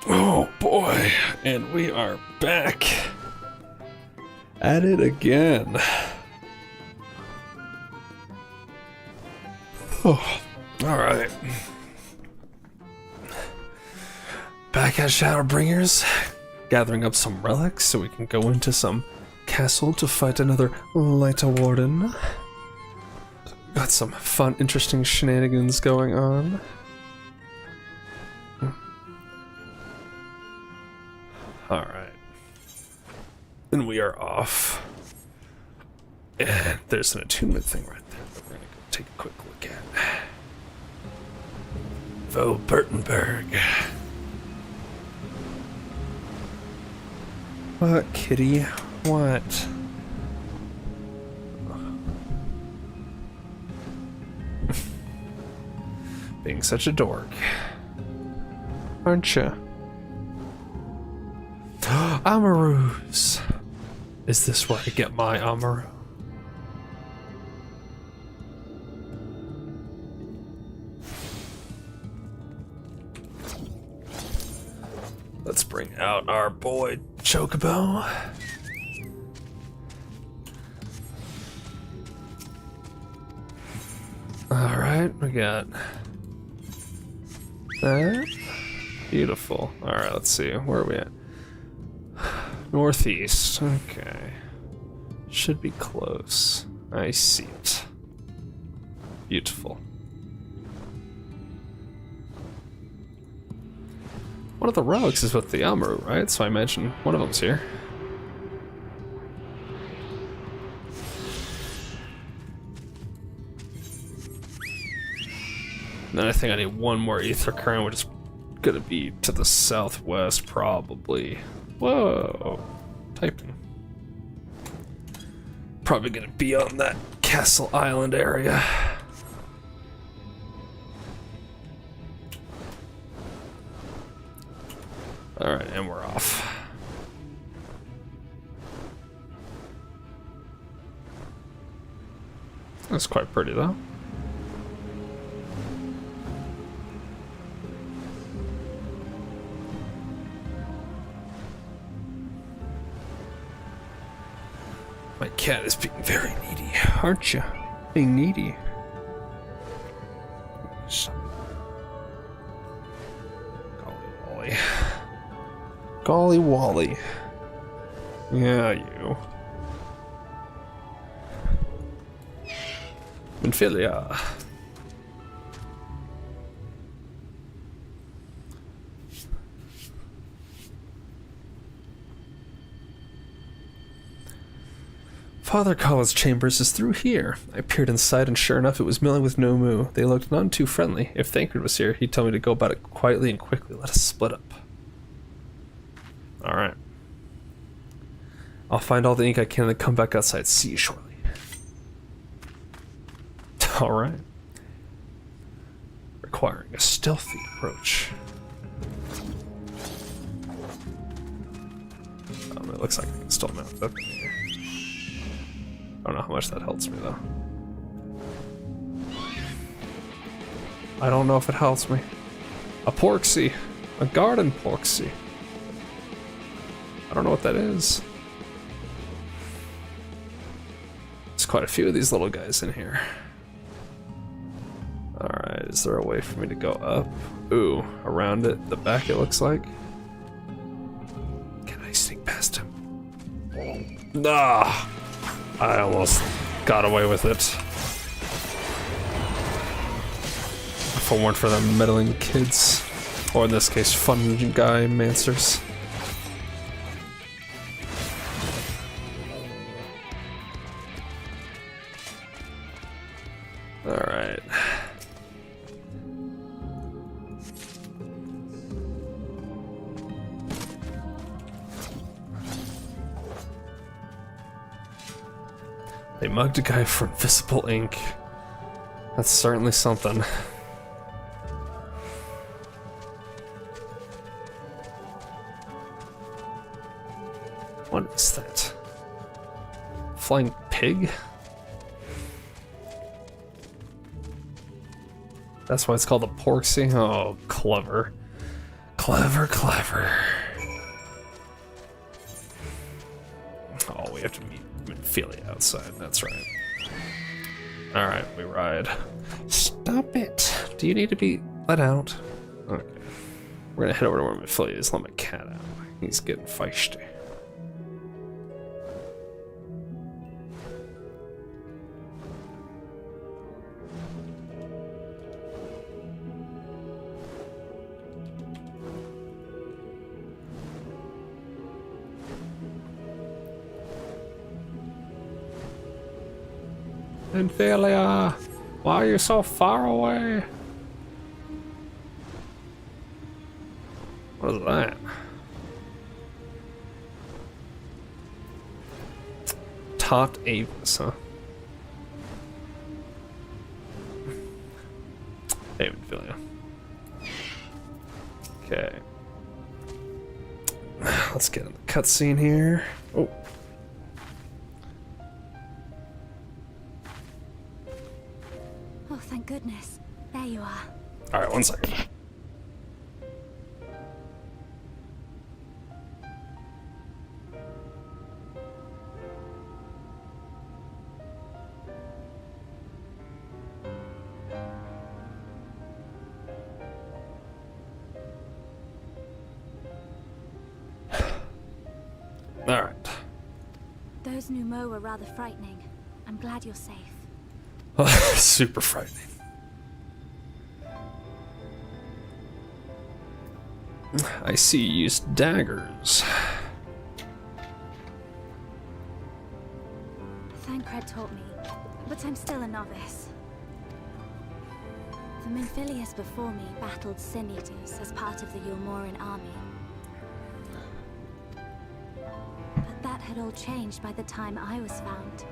Oh boy, and we are back at it again. Oh, alright. Back at Shadowbringers, gathering up some relics so we can go into some castle to fight another Light Warden. Got some fun, interesting shenanigans going on. Alright. And we are off. And there's an attunement thing right there that we're going to go take a quick look at. Burtenberg. What, kitty? What? Being such a dork. Aren't you? Amaroos. Is this where I get my Amaru? Let's bring out our boy Chocobo. Alright, we got that. Beautiful. Alright, let's see. Where are we at? Northeast. Okay. Should be close. I see it. Beautiful. One of the relics is with the Amaru, right? So I imagine one of them's here. And then I think I need one more ether current, which is gonna be to the southwest, probably. Whoa, typing. Probably gonna be on that Castle Island area. Alright, and we're off. That's quite pretty though. My cat is being very needy, aren't you? Being needy. Golly Wally. Golly Wally. Yeah, you. Minfilia. Father Kala's chambers is through here. I peered inside and sure enough it was milling with no moo. They looked none too friendly. If Thancred was here, he'd tell me to go about it quietly and quickly. Let us split up. Alright. I'll find all the ink I can and then come back outside. See you shortly. Alright. Requiring a stealthy approach. It looks like I can still mount up in here. I don't know how much that helps me though. I don't know if it helps me. A porksy. A garden porksy. I don't know what that is. There's quite a few of these little guys in here. Alright, is there a way for me to go up? Ooh, around it, the back it looks like. Can I sneak past him? Ah! I almost got away with it. If it weren't for the meddling kids. Or in this case, fun guy mancers. Alright. They mugged a guy for invisible ink. That's certainly something. What is that? Flying pig? That's why it's called a porksy? Oh, clever. Clever, clever. Oh, we have to meet Minfilia outside, that's right. Alright, we ride. Stop it! Do you need to be let out? Okay. We're gonna head over to where Minfilia is, let my cat out. He's getting feisty. Minfilia, why are you so far away? What is that? Topped Avis, huh? Hey, Minfilia. Okay. Let's get in the cutscene here. Oh. Oh, thank goodness. There you are. Alright, 1 second. Alright. Those Numo were rather frightening. I'm glad you're safe. Super frightening. I see you used daggers. Thancred taught me, but I'm still a novice. The Minfilius before me battled Sin Eaters as part of the Yulmoran army. But that had all changed by the time I was found.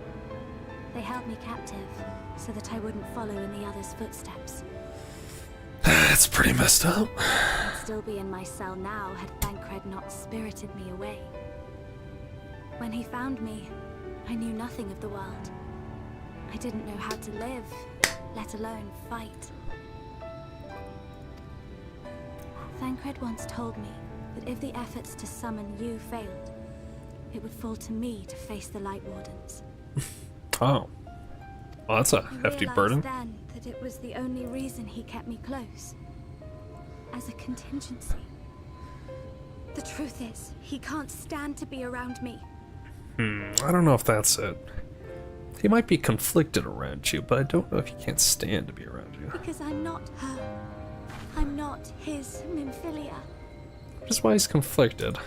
They held me captive, so that I wouldn't follow in the others' footsteps. That's pretty messed up. I'd still be in my cell now had Thancred not spirited me away. When he found me, I knew nothing of the world. I didn't know how to live, let alone fight. Thancred once told me that if the efforts to summon you failed, it would fall to me to face the Light Wardens. Oh. Well, that's a hefty burden. Then that it was the only reason he kept me close. As a contingency. The truth is, he can't stand to be around me. I don't know if that's it. He might be conflicted around you, but I don't know if he can't stand to be around you. Because I'm not her. I'm not his Minfilia. Which is why he's conflicted.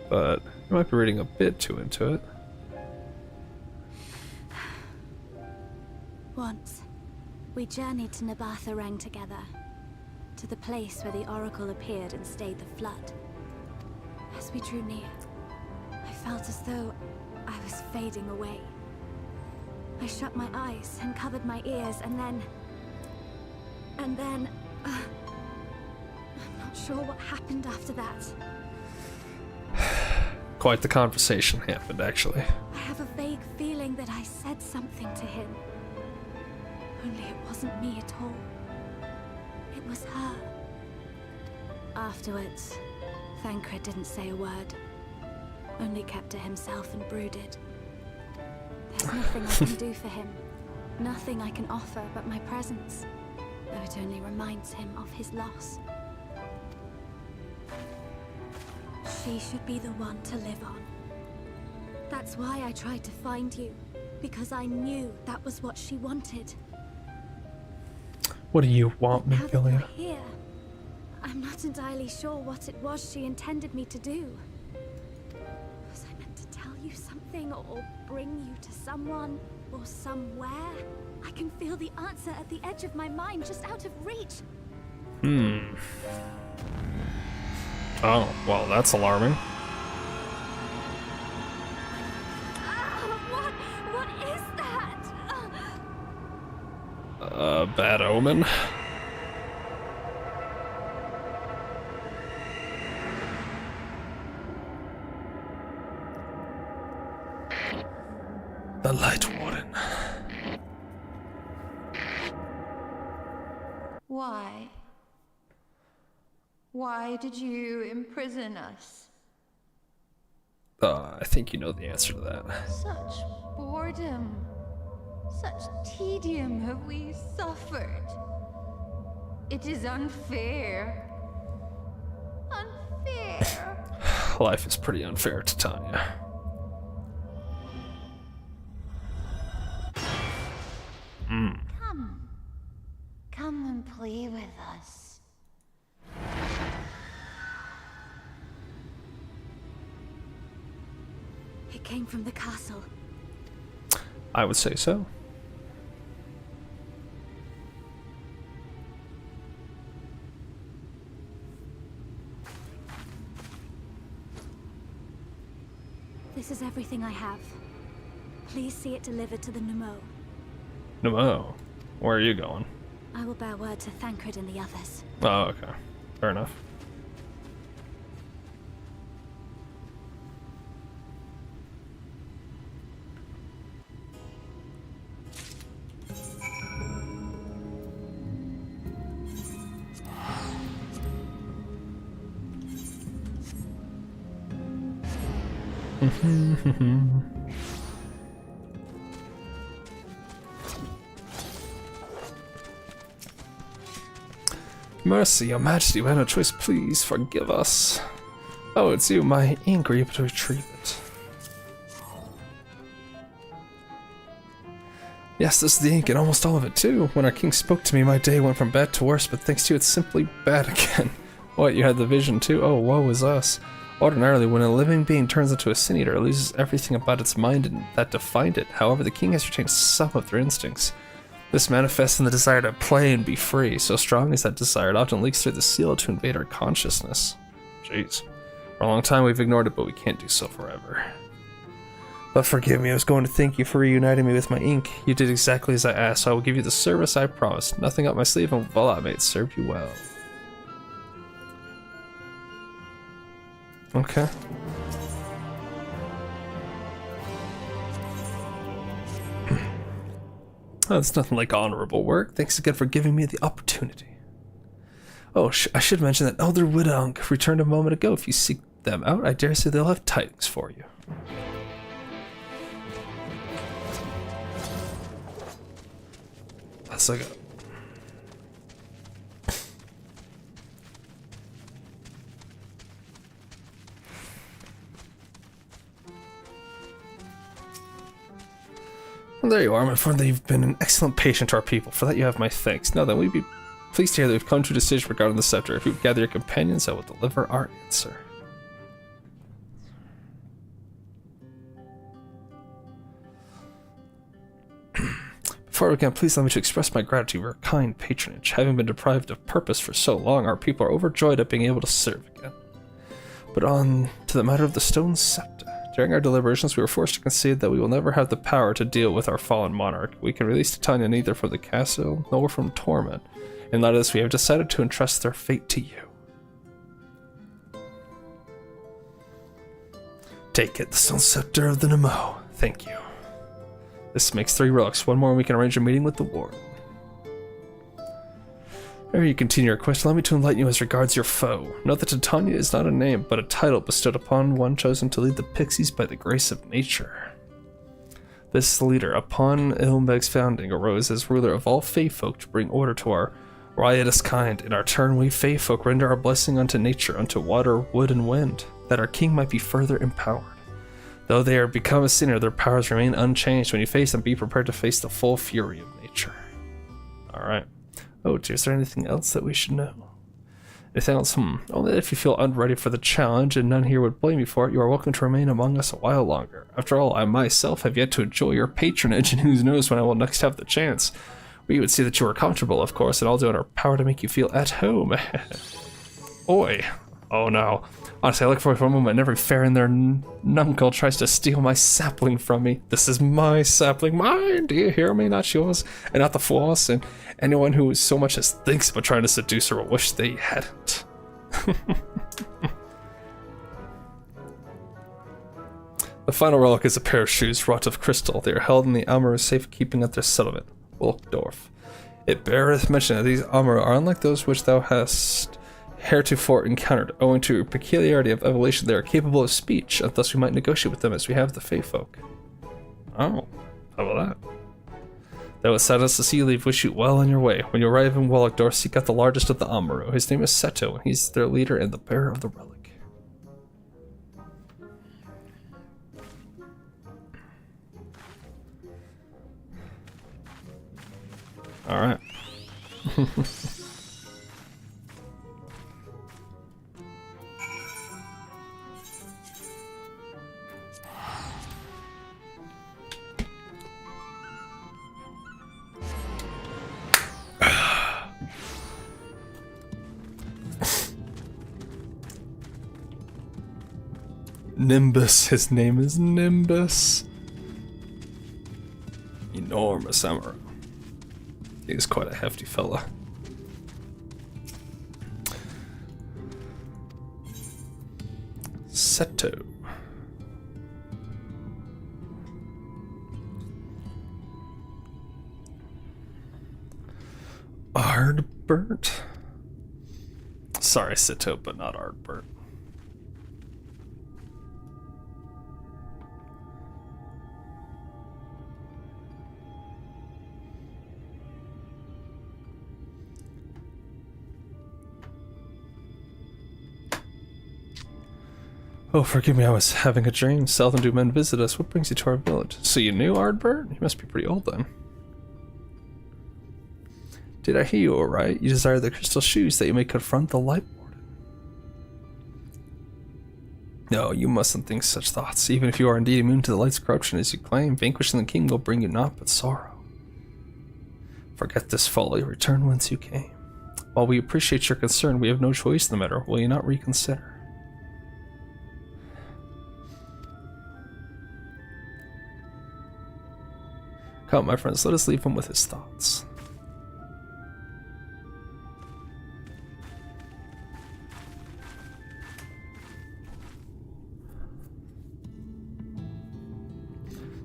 But you might be reading a bit too into it. Once, we journeyed to Nabatha together. To the place where the Oracle appeared and stayed the flood. As we drew near, I felt as though I was fading away. I shut my eyes and covered my ears, and then... I'm not sure what happened after that. Quite the conversation happened, actually. I have a vague feeling that I said something to him. Only it wasn't me at all. It was her. Afterwards, Thancred didn't say a word. Only kept to himself and brooded. There's nothing I can do for him. Nothing I can offer but my presence. Though it only reminds him of his loss. She should be the one to live on. That's why I tried to find you. Because I knew that was what she wanted. What do you want, Now that you're Minfilia? here, I'm not entirely sure what it was she intended me to do. Was I meant to tell you something or bring you to someone or somewhere? I can feel the answer at the edge of my mind, just out of reach. Oh, well, that's alarming. What is that? Bad omen. The Light Warden. Why? Why did you imprison us? I think you know the answer to that. Such boredom, such tedium have we suffered. It is unfair. Unfair. Life is pretty unfair, Titania. Come and play with us. It came from the castle. I would say so. This is everything I have. Please see it delivered to the Nemo. No, where are you going? I will bear word to Thancred and the others. Oh, okay. Fair enough. Mercy, your majesty, we had no choice. Please forgive us. Oh, it's you, my ink. Were you able to retrieve it? Yes, this is the ink, and almost all of it, too. When our king spoke to me, my day went from bad to worse, but thanks to you, it's simply bad again. What, you had the vision, too? Oh, woe is us. Ordinarily, when a living being turns into a sin eater, it loses everything about its mind and that defined it. However, the king has retained some of their instincts. This manifests in the desire to play and be free. So strong is that desire, it often leaks through the seal to invade our consciousness. Jeez. For a long time we've ignored it, but we can't do so forever. But forgive me, I was going to thank you for reuniting me with my ink. You did exactly as I asked, so I will give you the service I promised. Nothing up my sleeve, and voila, may it serve you well. Okay. Oh, it's nothing like honorable work. Thanks again for giving me the opportunity. Oh, I should mention that Elder Widong returned a moment ago. If you seek them out, I dare say they'll have tidings for you. That's like a... Well, there you are. I'm informed that you've been an excellent patient to our people. For that you have my thanks. Now then, we'd be pleased to hear that we've come to a decision regarding the scepter. If you would gather your companions, I will deliver our answer. Before we begin, please allow me to express my gratitude for your kind patronage. Having been deprived of purpose for so long, our people are overjoyed at being able to serve again. But on to the matter of the stone scepter. During our deliberations, we were forced to concede that we will never have the power to deal with our fallen monarch. We can release Titania neither from the castle nor from torment. In light of this, we have decided to entrust their fate to you. Take it, the stone scepter of the Nemo. Thank you. This makes 3 relics. One more and we can arrange a meeting with the warden. Ere you continue your quest, allow me to enlighten you as regards your foe. Note that Titania is not a name, but a title bestowed upon one chosen to lead the pixies by the grace of nature. This leader, upon Ilmbeg's founding, arose as ruler of all Fey folk to bring order to our riotous kind. In our turn, we Fey folk render our blessing unto nature, unto water, wood, and wind, that our king might be further empowered. Though they are become a sinner, their powers remain unchanged. When you face them, be prepared to face the full fury of nature. Alright. Oh, dear, is there anything else that we should know? Anything else? Only that if you feel unready for the challenge and none here would blame you for it, you are welcome to remain among us a while longer. After all, I myself have yet to enjoy your patronage, and who knows when I will next have the chance. We would see that you are comfortable, of course, and all do in our power to make you feel at home. Oi. Oh no. Honestly, I look for a moment and every fair in their nuncle tries to steal my sapling from me. This is my sapling. Mine! Do you hear me? Not yours. And not the fool's. And anyone who so much as thinks about trying to seduce her will wish they hadn't. The final relic is a pair of shoes wrought of crystal. They are held in the Amur's safekeeping at their settlement, Wilkdorf. It beareth mention that these Amur are unlike those which thou hast heretofore encountered. Owing to a peculiarity of evolution, they are capable of speech, and thus we might negotiate with them as we have the Fey folk. Oh, how about that? That would sad us to see you leave. Wish you well on your way. When you arrive in Wallachdor, seek out the largest of the Amaru. His name is Seto, and he's their leader and the bearer of the relic. Alright. Nimbus, his name is Nimbus. Enormous Amaru. He's quite a hefty fella. Seto. Ardbert? Sorry, Seto, but not Ardbert. Oh, forgive me, I was having a dream. Seldom do men visit us. What brings you to our village? So you knew Ardbert? You must be pretty old then. Did I hear you alright? You desire the crystal shoes that you may confront the Light Warden. No, you mustn't think such thoughts. Even if you are indeed immune to the light's corruption as you claim, vanquishing the king will bring you naught but sorrow. Forget this folly. Return whence you came. While we appreciate your concern, we have no choice in the matter. Will you not reconsider? Come, my friends, let us leave him with his thoughts.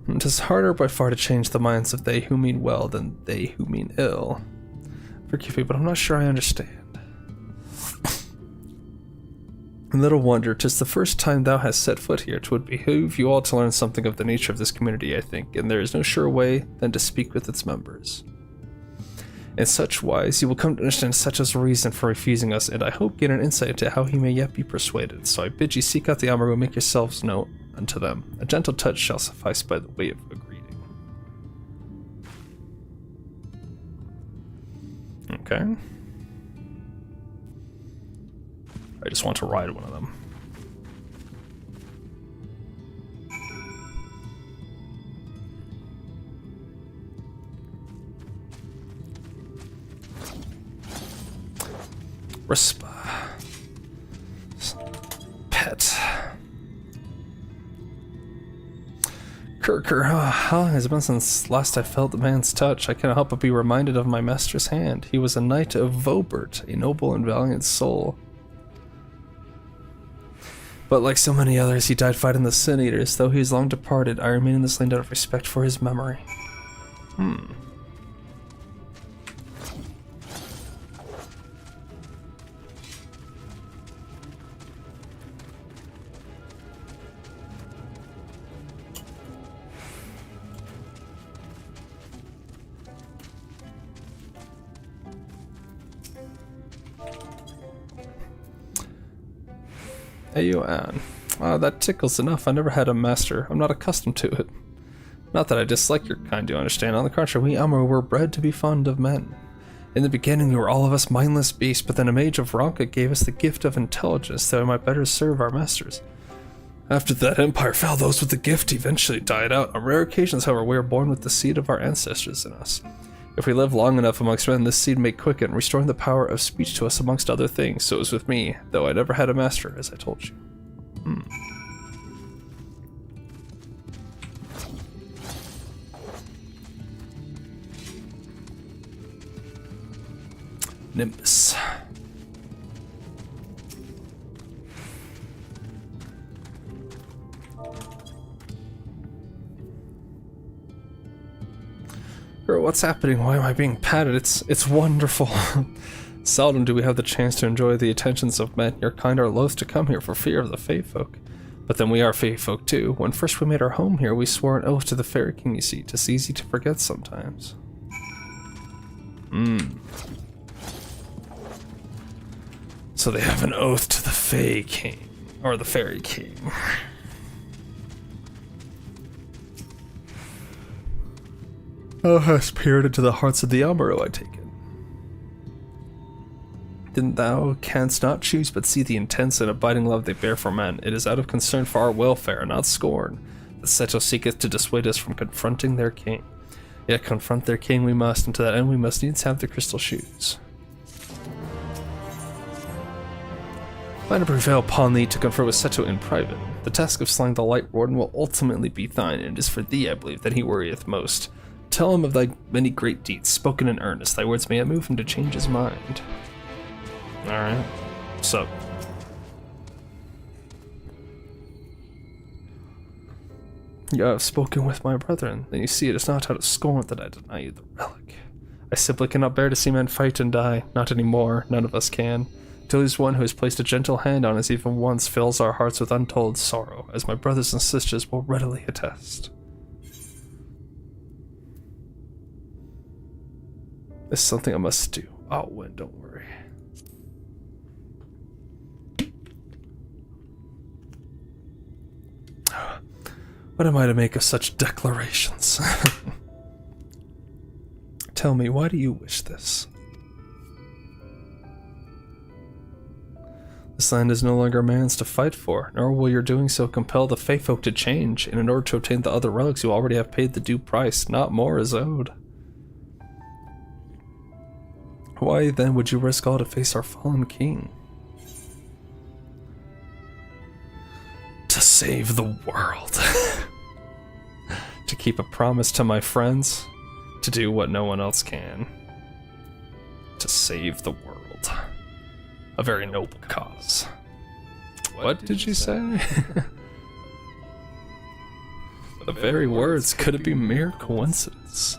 It is harder by far to change the minds of they who mean well than they who mean ill. Forgive me, but I'm not sure I understand. Little wonder, 'tis the first time thou hast set foot here. 'Twould behoove you all to learn something of the nature of this community, I think, and there is no surer way than to speak with its members. In such wise, you will come to understand Seto's reason for refusing us, and I hope gain an insight into how he may yet be persuaded. So I bid you seek out the Amaru and make yourselves known unto them. A gentle touch shall suffice by the way of a greeting. Okay. I just want to ride one of them. Rispa. Pet. Kirker, how long has it been since last I felt the man's touch? I cannot help but be reminded of my master's hand. He was a knight of Vobert, a noble and valiant soul. But like so many others, he died fighting the Sin Eaters. Though he is long departed, I remain in this land out of respect for his memory. Hey, you, Anne. That tickles enough. I never had a master. I'm not accustomed to it. Not that I dislike your kind, you understand. On the contrary, we Amaru were bred to be fond of men. In the beginning, we were all of us mindless beasts, but then a mage of Ronka gave us the gift of intelligence, that we might better serve our masters. After that empire fell, those with the gift eventually died out. On rare occasions, however, we are born with the seed of our ancestors in us. If we live long enough amongst men, this seed may quicken, restoring the power of speech to us amongst other things. So it was with me, though I never had a master, as I told you. Nimbus. Girl, what's happening? Why am I being patted? It's wonderful. Seldom do we have the chance to enjoy the attentions of men. Your kind are loath to come here for fear of the Fae folk. But then we are Fae folk too. When first we made our home here, we swore an oath to the Fairy King, you see. It's easy to forget sometimes. So they have an oath to the Fae King. Or the Fairy King. Oh, has peered into the hearts of the Amaru, I take it. Then thou canst not choose but see the intense and abiding love they bear for men. It is out of concern for our welfare, not scorn, that Seto seeketh to dissuade us from confronting their king. Yet confront their king we must, and to that end we must needs have the crystal shoes. Find to prevail upon thee to confer with Seto in private. The task of slaying the Light Warden will ultimately be thine, and it is for thee, I believe, that he worrieth most. Tell him of thy many great deeds, spoken in earnest. Thy words may move him to change his mind. Alright. So. You have spoken with my brethren. Then you see it is not out of scorn that I deny you the relic. I simply cannot bear to see men fight and die. Not anymore. None of us can. Till is one who has placed a gentle hand on us even once fills our hearts with untold sorrow, as my brothers and sisters will readily attest. It's something I must do. I'll win, don't worry. What am I to make of such declarations? Tell me, why do you wish this? This land is no longer man's to fight for, nor will your doing so compel the Fae folk to change, and in order to obtain the other relics you already have paid the due price, not more is owed. Why then would you risk all to face our fallen king? To save the world. To keep a promise to my friends. To do what no one else can. To save the world. A very noble cause. What did you say? The very words, could it be mere coincidence?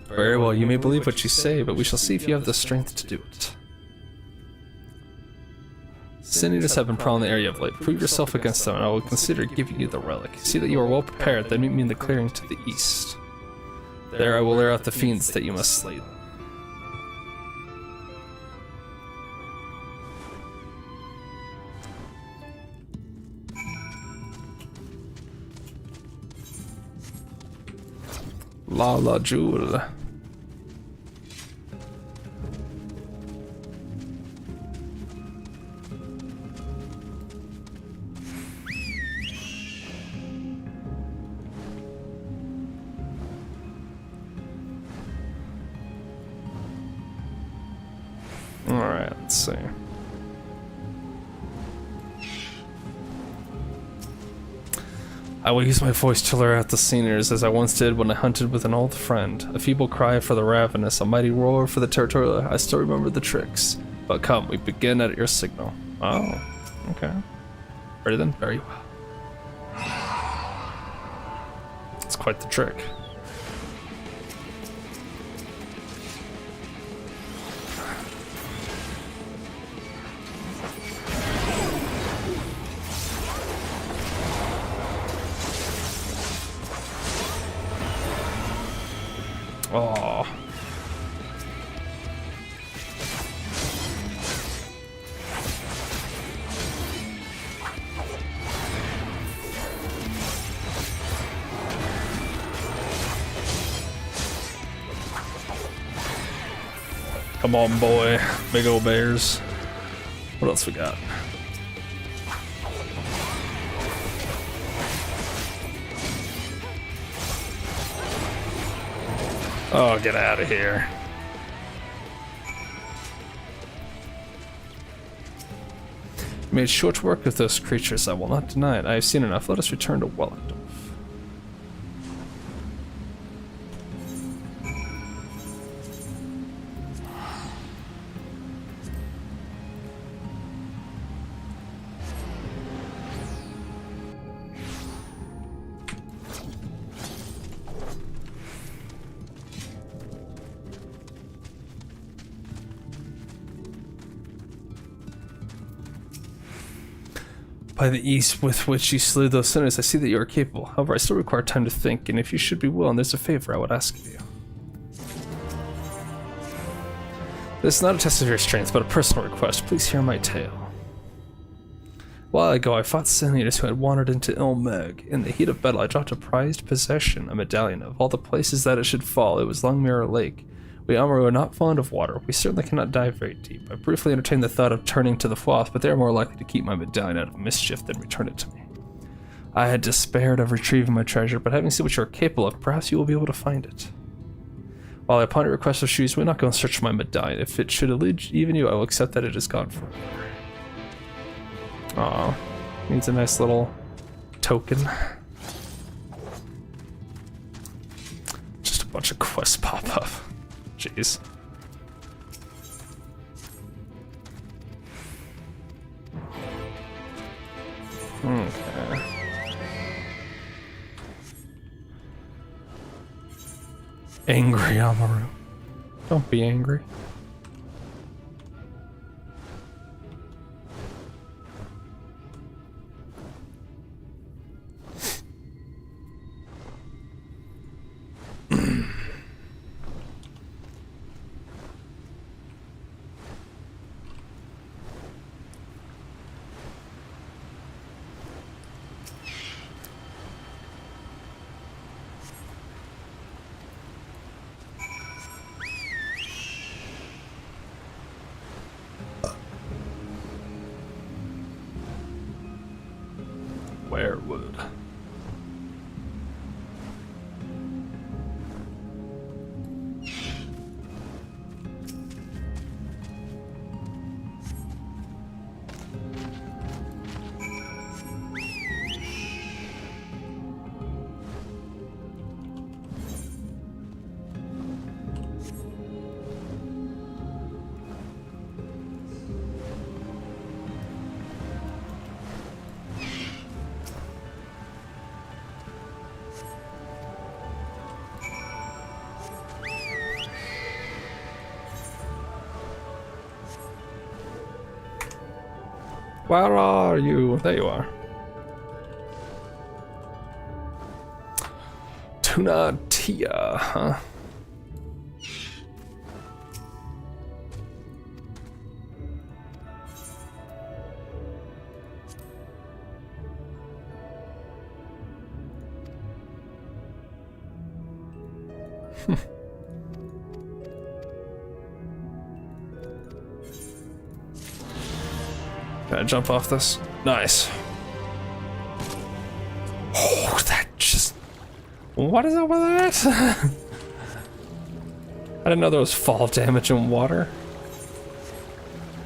Very well, you may believe what you say, but we shall see if you have the strength to do it. Sin eaters have been prowling the area of late. Prove yourself against them, and I will consider giving you the relic. See that you are well prepared, then meet me in the clearing to the east. There I will air out the fiends that you must slay them. La Jewel. Alright, let's see. I will use my voice to lure out the seniors as I once did when I hunted with an old friend. A feeble cry for the ravenous, a mighty roar for the territorial. I still remember the tricks. But come, we begin at your signal. Oh, okay. Ready then? Very well. It's quite the trick. Oh. Come on, boy. Big old bears. What else we got? Oh, get out of here. We made short work with those creatures, I will not deny it. I have seen enough. Let us return to Wellington. By the ease with which you slew those sinners, I see that you are capable. However, I still require time to think, and if you should be willing, there's a favor I would ask of you. This is not a test of your strength, but a personal request. Please hear my tale. A while ago, I fought sin eaters who had wandered into Ilmeg. In the heat of battle, I dropped a prized possession, a medallion. Of all the places that it should fall, it was Longmirror Lake. We Amaru are not fond of water. We certainly cannot dive very deep. I briefly entertained the thought of turning to the Floss, but they are more likely to keep my medallion out of mischief than return it to me. I had despaired of retrieving my treasure, but having seen what you are capable of, perhaps you will be able to find it. While I upon your request of shoes, we will not go and search for my medallion. If it should elude even you, I will accept that it is gone forever. Aw, needs a nice little token. Just a bunch of quests pop up. Jeez. Okay. Angry Amaru. Don't be angry. Werewood. Where are you? There you are. Tunatia, huh? Can I jump off this? Nice. Oh, that just... What is up with that? I didn't know there was fall damage in water.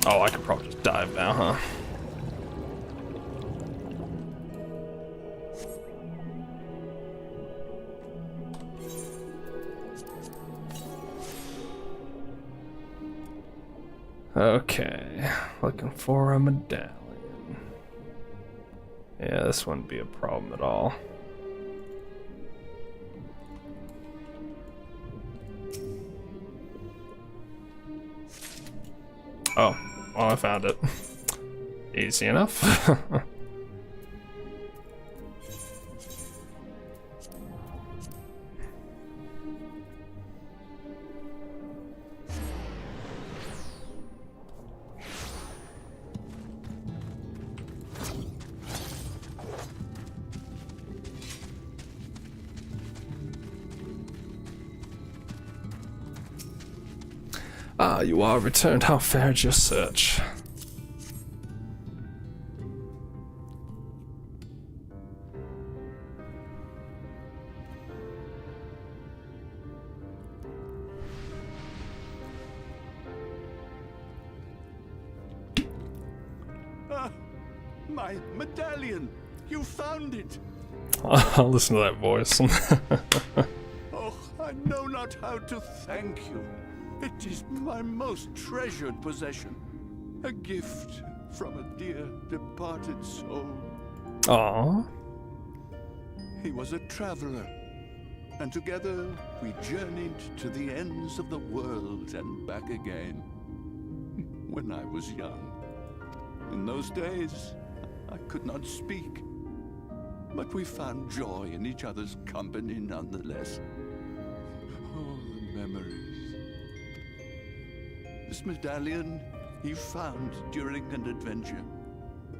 Oh, I could probably just dive now, huh? Okay, looking for a medallion. Yeah, this wouldn't be a problem at all. Oh, well, I found it. Easy enough. Ah, you are returned. How fared your search? Ah, my medallion! You found it! I'll listen to that voice. Oh, I know not how to thank you. It is my most treasured possession. A gift from a dear departed soul. Aww. He was a traveler, and together we journeyed to the ends of the world and back again. When I was young. In those days, I could not speak. But we found joy in each other's company nonetheless. Oh, the memories. This medallion he found during an adventure.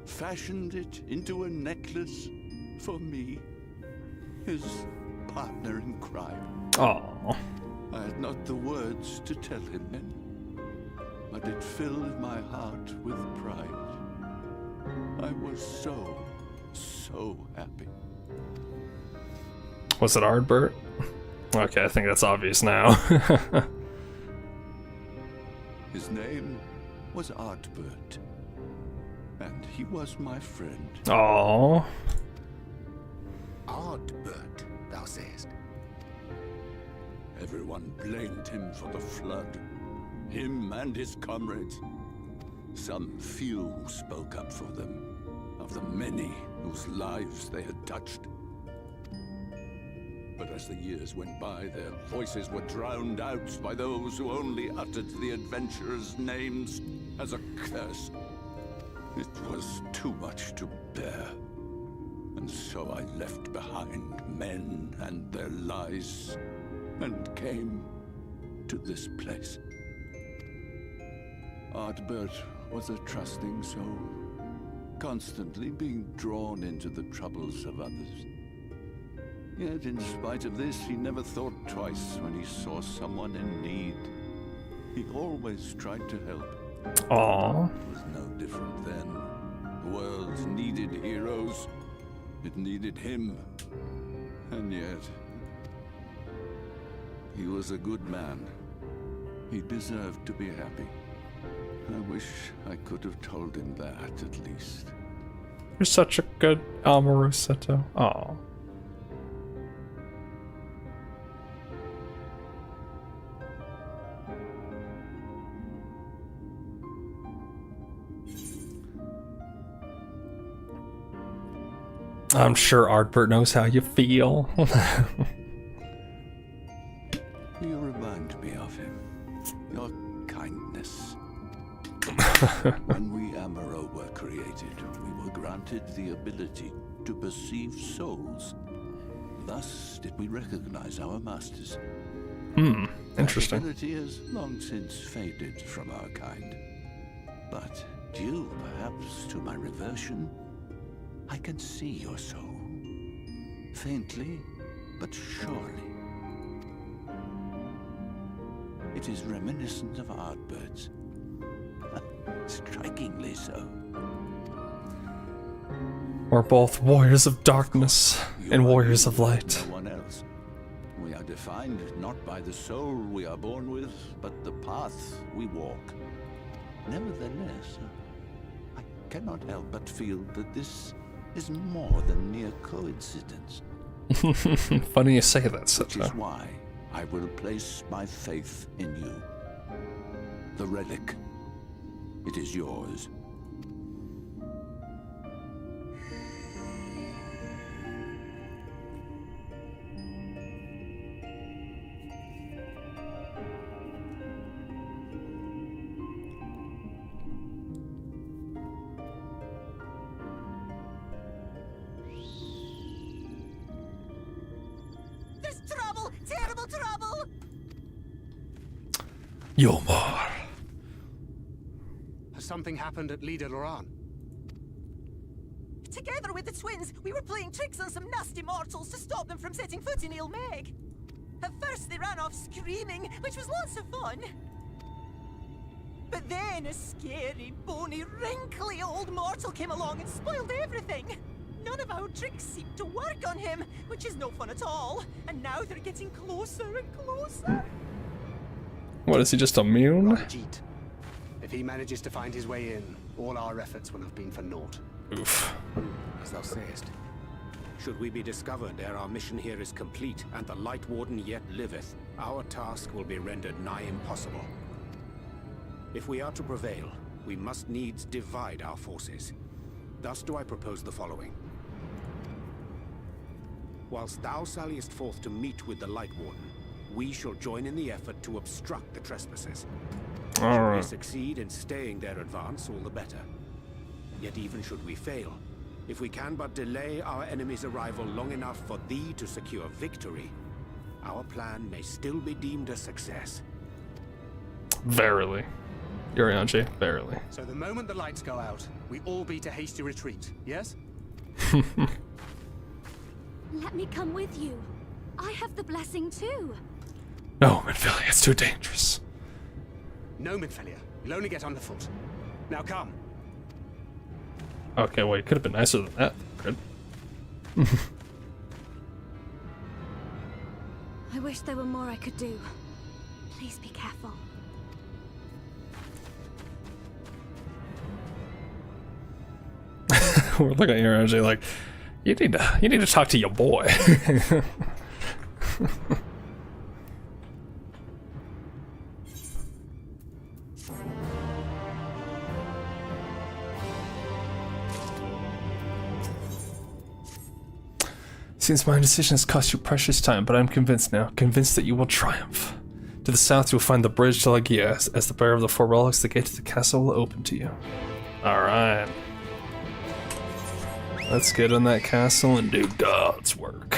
Fashioned it into a necklace for me, his partner in crime. Oh. I had not the words to tell him then, but it filled my heart with pride. I was so happy. Was it Ardbert? Okay, I think that's obvious now. His name was Ardbert, and he was my friend. Oh. Ardbert, thou sayest? Everyone blamed him for the flood, him and his comrades. Some few spoke up for them, of the many whose lives they had touched. But as the years went by, their voices were drowned out by those who only uttered the adventurers' names as a curse. It was too much to bear, and so I left behind men and their lies, and came to this place. Ardbert was a trusting soul, constantly being drawn into the troubles of others. Yet in spite of this, he never thought twice when he saw someone in need. He always tried to help. Aw. It was no different then. The world needed heroes. It needed him. And yet, he was a good man. He deserved to be happy. I wish I could have told him that, at least. You're such a good Amorusetto. Aw. I'm sure Ardbert knows how you feel. You remind me of him. Your kindness. When we Amaro were created, we were granted the ability to perceive souls. Thus did we recognize our masters. Interesting. That ability has long since faded from our kind. But due, perhaps, to my reversion, I can see your soul. Faintly, but surely. It is reminiscent of Ardbert's. Strikingly so. We're both warriors of darkness and warriors of light. No one else. We are defined not by the soul we are born with, but the path we walk. Nevertheless, I cannot help but feel that this is more than mere coincidence. Funny you say that, Which is Seta. why I will place my faith in you. The relic. It is yours. There's trouble! Terrible trouble! Yomar. Has something happened at Lida Loran? Together with the twins, we were playing tricks on some nasty mortals to stop them from setting foot in Ilmeg. At first they ran off screaming, which was lots of fun. But then a scary, bony, wrinkly old mortal came along and spoiled everything. None of our tricks seemed to work on him, which is no fun at all. And now they're getting closer and closer. What, is he just immune? Ranjit. If he manages to find his way in, all our efforts will have been for naught. Oof. As thou sayest, should we be discovered ere our mission here is complete, and the Light Warden yet liveth, our task will be rendered nigh impossible. If we are to prevail, we must needs divide our forces. Thus do I propose the following. Whilst thou salliest forth to meet with the Light Warden, we shall join in the effort to obstruct the trespassers. Should we Alright. succeed in staying their advance, all the better. Yet even should we fail, If we can but delay our enemy's arrival long enough for thee to secure victory, our plan may still be deemed a success. Verily. Urianger, verily. So the moment the lights go out, we all beat a hasty retreat, yes? Let me come with you. I have the blessing too. No, Minfilia, it's too dangerous. No, Minfilia. You'll only get underfoot. Now come. Okay, well, you could have been nicer than that. Good. I wish there were more I could do. Please be careful. We're looking at Urianger like, you need to talk to your boy. Since my indecision has cost you precious time, but I'm convinced now, convinced that you will triumph. To the south, you'll find the bridge to Lagia. As the bearer of the 4 relics, the gate to the castle will open to you. Alright. Let's get in that castle and do God's work.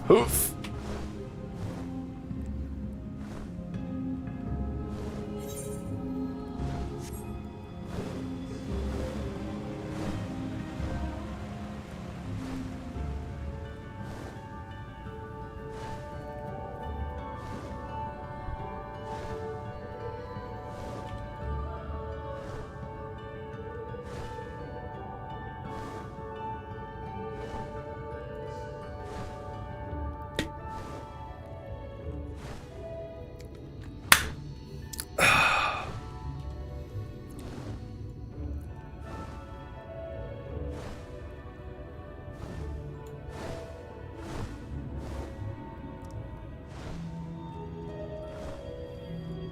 Hoof.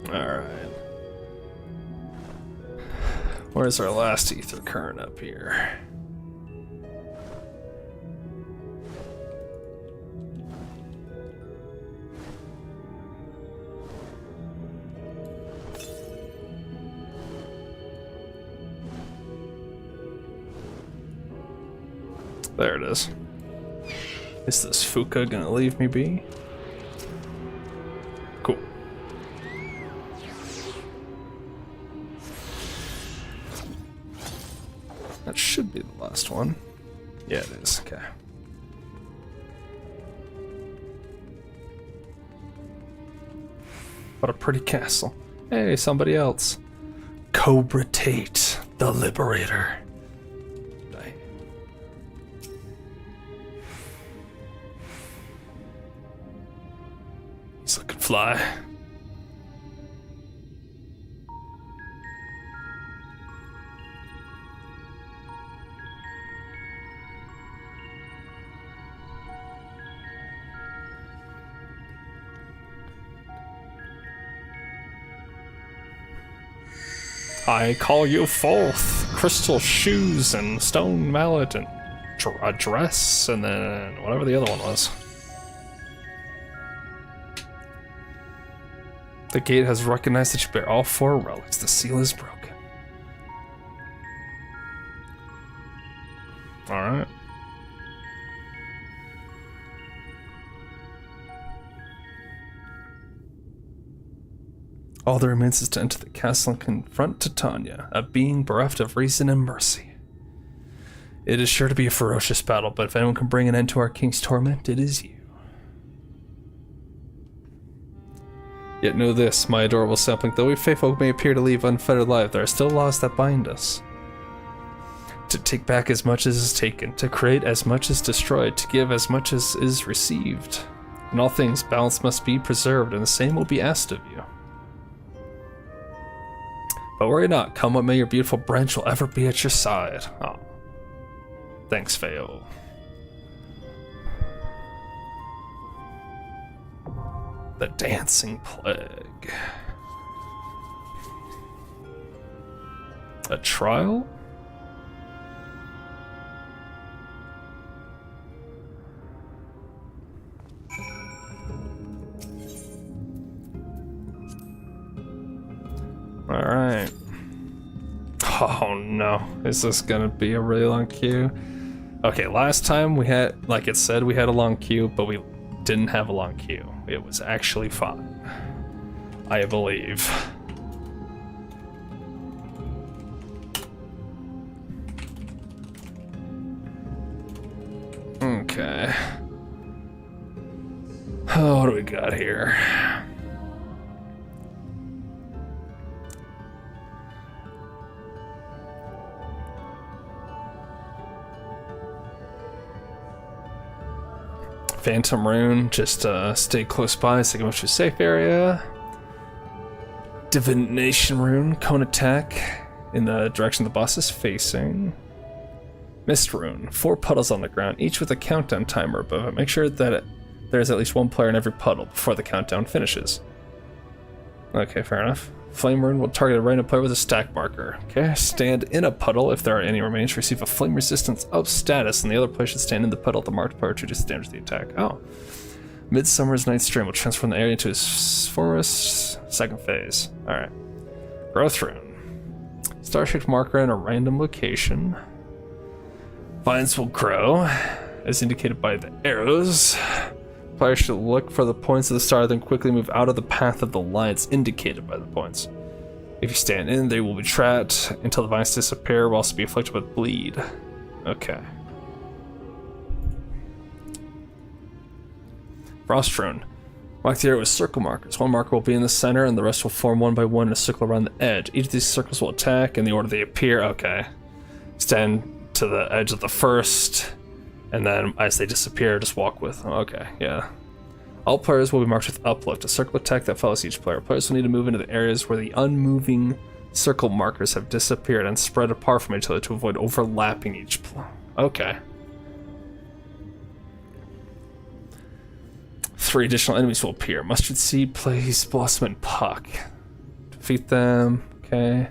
Alright. Where's our last ether current up here? There it is. Is this Fuka gonna leave me be? Cool. That should be the last one. Yeah, it is. Okay. What a pretty castle. Hey, somebody else. Cobra Tate, the Liberator. He's looking fly. I call you forth, crystal shoes and stone mallet and a dress and then whatever the other one was. The gate has recognized that you bear all 4 relics. The seal is broken. Alright. All that remains is to enter the castle and confront Titania, a being bereft of reason and mercy. It is sure to be a ferocious battle, but if anyone can bring an end to our king's torment, it is you. Yet know this, my adorable sapling, though we faithful may appear to leave unfettered life, there are still laws that bind us. To take back as much as is taken, to create as much as destroyed, to give as much as is received. In all things, balance must be preserved, and the same will be asked of you. But worry not, come what may, your beautiful branch will ever be at your side. Oh. Thanks, Feo. The Dancing Plague. A trial? Alright. Oh no, is this gonna be a really long queue? Okay, last time we had, like it said, we had a long queue, but we didn't have a long queue. It was actually fun, I believe. Okay. Oh, what do we got here? Phantom Rune, just stay close by so you can move to a safe area. Divination Rune, cone attack in the direction the boss is facing. Mist Rune, 4 puddles on the ground, each with a countdown timer above it. Make sure that there's at least 1 player in every puddle before the countdown finishes. Okay, fair enough. Flame Rune will target a random player with a stack marker. Okay, stand in a puddle if there are any remains. Receive a flame resistance of status, and the other player should stand in the puddle. The marked player to reduce the damage of the attack. Oh. Midsummer's Night's Dream will transform the area into his forest. Second phase. Alright. Growth Rune. Star-shaped marker in a random location. Vines will grow, as indicated by the arrows. Player should look for the points of the star, then quickly move out of the path of the lines indicated by the points. If you stand in, they will be trapped until the vines disappear, will also be afflicted with bleed. Okay. Frost Rune. Mark the area with circle markers. 1 marker will be in the center, and the rest will form 1 by 1 in a circle around the edge. Each of these circles will attack in the order they appear. Okay. Stand to the edge of the first, and then as they disappear, just walk with them. Okay, yeah. All players will be marked with uplift, a circle attack that follows each player. Players will need to move into the areas where the unmoving circle markers have disappeared and spread apart from each other to avoid overlapping each Okay. 3 additional enemies will appear. Mustard Seed, Blaze, Blossom, and Puck. Defeat them. Okay.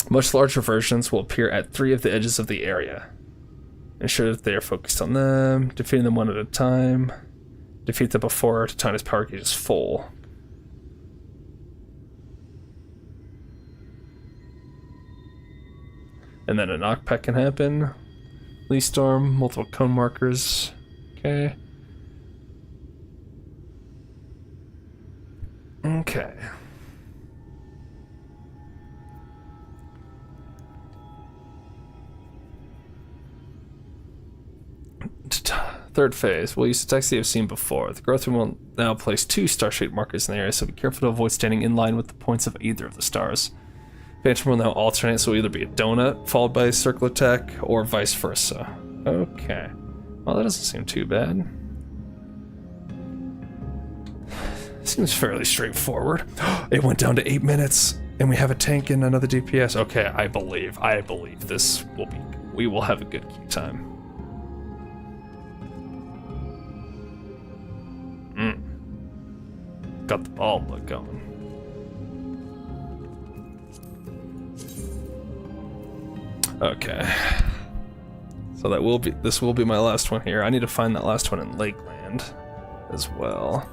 Much larger versions will appear at 3 of the edges of the area. Ensure that they are focused on them, defeating them 1 at a time. Defeat them before Titania's power gauge is full. And then a knockback can happen. Lee Storm, multiple cone markers. Okay. Okay. Third phase. We'll use the text you have seen before. The growth room will now place 2 star-shaped markers in the area, so be careful to avoid standing in line with the points of either of the stars. Phantom will now alternate, so it'll either be a donut followed by a circle attack, or vice versa. Okay. Well, that doesn't seem too bad. Seems fairly straightforward. It went down to 8 minutes, and we have a tank and another DPS. Okay, I believe this will be. We will have a good queue time. Got the ball going. Okay. So this will be my last one here. I need to find that last one in Lakeland as well.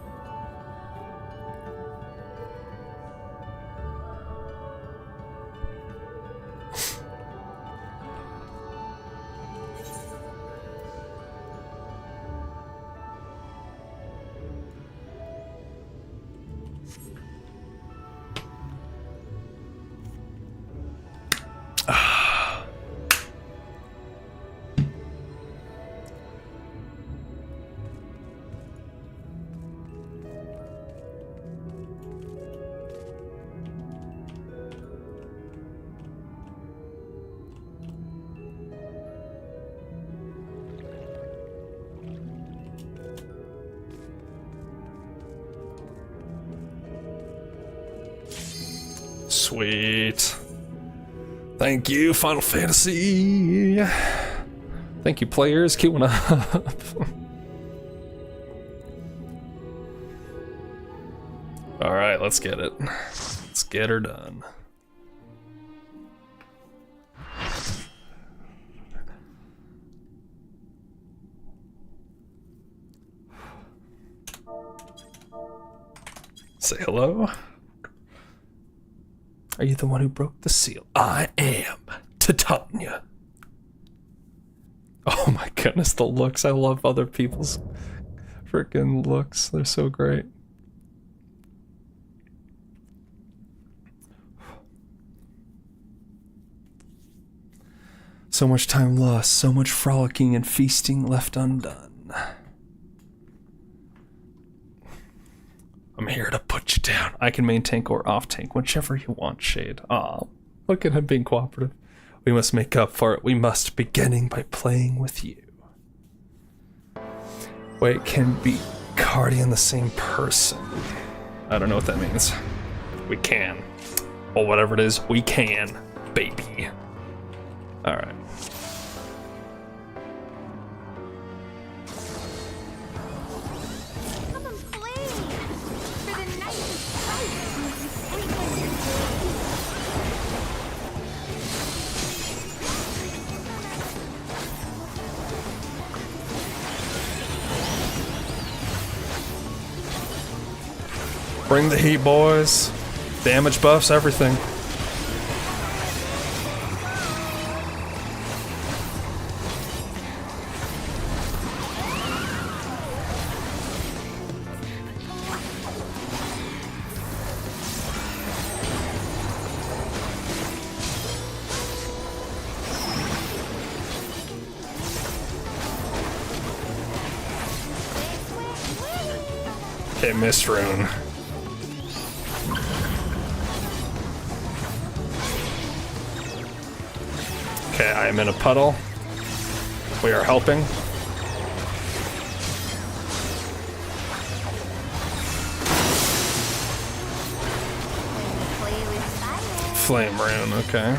Sweet. Thank you, Final Fantasy. Thank you, players. Queuing up. All right, let's get it. Let's get her done. Say hello. Are you the one who broke the seal? I am, Titania. Oh my goodness, the looks. I love other people's freaking looks. They're so great. So much time lost, so much frolicking and feasting left undone. I'm here to put you down. I can main tank or off tank, whichever you want, Shade. Aw, look at him being cooperative. We must make up for it. We must, beginning by playing with you. Wait, can be Cardi and the same person. I don't know what that means. We can. Or whatever it is, we can, baby. Alright. Bring the heat, boys. Damage buffs, everything. Okay, Mist Rune. Okay, I am in a puddle. We are helping. Flame Rune, okay.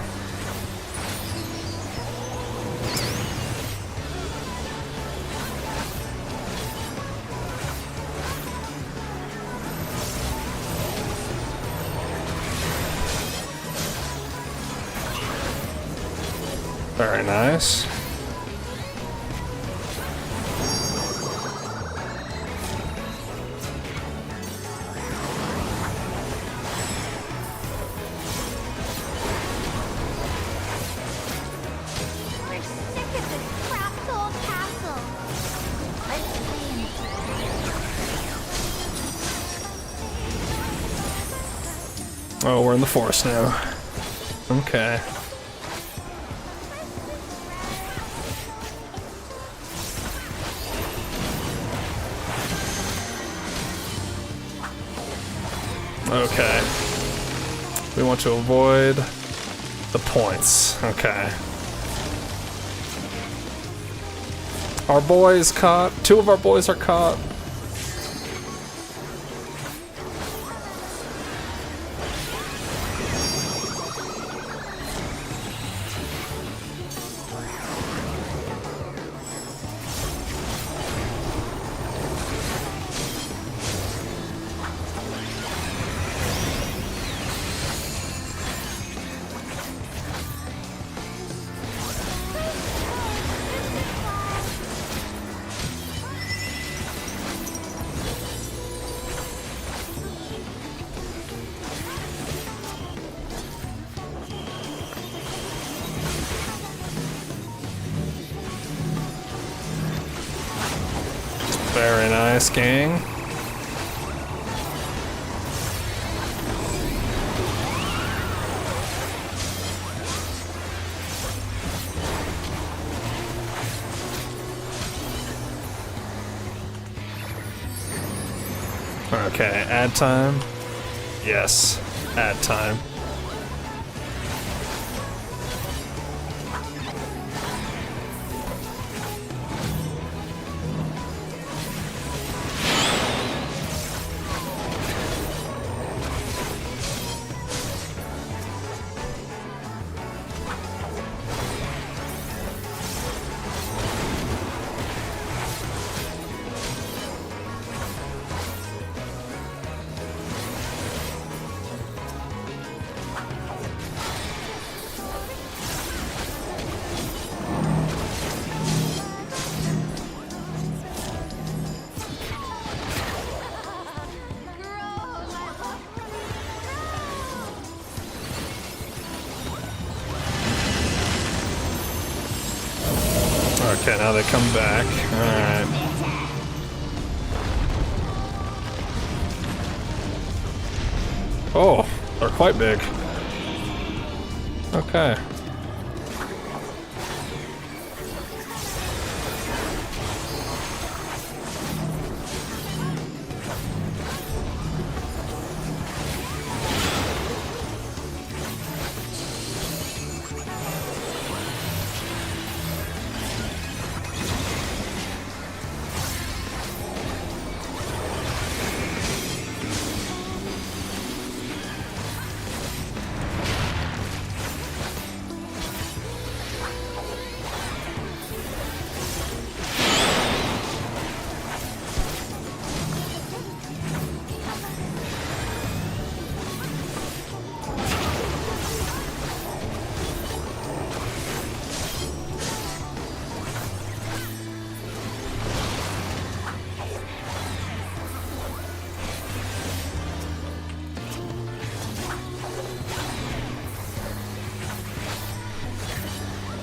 Very nice. We're sick of this cramped old castle. Let's leave. Oh, we're in the forest now. Okay. Okay. We want to avoid the points. Okay. Our boy is caught. Two of our boys are caught. Very nice, gang. Okay, add time. Yes, add time. now they come back. Alright. Oh, they're quite big. Okay.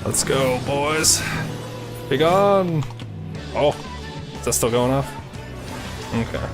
Let's go, boys. Be gone. Oh, is that still going off? Okay.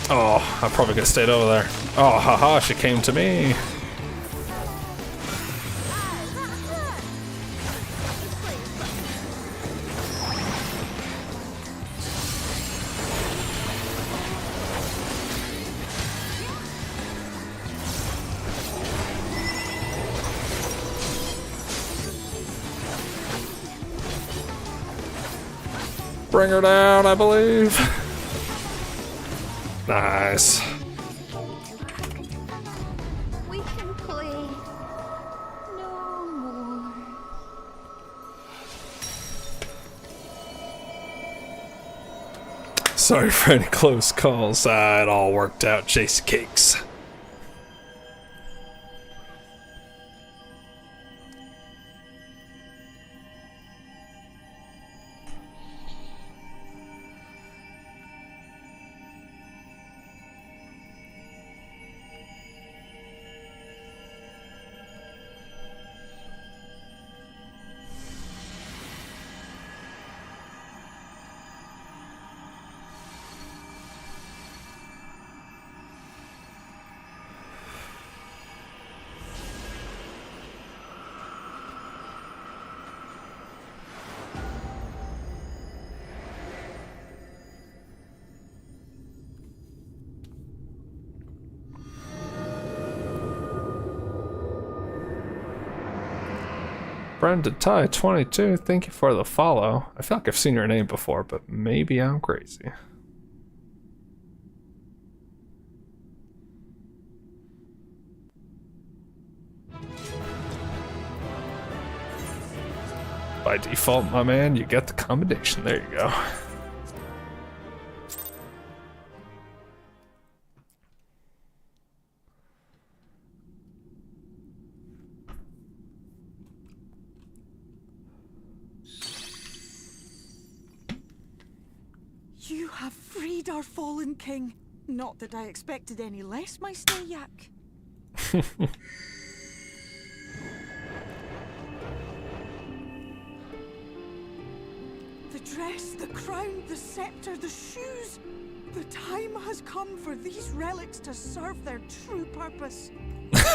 Oh, I probably could have stayed over there. Oh, haha, she came to me. Bring her down, I believe. Nice. We can play no more. Sorry for any close calls. It all worked out. Chase cakes. Brenda Ty 22, thank you for the follow. I feel like I've seen your name before, but maybe I'm crazy. By default, my man, you get the commendation. There you go. You have freed our fallen king. Not that I expected any less, my Yak. The dress, the crown, the scepter, the shoes. The time has come for these relics to serve their true purpose.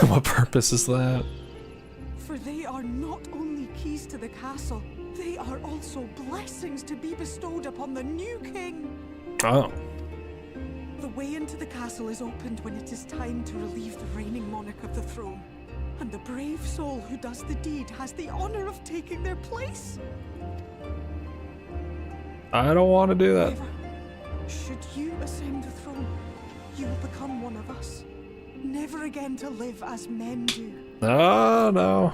What purpose is that? For they are not only keys to the castle, they are also blessings to be bestowed upon the new king. Oh. The way into the castle is opened when it is time to relieve the reigning monarch of the throne. And the brave soul who does the deed has the honor of taking their place. I don't want to do that. However, should you ascend the throne, you will become one of us. Never again to live as men do. Oh, no.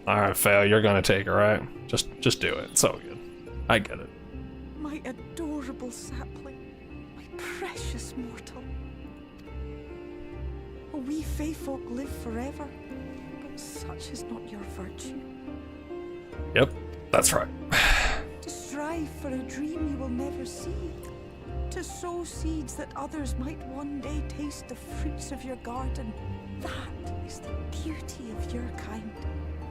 Alright, Fail, you're gonna take it, right? Just do it. It's all good. I get it. My adorable sapling, my precious mortal. We Fae folk live forever, but such is not your virtue. Yep, that's right. To strive for a dream you will never see. To sow seeds that others might one day taste the fruits of your garden. That is the beauty of your kind.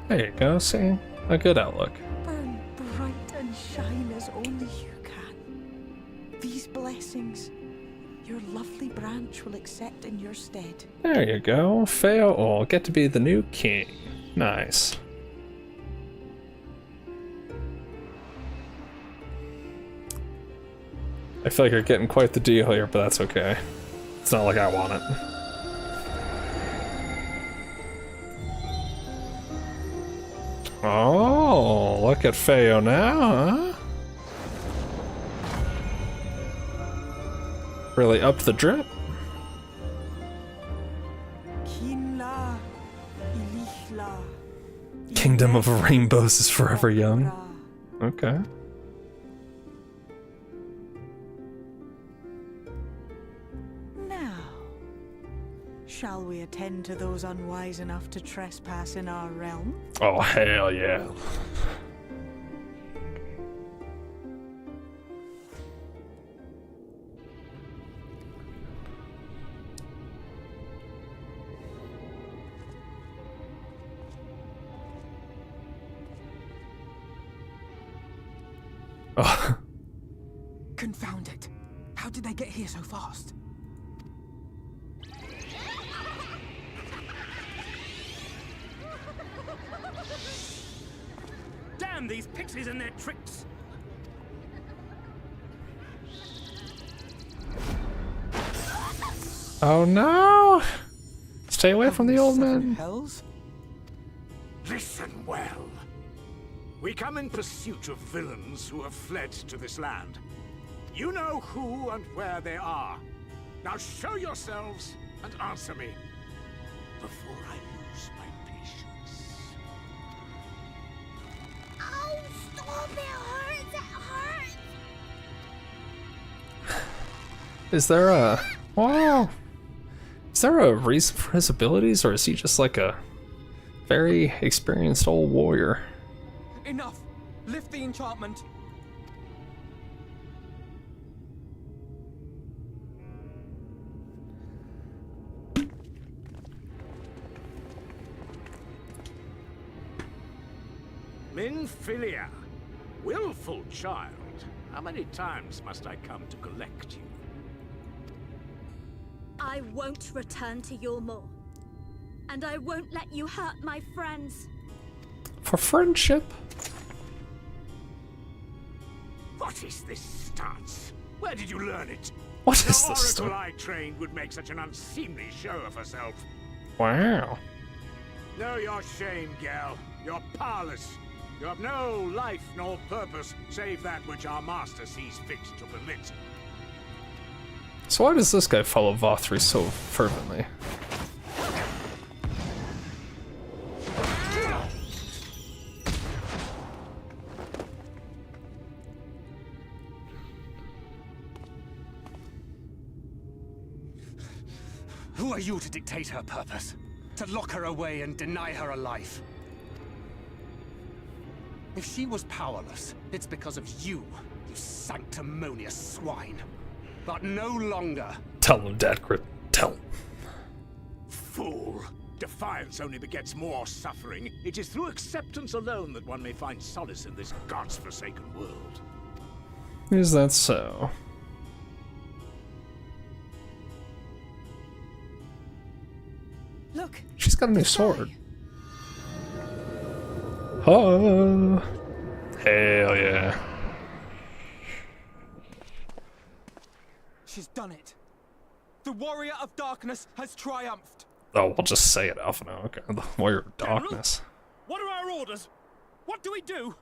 There you go, see? A good outlook. Burn bright and shine as only you can. These blessings, your lovely branch will accept in your stead. There you go. Fail will get to be the new king. Nice. I feel like you're getting quite the deal here, but that's okay. It's not like I want it. Oh, look at Feo now, huh? Really upped the drip. Kinla, Ilishla. Kingdom of Rainbows is forever young. Okay. Now, shall we attend to those unwise enough to trespass in our realm? Oh, hell yeah. Oh. Confound it. How did they get here so fast? Damn these pixies and their tricks! Oh no! Stay away from the old man. Hells? Listen well. We come in pursuit of villains who have fled to this land. You know who and where they are. Now show yourselves and answer me before I lose my patience. Oh, stop! It hurts! It hurts! Is there a... Wow. Is there a reason for his abilities, or is he just like a very experienced old warrior? Enough! Lift the enchantment! Minfilia, willful child. How many times must I come to collect you? I won't return to Yulmore. And I won't let you hurt my friends. For friendship? What is this stance? Where did you learn it? What is The this oracle stuff? I trained would make such an unseemly show of herself. Wow. Know your shame, gal. You're powerless. You have no life nor purpose, save that which our master sees fit to permit. So why does this guy follow Vothri so fervently? Who are you to dictate her purpose? To lock her away and deny her a life? If she was powerless, it's because of you, you sanctimonious swine. But no longer. Tell him, Dadgrit. Tell him. Fool! Defiance only begets more suffering. It is through acceptance alone that one may find solace in this god's forsaken world. Is that so? Look. She's got a new sword. Oh, hell yeah. She's done it. The Warrior of Darkness has triumphed. Oh, we'll just say it out now. Okay, the Warrior of Darkness. What are our orders? What do we do?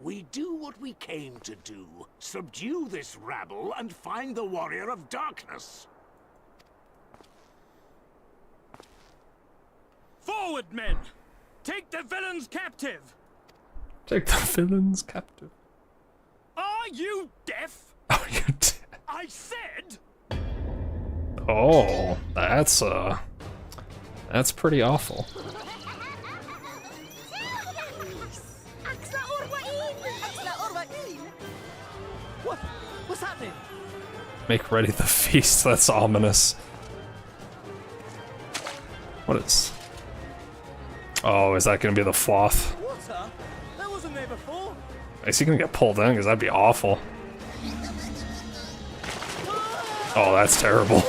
We do what we came to do. Subdue this rabble and find the Warrior of Darkness. Forward, men! Take the villains captive! Take the villains captive. Are you deaf? Oh, you did. I said! Oh, that's pretty awful. What's happening? Make ready the feast. That's ominous. What is? Oh, is that gonna be the Floth? Water? That wasn't there before. Is he gonna get pulled in? Because that'd be awful. Oh, that's terrible.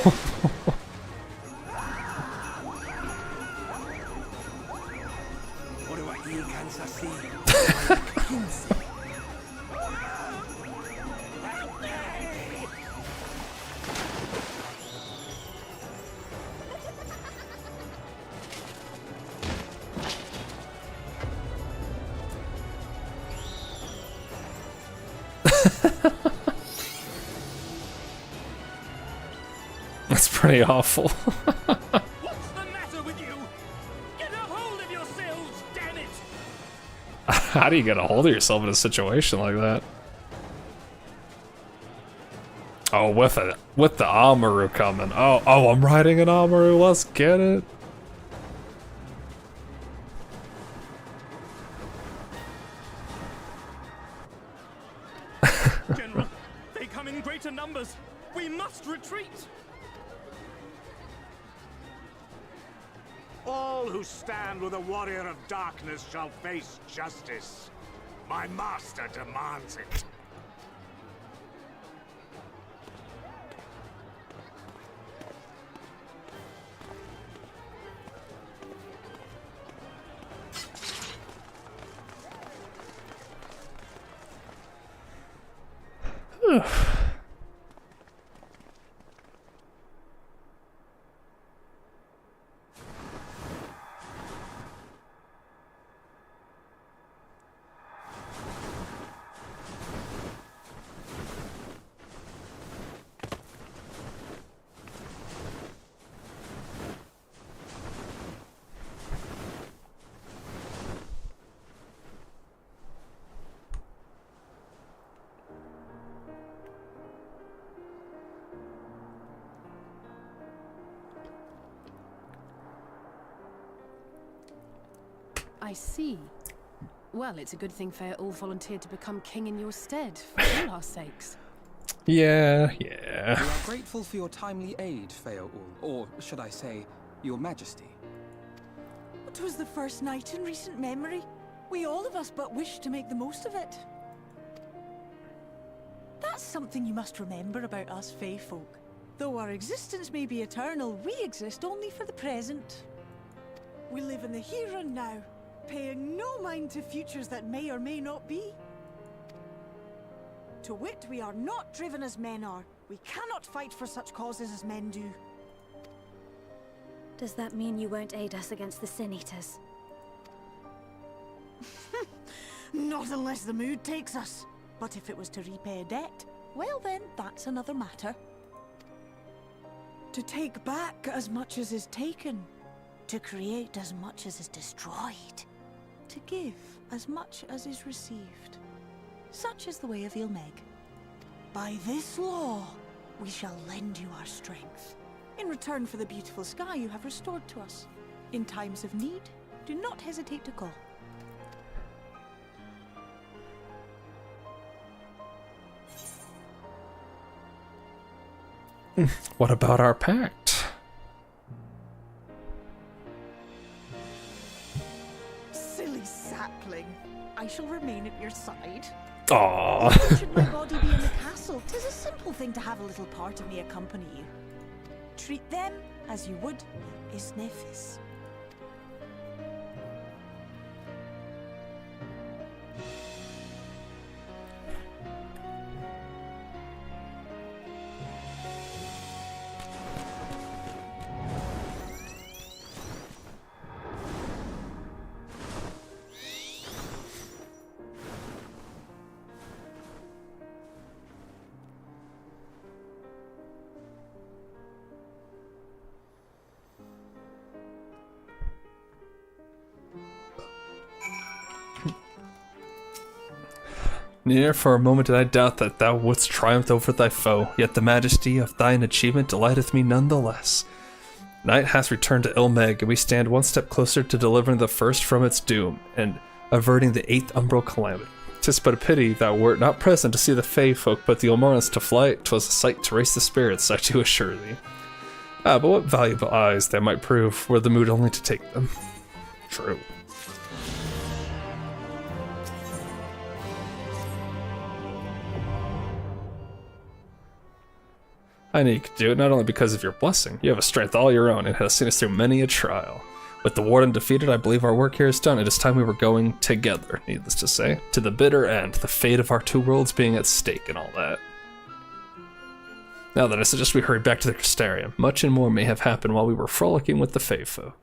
That's pretty awful. What's the matter with you? Get a hold of yourselves, damn it! How do you get a hold of yourself in a situation like that? Oh, with the Amaru coming. Oh, I'm riding an Amaru. Let's get it. General, they come in greater numbers. We must retreat. All who stand with the Warrior of Darkness shall face justice. My master demands it. I see. Well, it's a good thing Feaul volunteered to become king in your stead, for all our sakes. Yeah. We are grateful for your timely aid, Feaul, or should I say, your majesty. It was the first night in recent memory. We all of us but wished to make the most of it. That's something you must remember about us Fae folk. Though our existence may be eternal, we exist only for the present. We live in the here and now, paying no mind to futures that may or may not be. To wit, we are not driven as men are. We cannot fight for such causes as men do. Does that mean you won't aid us against the Sin Eaters? Not unless the mood takes us. But if it was to repay a debt, well then, that's another matter. To take back as much as is taken. To create as much as is destroyed. To give as much as is received. Such is the way of Ilmeg. By this law, we shall lend you our strength. In return for the beautiful sky you have restored to us. In times of need, do not hesitate to call. What about our pact? Silly sapling. I shall remain at your side. Aww. Should my body be in the castle, 'tis a simple thing to have a little part of me accompany you. treat them as you would Isnefis. Near for a moment did I doubt that thou wouldst triumph over thy foe, yet the majesty of thine achievement delighteth me none the less. Night hath returned to Ilmeg, and we stand one step closer to delivering the first from its doom, and averting the 8th umbral calamity. 'Tis but a pity thou wert not present to see the Fey folk put the Ulmarans to flight. 'Twas a sight to race the spirits, I do assure thee. But what valuable eyes they might prove, were the mood only to take them. True. I knew you could do it, not only because of your blessing. You have a strength all your own, and has seen us through many a trial. With the warden defeated, I believe our work here is done. It is time we were going together, needless to say, to the bitter end, the fate of our two worlds being at stake and all that. Now then, I suggest we hurry back to the Crystarium. Much and more may have happened while we were frolicking with the Fey folk.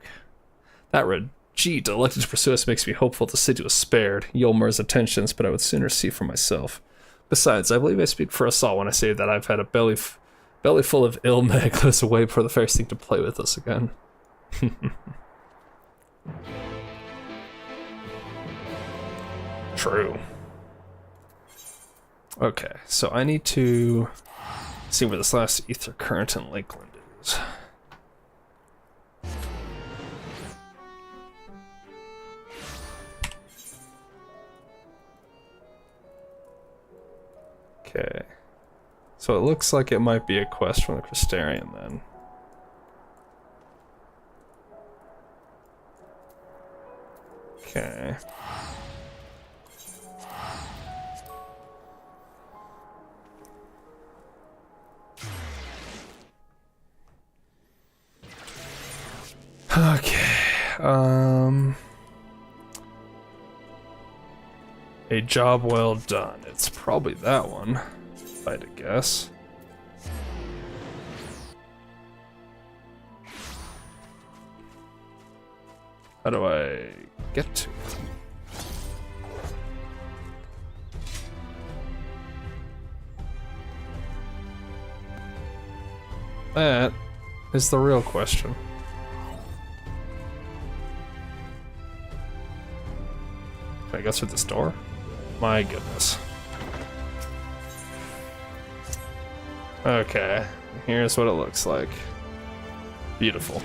That Regit elected to pursue us makes me hopeful the city was spared. Yolmer's attentions, but I would sooner see for myself. Besides, I believe I speak for us all when I say that I've had a belly full of Ilmeg lives away for the first thing to play with us again. True. Okay, so I need to see where this last ether current in Lakeland is. Okay. So it looks like it might be a quest from the Crystarium then. Okay. Okay. A job well done. It's probably that one, if I had to guess. How do I get to it? That is the real question. Can I go through this door? My goodness. Okay, here's what it looks like. Beautiful.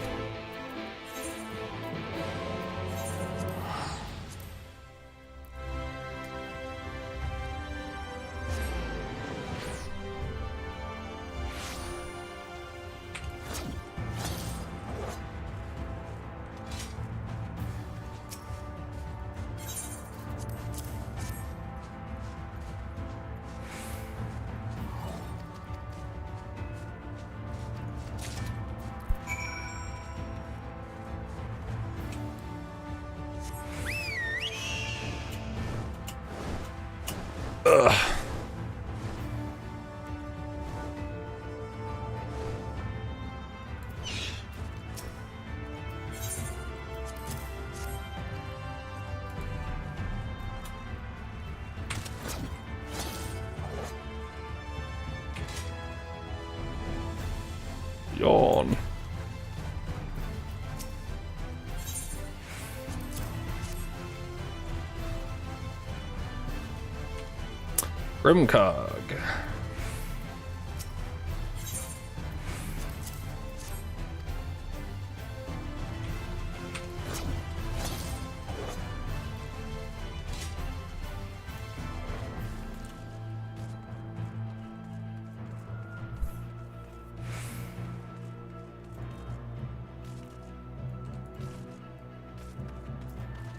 Ugh. Yawn. Grimcog.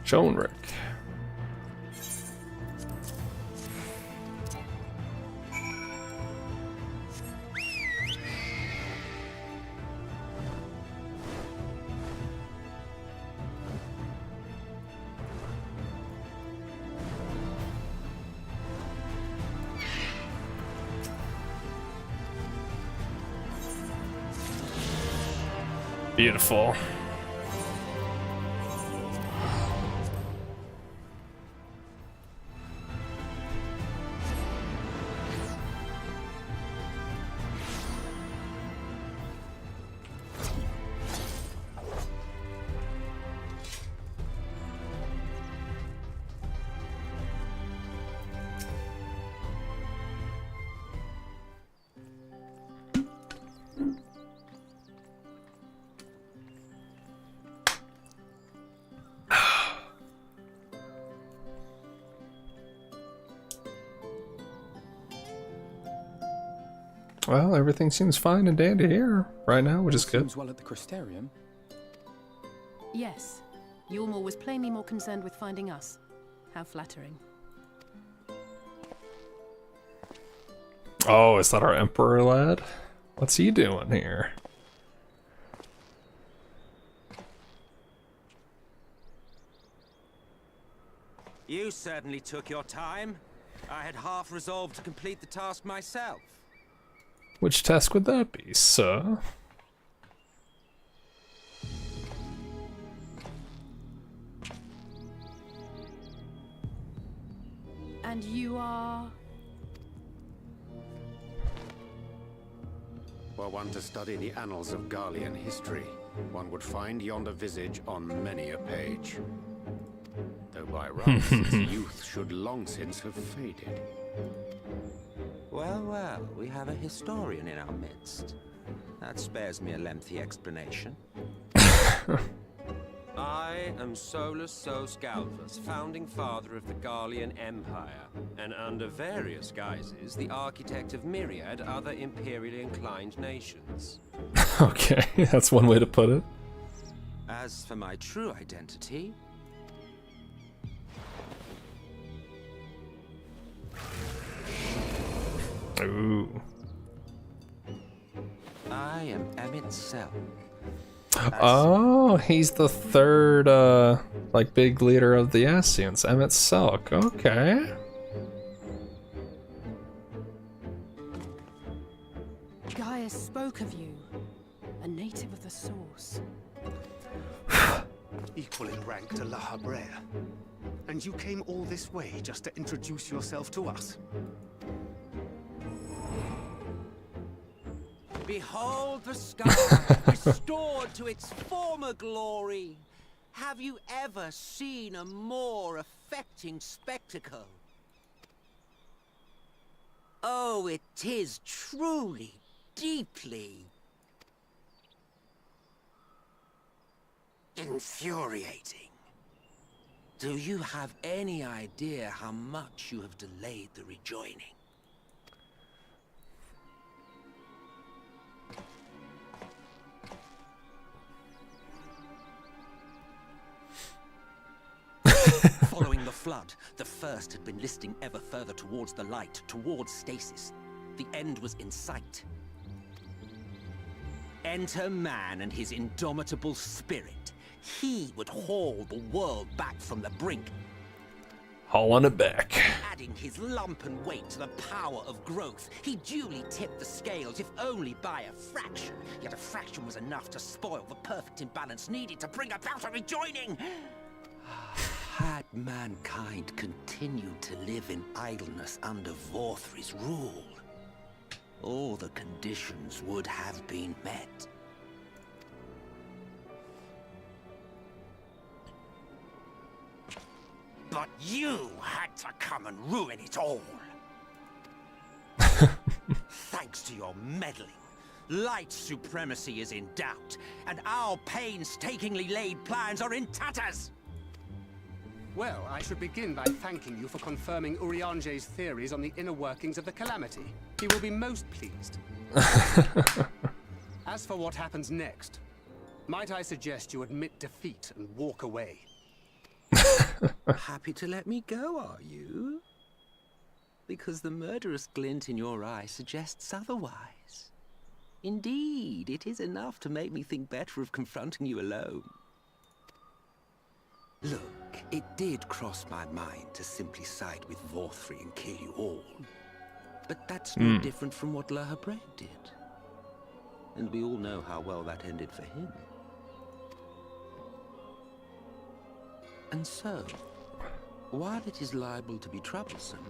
Joanric. Beautiful. Well, everything seems fine and dandy here right now, which is good. Seems well at the Crystarium. Yes. Yulmore was plainly more concerned with finding us. How flattering. Oh, is that our Emperor lad? What's he doing here? You certainly took your time. I had half resolved to complete the task myself. Which task would that be, sir? And you are... Were one to study the annals of Garlean history, one would find yonder visage on many a page. Though by rights its youth should long since have faded. Well, well, we have a historian in our midst. That spares me a lengthy explanation. I am Solus Sos Galvus, founding father of the Garlean Empire, and under various guises, the architect of myriad other imperially inclined nations. Okay, that's one way to put it. As for my true identity... Ooh. I am Emmett Selk. Oh, he's the third, like, big leader of the Ascians, Emmett Selk. Okay. Gaius spoke of you. A native of the Source. Equal in rank to La Habrea. And you came all this way just to introduce yourself to us? Behold the sky, restored to its former glory. Have you ever seen a more affecting spectacle? Oh, it is truly, deeply infuriating. Do you have any idea how much you have delayed the rejoining? Following the flood, the First had been listing ever further towards the light, towards stasis. The end was in sight. Enter man and his indomitable spirit. He would haul the world back from the brink, Hauling it back. adding his lumpen weight to the power of growth. He duly tipped the scales, if only by a fraction. Yet a fraction was enough to spoil the perfect imbalance needed to bring about a rejoining. Had mankind continued to live in idleness under Vorthri's rule, all the conditions would have been met. But you had to come and ruin it all. Thanks to your meddling, light supremacy is in doubt, and our painstakingly laid plans are in tatters. Well, I should begin by thanking you for confirming Urianger's theories on the inner workings of the Calamity. He will be most pleased. As for what happens next, might I suggest you admit defeat and walk away? Happy to let me go, are you? Because the murderous glint in your eye suggests otherwise. Indeed, it is enough to make me think better of confronting you alone. Look, it did cross my mind to simply side with Vorthri and kill you all. But that's no different from what La Habrea did. And we all know how well that ended for him. And so, while it is liable to be troublesome,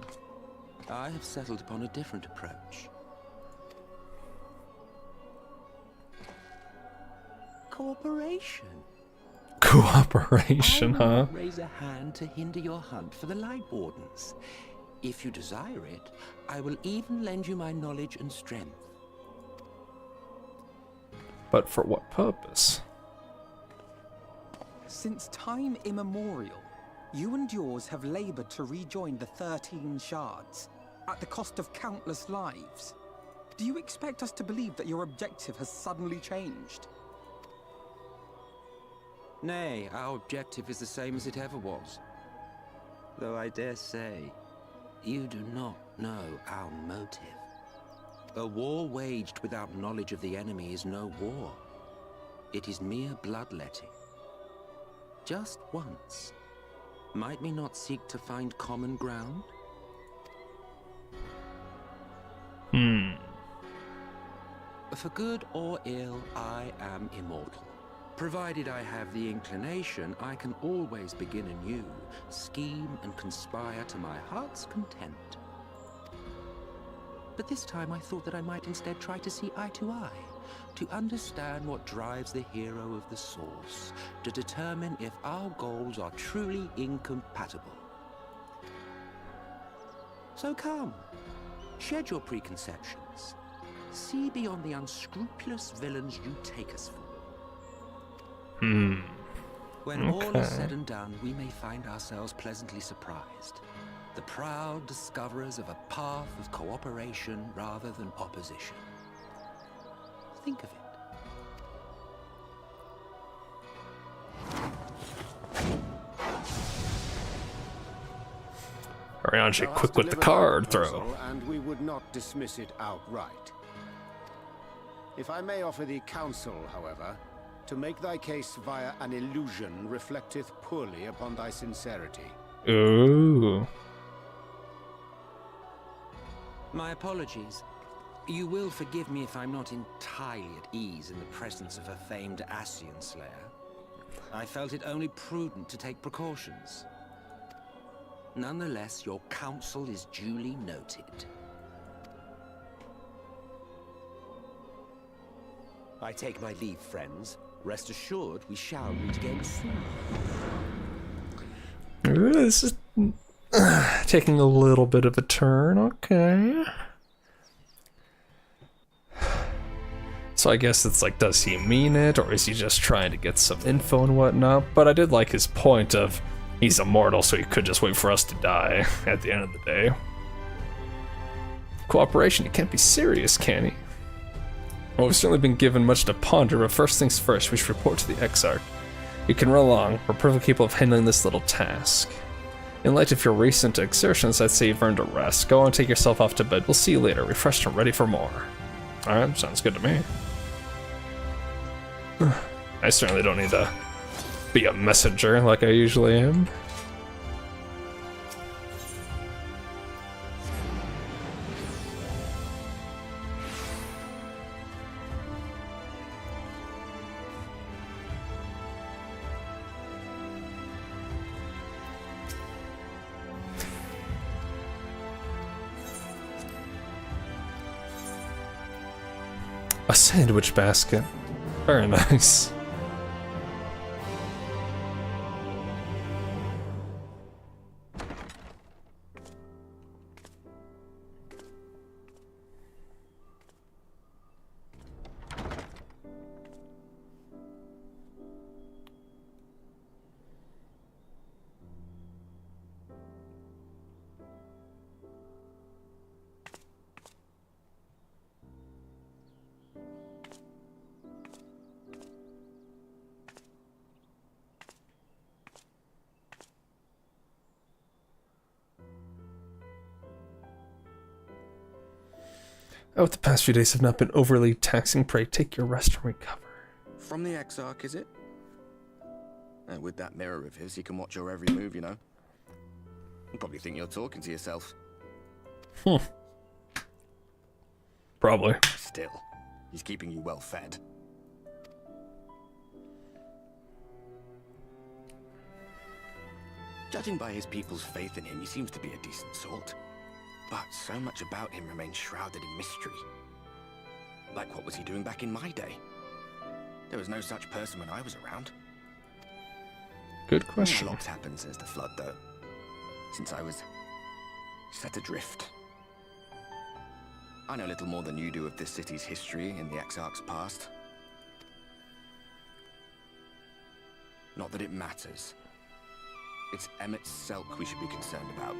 I have settled upon a different approach. Cooperation. Cooperation, I will huh? not raise a hand to hinder your hunt for the Light Wardens. If you desire it, I will even lend you my knowledge and strength. But for what purpose? Since time immemorial, you and yours have labored to rejoin the 13 shards, at the cost of countless lives. Do you expect us to believe that your objective has suddenly changed? Nay, our objective is the same as it ever was. Though I dare say, you do not know our motive. A war waged without knowledge of the enemy is no war. It is mere bloodletting. Just once, might we not seek to find common ground? For good or ill, I am immortal. Provided I have the inclination, I can always begin anew, scheme and conspire to my heart's content. But this time I thought that I might instead try to see eye to eye, to understand what drives the hero of the Source, to determine if our goals are truly incompatible. So come, shed your preconceptions. See beyond the unscrupulous villains you take us for. When all is said and done, we may find ourselves pleasantly surprised. The proud discoverers of a path of cooperation rather than opposition. Think of it. Ariange quick with the card throw. And we would not dismiss it outright. If I may offer thee counsel, however, to make thy case via an illusion reflecteth poorly upon thy sincerity. Ooh. My apologies. You will forgive me if I'm not entirely at ease in the presence of a famed Ascian Slayer. I felt it only prudent to take precautions. Nonetheless, your counsel is duly noted. I take my leave, friends. Rest assured, we shall meet again soon. Ooh, this is taking a little bit of a turn. Okay. So I guess it's like, does he mean it, or is he just trying to get some info and whatnot? But I did like his point of he's immortal, so he could just wait for us to die at the end of the day. Cooperation, he can't be serious, can he? Well, we've certainly been given much to ponder, but first things first, we should report to the Exarch. You can run along. We're perfectly capable of handling this little task. In light of your recent exertions, I'd say you've earned a rest. Go and take yourself off to bed. We'll see you later, refreshed and ready for more. Alright, sounds good to me. I certainly don't need to be a messenger like I usually am. A sandwich basket. Very nice. Oh, the past few days have not been overly taxing. Pray take your rest and recover. From the Exarch, is it? And with that mirror of his, he can watch your every move, you know. You probably think you're talking to yourself. Probably. Still, he's keeping you well fed. Judging by his people's faith in him, he seems to be a decent sort. But so much about him remains shrouded in mystery. Like, what was he doing back in my day? There was no such person when I was around. Good question. A lot's happened since the flood, though. Since I was set adrift. I know little more than you do of this city's history in the Exarch's past. Not that it matters. It's Emmett's Selk we should be concerned about.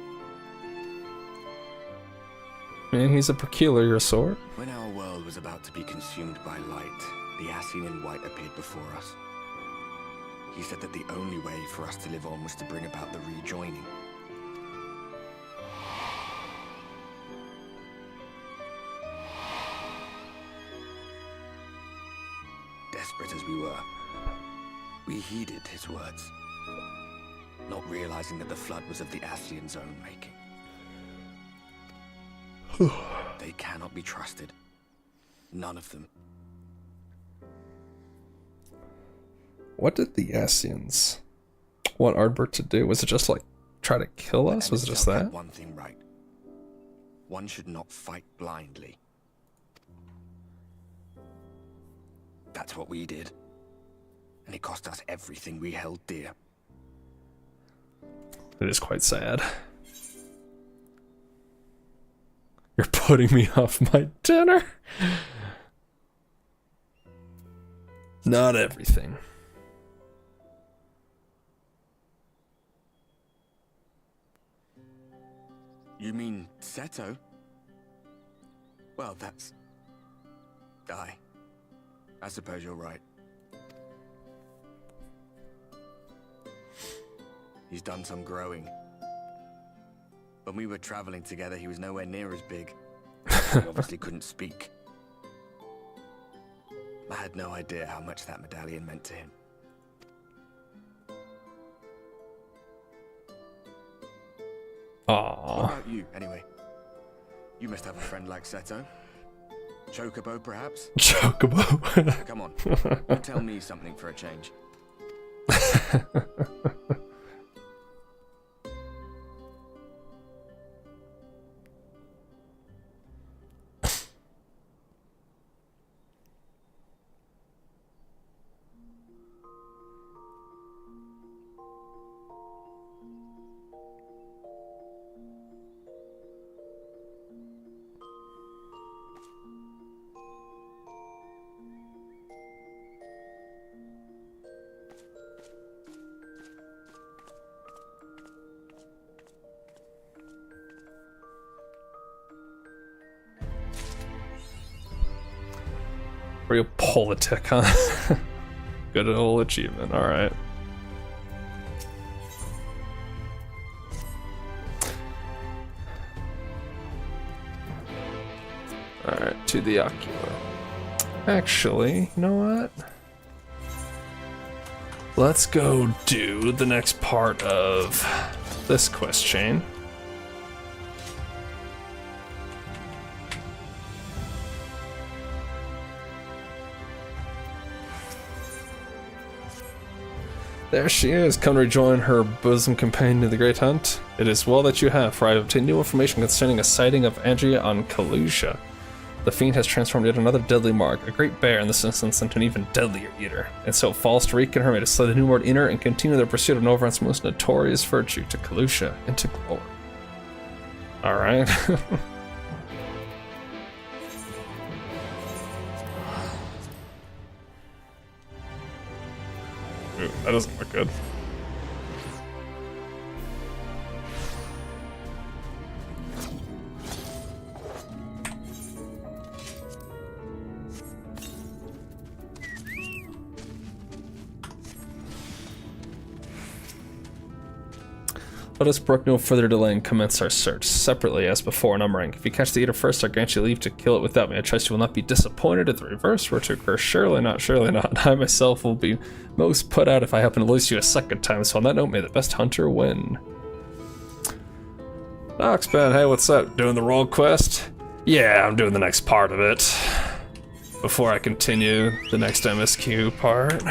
Man, he's a peculiar sort. When our world was about to be consumed by light, the Ascian in white appeared before us. He said that the only way for us to live on was to bring about the rejoining. Desperate as we were, we heeded his words, not realizing that the flood was of the Ascian's own making. They cannot be trusted. None of them. What did the Ascians want Ardbert to do? Was it just like try to kill us? Was it just that? One thing right. One should not fight blindly. That's what we did. And it cost us everything we held dear. It is quite sad. You're putting me off my dinner? Not everything. You mean Seto? Well, that's... I suppose you're right. He's done some growing. When we were traveling together, he was nowhere near as big. He obviously couldn't speak. I had no idea how much that medallion meant to him. Aww. What about you, anyway? You must have a friend like Seto. Chocobo, perhaps? Chocobo? Come on, tell me something for a change. Real politic, huh? Good old achievement, alright. Alright, to the Ocular. Actually, you know what? Let's go do the next part of this quest chain. There she is, come rejoin her bosom companion in the Great Hunt. It is well that you have, for I have obtained new information concerning a sighting of Andrea on Kalusha. The fiend has transformed yet another deadly mark, a great bear in this instance into an even deadlier eater. And so it falls to Reek and her mate to slay the newborn inner and continue their pursuit of Novrant's most notorious virtue, to Kalusha and to glory. Alright. Ooh, that doesn't look good. Let us brook no further delay and commence our search, separately as before, numbering. If you catch the eater first, I grant you leave to kill it without me. I trust you will not be disappointed if the reverse were to occur. Surely not, surely not. I myself will be most put out if I happen to lose you a second time, so on that note, may the best hunter win. Oxman, hey, what's up? Doing the roll quest? Yeah, I'm doing the next part of it. Before I continue the next MSQ part.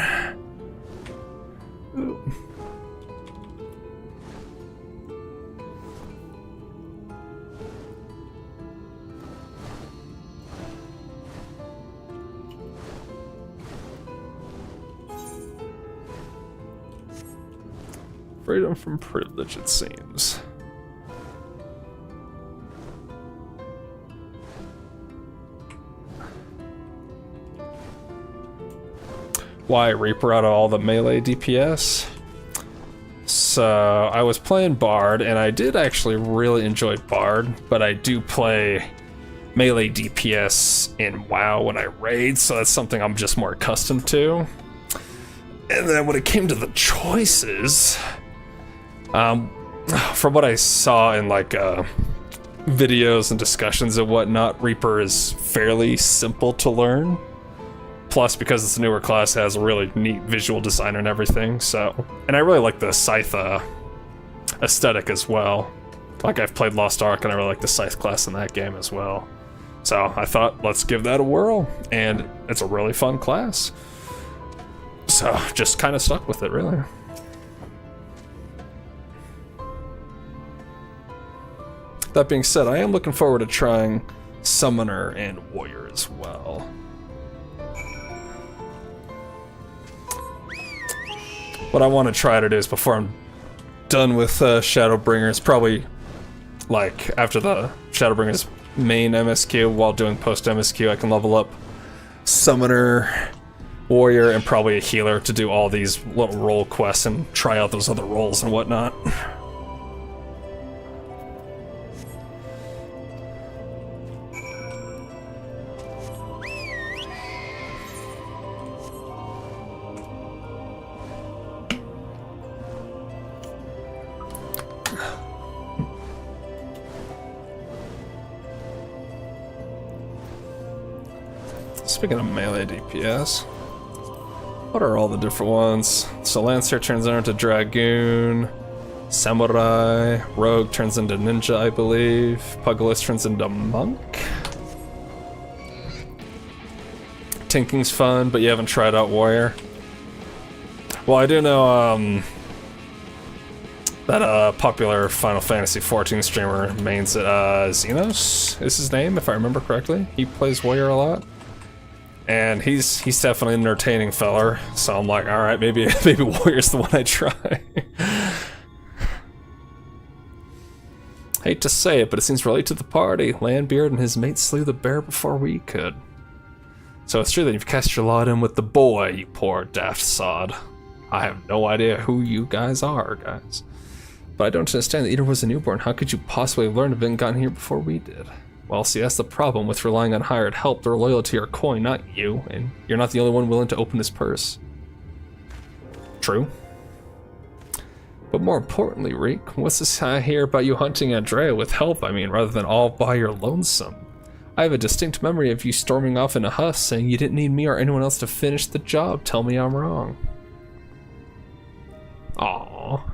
Ooh. Freedom from privilege, it seems. Why Reaper out of all the melee DPS? So I was playing Bard, and I did actually really enjoy Bard, but I do play melee DPS in WoW when I raid, so that's something I'm just more accustomed to. And then when it came to the choices, from what I saw in like videos and discussions and whatnot, Reaper is fairly simple to learn. Plus, because it's a newer class, it has a really neat visual design and everything, so... And I really like the Scythe aesthetic as well. Like, I've played Lost Ark, and I really like the Scythe class in that game as well. So, I thought, let's give that a whirl, and it's a really fun class. So, just kind of stuck with it, really. That being said, I am looking forward to trying Summoner and Warrior as well. What I want to try to do is before I'm done with Shadowbringers, probably like after the Shadowbringers main MSQ, while doing post MSQ, I can level up Summoner, Warrior, and probably a Healer to do all these little role quests and try out those other roles and whatnot. Speaking of melee DPS, what are all the different ones? So Lancer turns into Dragoon, Samurai, Rogue turns into Ninja, I believe, Pugilist turns into Monk. Tanking's fun, but you haven't tried out Warrior. Well, I do know that popular Final Fantasy XIV streamer mains it, Xenos is his name, if I remember correctly. He plays Warrior a lot. And he's definitely an entertaining feller, so I'm like, alright, maybe Warrior's the one I try. Hate to say it, but it seems relate to the party. Landbeard and his mate slew the bear before we could. So it's true that you've cast your lot in with the boy, you poor daft sod. I have no idea who you guys are, guys. But I don't understand that Eater was a newborn. How could you possibly have learned of it and gotten here before we did? Well, see, that's the problem with relying on hired help. They're loyal to your coin, not you, and you're not the only one willing to open his purse. True. But more importantly, Reek, what's this I hear about you hunting Andrea with help, I mean, rather than all by your lonesome? I have a distinct memory of you storming off in a huff, saying you didn't need me or anyone else to finish the job. Tell me I'm wrong. Aww.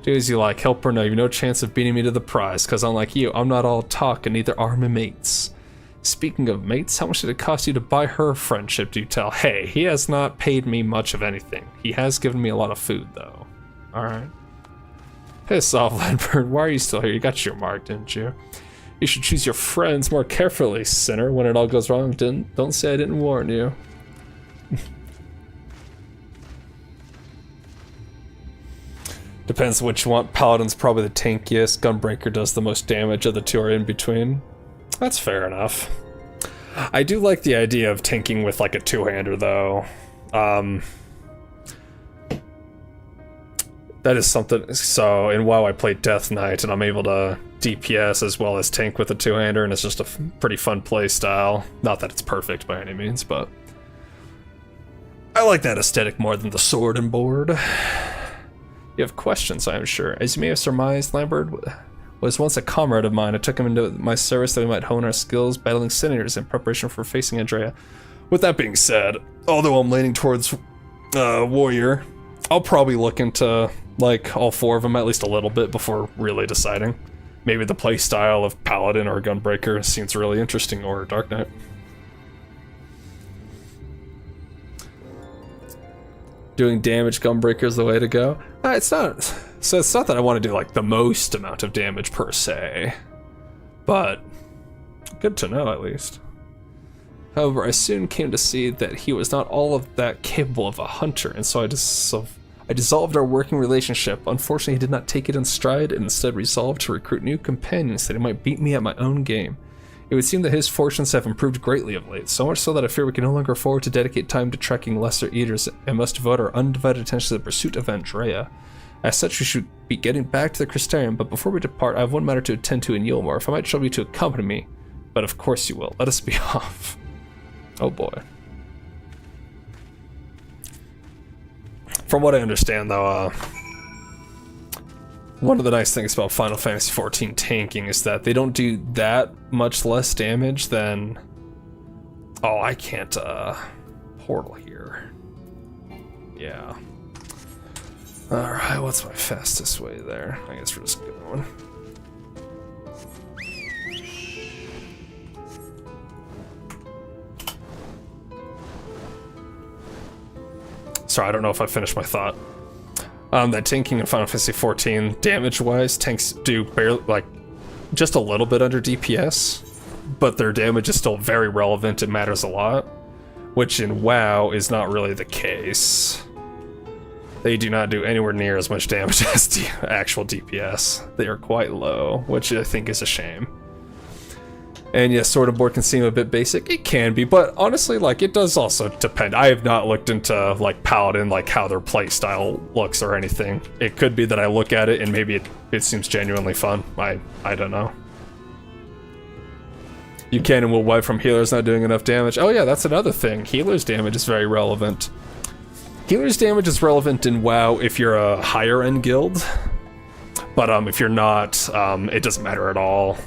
Do as you like, help or no, you've no chance of beating me to the prize, because unlike you, I'm not all talk and neither are my mates. Speaking of mates, how much did it cost you to buy her friendship, do you tell? Hey, he has not paid me much of anything. He has given me a lot of food, though. Alright. Piss off, Ledbird, why are you still here? You got your mark, didn't you? You should choose your friends more carefully, sinner. When it all goes wrong, don't say I didn't warn you. Depends what you want. Paladin's probably the tankiest. Gunbreaker does the most damage. Of the two are in between. That's fair enough. I do like the idea of tanking with like a two-hander though. That is something. So in WoW I play Death Knight and I'm able to DPS as well as tank with a two-hander, and it's just a pretty fun play style. Not that it's perfect by any means, but I like that aesthetic more than the sword and board. You have questions, I am sure. As you may have surmised, Lambert was once a comrade of mine. I took him into my service that we might hone our skills battling senators in preparation for facing Andrea. With that being said, although I'm leaning towards Warrior, I'll probably look into like all four of them at least a little bit before really deciding. Maybe the playstyle of Paladin or Gunbreaker seems really interesting, or Dark Knight. Doing damage Gunbreaker is the way to go. It's not. So it's not that I want to do like the most amount of damage per se, but good to know at least. However, I soon came to see that he was not all of that capable of a hunter, and so I dissolved our working relationship. Unfortunately, he did not take it in stride and instead resolved to recruit new companions that he might beat me at my own game. It would seem that his fortunes have improved greatly of late, so much so that I fear we can no longer afford to dedicate time to trekking lesser eaters and must devote our undivided attention to the pursuit of Andrea. As such, we should be getting back to the Crystarium, but before we depart, I have one matter to attend to in Yulmore. If I might trouble you to accompany me, but of course you will. Let us be off. Oh boy. From what I understand, though, one of the nice things about Final Fantasy XIV tanking is that they don't do that much less damage than... Oh, I can't, portal here. Yeah. Alright, what's my fastest way there? I guess we're just going. Sorry, I don't know if I finished my thought. That tanking in Final Fantasy XIV, damage-wise, tanks do barely, like, just a little bit under DPS, but their damage is still very relevant, it matters a lot, which in WoW is not really the case. They do not do anywhere near as much damage as the actual DPS. They are quite low, which I think is a shame. And yes, Sword and Board can seem a bit basic. It can be, but honestly, like, it does also depend. I have not looked into, like, Paladin, like, how their playstyle looks or anything. It could be that I look at it and maybe it seems genuinely fun. I don't know. You can and will wipe from healers not doing enough damage. Oh yeah, that's another thing. Healer's damage is very relevant. Healer's damage is relevant in WoW if you're a higher end guild, but if you're not, it doesn't matter at all.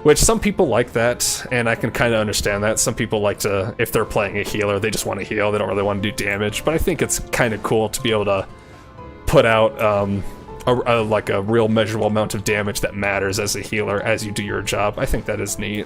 Which some people like that, and I can kind of understand that. Some people like to, if they're playing a healer, they just want to heal, they don't really want to do damage, but I think it's kind of cool to be able to put out like a real measurable amount of damage that matters as a healer as you do your job. I think that is neat.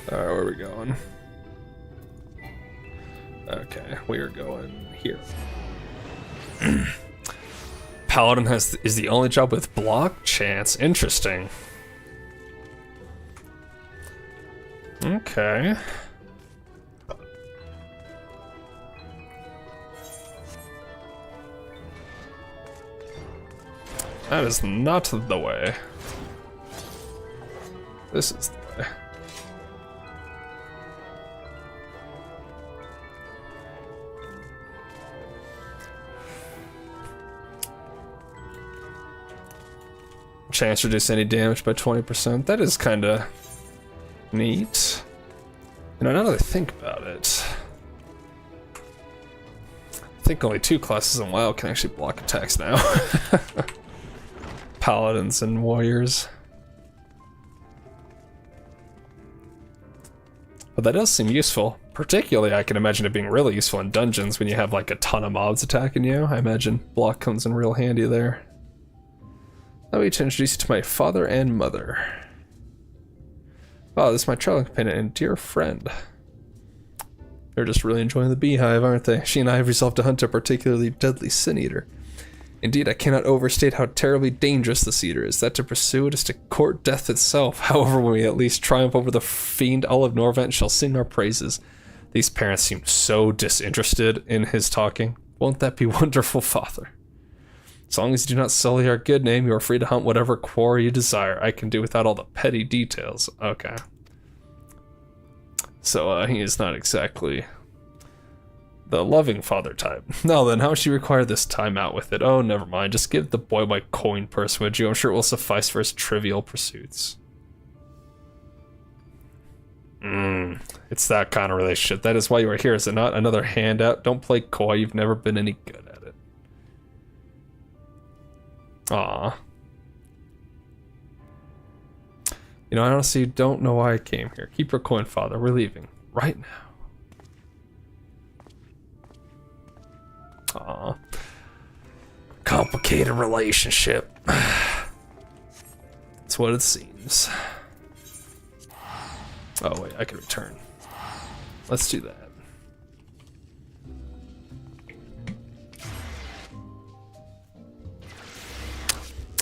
Alright, where are we going? Okay, we are going here. Paladin is the only job with block chance. Interesting. Okay. That is not the way. This is the way. Chance to reduce any damage by 20%. That is kind of neat. You know, now that I think about it, I think only 2 classes in WoW can actually block attacks now. Paladins and warriors. But that does seem useful. Particularly, I can imagine it being really useful in dungeons when you have like a ton of mobs attacking you. I imagine block comes in real handy there. Allow me to introduce you to my father and mother. Oh, this is my traveling companion and dear friend. They're just really enjoying the beehive, aren't they? She and I have resolved to hunt a particularly deadly sin eater. Indeed, I cannot overstate how terribly dangerous this eater is. That to pursue it is to court death itself. However, when we at least triumph over the fiend, all of Norvent shall sing our praises. These parents seem so disinterested in his talking. Won't that be wonderful, father? As long as you do not sully our good name, you are free to hunt whatever quarry you desire. I can do without all the petty details. Okay. So, he is not exactly the loving father type. Now then, how much do you require this time out with it? Oh, never mind. Just give the boy my coin purse, would you? I'm sure it will suffice for his trivial pursuits. It's that kind of relationship. That is why you are here, is it not? Another handout? Don't play coy. You've never been any good at it. Aw. You know, I honestly don't know why I came here. Keep your coin, father. We're leaving. Right now. Aw. Complicated relationship. That's what it seems. Oh wait, I can return. Let's do that.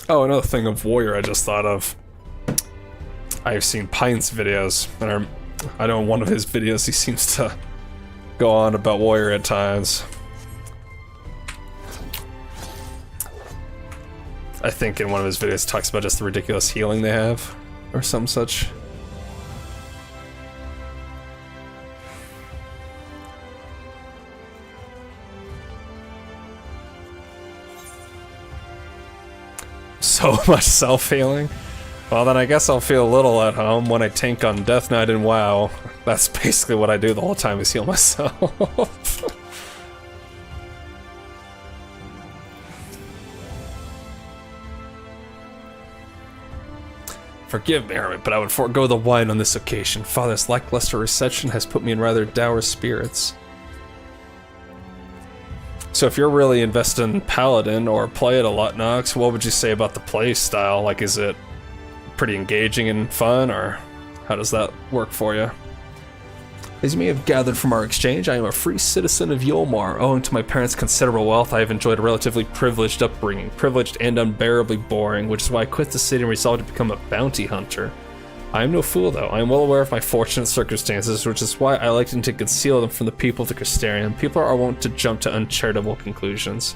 Oh, another thing of Warrior I just thought of. I've seen Pine's videos, and I know in one of his videos he seems to go on about Warrior at times. I think in one of his videos he talks about just the ridiculous healing they have, or some such. So much self-healing? Well, then I guess I'll feel a little at home when I tank on Death Knight and WoW. That's basically what I do the whole time, is heal myself. Forgive me, Hermit, but I would forego the wine on this occasion. Father's lackluster reception has put me in rather dour spirits. So if you're really invested in Paladin or play it a lot, Nox, what would you say about the play style? Like, is it pretty engaging and fun, or how does that work for you? As you may have gathered from our exchange, I am a free citizen of Yolmar. Owing to my parents' considerable wealth, I have enjoyed a relatively privileged upbringing. Privileged and unbearably boring, which is why I quit the city and resolved to become a bounty hunter. I am no fool, though. I am well aware of my fortunate circumstances, which is why I like to conceal them from the people of the Crystarium. People are wont to jump to uncharitable conclusions.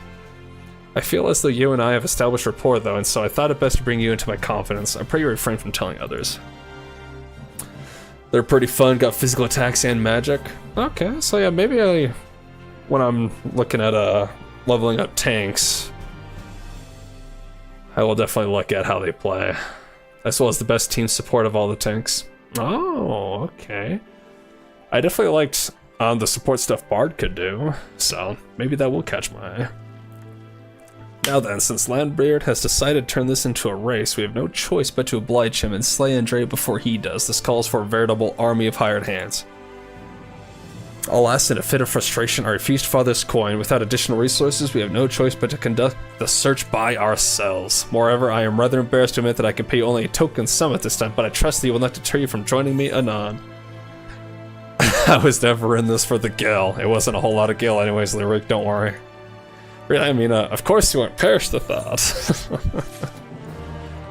I feel as though you and I have established rapport, though, and so I thought it best to bring you into my confidence. I pray you refrain from telling others. They're pretty fun, got physical attacks and magic. Okay, so yeah, maybe when I'm looking at leveling up tanks, I will definitely look at how they play, as well as the best team support of all the tanks. Oh, okay. I definitely liked the support stuff Bard could do, so maybe that will catch my eye. Now then, since Landbeard has decided to turn this into a race, we have no choice but to oblige him and slay Andre before he does. This calls for a veritable army of hired hands. Alas, in a fit of frustration, I refused Father's coin. Without additional resources, we have no choice but to conduct the search by ourselves. Moreover, I am rather embarrassed to admit that I can pay you only a token sum at this time, but I trust that you will not deter you from joining me anon. I was never in this for the gil. It wasn't a whole lot of gil anyways, Lyric, don't worry. Really, I mean, of course you weren't perished the thought.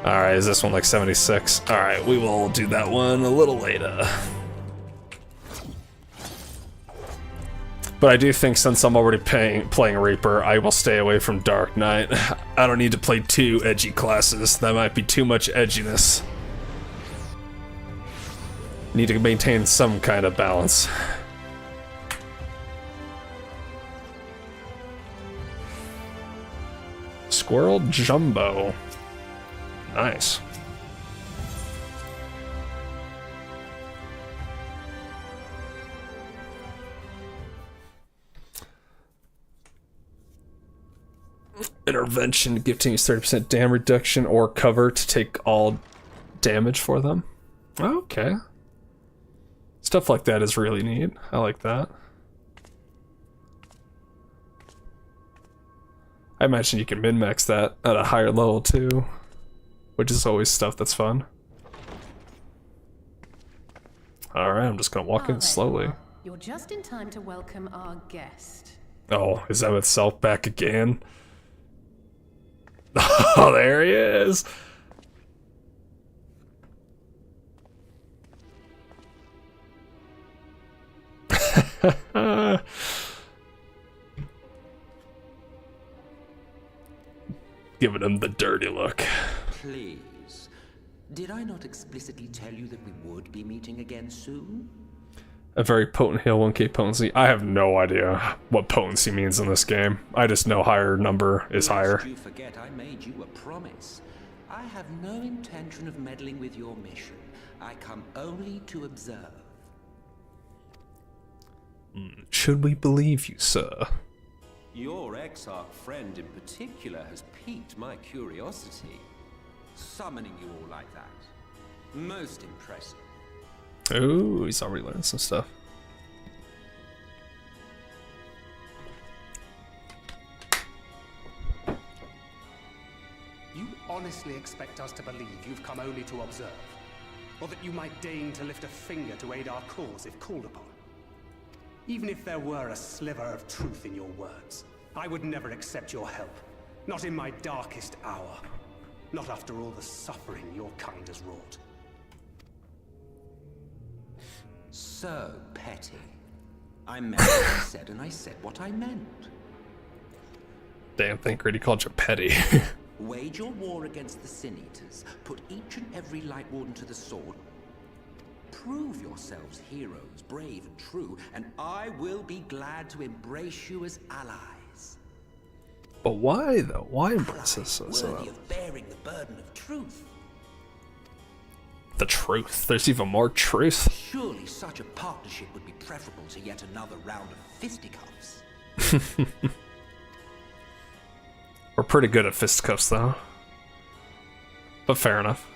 Alright, is this one like 76? Alright, we will do that one a little later. But I do think since I'm already playing Reaper, I will stay away from Dark Knight. I don't need to play 2 edgy classes. That might be too much edginess. Need to maintain some kind of balance. Squirrel Jumbo. Nice. Intervention, give teams 30% damage reduction or cover to take all damage for them. Okay. Stuff like that is really neat. I like that. I imagine you can min-max that at a higher level too, which is always stuff that's fun. Alright, I'm just gonna walk in slowly. You're just in time to welcome our guest. Oh, is Emmett Self back again? Oh, there he is! Giving him the dirty look. Please. Did I not explicitly tell you that we would be meeting again soon? A very potent heal, 1k potency. I have no idea what potency means in this game. I just know higher number is higher. Lest you forget, I made you a promise. I have no intention of meddling with your mission. I come only to observe. Should we believe you, sir? Your exarch friend in particular has piqued my curiosity. Summoning you all like that. Most impressive. Ooh, he's already learned some stuff. honestly expect us to believe you've come only to observe? Or that you might deign to lift a finger to aid our cause if called upon? Even if there were a sliver of truth in your words, I would never accept your help. Not in my darkest hour. Not after all the suffering your kind has wrought. So petty. I meant what I said, and I said what I meant. Damn thing, Gritty called you petty. Wage your war against the Sin Eaters. Put each and every Light Warden to the sword. Prove yourselves heroes, brave and true, and I will be glad to embrace you as allies. But why though? Why embrace us? Worthy of bearing the burden of truth. The truth. There's even more truth. Surely such a partnership would be preferable to yet another round of fisticuffs. We're pretty good at fisticuffs though. But fair enough.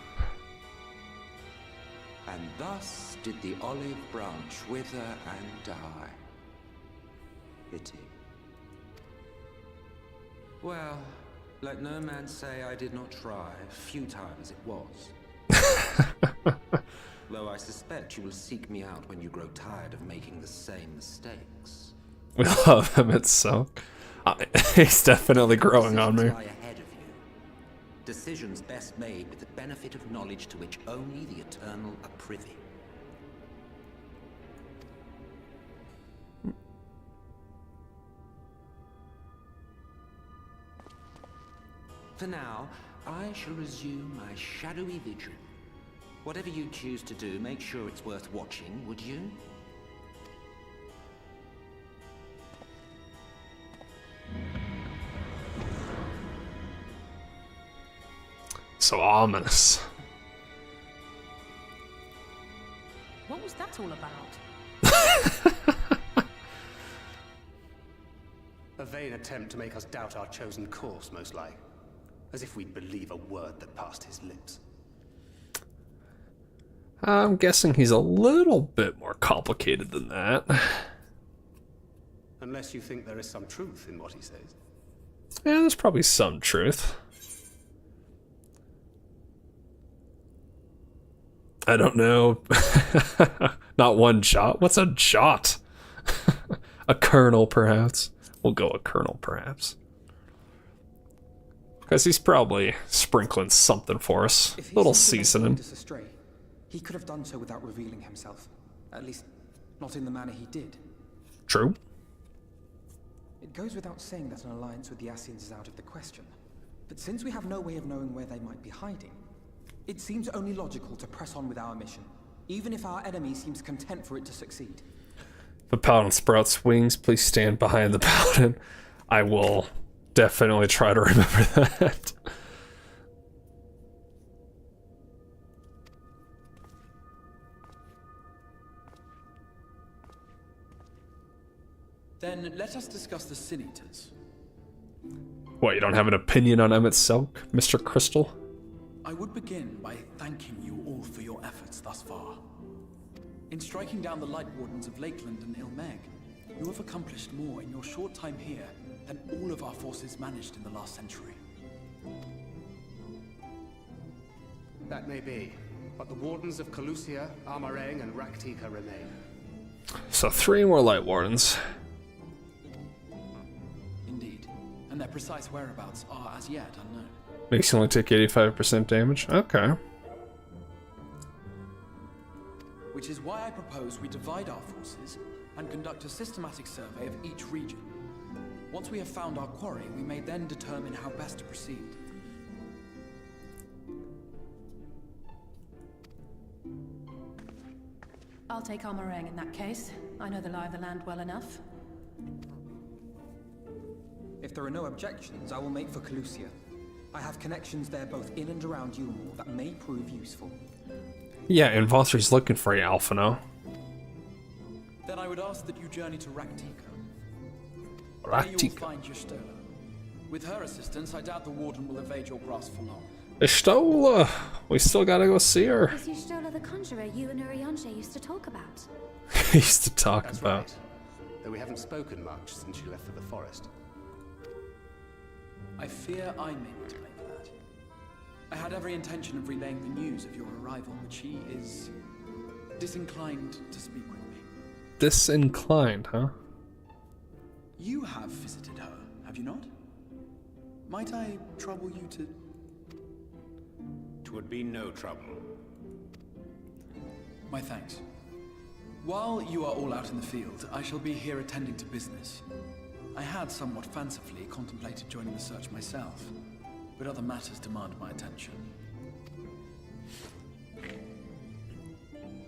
And thus did the olive branch wither and die. Pity. Well, let no man say I did not try, futile as it was. Though I suspect you will seek me out when you grow tired of making the same mistakes. We love him, it's so. He's definitely growing on me. Lie ahead of you. Decisions best made with the benefit of knowledge to which only the eternal are privy. For now, I shall resume my shadowy vigil. Whatever you choose to do, make sure it's worth watching, would you? So ominous. What was that all about? A vain attempt to make us doubt our chosen course, most like. As if we'd believe a word that passed his lips. I'm guessing he's a little bit more complicated than that. Unless you think there is some truth in what he says. Yeah, there's probably some truth. I don't know. Not one jot. What's a jot? A kernel, perhaps. We'll go a kernel, perhaps. Because he's probably sprinkling something for us. A little seasoning. Astray, he could have done so without revealing himself. At least, not in the manner he did. True. It goes without saying that an alliance with the Ascians is out of the question. But since we have no way of knowing where they might be hiding, it seems only logical to press on with our mission, even if our enemy seems content for it to succeed. If a paladin sprouts wings, please stand behind the paladin. I will definitely try to remember that. Then let us discuss the Sin Eaters. What, you don't have an opinion on Emmett Silk, Mr. Crystal? I would begin by thanking you all for your efforts thus far. In striking down the Light Wardens of Lakeland and Ilmeg, you have accomplished more in your short time here than all of our forces managed in the last century. That may be, but the Wardens of Calusia, Amarang, and Raktika remain. So 3 more Light Wardens. Indeed, and their precise whereabouts are as yet unknown. Makes you only take 85% damage? Okay. Which is why I propose we divide our forces and conduct a systematic survey of each region. Once we have found our quarry, we may then determine how best to proceed. I'll take Amarang in that case. I know the lie of the land well enough. If there are no objections, I will make for Calusia. I have connections there both in and around Yulmore that may prove useful. Yeah, and Valtry's looking for you, Alphino. Then I would ask that you journey to Raktika. There you will find Yshtola. With her assistance, I doubt the Warden will evade your grasp for long. Yshtola! We still gotta go see her. Is Yshtola the conjurer you and Urianger used to talk about? Used to talk That's about. right. Though we haven't spoken much since you left for the forest. I fear I may not make that. I had every intention of relaying the news of your arrival, but she is disinclined to speak with me. Disinclined, huh? You have visited her, have you not? Might I trouble you to... 'Twould be no trouble. My thanks. While you are all out in the field, I shall be here attending to business. I had somewhat fancifully contemplated joining the search myself, but other matters demand my attention.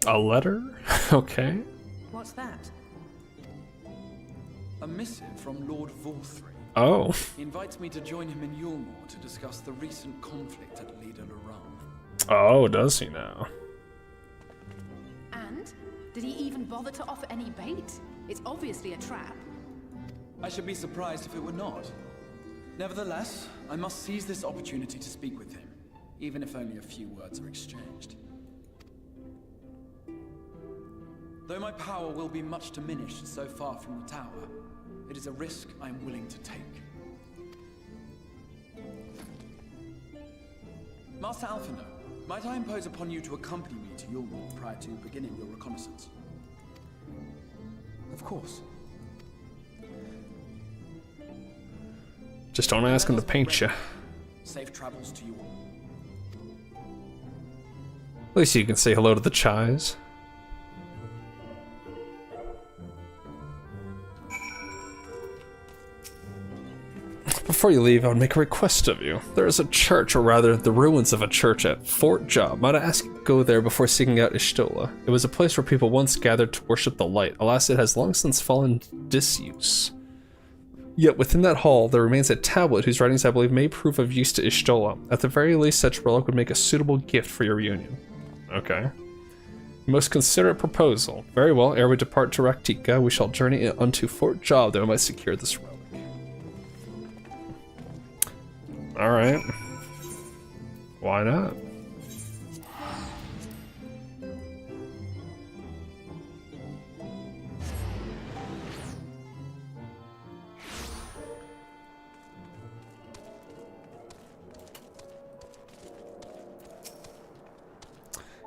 A letter? Okay. What's that? A missive from Lord Vorthry. Oh. He invites me to join him in Yulmore to discuss the recent conflict at Lida Laram. Oh, does he now? And? Did he even bother to offer any bait? It's obviously a trap. I should be surprised if it were not. Nevertheless, I must seize this opportunity to speak with him, even if only a few words are exchanged. Though my power will be much diminished so far from the tower, it is a risk I am willing to take. Master Alphino, might I impose upon you to accompany me to Yulmore prior to beginning your reconnaissance? Of course. Just don't ask him to paint you. Safe travels to you all. At least you can say hello to the Chais. Before you leave, I would make a request of you. There is a church, or rather, the ruins of a church at Fort Job. Might I ask you to go there before seeking out Yshtola? It was a place where people once gathered to worship the light. Alas, it has long since fallen disuse. Yet within that hall, there remains a tablet whose writings I believe may prove of use to Yshtola. At the very least, such relic would make a suitable gift for your reunion. Okay. Most considerate proposal. Very well, ere we depart to Raktika, we shall journey unto Fort Job that we might secure this relic. Alright. Why not?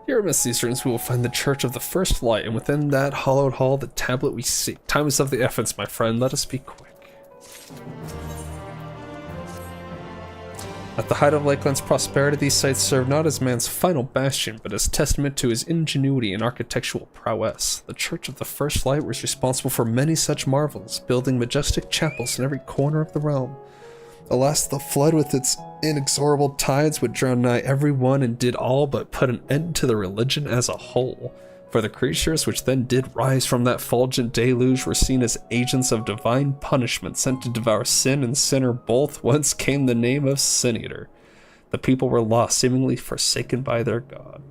Here amidst these ruins we will find the Church of the First Light, and within that hallowed hall the tablet we seek. Time is of the essence, my friend. Let us be quick. At the height of Lakeland's prosperity, these sites serve not as man's final bastion, but as testament to his ingenuity and architectural prowess. The Church of the First Light was responsible for many such marvels, building majestic chapels in every corner of the realm. Alas, the flood with its inexorable tides would drown nigh every one and did all but put an end to the religion as a whole. For the creatures which then did rise from that fulgent deluge were seen as agents of divine punishment sent to devour sin and sinner both, whence came the name of Sin Eater. The people were lost, seemingly forsaken by their god.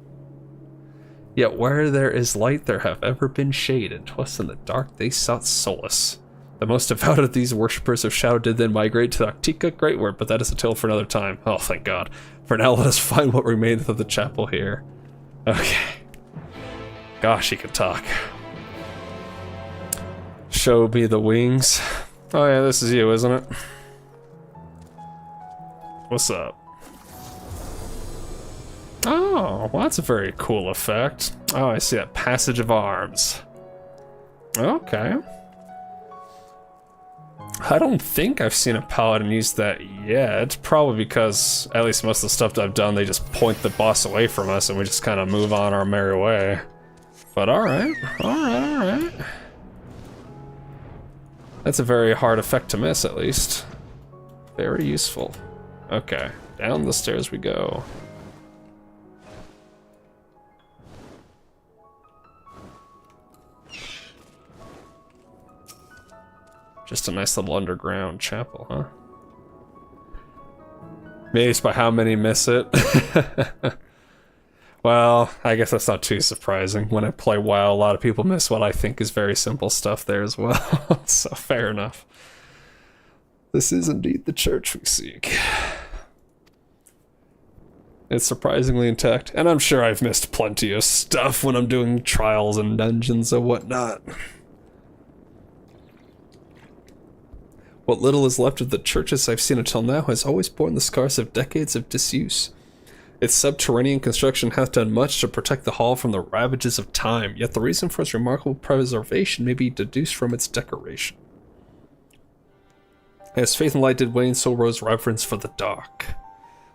Yet where there is light there have ever been shade, and 'twas in the dark they sought solace. The most devout of these worshippers of Shadow did then migrate to Raktika. Great word, but that is a tale for another time. Oh, thank God. For now, let us find what remaineth of the chapel here. Okay. Gosh, he can talk. Show me the wings. Oh yeah, this is you, isn't it? What's up? Oh, well, that's a very cool effect. Oh, I see that passage of arms. Okay. I don't think I've seen a paladin use that yet. Probably because, at least most of the stuff that I've done, they just point the boss away from us and we just kind of move on our merry way. But alright, alright. That's a very hard effect to miss, at least. Very useful. Okay, down the stairs we go. Just a nice little underground chapel, huh? Amazed by how many miss it. Well, I guess that's not too surprising. When I play WoW, a lot of people miss what I think is very simple stuff there as well. So fair enough. This is indeed the church we seek. It's surprisingly intact, and I'm sure I've missed plenty of stuff when I'm doing trials and dungeons and whatnot. What little is left of the churches I've seen until now has always borne the scars of decades of disuse. Its subterranean construction hath done much to protect the hall from the ravages of time, yet the reason for its remarkable preservation may be deduced from its decoration. As faith and light did wane, so rose reverence for the dark.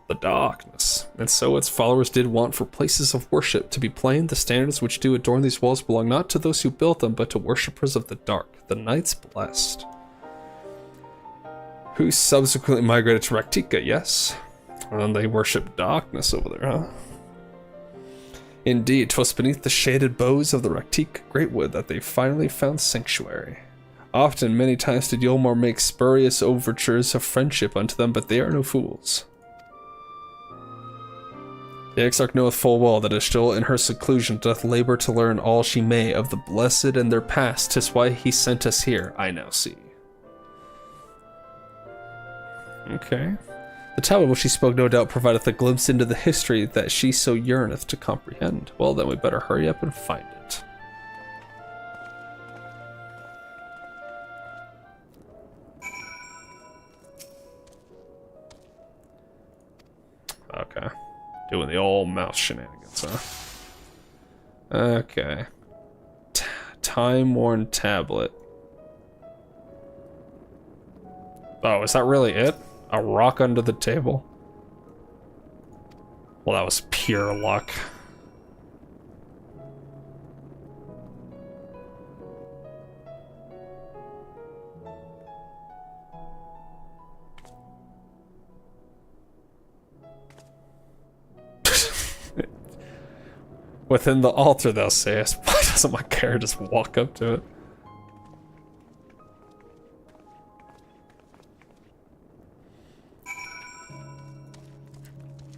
The darkness. And so its followers did want for places of worship. To be plain, the standards which do adorn these walls belong not to those who built them, but to worshippers of the dark, the Knights Blessed. Who subsequently migrated to Raktika, yes? And they worship darkness over there, huh? Indeed, 'twas beneath the shaded boughs of the Raktika Greatwood that they finally found sanctuary. Often, many times did Yolmar make spurious overtures of friendship unto them, but they are no fools. The Exarch knoweth full well that Yshtola in her seclusion doth labor to learn all she may of the blessed and their past. 'Tis why he sent us here, I now see. Okay. The tablet which she spoke no doubt provideth a glimpse into the history that she so yearneth to comprehend. Well then, we better hurry up and find it. Okay. Doing the old mouse shenanigans, huh? Okay. Time-worn tablet. Oh, is that really it? A rock under the table? Well, that was pure luck. Within the altar, thou sayest. Why doesn't my character just walk up to it?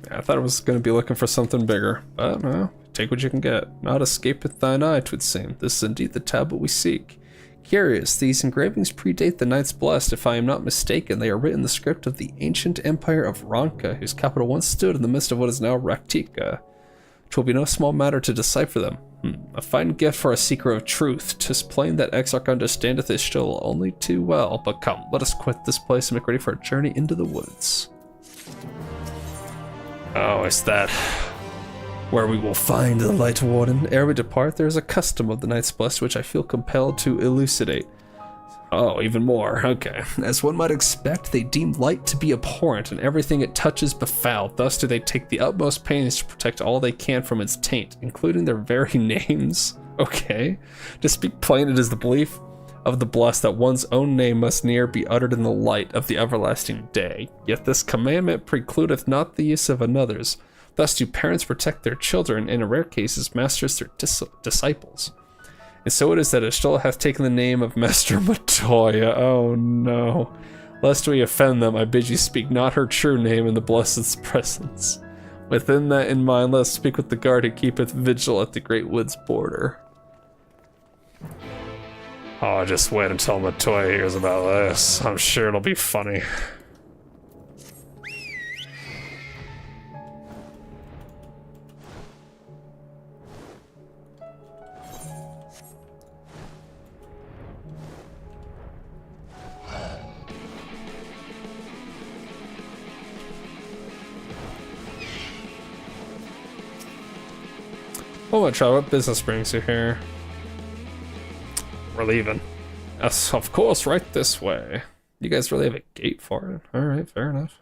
I thought I was going to be looking for something bigger, but no, take what you can get. Naught escapeth thine eye, 'twould seem. This is indeed the tablet we seek. Curious, these engravings predate the Knights Blessed. If I am not mistaken, they are written in the script of the ancient empire of Ronka, whose capital once stood in the midst of what is now Raktika. 'Twill be no small matter to decipher them. A fine gift for a seeker of truth. 'Tis plain that Exarch understandeth Yshtola only too well. But come, let us quit this place and make ready for a journey into the woods. Oh, is that where we will find the Light Warden? Ere we depart, there is a custom of the Knights Blessed which I feel compelled to elucidate. Oh, even more. Okay. As one might expect, they deem light to be abhorrent, and everything it touches befouled. Thus do they take the utmost pains to protect all they can from its taint, including their very names. Okay. To speak plain, it is the belief of the blessed that one's own name must ne'er be uttered in the light of the everlasting day. Yet this commandment precludeth not the use of another's. Thus do parents protect their children, and in rare cases masters their disciples. And so it is that Yshtola hath taken the name of Master Matoya. Oh no. Lest we offend them, I bid you speak not her true name in the blessed's presence. Within that in mind, let us speak with the guard who keepeth vigil at the great wood's border. Oh, just wait until Matoya hears about this. I'm sure it'll be funny. Oh, child, what business brings you here? We're leaving. Yes, of course, right this way. You guys really have a gate for it? Alright, fair enough.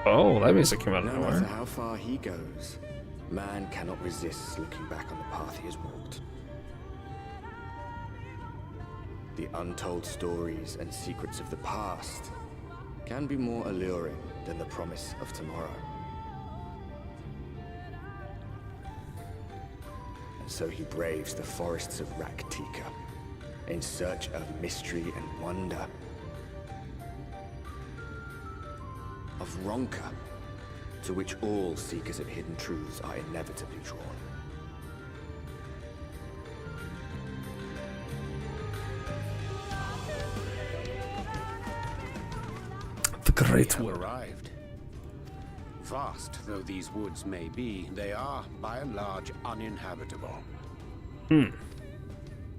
Oh, that music came out of No nowhere. matter how far he goes, man cannot resist looking back on the path he has walked. The untold stories and secrets of the past can be more alluring than the promise of tomorrow. And so he braves the forests of Raktika in search of mystery and wonder. Of Ronka, to which all seekers of hidden truths are inevitably drawn. The Great We Wood. have arrived. Vast though these woods may be, they are, by and large, uninhabitable.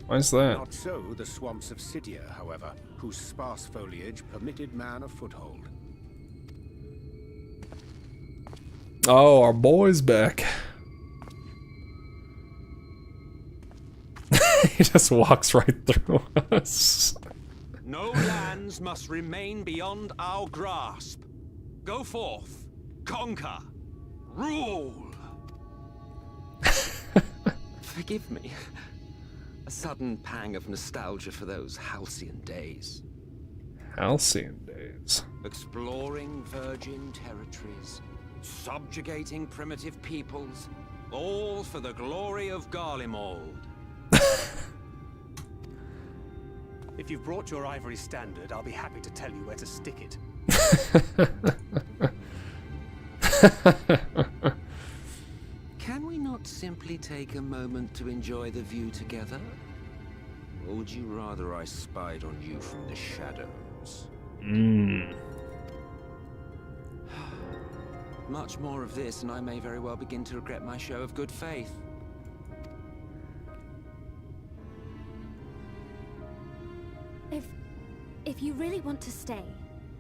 Why is that? Not so the swamps of Cydia, however, whose sparse foliage permitted man a foothold. Oh, our boy's back. He just walks right through us. No lands must remain beyond our grasp. Go forth, conquer, rule. Forgive me. A sudden pang of nostalgia for those halcyon days. Halcyon days. Exploring virgin territories, subjugating primitive peoples, all for the glory of Garlemald. If you've brought your ivory standard, I'll be happy to tell you where to stick it. Can we not simply take a moment to enjoy the view together? Or would you rather I spied on you from the shadows? Much more of this, and I may very well begin to regret my show of good faith. If you really want to stay,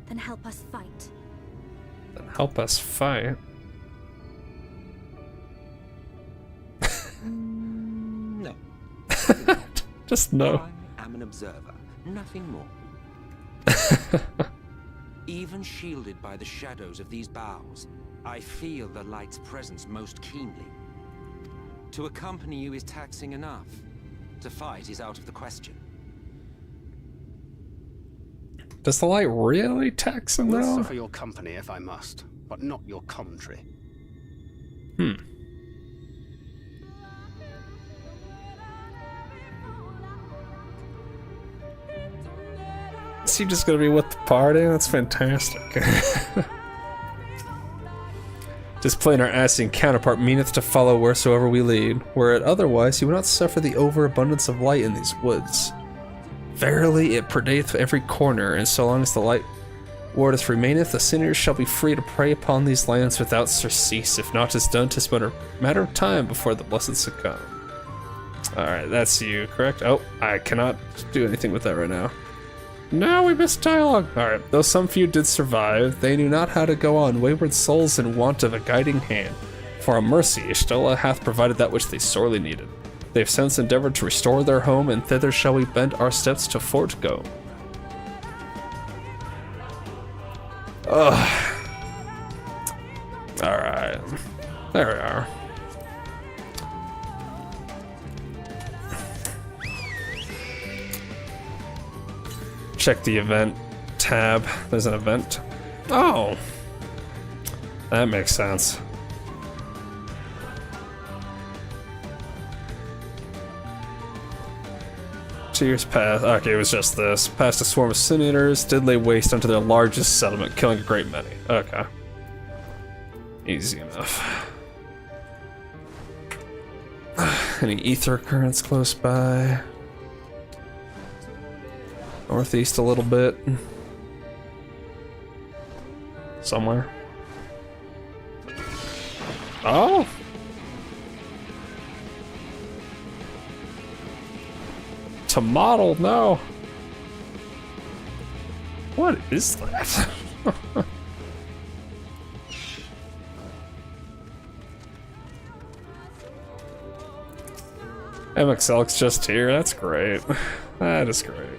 then help us fight. Then help us fight. No. Just no. I am an observer, nothing more. Even shielded by the shadows of these boughs, I feel the light's presence most keenly. To accompany you is taxing enough. To fight is out of the question. Does the light really tax him I'll though? suffer your company if I must, but not your commentary. Is he just gonna be with the party? That's fantastic. Displaying our Assyrian counterpart meaneth to follow wheresoever we lead, were it otherwise he would not suffer the overabundance of light in these woods. Verily it pervadeth every corner, and so long as the light wardeth remaineth, the sinners shall be free to prey upon these lands without surcease. If naught is done, 'tis but a matter of time before the blessed succumb. Alright, that's you, correct? Oh, I cannot do anything with that right now. No, we missed dialogue. Alright, though some few did survive, they knew not how to go on, wayward souls in want of a guiding hand. For a mercy, Yshtola hath provided that which they sorely needed. They have since endeavored to restore their home, and thither shall we bend our steps to fort go. Ugh. Alright. There we are. Check the event tab. There's an event. Oh! That makes sense. Years past. Okay, it was just this. Past a swarm of sin eaters, did lay waste unto their largest settlement, killing a great many. Okay. Easy enough. Any ether currents close by? Northeast a little bit. Somewhere. Oh! To model, no. What is that? MXL's just here, that's great. That is great.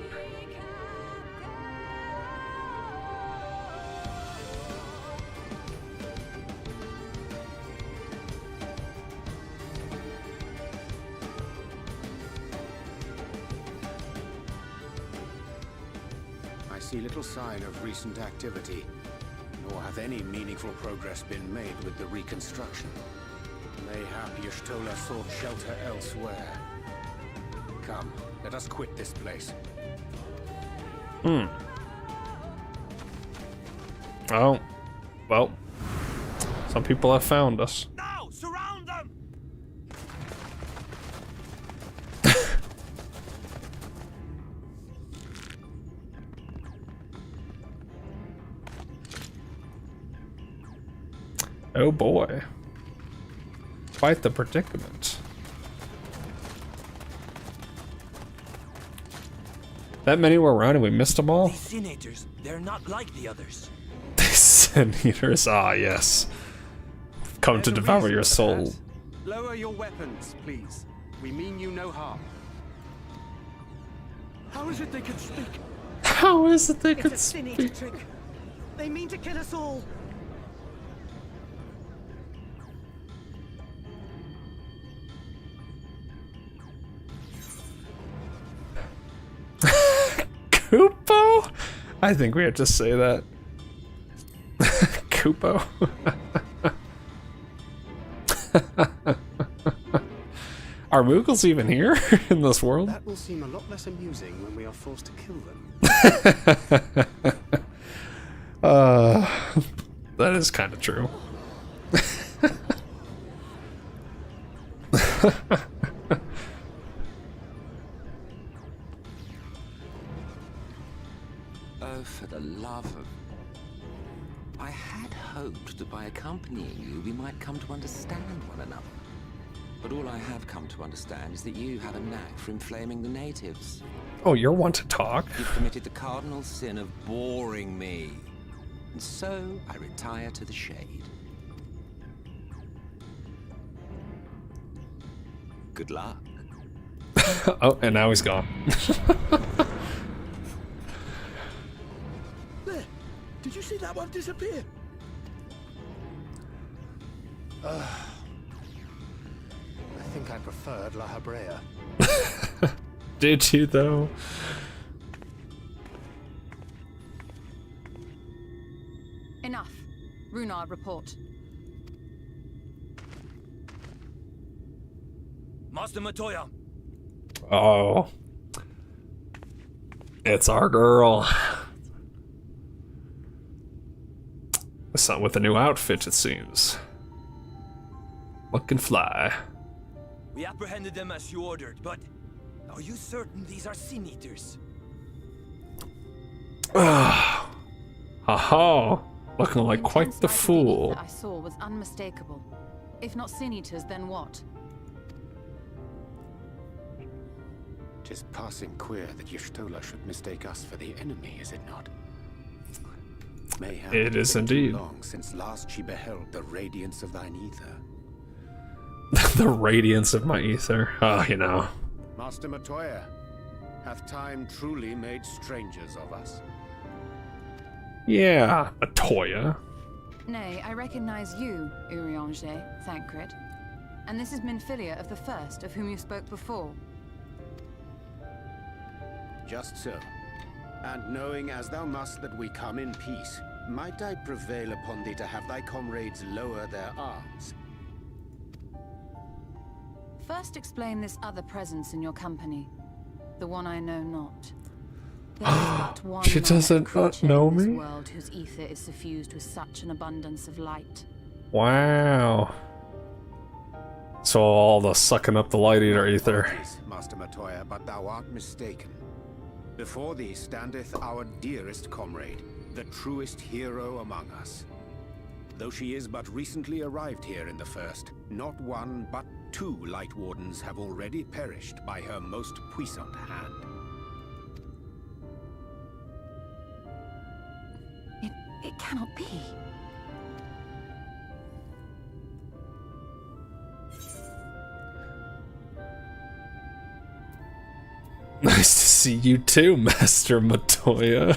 Little sign of recent activity, nor hath any meaningful progress been made with the reconstruction. Mayhap Yshtola sought shelter elsewhere. Come, let us quit this place. Oh, well, some people have found us. Now, surround them! Oh boy. Quite the predicament. That many were around and we missed them all? These sin eaters, they're not like the others. These sin eaters, ah yes. come to There's a devour reason your for soul. that. Lower your weapons, please. We mean you no harm. How is it they can speak? How is it they It's could a cynic speak? trick. They mean to kill us all. Kupo? I think we have to say that. Kupo? Are Moogles even here in this world? That will seem a lot less amusing when we are forced to kill them. That is kind of true. Oh, for the love of... I had hoped that by accompanying you, we might come to understand one another. But all I have come to understand is that you have a knack for inflaming the natives. Oh, you're one to talk? You've committed the cardinal sin of boring me. And so, I retire to the shade. Good luck. Oh, and now he's gone. There! Did you see that one disappear? I think I preferred La Habrea. Did you, though? Enough. Runar, report. Master Matoya. Oh. It's our girl. Son with a new outfit, it seems. Looking fly. We apprehended them as you ordered, but are you certain these are sin eaters? Ha ha. Looking like quite the Intense light of fool. ether I saw was unmistakable. If not sin eaters, then what? Tis passing queer that Yshtola should mistake us for the enemy, is it not? Mayhap It is been too indeed. long since last she beheld the radiance of thine ether. The radiance of my ether. Oh, you know. Master Matoya, hath time truly made strangers of us? Yeah, a Toya. Nay, I recognize you, Urianger, Thancred. And this is Minfilia of the First, of whom you spoke before. Just so. And knowing as thou must that we come in peace, might I prevail upon thee to have thy comrades lower their arms? First explain this other presence in your company. The one I know not. There is but one She man doesn't creature know in this me? world whose ether is suffused with such an abundance of light. Wow. So all the sucking up the light eater ether. Apologies, Master Matoya, but thou art mistaken. Before thee standeth our dearest comrade, the truest hero among us. Though she is but recently arrived here in the First, not one but two Light Wardens have already perished by her most puissant hand. It cannot be. Nice to see you too, Master Matoya.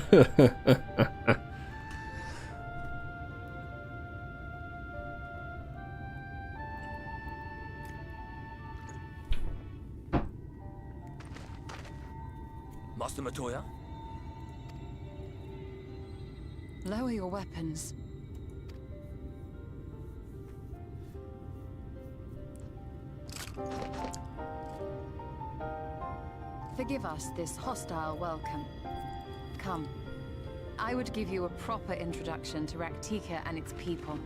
Master Matoya? Lower your weapons. Forgive us this hostile welcome. Come. I would give you a proper introduction to Raktika and its people.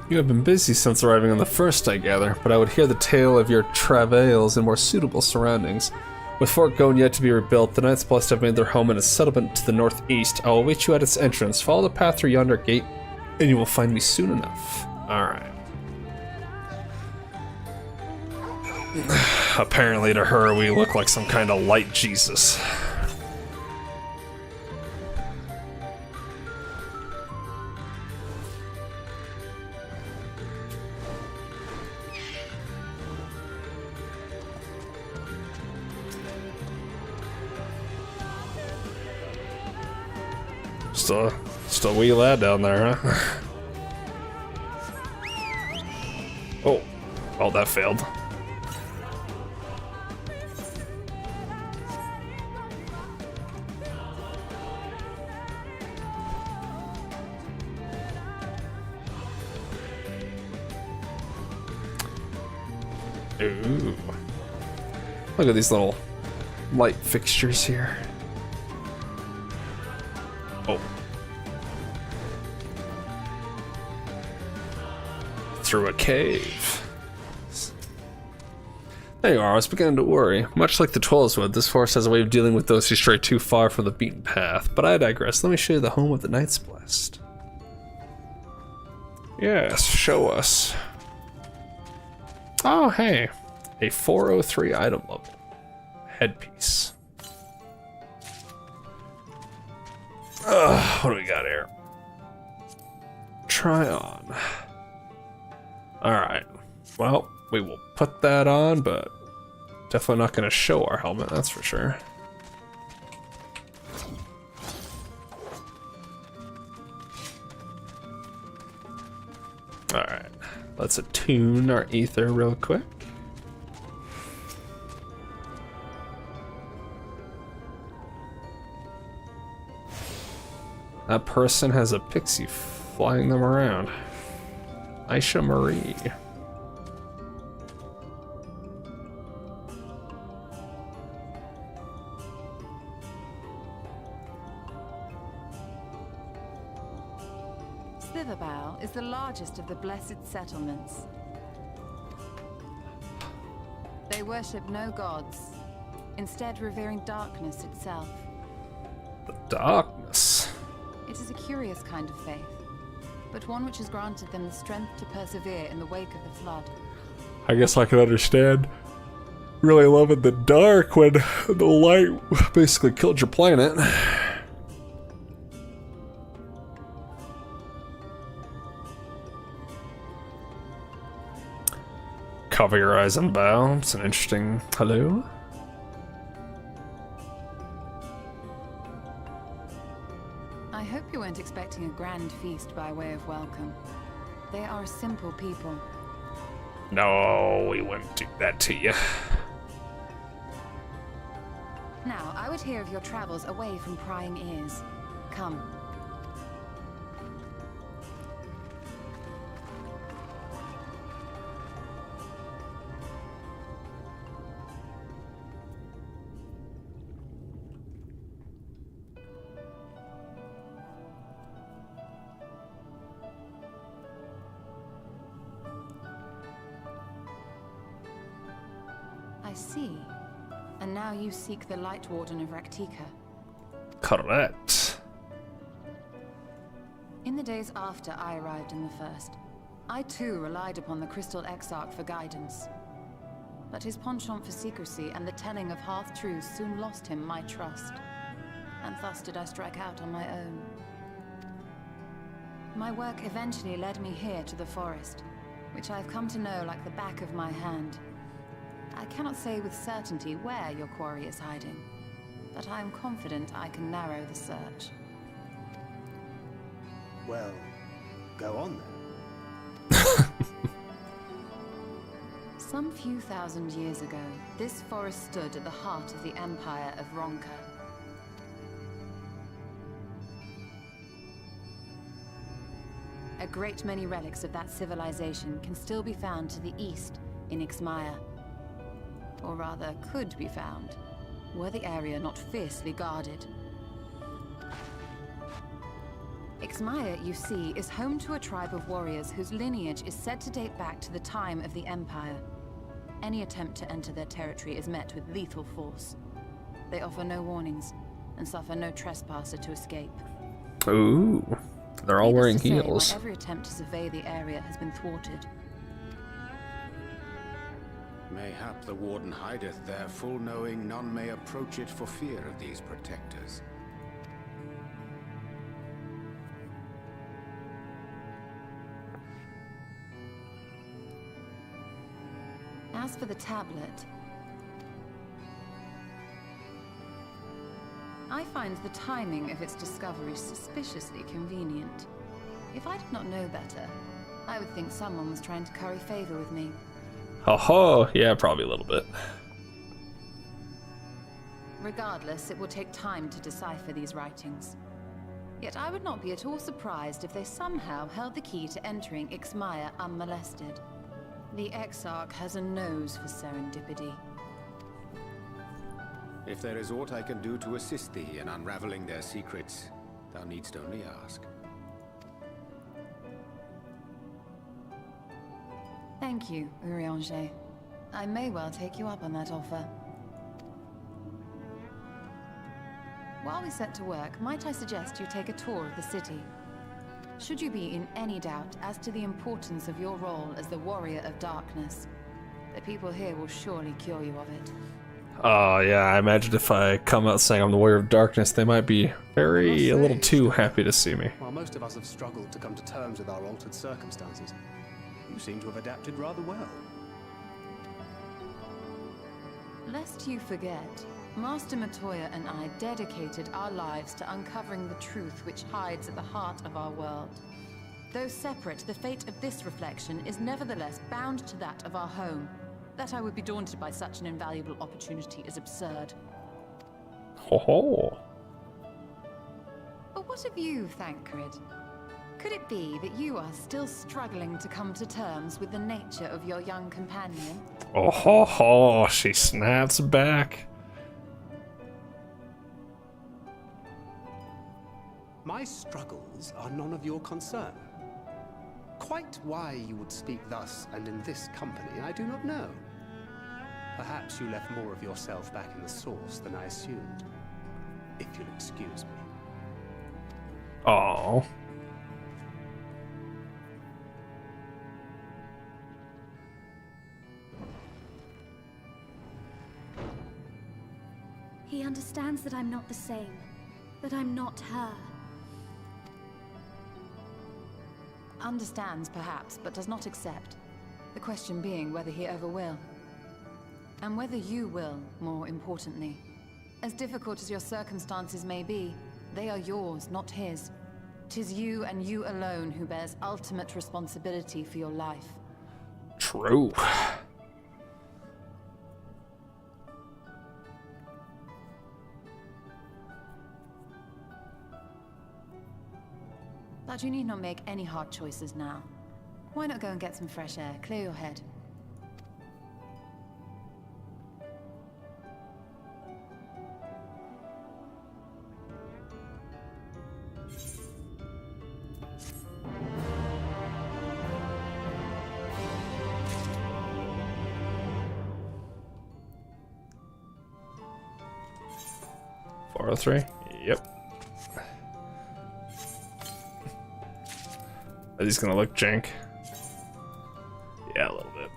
You have been busy since arriving on the first, I gather, but I would hear the tale of your travails in more suitable surroundings. With Fort Gone yet to be rebuilt, the Knights Blessed have made their home in a settlement to the northeast. I will await you at its entrance. Follow the path through yonder gate, and you will find me soon enough. Alright. Apparently to her, we look like some kind of light Jesus. Just a wee lad down there, huh? Oh, that failed. Ooh. Look at these little light fixtures here. Oh. Through a cave. There you are, I was beginning to worry. Much like the Tweleswood, this forest has a way of dealing with those who stray too far from the beaten path. But I digress, let me show you the home of the Knights Blessed. Yes, show us. Oh, hey. A 403 item level. Headpiece. What do we got here? Try on. Alright. Well, we will put that on, but definitely not going to show our helmet, that's for sure. Alright. Let's attune our ether real quick. That person has a pixie flying them around. Aisha Marie. Slitherbough is the largest of the blessed settlements. They worship no gods, instead revering darkness itself. The darkness. It is a curious kind of faith, but one which has granted them the strength to persevere in the wake of the flood. I guess I can understand really loving the dark when the light basically killed your planet. Cover your eyes and bow. It's an interesting hello. I hope you weren't expecting a grand feast by way of welcome. They are a simple people. No, we wouldn't do that to you. Now, I would hear of your travels away from prying ears. Come. I see. And now you seek the Light Warden of Raktika. Correct. In the days after I arrived in the First, I too relied upon the Crystal Exarch for guidance. But his penchant for secrecy and the telling of half-truths soon lost him my trust. And thus did I strike out on my own. My work eventually led me here to the forest, which I have come to know like the back of my hand. I cannot say with certainty where your quarry is hiding, but I am confident I can narrow the search. Well, go on then. Some few thousand years ago, this forest stood at the heart of the Empire of Ronka. A great many relics of that civilization can still be found to the east in Ixmaya. Or rather, could be found, were the area not fiercely guarded. Ixmaya, you see, is home to a tribe of warriors whose lineage is said to date back to the time of the Empire. Any attempt to enter their territory is met with lethal force. They offer no warnings, and suffer no trespasser to escape. Ooh, they're all wearing Needless to say, heels. my every attempt to survey the area has been thwarted. Mayhap the Warden hideth there, full knowing none may approach it for fear of these protectors. As for the tablet, I find the timing of its discovery suspiciously convenient. If I did not know better, I would think someone was trying to curry favor with me. Ho, yeah, probably a little bit. Regardless, it will take time to decipher these writings. Yet I would not be at all surprised if they somehow held the key to entering Ixmaya unmolested. The Exarch has a nose for serendipity. If there is aught I can do to assist thee in unraveling their secrets, thou needst only ask. Thank you, Urianger. I may well take you up on that offer. While we set to work, might I suggest you take a tour of the city? Should you be in any doubt as to the importance of your role as the Warrior of Darkness, the people here will surely cure you of it. Oh yeah, I imagine if I come out saying I'm the Warrior of Darkness, they might be a little too happy to see me. While most of us have struggled to come to terms with our altered circumstances, you seem to have adapted rather well. Lest you forget, Master Matoya and I dedicated our lives to uncovering the truth which hides at the heart of our world. Though separate, the fate of this reflection is nevertheless bound to that of our home. That I would be daunted by such an invaluable opportunity is absurd. Ho ho. But what of you, Thancred? Could it be that you are still struggling to come to terms with the nature of your young companion? Oh ho ho, she snaps back. My struggles are none of your concern. Quite why you would speak thus and in this company, I do not know. Perhaps you left more of yourself back in the source than I assumed. If you'll excuse me. Oh. He understands that I'm not the same. That I'm not her. Understands, perhaps, but does not accept. The question being whether he ever will. And whether you will, more importantly. As difficult as your circumstances may be, they are yours, not his. 'Tis you and you alone who bears ultimate responsibility for your life. True. But you need not make any hard choices now. Why not go and get some fresh air, clear your head? .403? Yep. Are these gonna look jank? Yeah, a little bit.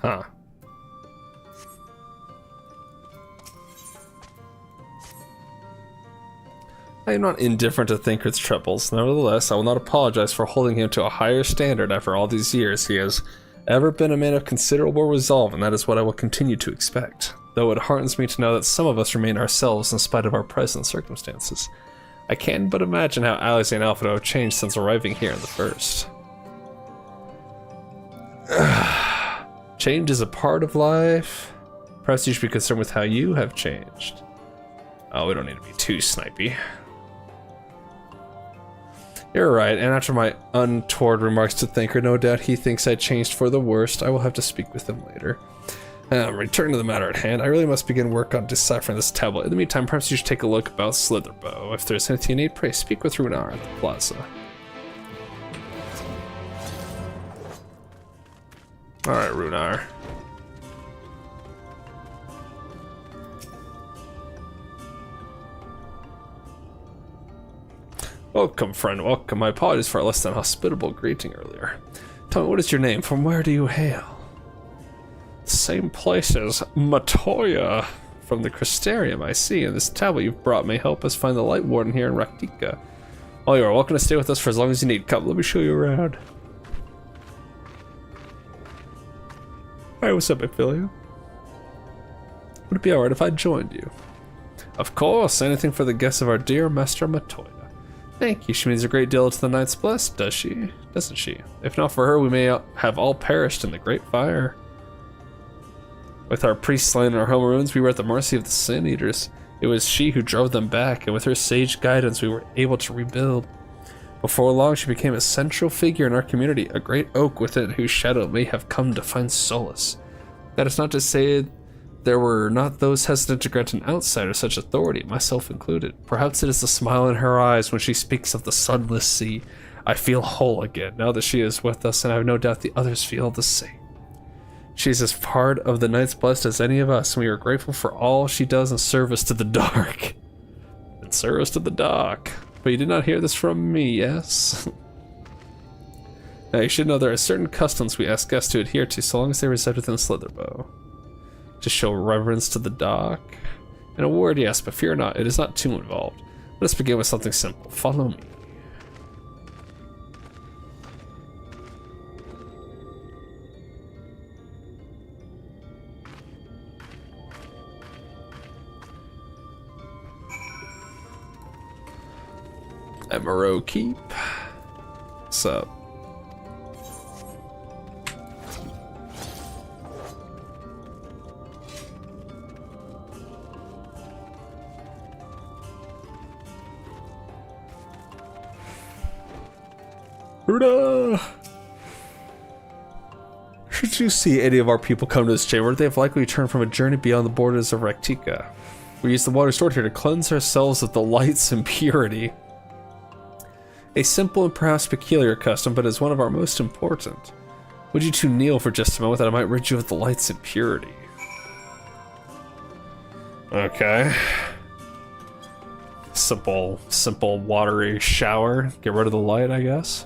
Huh. I am not indifferent to Thancred's troubles. Nevertheless, I will not apologize for holding him to a higher standard after all these years. He has ever been a man of considerable resolve, and that is what I will continue to expect. Though it heartens me to know that some of us remain ourselves in spite of our present circumstances. I can but imagine how Alex and Alfredo have changed since arriving here in the first. Change is a part of life. Perhaps you should be concerned with how you have changed. Oh, we don't need to be too snipey. You're right, and after my untoward remarks to Thancred, no doubt he thinks I changed for the worst. I will have to speak with him later. Return to the matter at hand. I really must begin work on deciphering this tablet. In the meantime, perhaps you should take a look about Slitherbow. If there's anything you need, pray speak with Runar at the plaza. Alright, Runar. Welcome, friend, welcome. My apologies for our less than hospitable greeting earlier. Tell me, what is your name? From where do you hail? Same place as Matoya. From the Crystarium, I see. And this tablet you've brought may help us find the Light Warden here in Raktika. Well, you are welcome to stay with us for as long as you need. Come, let me show you around. Alright, what's up, Ophelia? Would it be alright if I joined you? Of course, anything for the guests of our dear Master Matoya. Thank you, she means a great deal to the Knights Blessed, does she? Doesn't she? If not for her, we may have all perished in the Great Fire. With our priests slain in our home ruins, we were at the mercy of the Sin Eaters. It was she who drove them back, and with her sage guidance, we were able to rebuild. Before long, she became a central figure in our community, a great oak within whose shadow may have come to find solace. That is not to say there were not those hesitant to grant an outsider such authority, myself included. Perhaps it is the smile in her eyes when she speaks of the sunless sea. I feel whole again, now that she is with us, and I have no doubt the others feel the same. She is as part of the Knights Blessed as any of us, and we are grateful for all she does in service to the dark. In service to the dark. But you did not hear this from me, yes? Now you should know there are certain customs we ask guests to adhere to so long as they reside within Slitherbow. To show reverence to the dark. And a word, yes, but fear not, it is not too involved. Let us begin with something simple. Follow me. Emerald Keep. What's up? Ruda! Should you see any of our people come to this chamber, they have likely returned from a journey beyond the borders of Raktika. We use the water stored here to cleanse ourselves of the light's impurity. A simple and perhaps peculiar custom, but is one of our most important. Would you two kneel for just a moment that I might rid you of the light's impurity? Okay. Simple watery shower. Get rid of the light, I guess.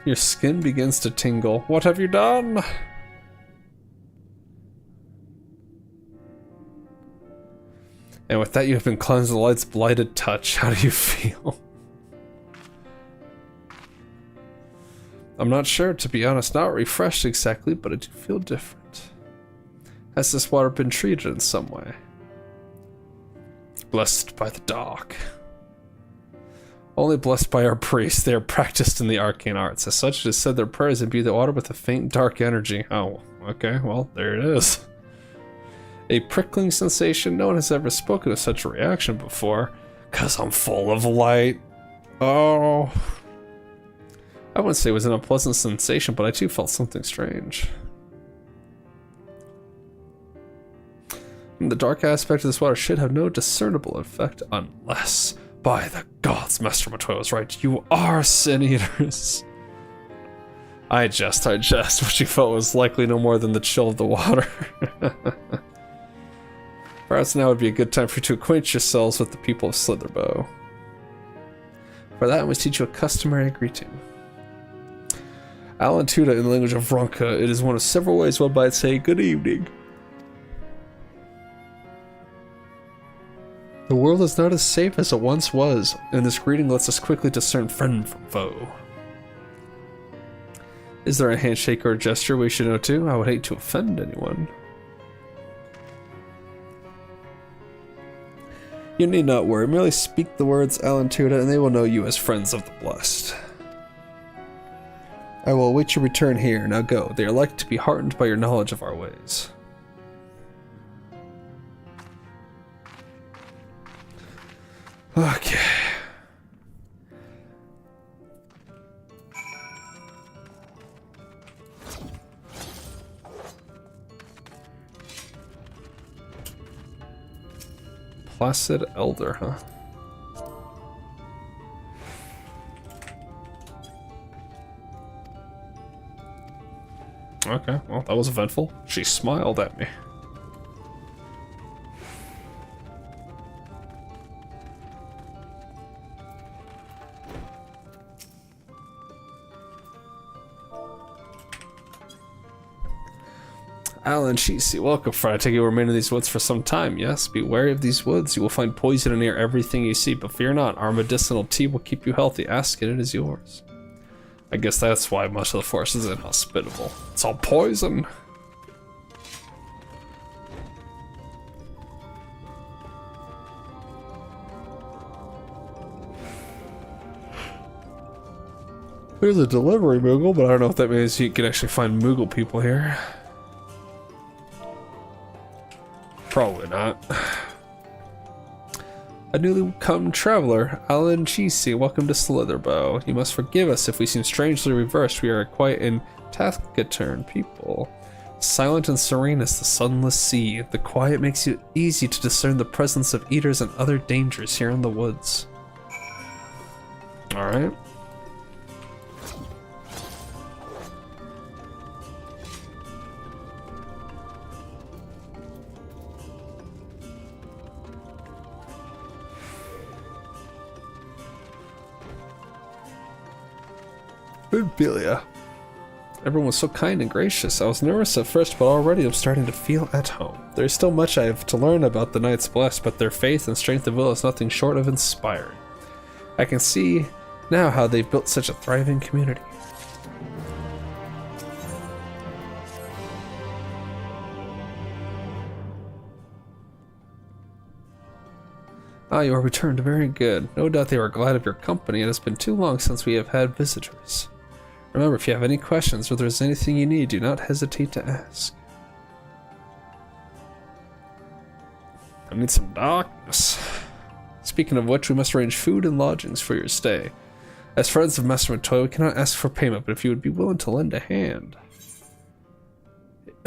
Your skin begins to tingle. What have you done? And with that, you have been cleansed of the light's blighted touch. How do you feel? I'm not sure, to be honest. Not refreshed exactly, but I do feel different. Has this water been treated in some way? Blessed by the dark. Only blessed by our priests. They are practiced in the arcane arts. As such, it is said their prayers imbue the water with a faint dark energy. Oh, okay, well, there it is. A prickling sensation. No one has ever spoken of such a reaction before. 'Cause I'm full of light. Oh. I wouldn't say it was an unpleasant sensation, but I too felt something strange. The dark aspect of this water should have no discernible effect unless... By the gods, Master Matoya was right. You are Sin Eaters. I jest. What you felt was likely no more than the chill of the water. Perhaps now would be a good time for you to acquaint yourselves with the people of Slitherbow. For that, I must teach you a customary greeting. Alantuda in the language of Ronka, it is one of several ways one might say good evening. The world is not as safe as it once was, and this greeting lets us quickly discern friend from foe. Is there a handshake or a gesture we should know too? I would hate to offend anyone. You need not worry. Merely speak the words Alantuda, and they will know you as friends of the blessed. I will await your return here. Now go. They are likely to be heartened by your knowledge of our ways. Okay. Placid Elder, huh? Okay, well, that was eventful. She smiled at me. Alan Cheesy, welcome, friend. I take it you remain in these woods for some time, yes? Be wary of these woods. You will find poison in near everything you see, but fear not. Our medicinal tea will keep you healthy. Ask it, it is yours. I guess that's why much of the forest is inhospitable. It's all poison. There's a delivery Moogle, but I don't know if that means you can actually find Moogle people here. Probably not. A newly come traveler, Alan Cheesy, welcome to Slitherbow. You must forgive us if we seem strangely reversed. We are quite an taciturn people. Silent and serene as the sunless sea, the quiet makes it easy to discern the presence of eaters and other dangers here in the woods. Alright. Belia. Everyone was so kind and gracious. I was nervous at first, but already I'm starting to feel at home. There's still much I have to learn about the Knights Blessed, but their faith and strength of will is nothing short of inspiring. I can see now how they've built such a thriving community. Ah, you are returned. Very good. No doubt they were glad of your company. It has been too long since we have had visitors. Remember, if you have any questions or there's anything you need, do not hesitate to ask. I need some darkness. Speaking of which, we must arrange food and lodgings for your stay. As friends of Master Matoy, we cannot ask for payment, but if you would be willing to lend a hand.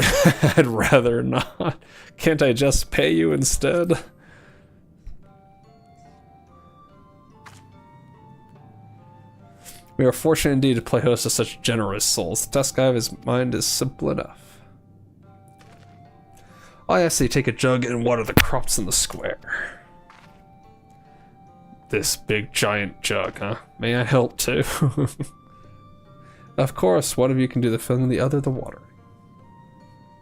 I'd rather not. Can't I just pay you instead? We are fortunate indeed to play host to such generous souls. The task I have his mind is simple enough. I ask that you take a jug and water the crops in the square. This big giant jug, huh? May I help too? Of course, one of you can do the filling, the other the watering.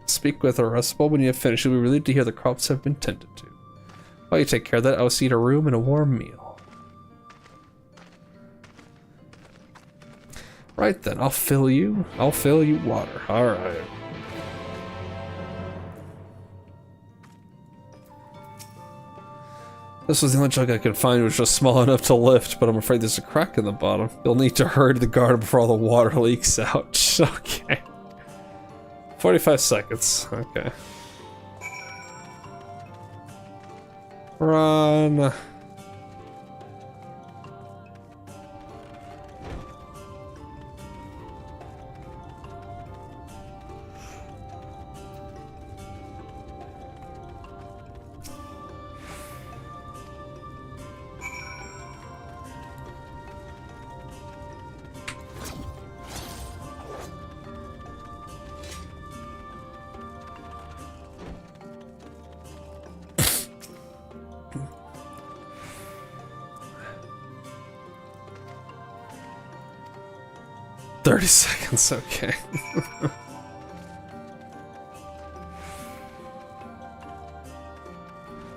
Speak with Arrestable when you have finished. You'll be relieved to hear the crops have been tended to. While you take care of that, I will see you a room and a warm meal. Right then, I'll fill you water. Alright. This was the only jug I could find which was small enough to lift, but I'm afraid there's a crack in the bottom. You'll need to hurry to the garden before all the water leaks out. Okay. 45 seconds. Okay. Run. Seconds, okay.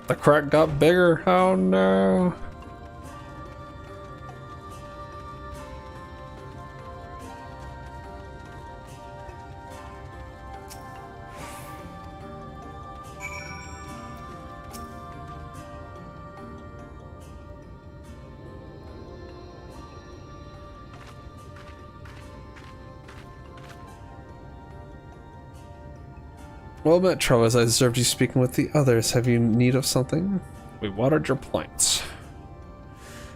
The crack got bigger. Oh no. Well met, Trevor. I observed you speaking with the others. Have you need of something? We watered your plants.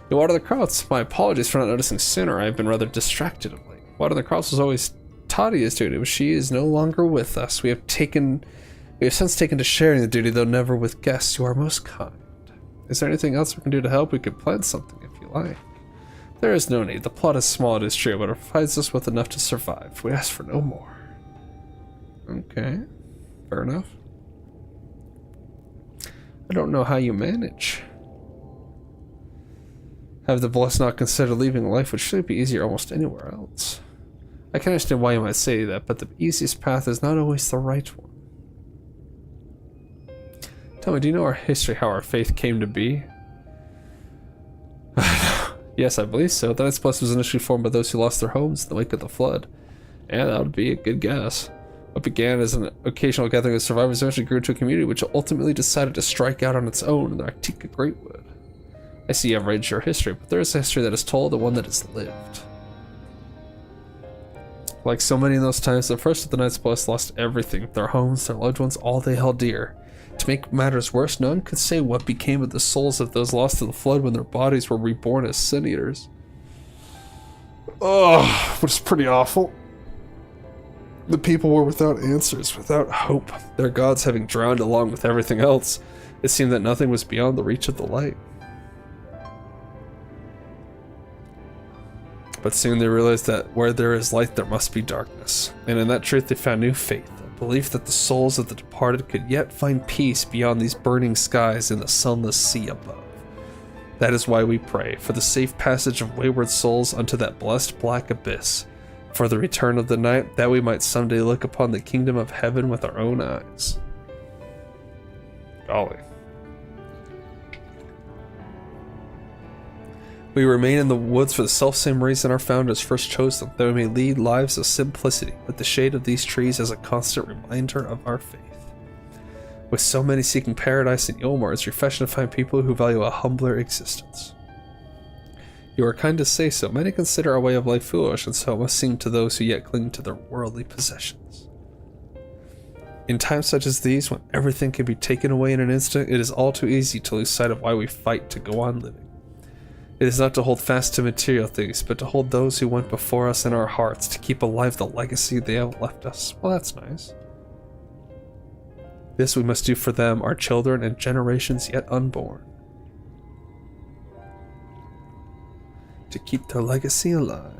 You water the krauts. My apologies for not noticing sooner. I've been rather distracted of late. Watering the krauts was always Tadia's duty, but she is no longer with us. We have since taken to sharing the duty, though never with guests. You are most kind. Is there anything else we can do to help? We could plant something if you like. There is no need. The plot is small, it is true, but it provides us with enough to survive. We ask for no more. Okay, fair enough. I don't know how you manage. Have the blessed not considered leaving life would surely be easier almost anywhere else. I can understand why you might say that, but the easiest path is not always the right one. Tell me, do you know our history, how our faith came to be? Yes, I believe so. The Night's Blessed was initially formed by those who lost their homes in the wake of the flood. Yeah, that would be a good guess. What began as an occasional gathering of survivors eventually grew into a community which ultimately decided to strike out on its own in the Arctica Greatwood. I see you have read your history, but there is a history that is told and one that is lived. Like so many in those times, the first of the Night's Blessed lost everything, their homes, their loved ones, all they held dear. To make matters worse, none could say what became of the souls of those lost to the flood when their bodies were reborn as sin eaters. Oh, which is pretty awful. The people were without answers, without hope, their gods having drowned along with everything else. It seemed that nothing was beyond the reach of the light. But soon they realized that where there is light, there must be darkness. And in that truth, they found new faith, a belief that the souls of the departed could yet find peace beyond these burning skies and the sunless sea above. That is why we pray, for the safe passage of wayward souls unto that blessed black abyss, for the return of the night, that we might someday look upon the kingdom of heaven with our own eyes. Golly. We remain in the woods for the selfsame reason our founders first chose them, that we may lead lives of simplicity, with the shade of these trees as a constant reminder of our faith. With so many seeking paradise in Ylmar, it's refreshing to find people who value a humbler existence. You are kind to say so. Many consider our way of life foolish, and so it must seem to those who yet cling to their worldly possessions. In times such as these, when everything can be taken away in an instant, it is all too easy to lose sight of why we fight to go on living. It is not to hold fast to material things, but to hold those who went before us in our hearts, to keep alive the legacy they have left us. Well, that's nice. This we must do for them, our children, and generations yet unborn. To keep their legacy alive.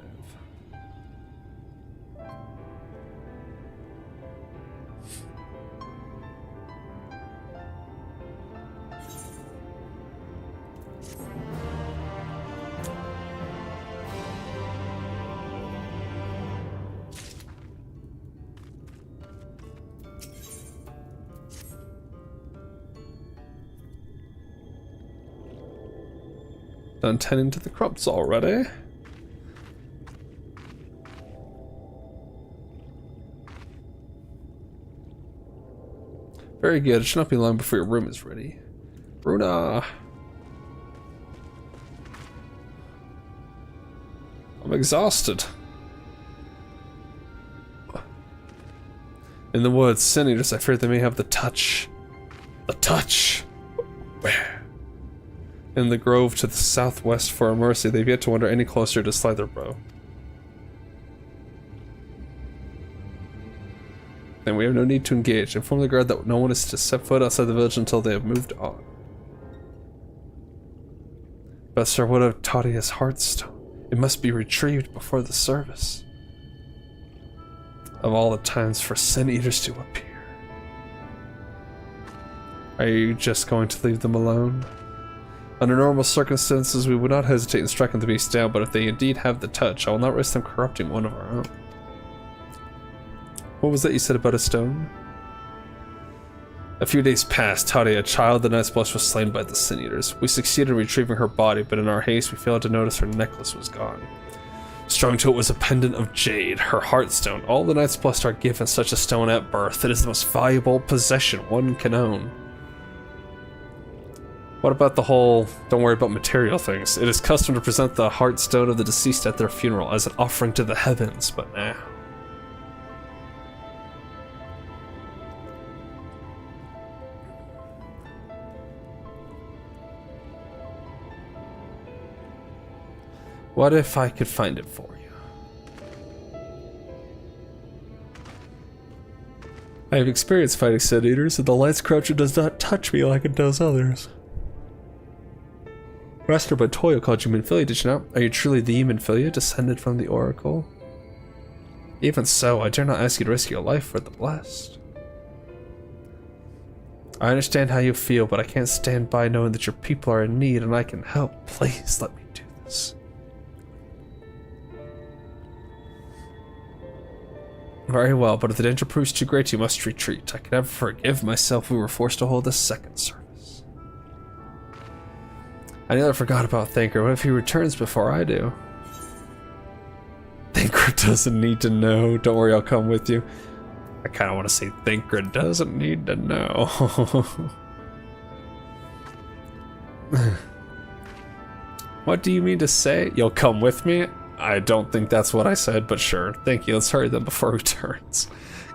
Done tending to the crops already. Very good. It should not be long before your room is ready. Runa! I'm exhausted. In the woods, sin eaters, I fear they may have the touch. The touch! Where? In the grove to the southwest for our mercy, they've yet to wander any closer to slide their bow. Then we have no need to engage. Inform the guard that no one is to set foot outside the village until they have moved on. But sir, what of Tadia's heartstone? It must be retrieved before the service. Of all the times for sin eaters to appear. Are you just going to leave them alone? Under normal circumstances, we would not hesitate in striking the beast down, but if they indeed have the touch, I will not risk them corrupting one of our own. What was that you said about a stone? A few days passed. Tadia, a child of the Night's Blessed, was slain by the Sin Eaters. We succeeded in retrieving her body, but in our haste, we failed to notice her necklace was gone. Strung to it was a pendant of jade, her heartstone. All the Night's Blessed are given such a stone at birth. It is the most valuable possession one can own. What about the whole, don't worry about material things? It is custom to present the heartstone of the deceased at their funeral as an offering to the heavens, but nah. What if I could find it for you? I have experience fighting Sin Eaters, and the Light's Croucher does not touch me like it does others. Master Montoya called you Minfilia, did you not? Are you truly the Minfilia, descended from the Oracle? Even so, I dare not ask you to risk your life for the blessed. I understand how you feel, but I can't stand by knowing that your people are in need and I can help. Please let me do this. Very well, but if the danger proves too great, you must retreat. I can never forgive myself if we were forced to hold a second service. I nearly forgot about Thinker. What if he returns before I do? Thinker doesn't need to know. Don't worry, I'll come with you. I kind of want to say Thinker doesn't need to know. What do you mean to say? You'll come with me? I don't think that's what I said, but sure. Thank you. Let's hurry then before he returns.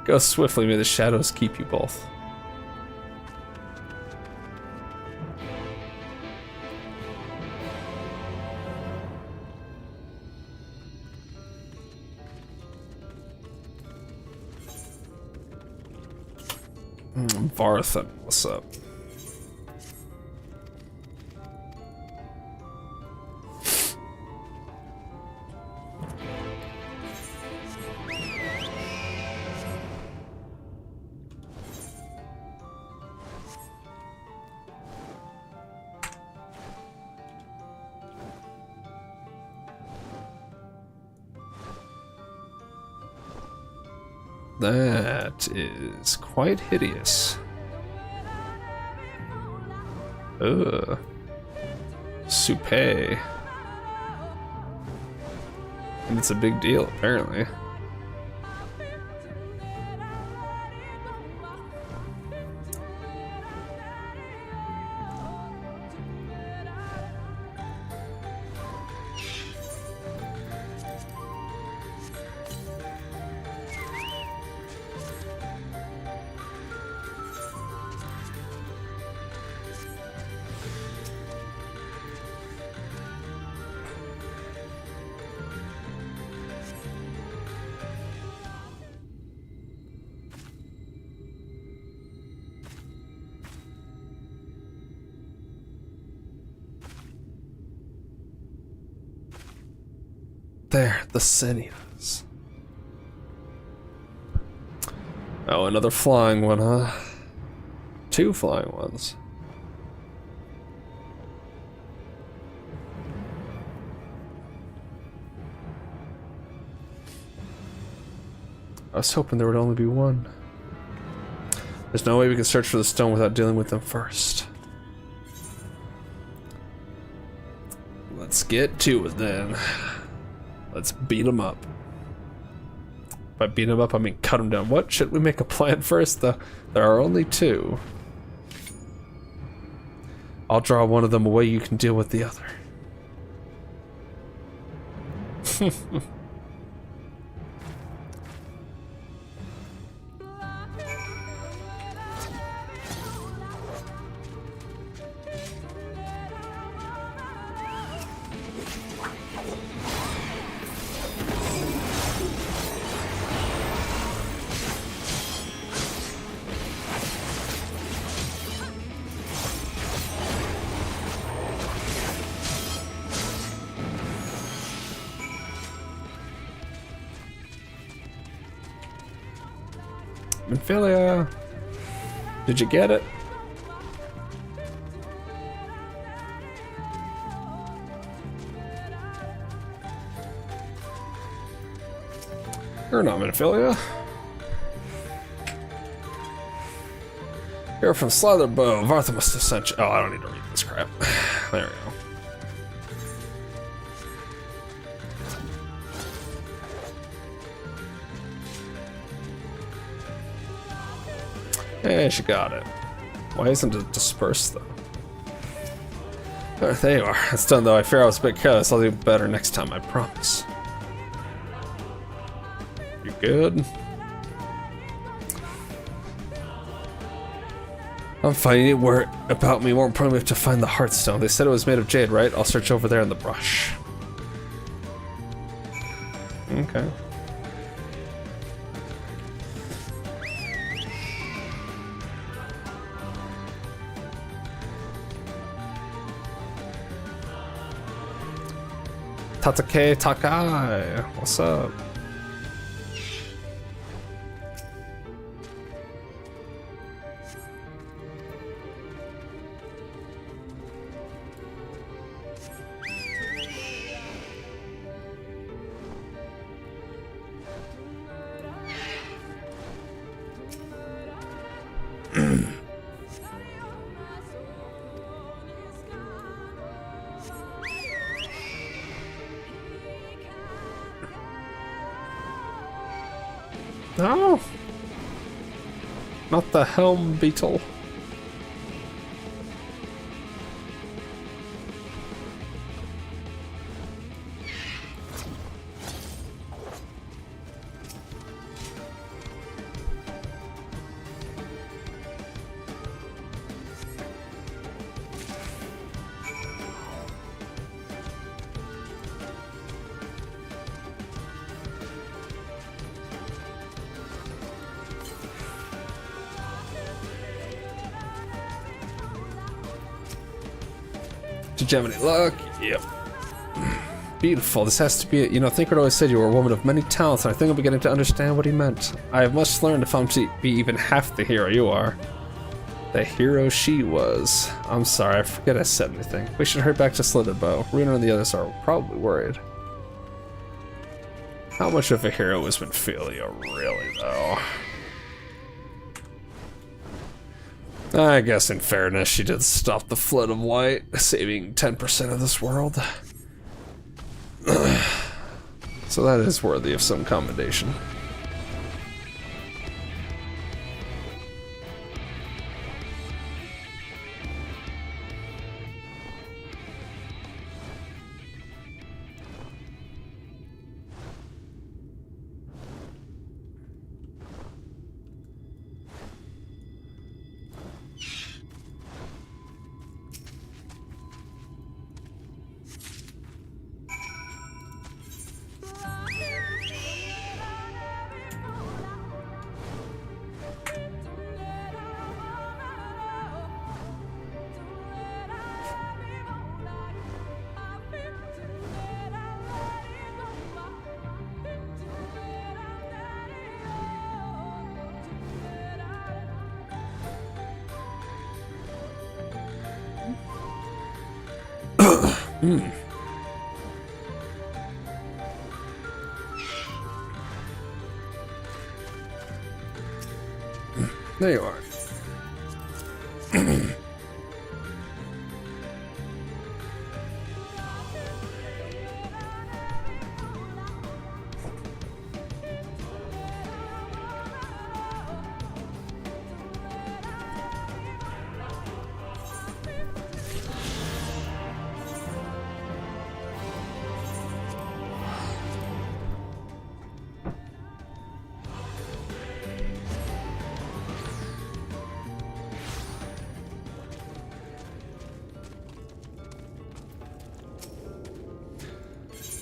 Go swiftly. May the shadows keep you both. Varthan, what's up? That is quite hideous. Ugh. Soupe. And it's a big deal, apparently. There, the Sinias. Oh, another flying one, huh? 2 flying ones. I was hoping there would only be one. There's no way we can search for the stone without dealing with them first. Let's get to it then. Let's beat them up. By beat them up, I mean cut them down. What? Should we make a plan first? There are only 2. I'll draw one of them away, you can deal with the other. Minfilia, did you get it? You're not Minfilia. You're from Slatherbow. Vartha must have sent you. Oh, I don't need to read this crap. There we go. Hey, she got it. Why isn't it dispersed though? There you are. It's done though. I fear I was a bit careless. I'll do better next time, I promise. You good? I'm fine. You need to worry about me. More importantly, we have to find the Heartstone. They said it was made of jade, right? I'll search over there in the brush. Okay. Tatake Takai, what's up? No! Not the helm beetle. Did you have any luck? Yep. Beautiful. This has to be it. You know, Thinker always said you were a woman of many talents, and I think I'm beginning to understand what he meant. I have much learned if I'm to be even half the hero you are. The hero she was. I'm sorry, I forget I said anything. We should hurry back to Slitherbow. Runa and the others are probably worried. How much of a hero has Minfilia really, though? I guess in fairness, she did stop the flood of light, saving 10% of this world. So that is worthy of some commendation. There you are.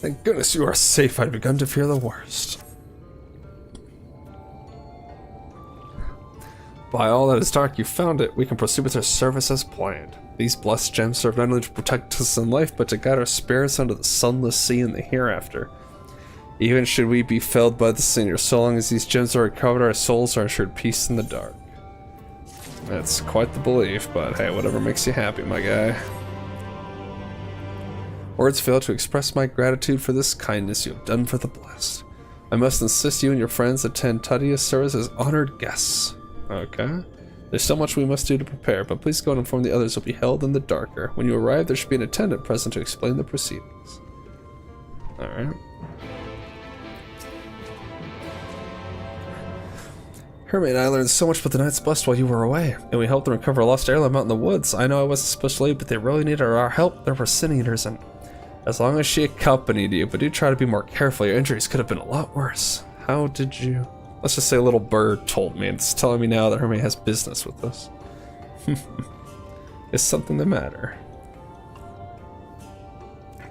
Thank goodness you are safe. I'd begun to fear the worst. By all that is dark, you found it. We can proceed with our service as planned. These blessed gems serve not only to protect us in life, but to guide our spirits under the sunless sea in the hereafter. Even should we be felled by the senior, so long as these gems are recovered, our souls are assured peace in the dark. That's quite the belief, but hey, whatever makes you happy, my guy. Words fail to express my gratitude for this kindness you have done for the blessed. I must insist you and your friends attend Tadia's service as honored guests. Okay. There's so much we must do to prepare, but please go and inform the others will be held in the darker. When you arrive, there should be an attendant present to explain the proceedings. Alright. Hermit and I learned so much about the Knight's Blessed while you were away, and we helped them recover a lost heirloom out in the woods. I know I wasn't special aid, but they really needed our help. There were sin eaters, and as long as she accompanied you, but do try to be more careful. Your injuries could have been a lot worse. How did you... Let's just say a little bird told me. It's telling me now that Hermit has business with us. It's something the matter.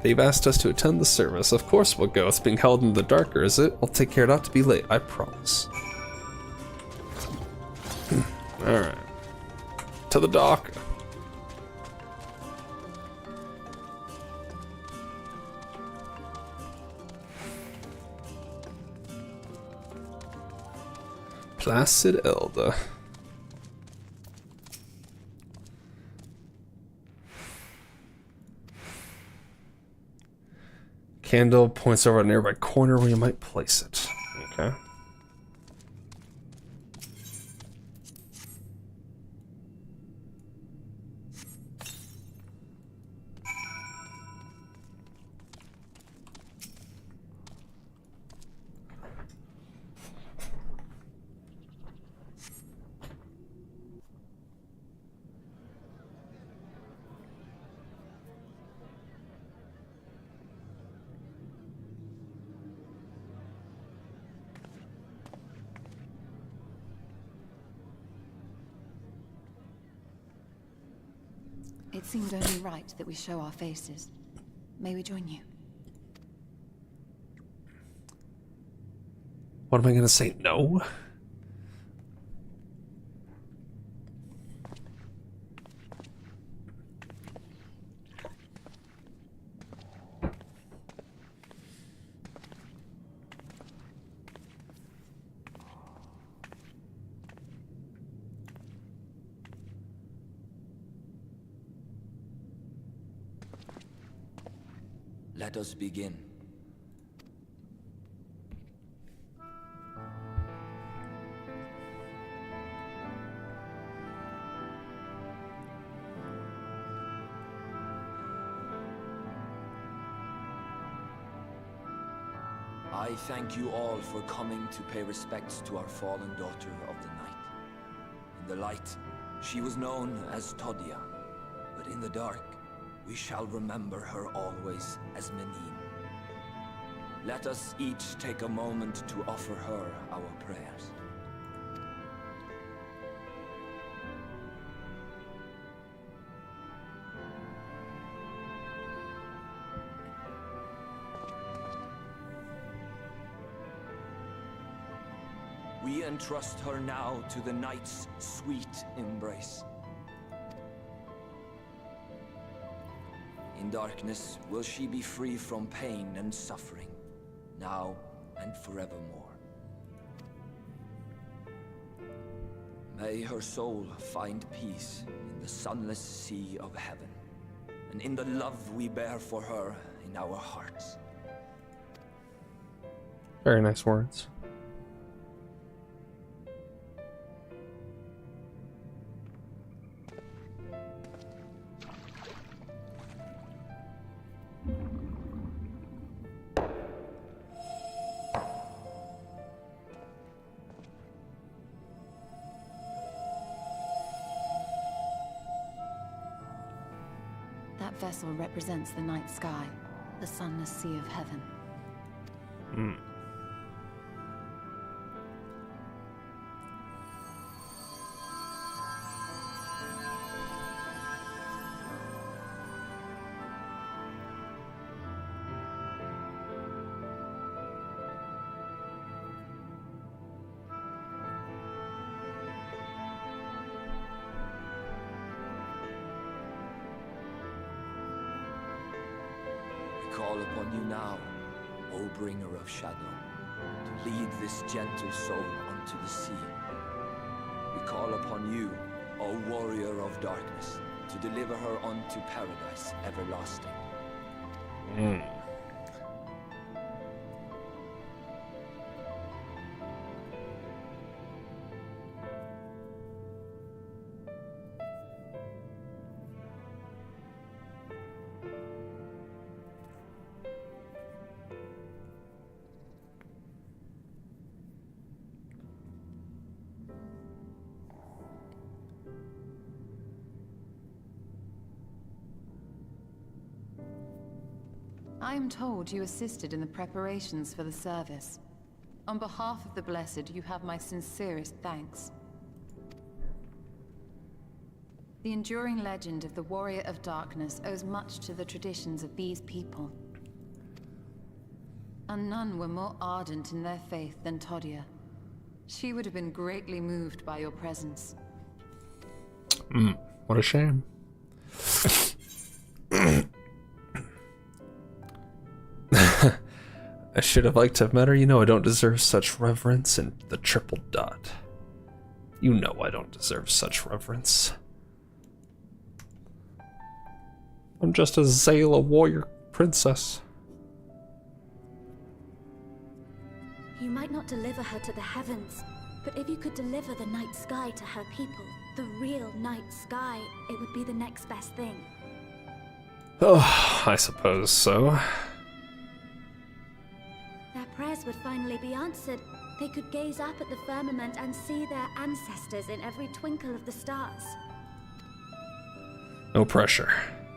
They've asked us to attend the service. Of course we'll go. It's being held in the dark, or is it? I'll take care not to be late, I promise. Alright. To the dock. Placid Elder. Candle points over a nearby corner where you might place it. Okay. It seemed only right that we show our faces. May we join you? What am I gonna say? No? Let us begin. I thank you all for coming to pay respects to our fallen daughter of the night. In the light, she was known as Todia, but in the dark, we shall remember her always as Menine. Let us each take a moment to offer her our prayers. We entrust her now to the night's sweet embrace. In darkness will she be free from pain and suffering, now and forevermore. May her soul find peace in the sunless sea of heaven, and in the love we bear for her in our hearts. Very nice words. That vessel represents the night sky, the sunless sea of heaven. Call upon you now, O bringer of shadow, to lead this gentle soul unto the sea. We call upon you, O warrior of darkness, to deliver her unto paradise everlasting. I am told you assisted in the preparations for the service. On behalf of the Blessed, you have my sincerest thanks. The enduring legend of the Warrior of Darkness owes much to the traditions of these people. And none were more ardent in their faith than Todia. She would have been greatly moved by your presence. What a shame. I should have liked to have met her. You know I don't deserve such reverence, and the triple dot. You know I don't deserve such reverence. I'm just a Zayla warrior princess. You might not deliver her to the heavens, but if you could deliver the night sky to her people, the real night sky, it would be the next best thing. Oh, I suppose so. Their prayers would finally be answered. They could gaze up at the firmament and see their ancestors in every twinkle of the stars. No pressure.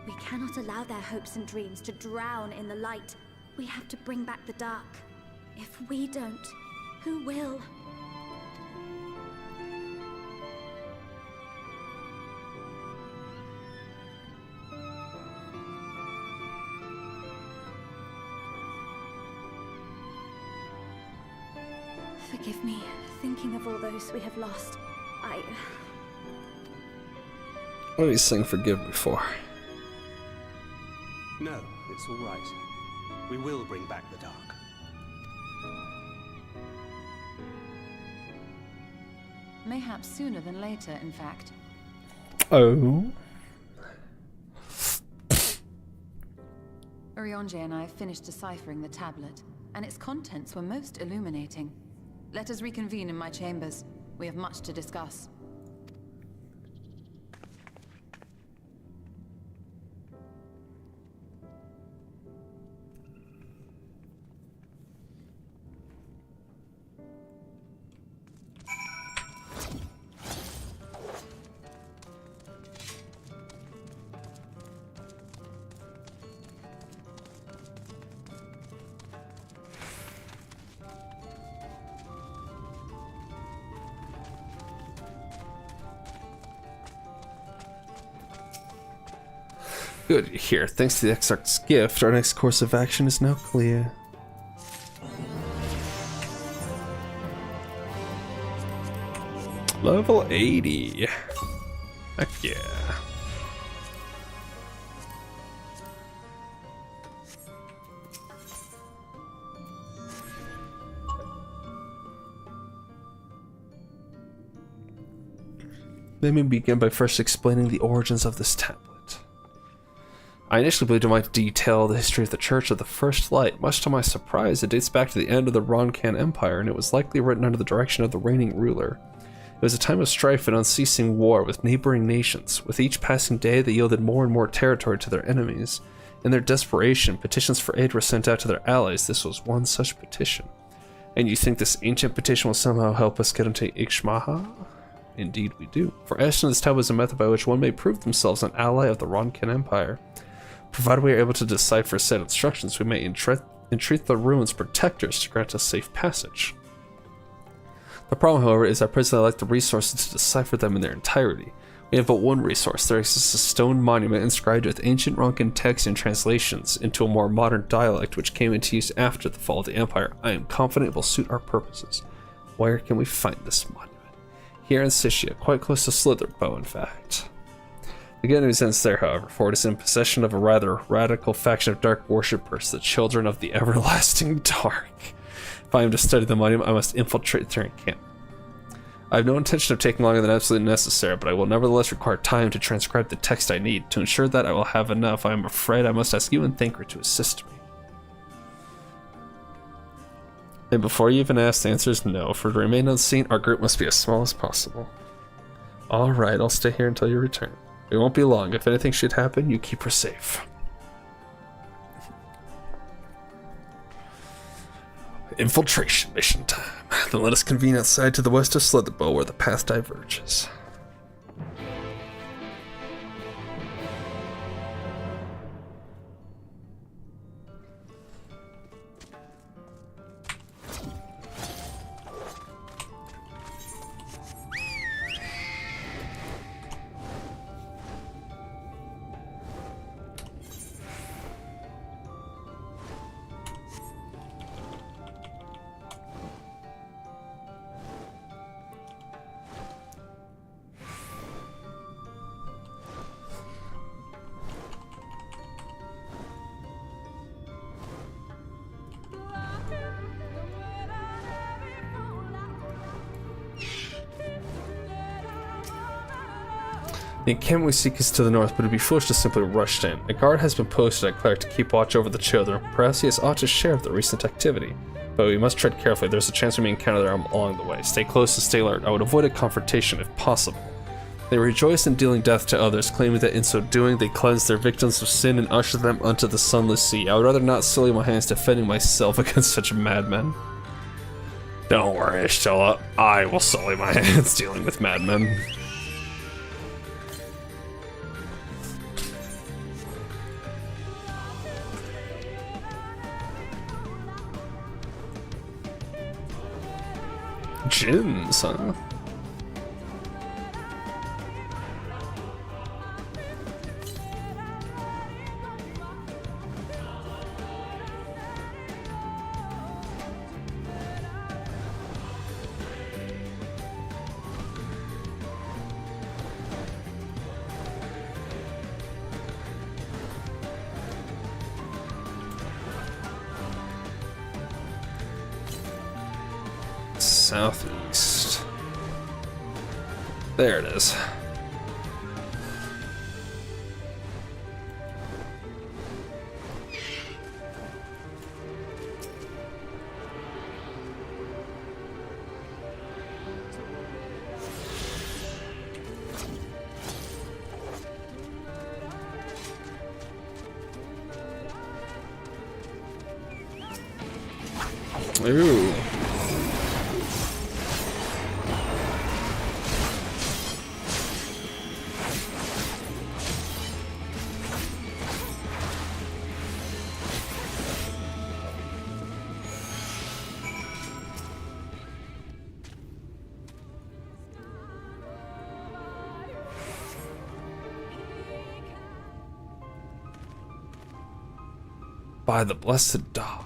We cannot allow their hopes and dreams to drown in the light. We have to bring back the dark. If we don't, who will? Forgive me, thinking of all those we have lost. What are you saying forgive me for? No, it's all right. We will bring back the dark. Mayhaps sooner than later, in fact. Oh? Urianger and I have finished deciphering the tablet, and its contents were most illuminating. Let us reconvene in my chambers. We have much to discuss. Good, here. Thanks to the Exarch's gift, our next course of action is now clear. Level 80. Heck yeah. Let me begin by first explaining the origins of this tablet. I initially believed it might detail the history of the Church of the First Light. Much to my surprise, it dates back to the end of the Roncan Empire, and it was likely written under the direction of the reigning ruler. It was a time of strife and unceasing war with neighboring nations. With each passing day, they yielded more and more territory to their enemies. In their desperation, petitions for aid were sent out to their allies. This was one such petition. And you think this ancient petition will somehow help us get into Ixmaha? Indeed we do. For Ashton, this tablet is a method by which one may prove themselves an ally of the Roncan Empire. Provided we are able to decipher said instructions, we may entreat the ruins' protectors to grant us safe passage. The problem, however, is that presently I lack the resources to decipher them in their entirety. We have but one resource. There exists a stone monument inscribed with ancient Roncan texts and translations into a more modern dialect which came into use after the fall of the Empire. I am confident it will suit our purposes. Where can we find this monument? Here in Sishia, quite close to Slitherbow, in fact. The good news ends there, however, for it is in possession of a rather radical faction of dark worshippers, the Children of the Everlasting Dark. If I am to study the monument, I must infiltrate their encampment. I have no intention of taking longer than absolutely necessary, but I will nevertheless require time to transcribe the text I need. To ensure that I will have enough, I am afraid I must ask you and Thanker to assist me. And before you even ask, the answer is no. For to remain unseen, our group must be as small as possible. Alright, I'll stay here until you return. It won't be long. If anything should happen, you keep her safe. Infiltration mission time. Then let us convene outside to the west of Slitherbow where the path diverges. The encampment we seek is to the north, but it'd be foolish to simply rush in. A guard has been posted at Cleric to keep watch over the children. Perhaps he has ought to share of the recent activity. But we must tread carefully. There's a chance we may encounter them along the way. Stay close and stay alert. I would avoid a confrontation if possible. They rejoice in dealing death to others, claiming that in so doing they cleanse their victims of sin and usher them unto the sunless sea. I would rather not sully my hands defending myself against such madmen. Don't worry, Yshtola. I will sully my hands dealing with madmen. Gins, huh? Southeast. There it is. Ooh. By the blessed dog.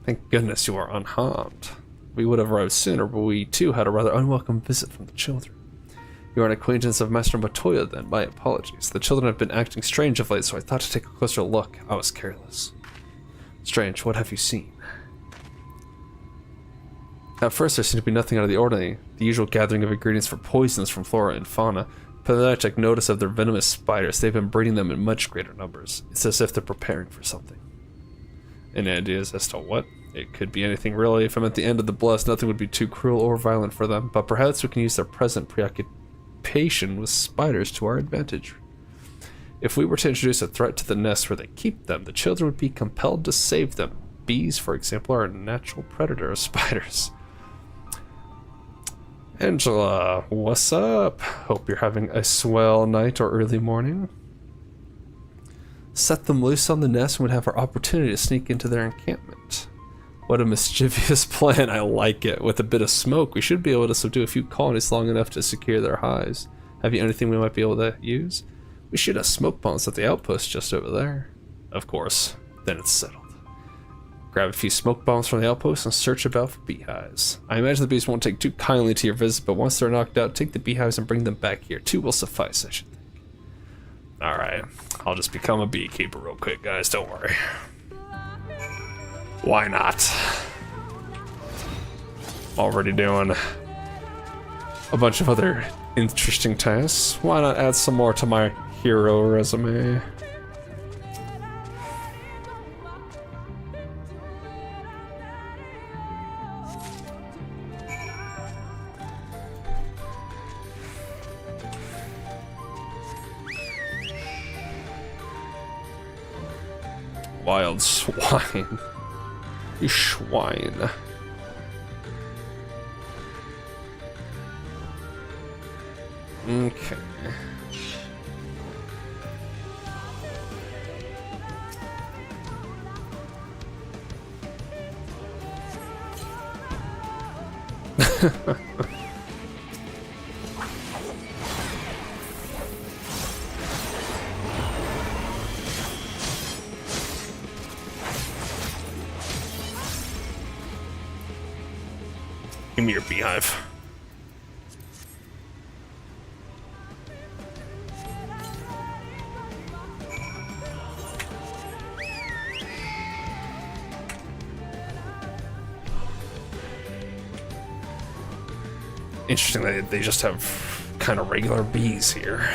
Thank goodness you are unharmed. We would have arrived sooner, but we too had a rather unwelcome visit from the children. You are an acquaintance of Master Matoya then, my apologies. The children have been acting strange of late, so I thought to take a closer look. I was careless. Strange, what have you seen? At first there seemed to be nothing out of the ordinary, the usual gathering of ingredients for poisons from flora and fauna. But then I took notice of their venomous spiders. They've been breeding them in much greater numbers. It's as if they're preparing for something. Any ideas as to what? It could be anything really. If I'm at the end of the bless, nothing would be too cruel or violent for them. But perhaps we can use their present preoccupation with spiders to our advantage. If we were to introduce a threat to the nest where they keep them, the children would be compelled to save them. Bees, for example, are a natural predator of spiders. Angela, what's up? Hope you're having a swell night or early morning. Set them loose on the nest and would have our opportunity to sneak into their encampment. What a mischievous plan, I like it. With a bit of smoke, we should be able to subdue a few colonies long enough to secure their hives. Have you anything we might be able to use? We should have smoke bombs at the outpost just over there. Of course, then it's settled. Grab a few smoke bombs from the outpost and search about for beehives. I imagine the bees won't take too kindly to your visit, but once they're knocked out, take the beehives and bring them back here. 2 will suffice, I should think. Alright, I'll just become a beekeeper real quick, guys, don't worry. Why not? Already doing a bunch of other interesting tasks. Why not add some more to my hero resume? Wild swine. You swine. Okay. Give me your beehive. Interesting that they just have kind of regular bees here.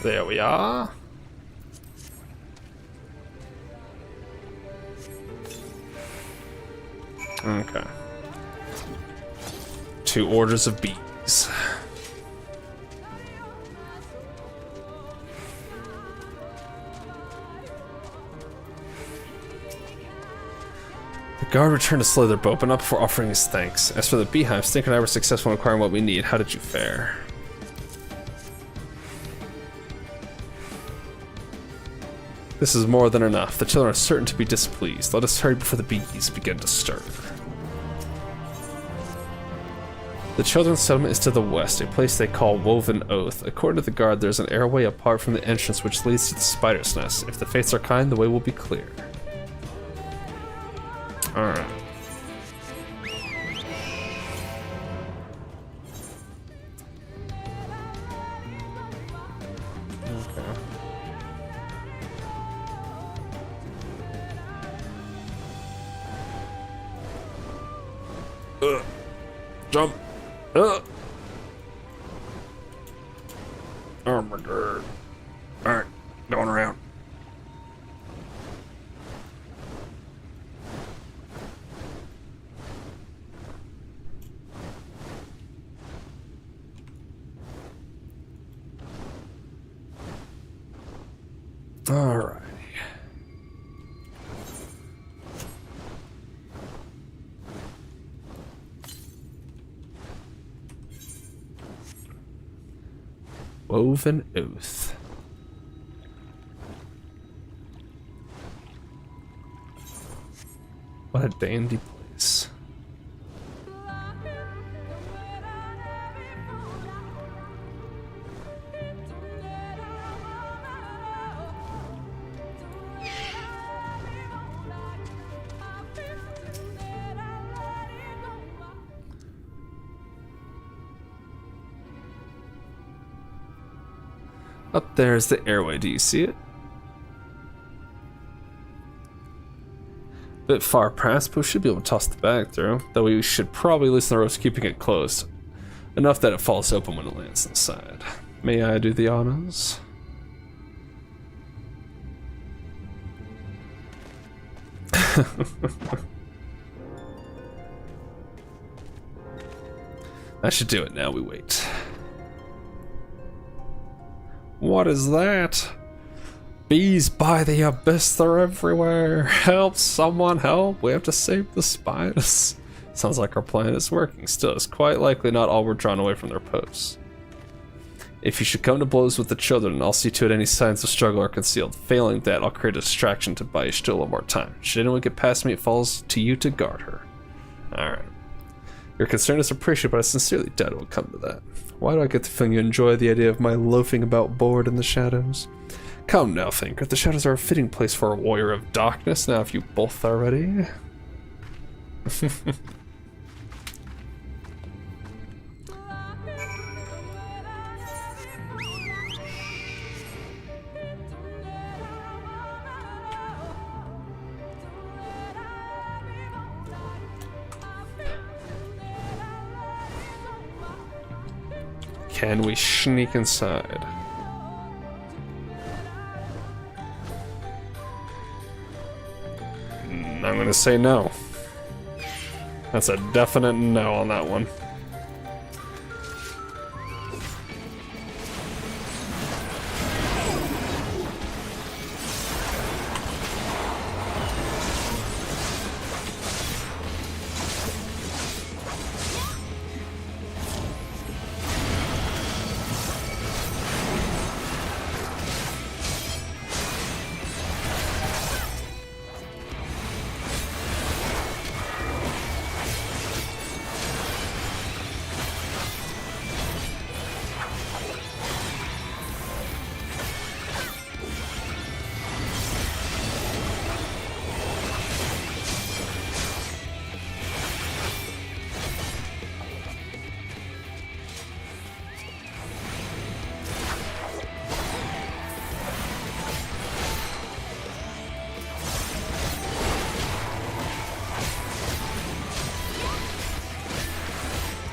There we are. Okay. 2 orders of bees. The guard returned to slow their boat, but not before offering his thanks. As for the beehives, Stink and I were successful in acquiring what we need. How did you fare? This is more than enough. The children are certain to be displeased. Let us hurry before the bees begin to stir. The children's settlement is to the west, a place they call Woven Oath. According to the guard, there's an airway apart from the entrance which leads to the spider's nest. If the fates are kind, the way will be clear. Alright. Jump. Armor. Alright, going around. Alright. Woven Oath. What a dandy place. Up there is the airway. Do you see it? Bit far past, but we should be able to toss the bag through. Though we should probably loosen the ropes, keeping it closed. Enough that it falls open when it lands inside. May I do the honors? That should do it. Now we wait. What is that? Bees by the abyss, they're everywhere. Help, someone help. We have to save the spiders. Sounds like our plan is working. Still, it's quite likely not all were drawn away from their posts. If you should come to blows with the children, I'll see to it any signs of struggle are concealed. Failing that, I'll create a distraction to buy Yshtola more time. Should anyone get past me, it falls to you to guard her. Alright. Your concern is appreciated, but I sincerely doubt it will come to that. Why do I get the feeling you enjoy the idea of my loafing about bored in the shadows? Come now, Thinker. The shadows are a fitting place for a warrior of darkness. Now, if you both are ready. Can we sneak inside? I'm gonna say no. That's a definite no on that one.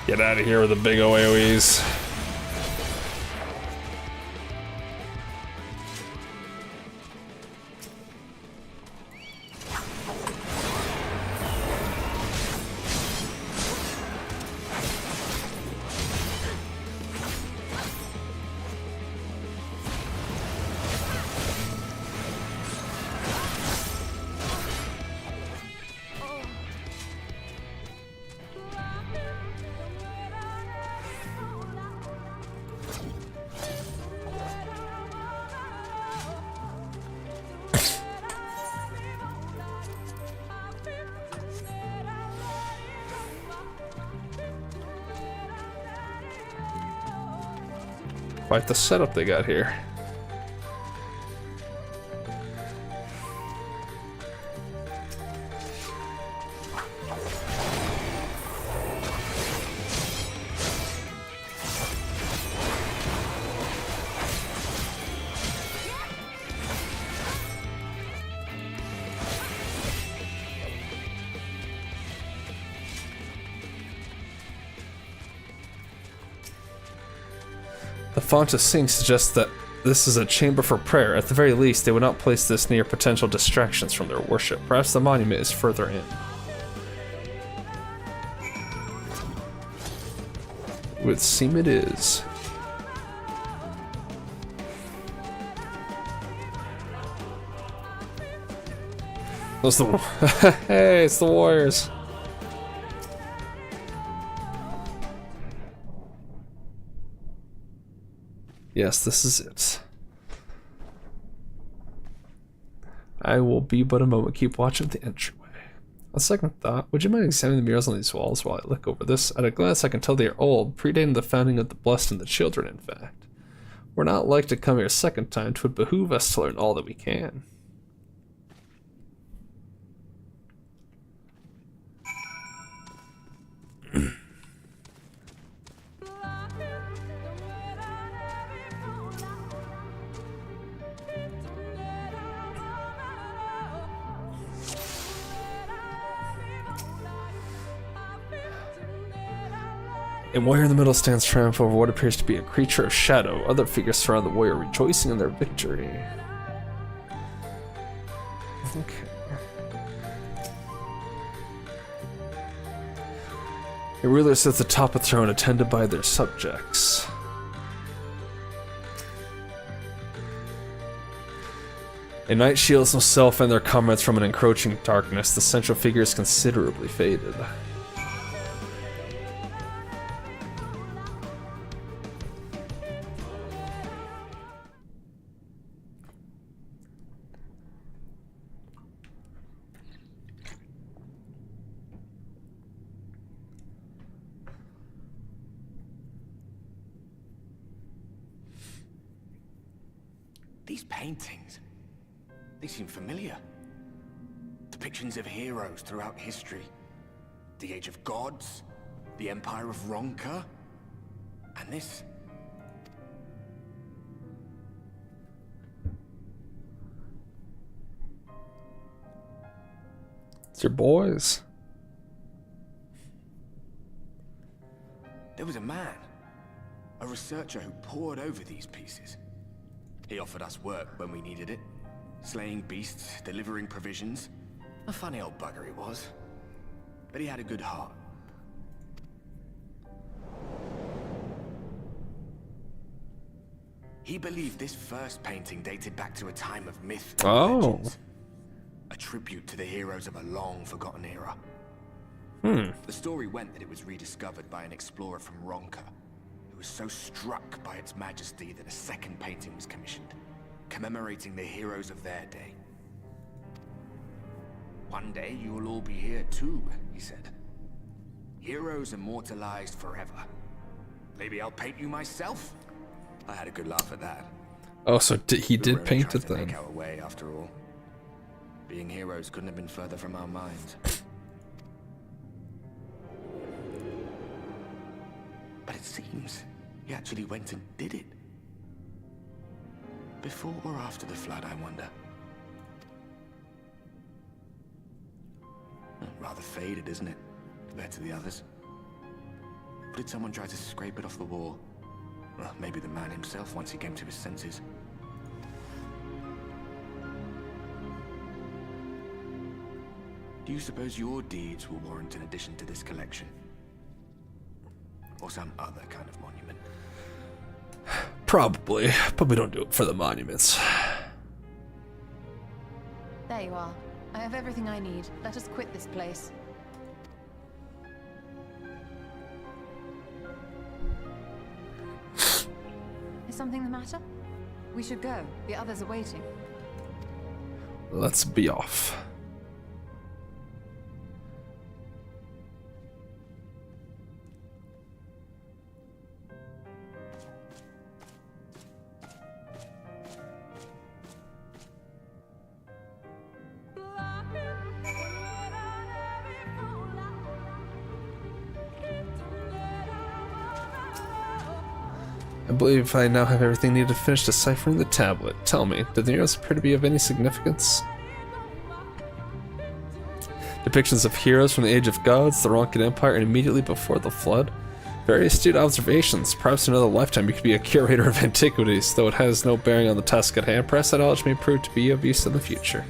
Get out of here with the big AoEs. Quite the setup they got here. The font of Sync suggests that this is a chamber for prayer. At the very least, they would not place this near potential distractions from their worship. Perhaps the monument is further in. It would seem it is. Those the hey, it's the Warriors. Yes, this is it. I will be but a moment. Keep watching the entryway. On second thought, would you mind examining the murals on these walls while I look over this? At a glance, I can tell they are old, predating the founding of the Blessed and the Children, in fact. We're not like to come here a second time. 'Twould behoove us to learn all that we can. A warrior in the middle stands triumph over what appears to be a creature of shadow. Other figures surround the warrior, rejoicing in their victory. Okay. A ruler sits atop a throne, attended by their subjects. A knight shields himself and their comrades from an encroaching darkness. The central figure is considerably faded. These paintings, they seem familiar. Depictions of heroes throughout history. The Age of Gods, the Empire of Ronka, and this. It's your boys. There was a man, a researcher who pored over these pieces. He offered us work when we needed it. Slaying beasts, delivering provisions. A funny old bugger he was. But he had a good heart. He believed this first painting dated back to a time of myth and legends. A tribute to the heroes of a long-forgotten era. The story went that it was rediscovered by an explorer from Ronka, who was so struck by its majesty that a second painting was commissioned, commemorating the heroes of their day. One day you will all be here too, he said. Heroes immortalized forever. Maybe I'll paint you myself? I had a good laugh at that. Oh, so he did paint it then. Make our way after all. Being heroes couldn't have been further from our minds. But it seems he actually went and did it. Before or after the flood, I wonder. Rather faded, isn't it, compared to the others? did someone try to scrape it off the wall? Well, maybe the man himself once he came to his senses. Do you suppose your deeds will warrant an addition to this collection? Or some other kind of monument? Probably, but we don't do it for the monuments. There you are. I have everything I need. Let us quit this place. Is something the matter? We should go. The others are waiting. Let's be off. I believe I now have everything needed to finish deciphering the tablet. Tell me, do the heroes appear to be of any significance? Depictions of heroes from the Age of Gods, the Ronkan Empire, and immediately before the Flood. Very astute observations. Perhaps in another lifetime you could be a curator of antiquities, though it has no bearing on the task at hand. Perhaps that knowledge may prove to be of use in the future.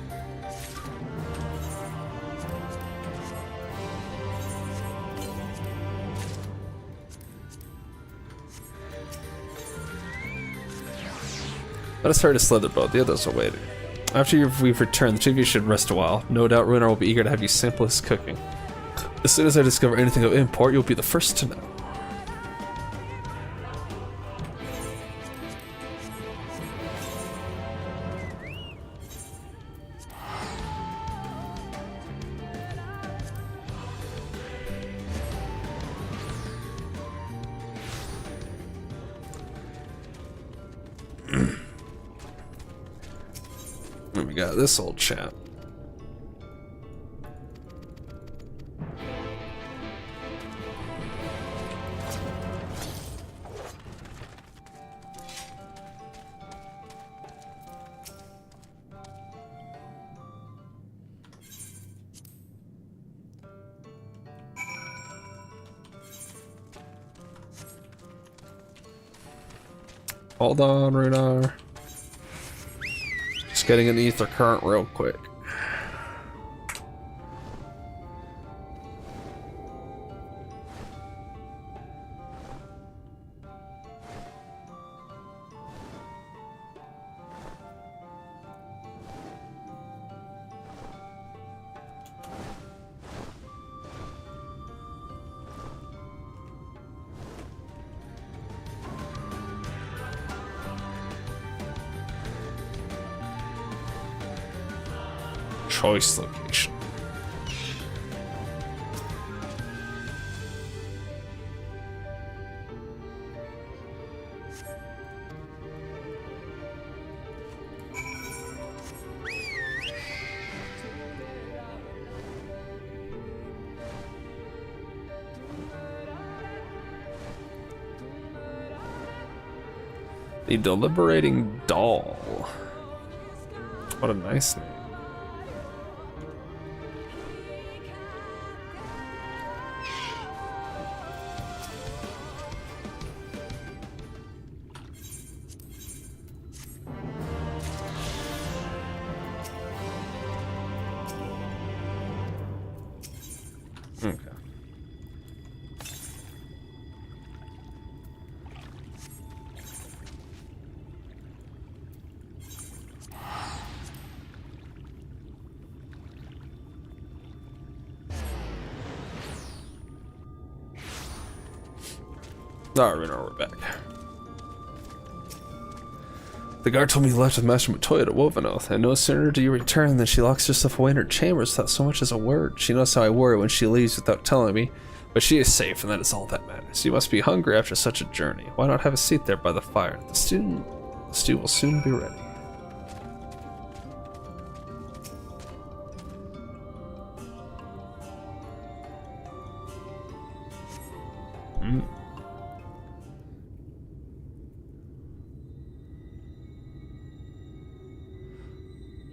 Let us hurry to slither boat. The others are waiting. After we've returned, the two of you should rest a while. No doubt Runar will be eager to have you sample his cooking. As soon as I discover anything of import, you'll be the first to know. And we got this old chap. Hold on, Runar. Just getting an ether current real quick. Choice location. The Deliberating Doll. What a nice name. Okay. Alright, we're back. The guard told me you left with Master Matoya at Wovenoth, and no sooner do you return than she locks herself away in her chambers without so much as a word. She knows how I worry when she leaves without telling me, but she is safe, and that is all that matters. You must be hungry after such a journey. Why not have a seat there by the fire? The stew will soon be ready.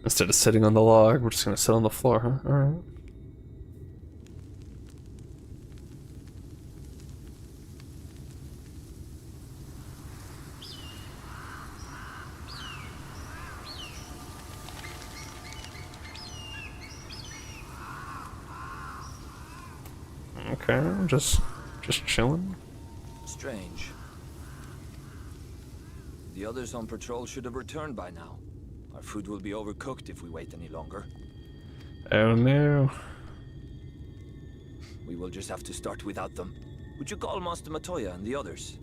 Instead of sitting on the log, we're just gonna sit on the floor, huh? Alright. Okay, just chilling. Strange. The others on patrol should have returned by now. Our food will be overcooked if we wait any longer. Oh no. We will just have to start without them. Would you call Master Matoya and the others?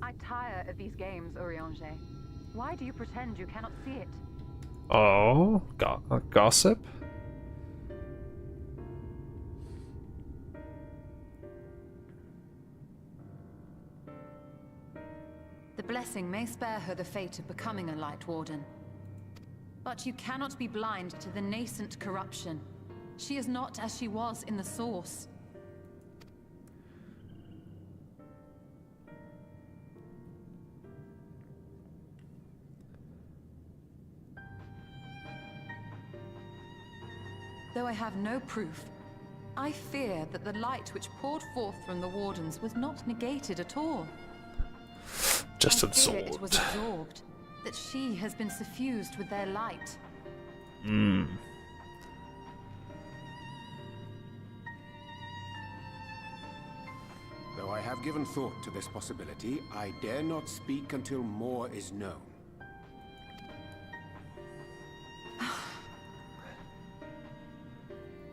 I tire of these games, Urianger. Why do you pretend you cannot see it? Oh, gossip? The blessing may spare her the fate of becoming a Light Warden. But you cannot be blind to the nascent corruption. She is not as she was in the Source. Though I have no proof, I fear that the light which poured forth from the Wardens was not negated at all. Just I fear it absorbed. was absorbed, that she has been suffused with their light. Hmm. Though I have given thought to this possibility, I dare not speak until more is known.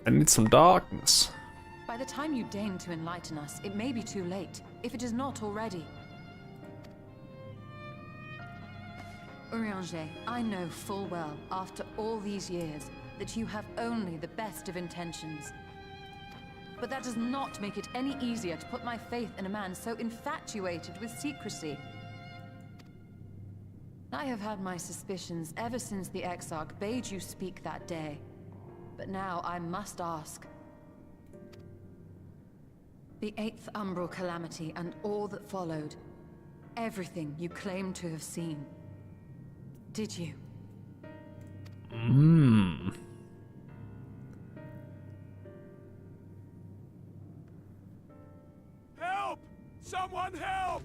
I need some darkness. By the time you deign to enlighten us, it may be too late, if it is not already. Urianger, I know full well, after all these years, that you have only the best of intentions. But that does not make it any easier to put my faith in a man so infatuated with secrecy. I have had my suspicions ever since the Exarch bade you speak that day. But now I must ask. The 8th Umbral Calamity and all that followed. Everything you claim to have seen. Did you? Hmm. Help! Someone help!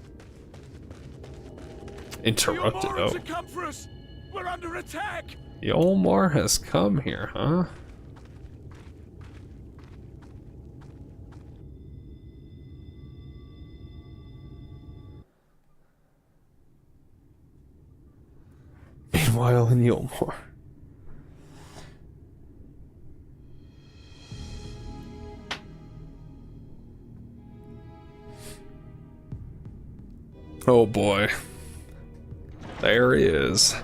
Interrupted. The Yolmorans Oh. have come for us! We're under attack! Yolmor has come here, huh? Meanwhile in Yolmor. Oh boy. There he is.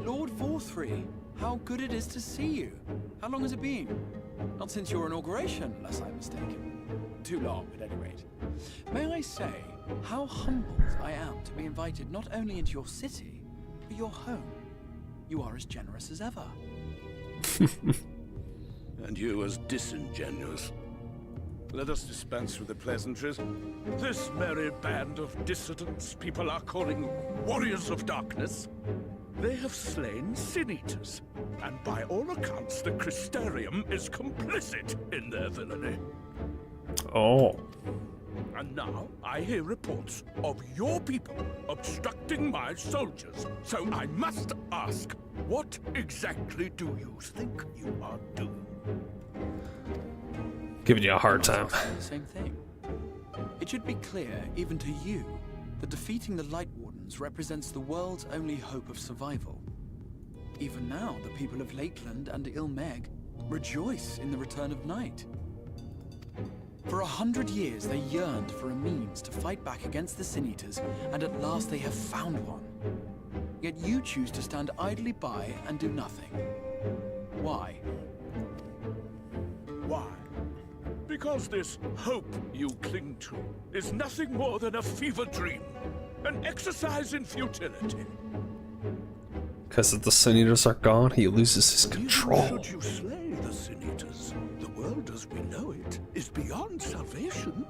Lord Forthry, how good it is to see you. How long has it been? Not since your inauguration, unless I'm mistaken. Too long, at any rate. May I say, how humbled I am to be invited not only into your city, but your home. You are as generous as ever. And you as disingenuous. Let us dispense with the pleasantries. This merry band of dissidents people are calling Warriors of Darkness. They have slain Sin-Eaters, and by all accounts the Crystarium is complicit in their villainy. Oh. And now I hear reports of your people obstructing my soldiers. So I must ask, what exactly do you think you are doing? Giving you a hard time. The same thing. It should be clear, even to you, that defeating the Light Wardens represents the world's only hope of survival. Even now, the people of Lakeland and Ilmeg rejoice in the return of night. For 100 years, they yearned for a means to fight back against the Sin-Eaters, and at last they have found one. Yet you choose to stand idly by and do nothing. Why? Why? Because this hope you cling to is nothing more than a fever dream, an exercise in futility. Because if the Sin Eaters are gone, he loses his control. Should you slay the Sin Eaters, the world as we know it is beyond salvation.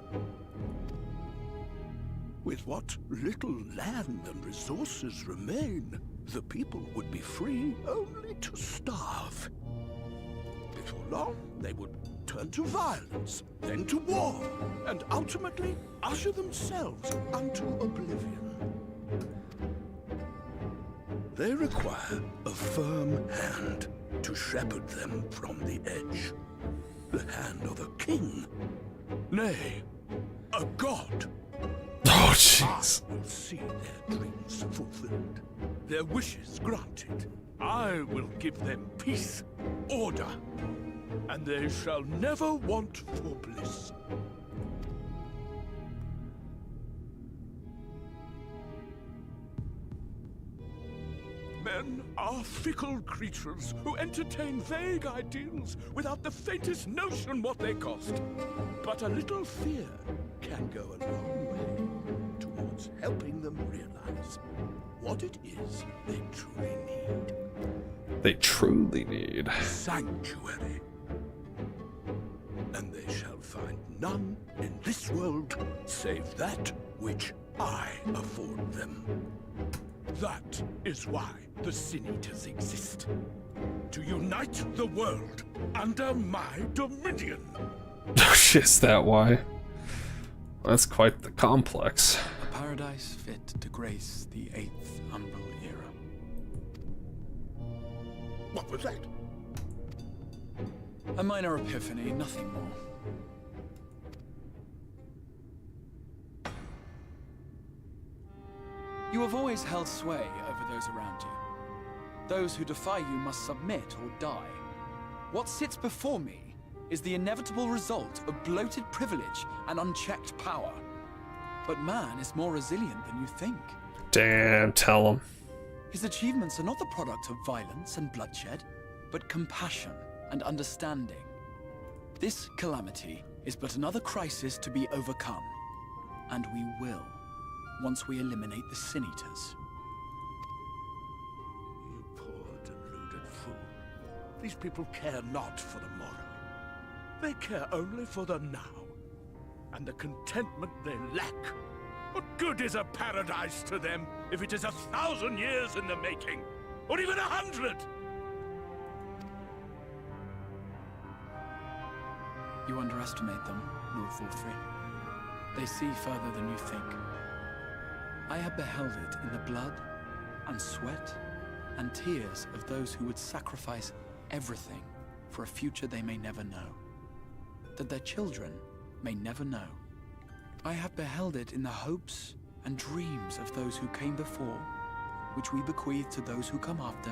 With what little land and resources remain, the people would be free only to starve. Before long, they would turn to violence, then to war, and ultimately usher themselves unto oblivion. They require a firm hand to shepherd them from the edge. The hand of a king. Nay, a god. Oh, jeez. I will see their dreams fulfilled, their wishes granted. I will give them peace, order, and they shall never want for bliss. Men are fickle creatures who entertain vague ideals without the faintest notion what they cost. But a little fear can go a long way towards helping them realize what it is they truly need. They truly need Sanctuary. And they shall find none in this world save that which I afford them. That is why the Sin Eaters exist. To unite the world under my dominion. Oh shit, is that why? That's quite the complex. A paradise fit to grace the 8th Umbral era. What was that? A minor epiphany, nothing more. You have always held sway over those around you. Those who defy you must submit or die. What sits before me is the inevitable result of bloated privilege and unchecked power. But man is more resilient than you think. Damn, tell him. His achievements are not the product of violence and bloodshed, but compassion and understanding. This calamity is but another crisis to be overcome. And we will, once we eliminate the Sin Eaters. You poor deluded fool. These people care not for the morrow. They care only for the now. And the contentment they lack. What good is a paradise to them if it is 1,000 years in the making? Or even 100? You underestimate them, Lord Thorfrey. They see further than you think. I have beheld it in the blood and sweat and tears of those who would sacrifice everything for a future they may never know, that their children may never know. I have beheld it in the hopes and dreams of those who came before, which we bequeath to those who come after,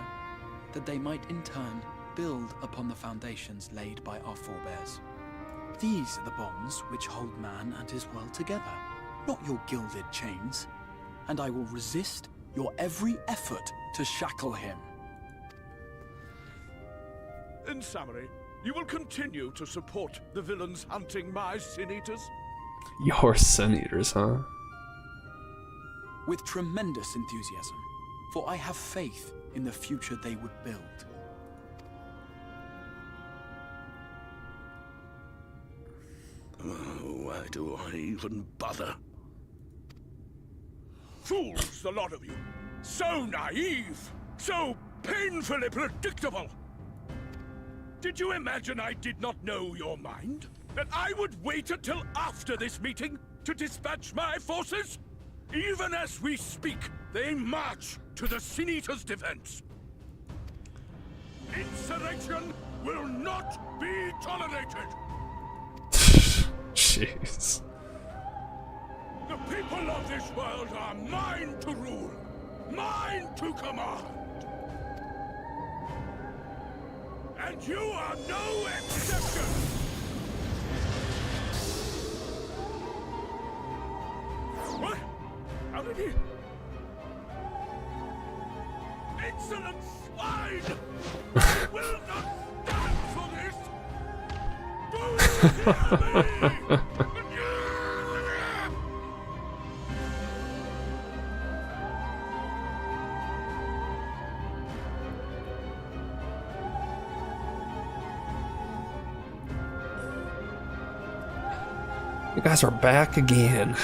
that they might in turn build upon the foundations laid by our forebears. These are the bonds which hold man and his world together, not your gilded chains. And I will resist your every effort to shackle him. In summary, you will continue to support the villains hunting my Sin Eaters? Your Sin Eaters, huh? With tremendous enthusiasm, for I have faith in the future they would build. Oh, why do I even bother? Fools, the lot of you! So naive! So painfully predictable! Did you imagine I did not know your mind? That I would wait until after this meeting to dispatch my forces? Even as we speak, they march to the Sin Eaters' defense. Insurrection will not be tolerated! Jeez. The people of this world are mine to rule, mine to command. And you are no exception! What? How did he... Insolent swine! I will not stand for this! Do you hear me? You guys are back again.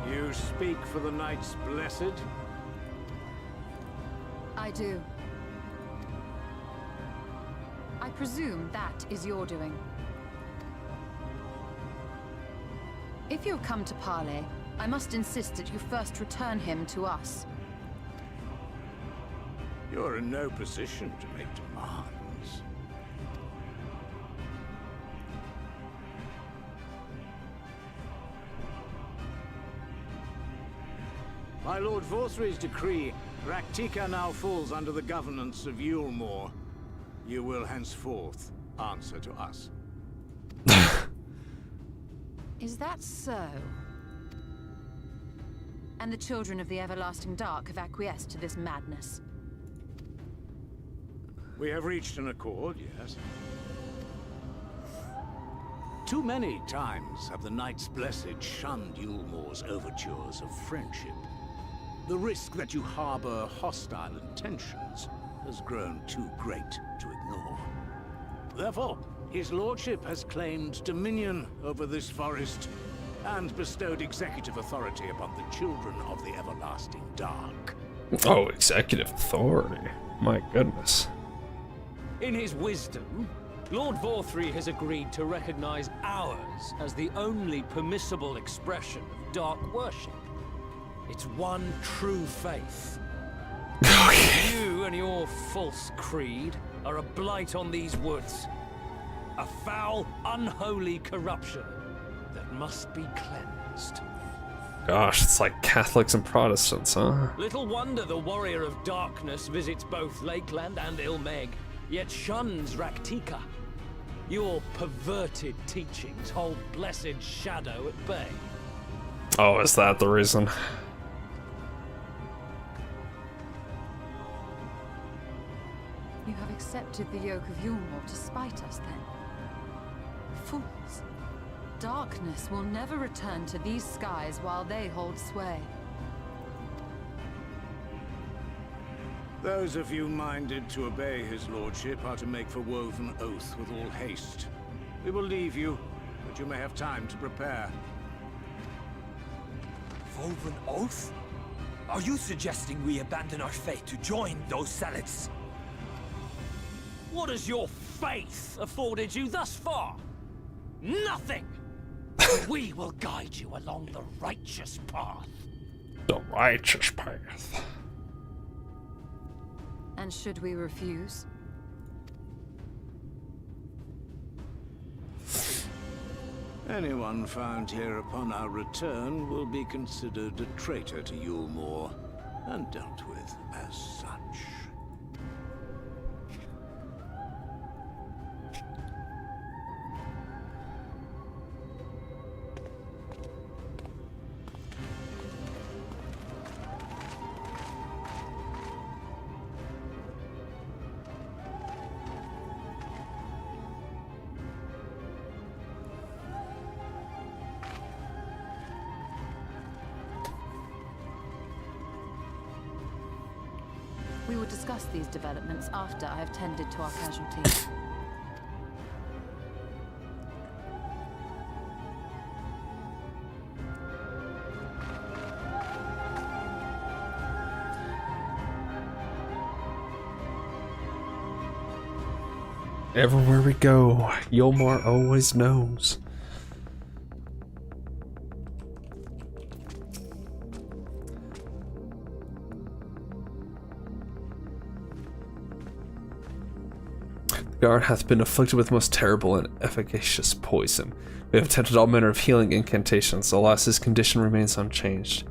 You speak for the Knights Blessed? I do. I presume that is your doing. If you have come to parley, I must insist that you first return him to us. You're in no position to make demands. By Lord Vorthry's decree, Raktika now falls under the governance of Yulmore. You will henceforth answer to us. Is that so? And the children of the Everlasting Dark have acquiesced to this madness? We have reached an accord, yes. Too many times have the Knights Blessed shunned Yulmore's overtures of friendship. The risk that you harbor hostile intentions has grown too great to ignore. Therefore, his lordship has claimed dominion over this forest and bestowed executive authority upon the children of the Everlasting Dark. Oh, executive authority. My goodness. In his wisdom, Lord Vorthry has agreed to recognize ours as the only permissible expression of dark worship. It's one true faith. You and your false creed are a blight on these woods. A foul, unholy corruption that must be cleansed. Gosh, it's like Catholics and Protestants, huh? Little wonder the Warrior of Darkness visits both Lakeland and Ilmeg, yet shuns Raktika. Your perverted teachings hold blessed Shadow at bay. Oh, is that the reason? You have accepted the yoke of Yulmore to spite us, then? Fools. Darkness will never return to these skies while they hold sway. Those of you minded to obey his lordship are to make for Woven Oath with all haste. We will leave you, but you may have time to prepare. Woven Oath? Are you suggesting we abandon our faith to join those zealots? What has your faith afforded you thus far? Nothing! We will guide you along the righteous path. The righteous path. And should we refuse? Anyone found here upon our return will be considered a traitor to Yulmore, and dealt with as such. We will discuss these developments after I have tended to our casualties. Everywhere we go, Yulmore always knows. The guard hath been afflicted with most terrible and efficacious poison. We have attempted all manner of healing incantations, alas his condition remains unchanged.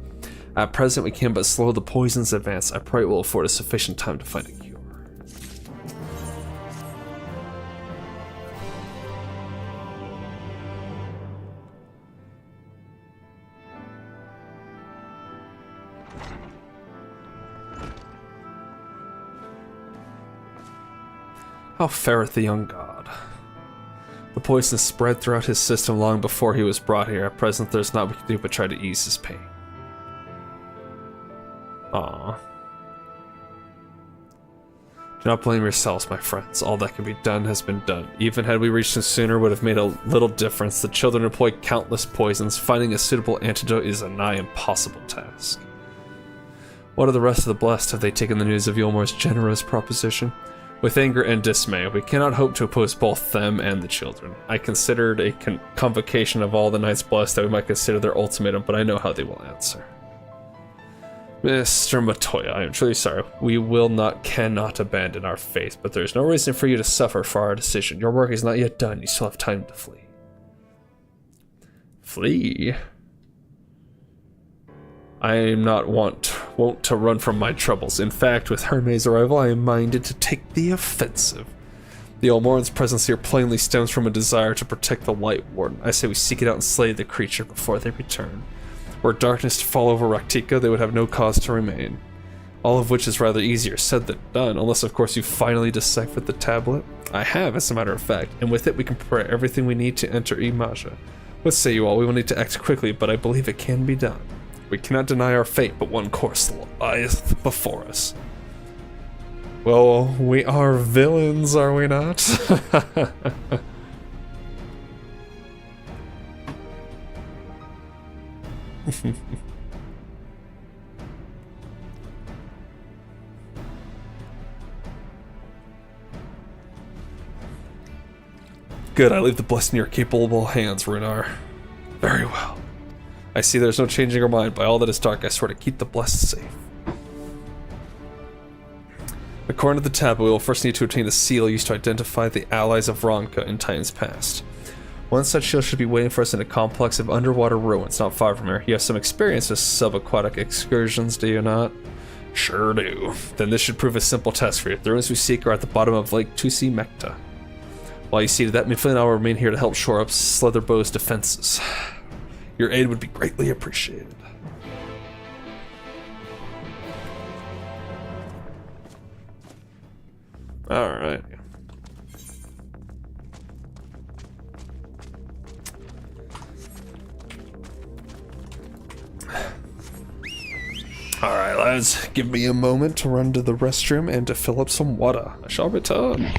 At present we can but slow the poison's advance. I pray it will afford us sufficient time to find a cure. How fareth the young god? The poison spread throughout his system long before he was brought here. At present, there's naught we can do but try to ease his pain. Aww. Do not blame yourselves, my friends. All that can be done has been done. Even had we reached him sooner, would have made a little difference. The children employ countless poisons. Finding a suitable antidote is a nigh impossible task. What of the rest of the blessed? Have they taken the news of Yulmore's generous proposition? With anger and dismay, we cannot hope to oppose both them and the children. I considered a convocation of all the knights blessed that we might consider their ultimatum, but I know how they will answer. Mr. Matoya, I am truly sorry. We cannot abandon our faith, but there is no reason for you to suffer for our decision. Your work is not yet done. You still have time to flee. Flee? I am not wont to run from my troubles. In fact, with Hermé's arrival, I am minded to take the offensive. The Almoran's presence here plainly stems from a desire to protect the Light Warden. I say we seek it out and slay the creature before they return. Were darkness to fall over Raktika, they would have no cause to remain. All of which is rather easier said than done, unless of course you finally deciphered the tablet. I have, as a matter of fact, and with it we can prepare everything we need to enter Imaja. What say you all? We will need to act quickly, but I believe it can be done. We cannot deny our fate, but one course lieth before us. Well, we are villains, are we not? Good, I leave the blessing in your capable hands, Runar. Very well. I see there's no changing our mind. By all that is dark, I swear to keep the blessed safe. According to the tablet, we will first need to obtain a seal used to identify the allies of Ronka in times past. One such shield should be waiting for us in a complex of underwater ruins not far from here. You have some experience with subaquatic excursions, do you not? Sure do. Then this should prove a simple task for you. The ruins we seek are at the bottom of Lake Tusi Mekta. While you see to that, Mifflin and I will remain here to help shore up Slitherbow's defenses. Your aid would be greatly appreciated. Alright. Alright, lads. Give me a moment to run to the restroom and to fill up some water. I shall return.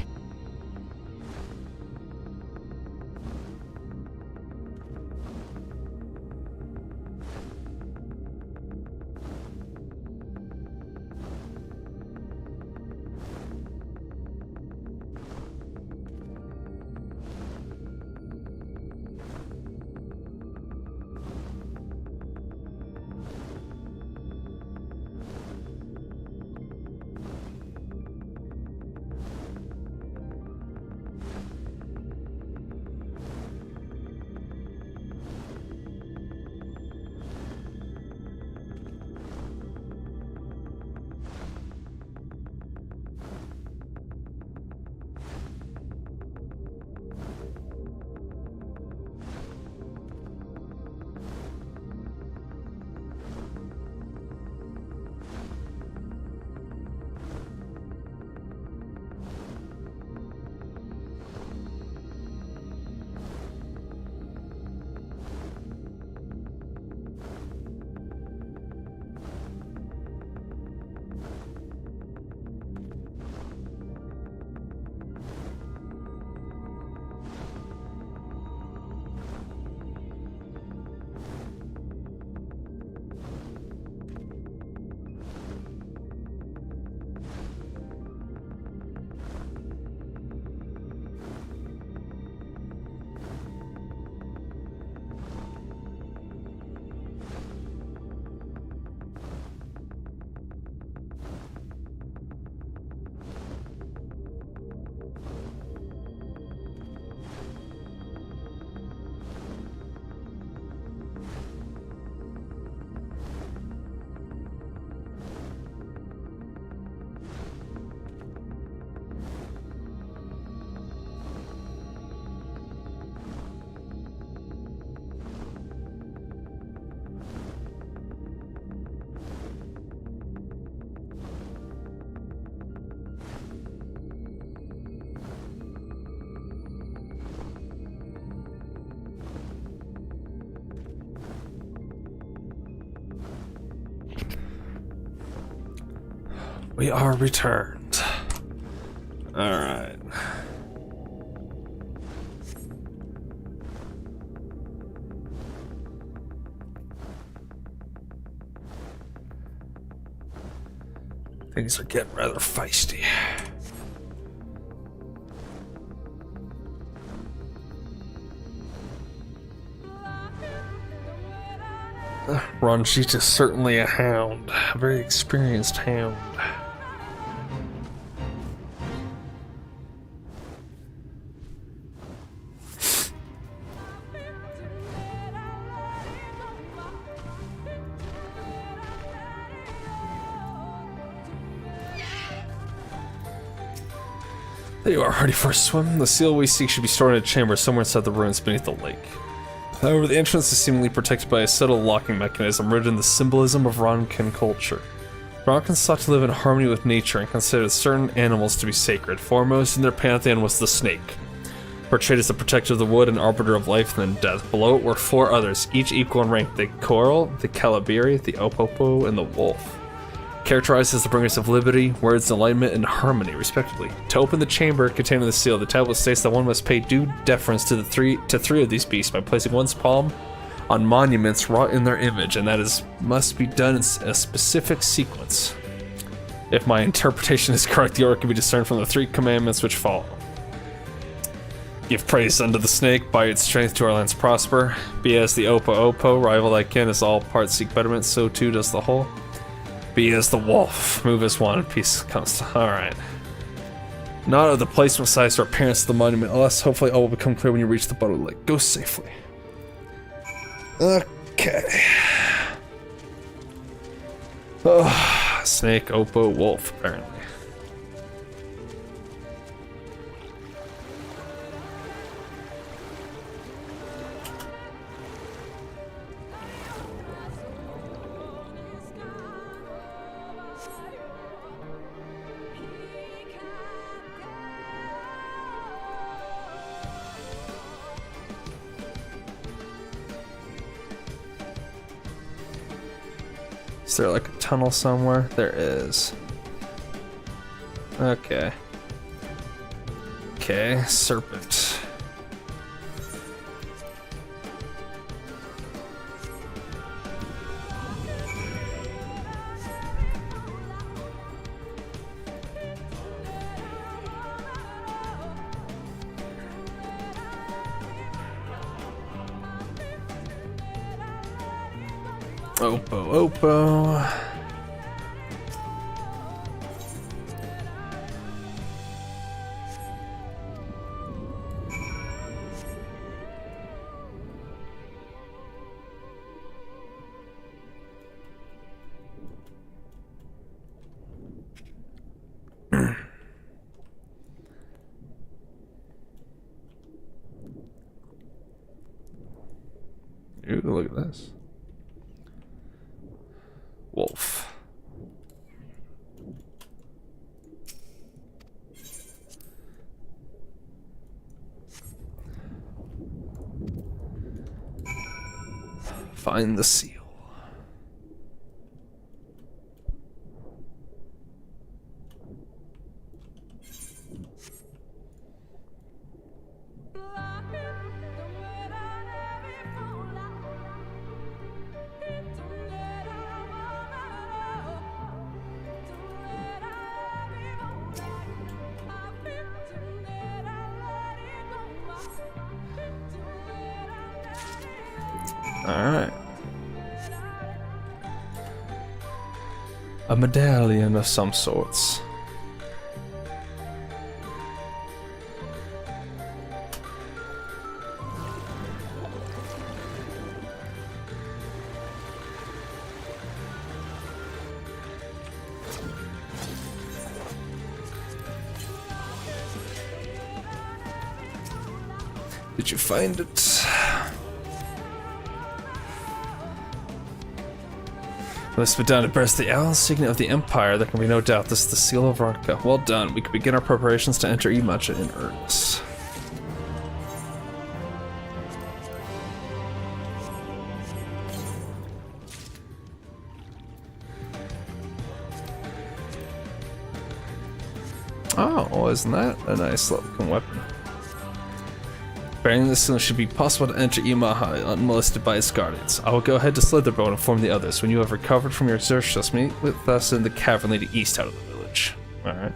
We are returned. Alright. Things are getting rather feisty. Ranjit is certainly a hound, a very experienced hound. There you are, ready for a swim. The seal we seek should be stored in a chamber somewhere inside the ruins beneath the lake. However, the entrance is seemingly protected by a subtle locking mechanism rooted in the symbolism of Ronkan culture. Ronkans sought to live in harmony with nature and considered certain animals to be sacred. Foremost in their pantheon was the snake, portrayed as the protector of the wood and arbiter of life and then death. Below it were 4 others, each equal in rank: the coral, the calabiri, the opopo, and the wolf. Characterized as the bringers of liberty, words, alignment, and harmony, respectively. To open the chamber containing the seal, the tablet states that one must pay due deference to three of these beasts by placing one's palm on monuments wrought in their image, and that must be done in a specific sequence. If my interpretation is correct, the order can be discerned from the 3 commandments which follow. Give praise unto the snake, by its strength to our lands prosper. Be as the opo, rival thy kin, as all parts seek betterment, so too does the whole. Be as the wolf, move as one, and peace comes to. Alright. Not of the placement, size, or appearance of the monument, alas, hopefully all will become clear when you reach the bottom of the lake. Go safely. Okay. Oh, snake, opo, wolf, apparently. Is there like a tunnel somewhere? There is. Okay. Okay, serpent. Opo. Ooh, look at this. Wolf. Find the seal. Alright. A medallion of some sorts. Did you find it? Let's put down to burst the owl signet of the Empire. There can be no doubt this is the seal of Raka. Well done. We can begin our preparations to enter Imacha in earnest. Oh, isn't that a nice looking weapon? Bearing this seal should be possible to enter Ymaha unmolested by its guardians. I will go ahead to Slitherbone and inform the others. When you have recovered from your exertions, meet with us in the cavern leading east out of the village. Alright.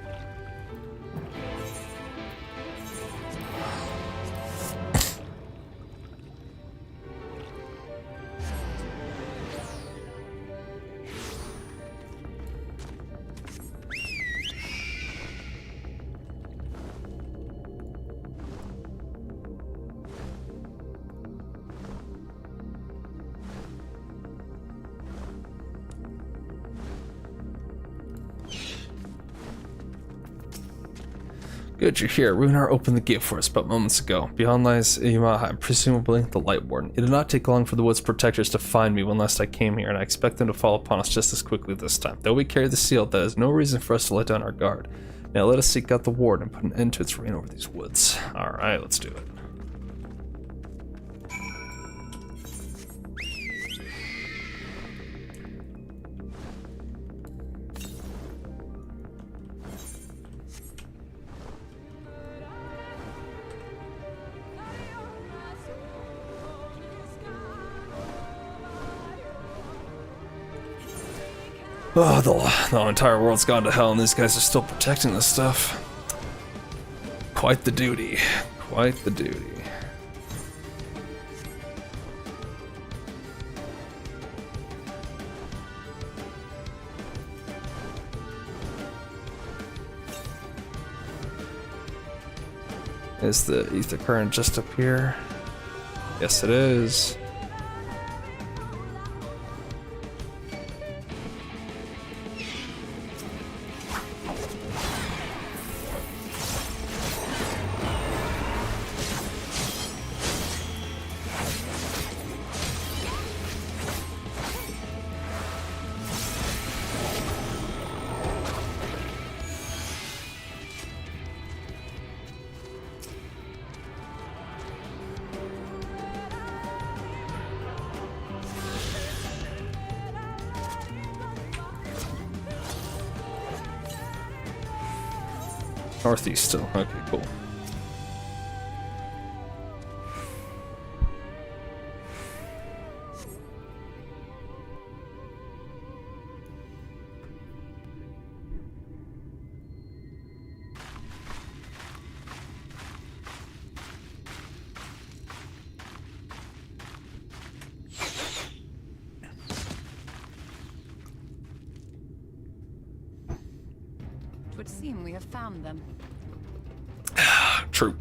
Good, you're here. Runar opened the gate for us but moments ago. Beyond lies Ymaha, presumably the Light Warden. It did not take long for the Woods Protectors to find me when last I came here, and I expect them to fall upon us just as quickly this time. Though we carry the seal, that is no reason for us to let down our guard. Now let us seek out the Warden and put an end to its reign over these woods. Alright, let's do it. Oh, the entire world's gone to hell and these guys are still protecting this stuff. Quite the duty. Quite the duty. Is the ether current just up here? Yes, it is. Northeast still. Okay, cool. It would seem we have found them. True.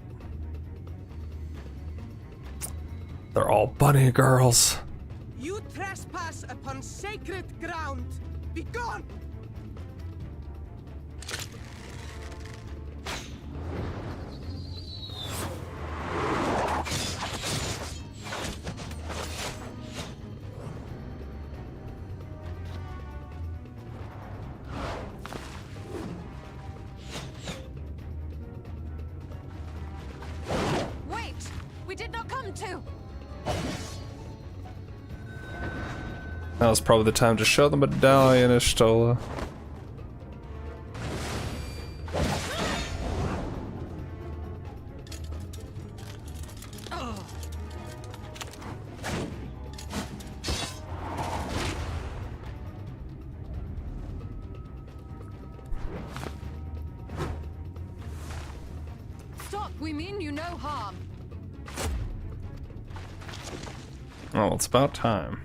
They're all bunny girls. You trespass upon sacred ground. Be gone! That was probably the time to show them a medallion, Yshtola. Stop, we mean you no harm. Oh, it's about time.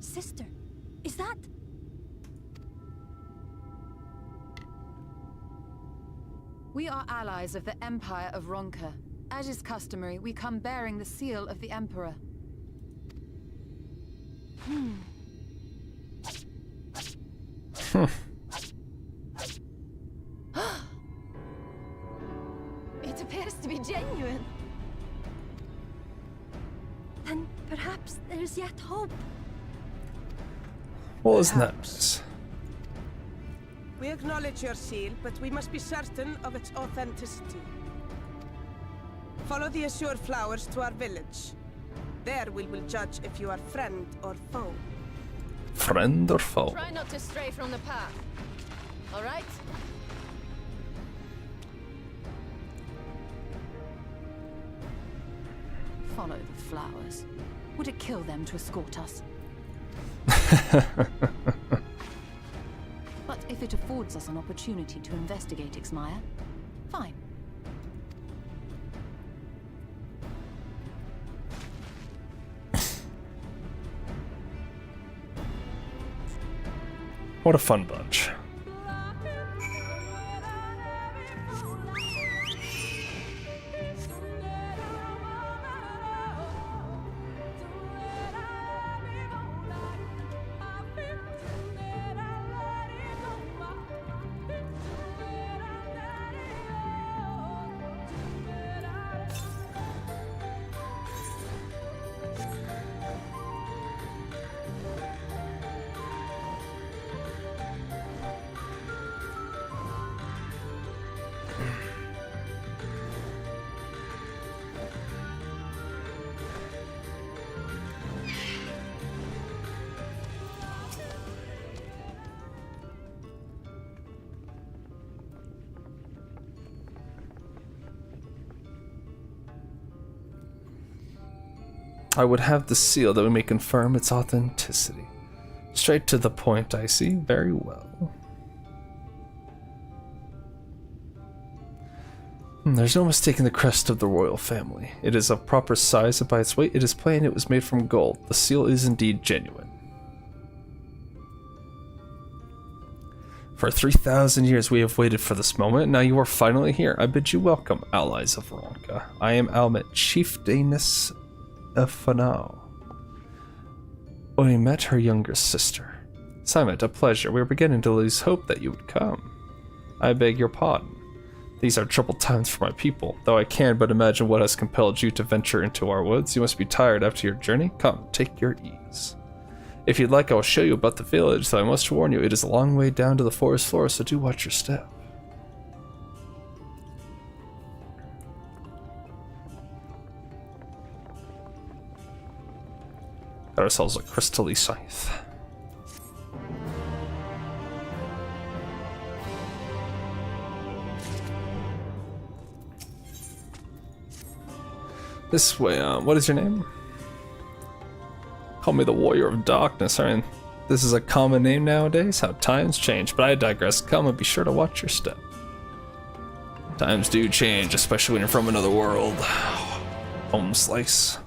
Sister, is that? We are allies of the Empire of Ronka. As is customary, we come bearing the seal of the Emperor. It appears to be genuine. Then perhaps there's yet hope. Well, isn't that nice? We acknowledge your seal, but we must be certain of its authenticity. Follow the azure flowers to our village. There we will judge if you are friend or foe. Friend or foe? Try not to stray from the path. All right? Follow the flowers. Would it kill them to escort us? But if it affords us an opportunity to investigate Ixmaya, fine. What a fun bunch. I would have the seal that we may confirm its authenticity. Straight to the point, I see. Very well. There's no mistaking the crest of the royal family. It is of proper size, and by its weight it is plain it was made from gold. The seal is indeed genuine. For 3,000 years we have waited for this moment, and now you are finally here. I bid you welcome, allies of Veronica. I am Almet, Chieftainess of Fanao. We met her younger sister. Simon, a pleasure. We were beginning to lose hope that you would come. I beg your pardon. These are troubled times for my people, though I can but imagine what has compelled you to venture into our woods. You must be tired after your journey. Come, take your ease. If you'd like, I will show you about the village, though I must warn you, it is a long way down to the forest floor, so do watch your step. Got ourselves a crystally scythe. This way, what is your name? Call me the Warrior of Darkness. I mean, this is a common name nowadays, how times change, but I digress. Come and be sure to watch your step. Times do change, especially when you're from another world. Home slice.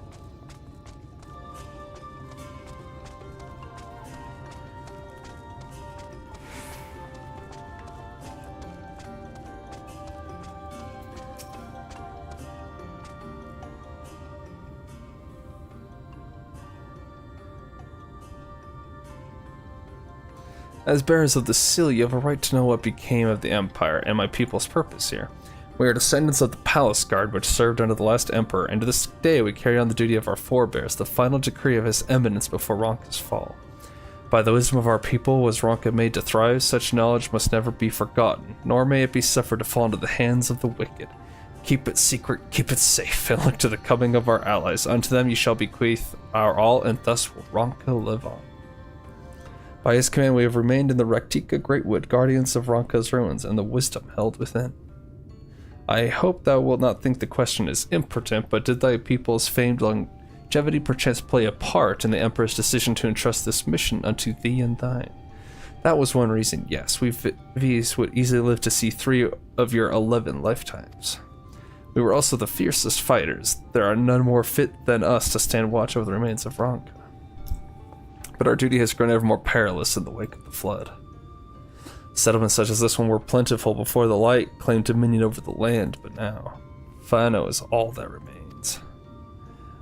As bearers of the seal, you have a right to know what became of the Empire and my people's purpose here. We are descendants of the Palace Guard, which served under the last Emperor, and to this day we carry on the duty of our forebears, the final decree of His Eminence before Ronka's fall. By the wisdom of our people was Ronka made to thrive. Such knowledge must never be forgotten, nor may it be suffered to fall into the hands of the wicked. Keep it secret, keep it safe, and look to the coming of our allies. Unto them you shall bequeath our all, and thus will Ronka live on. By his command we have remained in the Rektika Greatwood, guardians of Ronka's ruins, and the wisdom held within. I hope thou wilt not think the question is impertinent, but did thy people's famed longevity perchance play a part in the Emperor's decision to entrust this mission unto thee and thine? That was one reason, yes. We V's would easily live to see 3 of your 11 lifetimes. We were also the fiercest fighters. There are none more fit than us to stand watch over the remains of Ronka. But our duty has grown ever more perilous in the wake of the flood. Settlements such as this one were plentiful before the light claimed dominion over the land, but now, Fano is all that remains.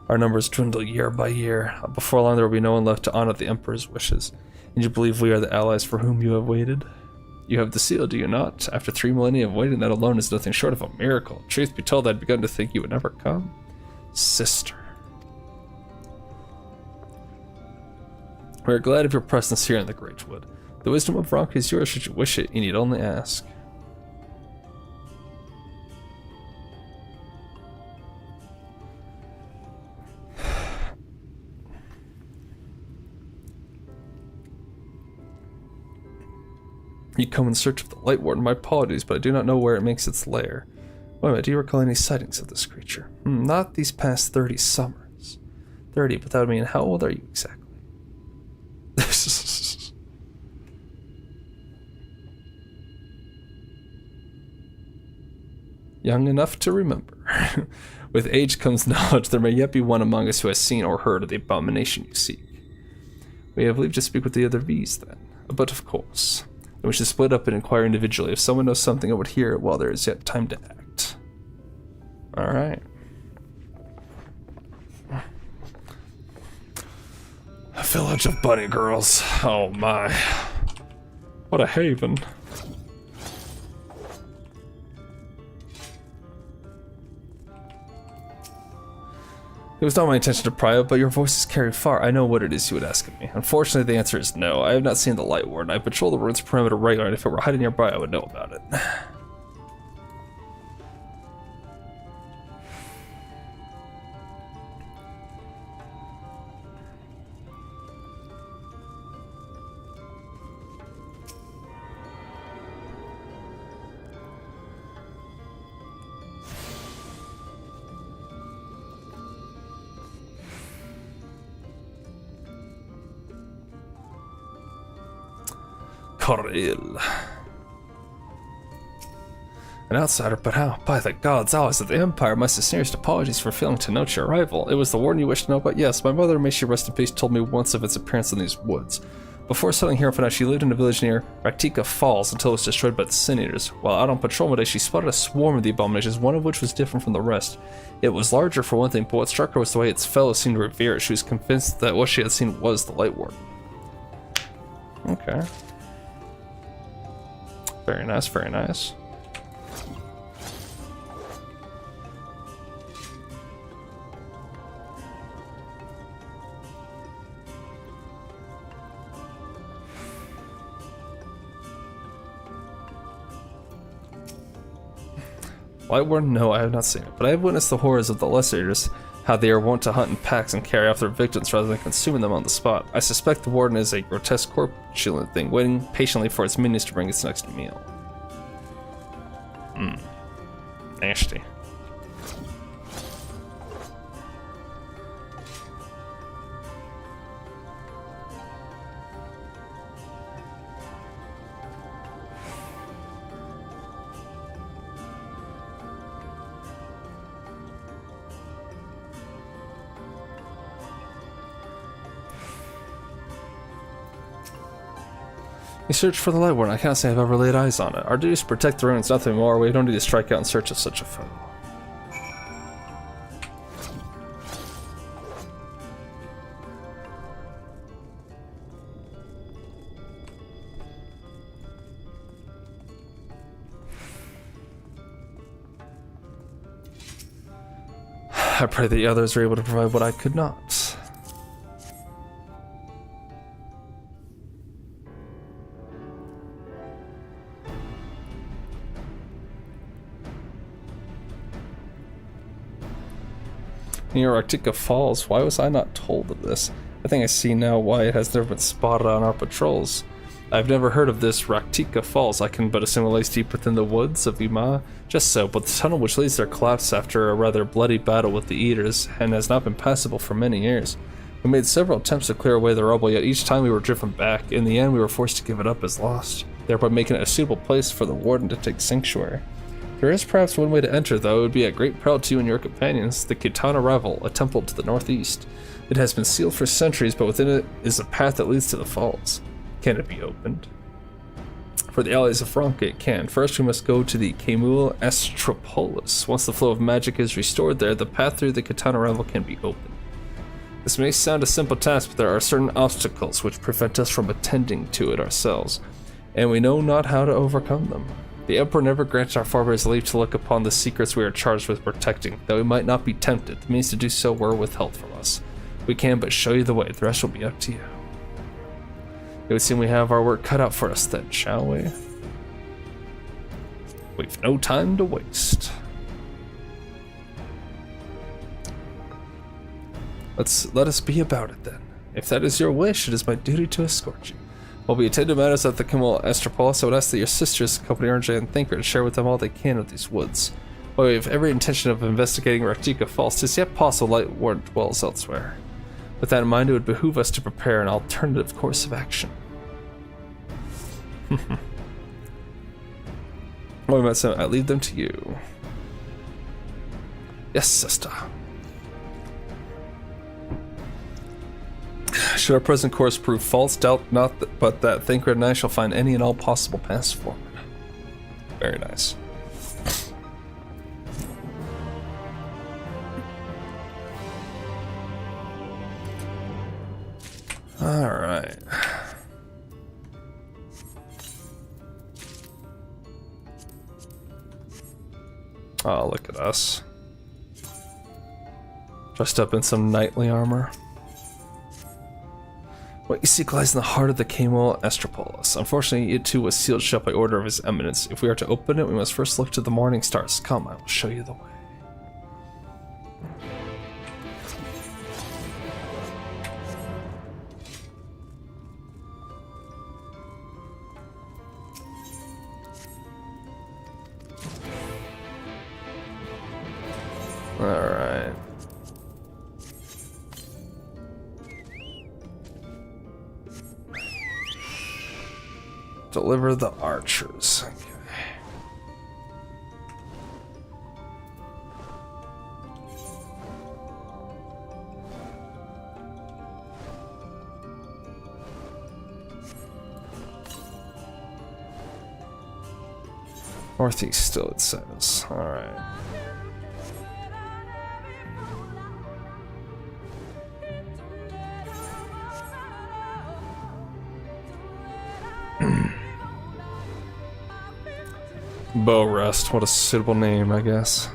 Our numbers dwindle year by year. Before long there will be no one left to honor the Emperor's wishes. And you believe we are the allies for whom you have waited? You have the seal, do you not? After 3 millennia of waiting, that alone is nothing short of a miracle. Truth be told, I'd begun to think you would never come. Sister. We are glad of your presence here in the Great Wood. The wisdom of Ronka is yours should you wish it, you need only ask. You come in search of the Light Warden. My apologies, but I do not know where it makes its lair. Wait a minute, do you recall any sightings of this creature? Not these past 30 summers. 30, but that would mean how old are you exactly? Young enough to remember. With age comes knowledge. There may yet be one among us who has seen or heard of the abomination you seek. We have leave to speak with the other V's then. But of course. Then we should split up and inquire individually. If someone knows something, I would hear it while there is yet time to act. Alright. A village of bunny girls. Oh my. What a haven. It was not my intention to pry up, but your voices carry far. I know what it is you would ask of me. Unfortunately, the answer is no. I have not seen the Light Warden. I patrol the ruins perimeter regularly, and if it were hiding nearby, I would know about it. Coril. An outsider, but how? By the gods, allies of the Empire, my sincerest apologies for failing to note your arrival. It was the warden you wished to know about? Yes, my mother, may she rest in peace, told me once of its appearance in these woods. Before settling here for now, she lived in a village near Raktika Falls until it was destroyed by the Sin Eaters. While out on patrol one day, she spotted a swarm of the abominations, one of which was different from the rest. It was larger for one thing, but what struck her was the way its fellows seemed to revere it. She was convinced that what she had seen was the Light Warden. Okay. Very nice, very nice. Light Warden? No, I have not seen it, but I have witnessed the horrors of the Lesser Eaters, how they are wont to hunt in packs and carry off their victims rather than consuming them on the spot. I suspect the Warden is a grotesque corpulent thing, waiting patiently for its minions to bring its next meal. Nasty. We search for the Light Warden. I can't say I've ever laid eyes on it. Our duty is to protect the ruins, nothing more. We don't need to strike out in search of such a foe. I pray that the others are able to provide what I could not. Near Raktika Falls, why was I not told of this? I think I see now why it has never been spotted on our patrols. I've never heard of this Raktika Falls. I can but assume it lies deep within the woods of Ima. Just so, but the tunnel which leads there collapsed after a rather bloody battle with the Eaters, and has not been passable for many years. We made several attempts to clear away the rubble, yet each time we were driven back. In the end, we were forced to give it up as lost, thereby making it a suitable place for the Warden to take sanctuary. There is perhaps one way to enter, though. It would be at great peril to you and your companions. The Kitana Revel, a temple to the northeast. It has been sealed for centuries, but within it is a path that leads to the falls. Can it be opened? For the allies of Franka, it can. First, we must go to the Kemul Astropolis. Once the flow of magic is restored there, the path through the Kitana Revel can be opened. This may sound a simple task, but there are certain obstacles which prevent us from attending to it ourselves, and we know not how to overcome them. The Emperor never grants our forebears leave to look upon the secrets we are charged with protecting. Though we might not be tempted, the means to do so were withheld from us. We can but show you the way, the rest will be up to you. It would seem we have our work cut out for us then, shall we? We've no time to waste. Let us be about it then. If that is your wish, it is my duty to escort you. While we attend to matters at the Camel Astropolis, I would ask that your sisters accompany RJ and Thinker and share with them all they can of these woods. While we have every intention of investigating Raktika Falls, it is yet possible Light Warden dwells elsewhere. With that in mind, it would behoove us to prepare an alternative course of action. Well, we must I leave them to you. Yes, sister. Should our present course prove false, doubt not but that Thinker and I shall find any and all possible paths forward. Very nice. Alright. Oh, look at us. Dressed up in some knightly armor. What you seek lies in the heart of the Camel Astropolis. Unfortunately, it too was sealed shut by order of His Eminence. If we are to open it, we must first look to the morning stars. Come, I will show you the way. Alright. Deliver the archers. Okay. Northeast still, it says. Alright. Bow Rest, what a suitable name, I guess.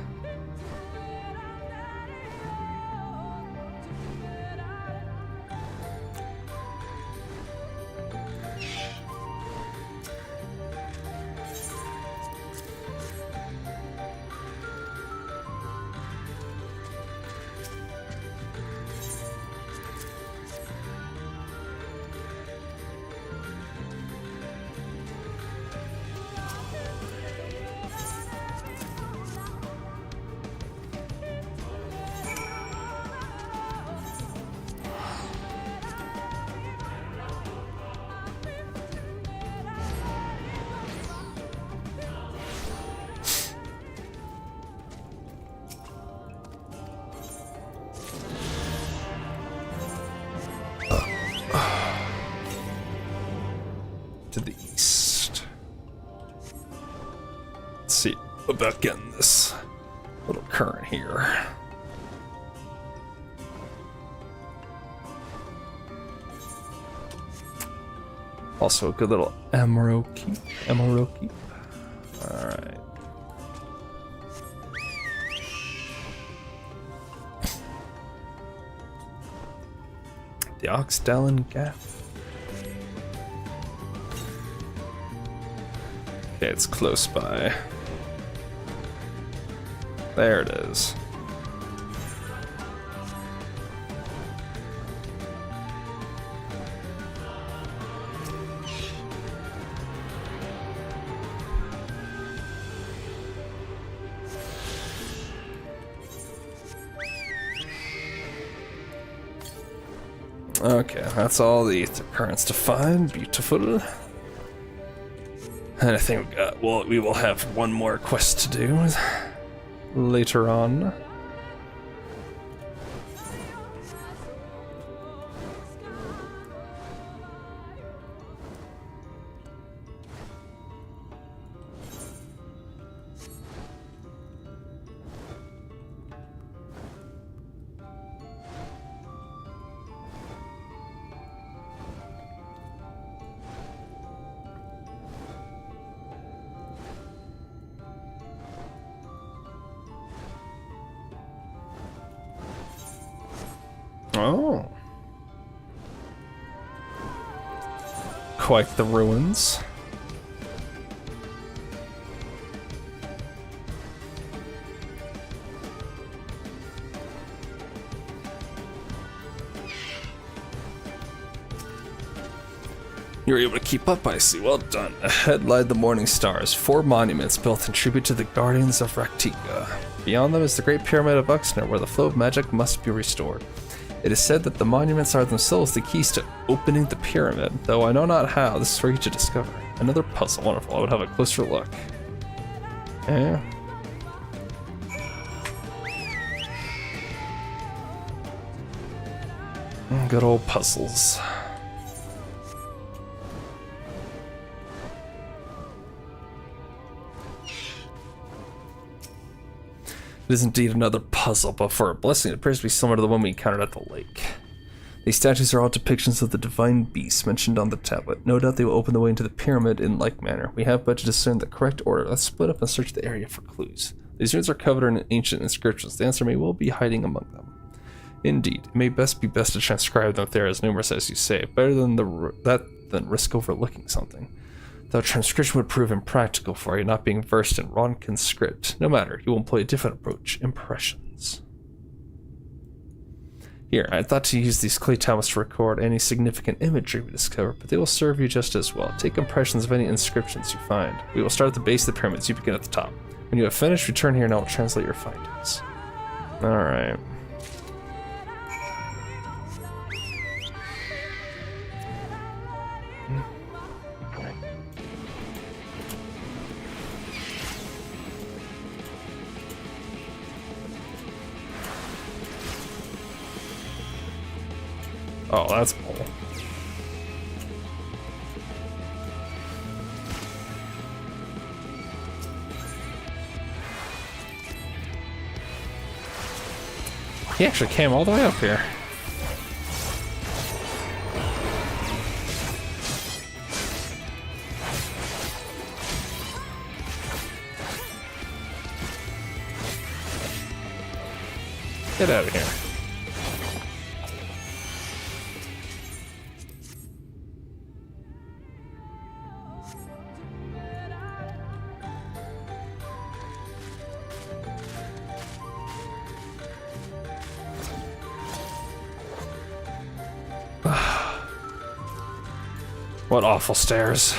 To the east. Let's see about getting this little current here. Also a good little emerald keep. Alright. The Oxdalen Gap. Okay, it's close by. There it is. Okay, that's all the ether currents to find. Beautiful. And I think we will have one more quest to do later on. Oh. Quite the ruins. You were able to keep up, I see. Well done. Ahead lie the Morning Stars, 4 monuments built in tribute to the Guardians of Raktika. Beyond them is the Great Pyramid of Uxner, where the flow of magic must be restored. It is said that the monuments are themselves the keys to opening the pyramid, though I know not how. This is for you to discover. Another puzzle. Wonderful. I would have a closer look. Yeah. Good old puzzles. It is indeed another puzzle, but for a blessing, it appears to be similar to the one we encountered at the lake. These statues are all depictions of the divine beasts mentioned on the tablet. No doubt they will open the way into the pyramid in like manner. We have but to discern the correct order. Let's split up and search the area for clues. These runes are covered in ancient inscriptions. The answer may well be hiding among them. Indeed, it may be best to transcribe them if they are as numerous as you say. Better than than risk overlooking something. Though transcription would prove impractical for you, not being versed in Ronkin script. No matter, you will employ a different approach. Impressions. Here, I thought to use these clay tablets to record any significant imagery we discover, but they will serve you just as well. Take impressions of any inscriptions you find. We will start at the base of the pyramids. You begin at the top. When you have finished, return here and I will translate your findings. Alright. Oh, that's bull. He actually came all the way up here. Get out of here. What awful stairs.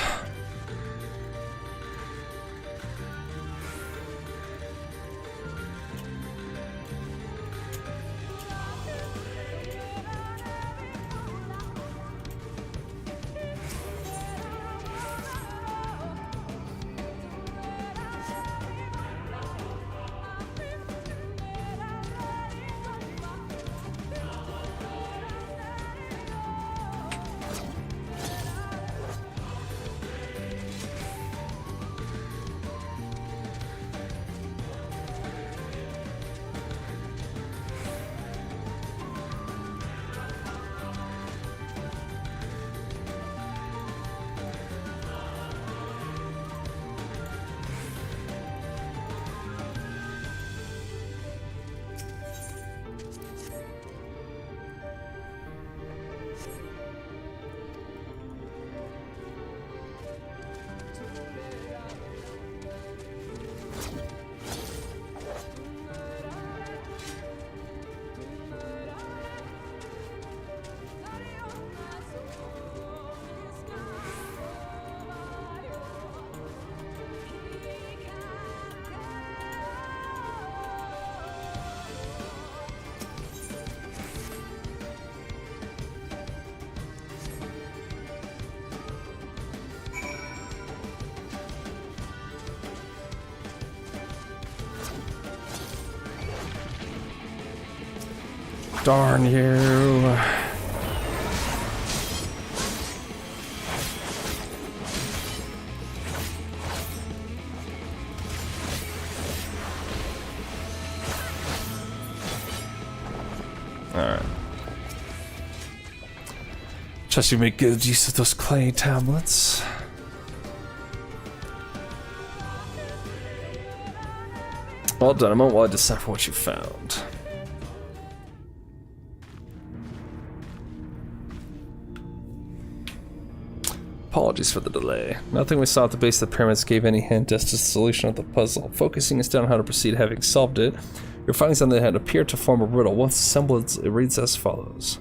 Darn you. Alright. Trust you make good use of those clay tablets. Well done. I'm while I decipher what you found. Apologies for the delay. Nothing we saw at the base of the pyramids gave any hint as to the solution of the puzzle. Focusing instead on how to proceed, having solved it, your findings on the head appear to form a riddle. Once assembled, it reads as follows.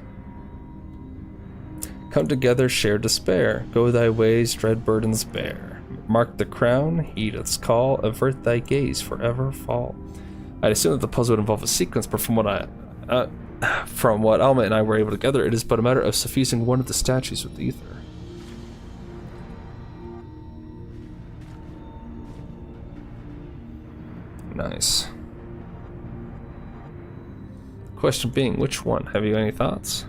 Come together, share despair. Go thy ways, dread burdens bear. Mark the crown, heed its call. Avert thy gaze, forever fall. I'd assume that the puzzle would involve a sequence, but from what Alma and I were able to gather, it is but a matter of suffusing one of the statues with ether. Nice. Question being, which one? Have you any thoughts?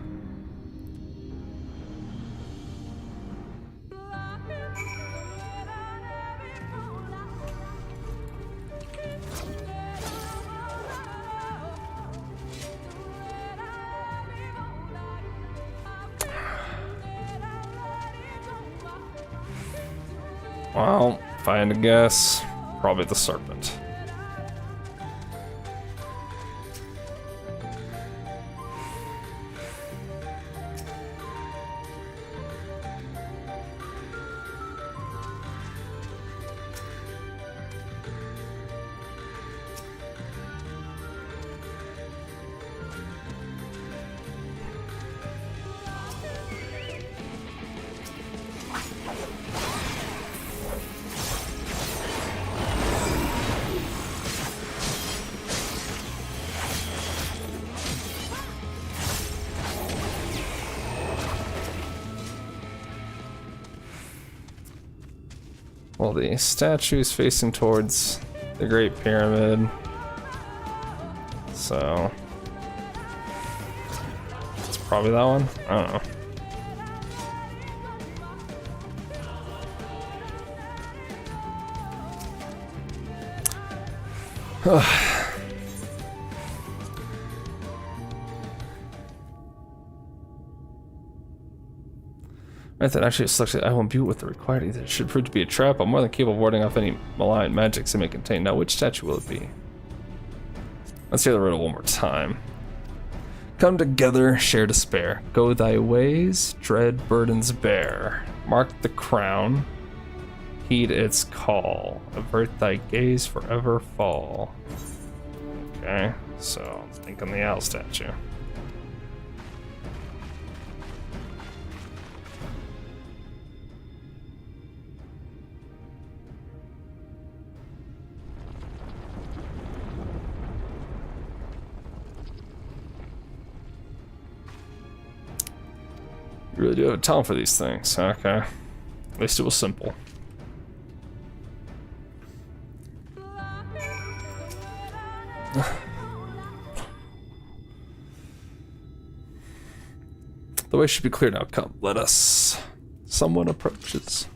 Well, if I had to guess, probably the serpent. Well, the statue is facing towards the Great Pyramid, so it's probably that one. I don't know. Right then, actually, it looks like I won't be with the required either. It should prove to be a trap. I'm more than capable of warding off any malign magics it may contain. Now, which statue will it be? Let's hear the riddle one more time. Come together, share despair. Go thy ways, dread burdens bear. Mark the crown, heed its call. Avert thy gaze, forever fall. Okay, so I'm thinking the owl statue. You really do have a talent for these things. Okay. At least it was simple. The way should be clear now. Come, let us. Someone approaches.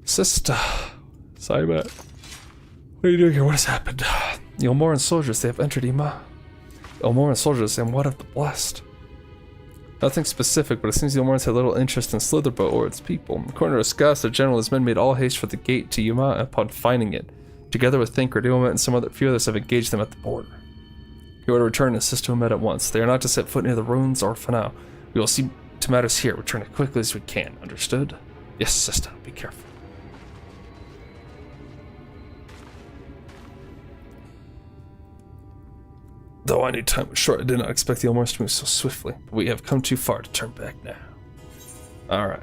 Sister. Sorry, but what are you doing here? What has happened? The Elmoran soldiers, they have entered Ima. Elmoran soldiers, and what of the blessed? Nothing specific, but it seems the Elmorans had little interest in Slitherboat or its people. According to Raskas, their general has men made all haste for the gate to Yuma upon finding it. Together with Thinker, Duomet, and some few others have engaged them at the border. You are to return and assist Duomet at once. They are not to set foot near the ruins or for now. We will see to matters here. Return as quickly as we can. Understood? Yes, sister. Be careful. Though I knew time was short, I did not expect the Elmors to move so swiftly. But we have come too far to turn back now. Alright.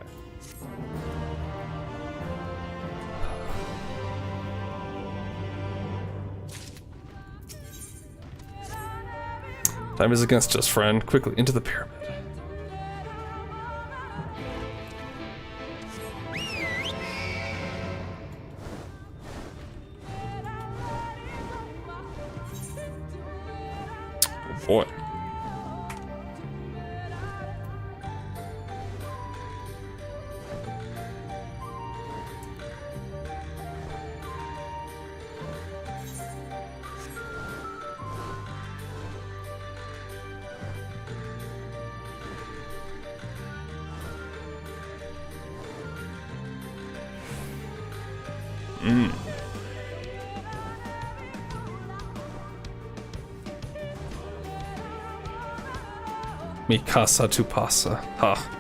Time is against us, friend. Quickly, into the pyramid. Boy. Mi casa tu pasa. Ha.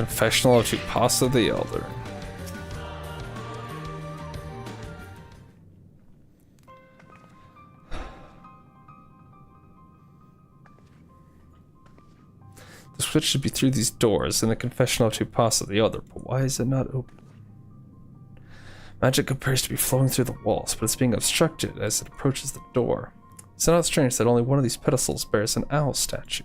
Confessional of Tupasa the Elder. The switch should be through these doors in the Confessional of Tupasa the Elder, but why is it not open? Magic appears to be flowing through the walls, but it's being obstructed as it approaches the door. It's not strange that only one of these pedestals bears an owl statue.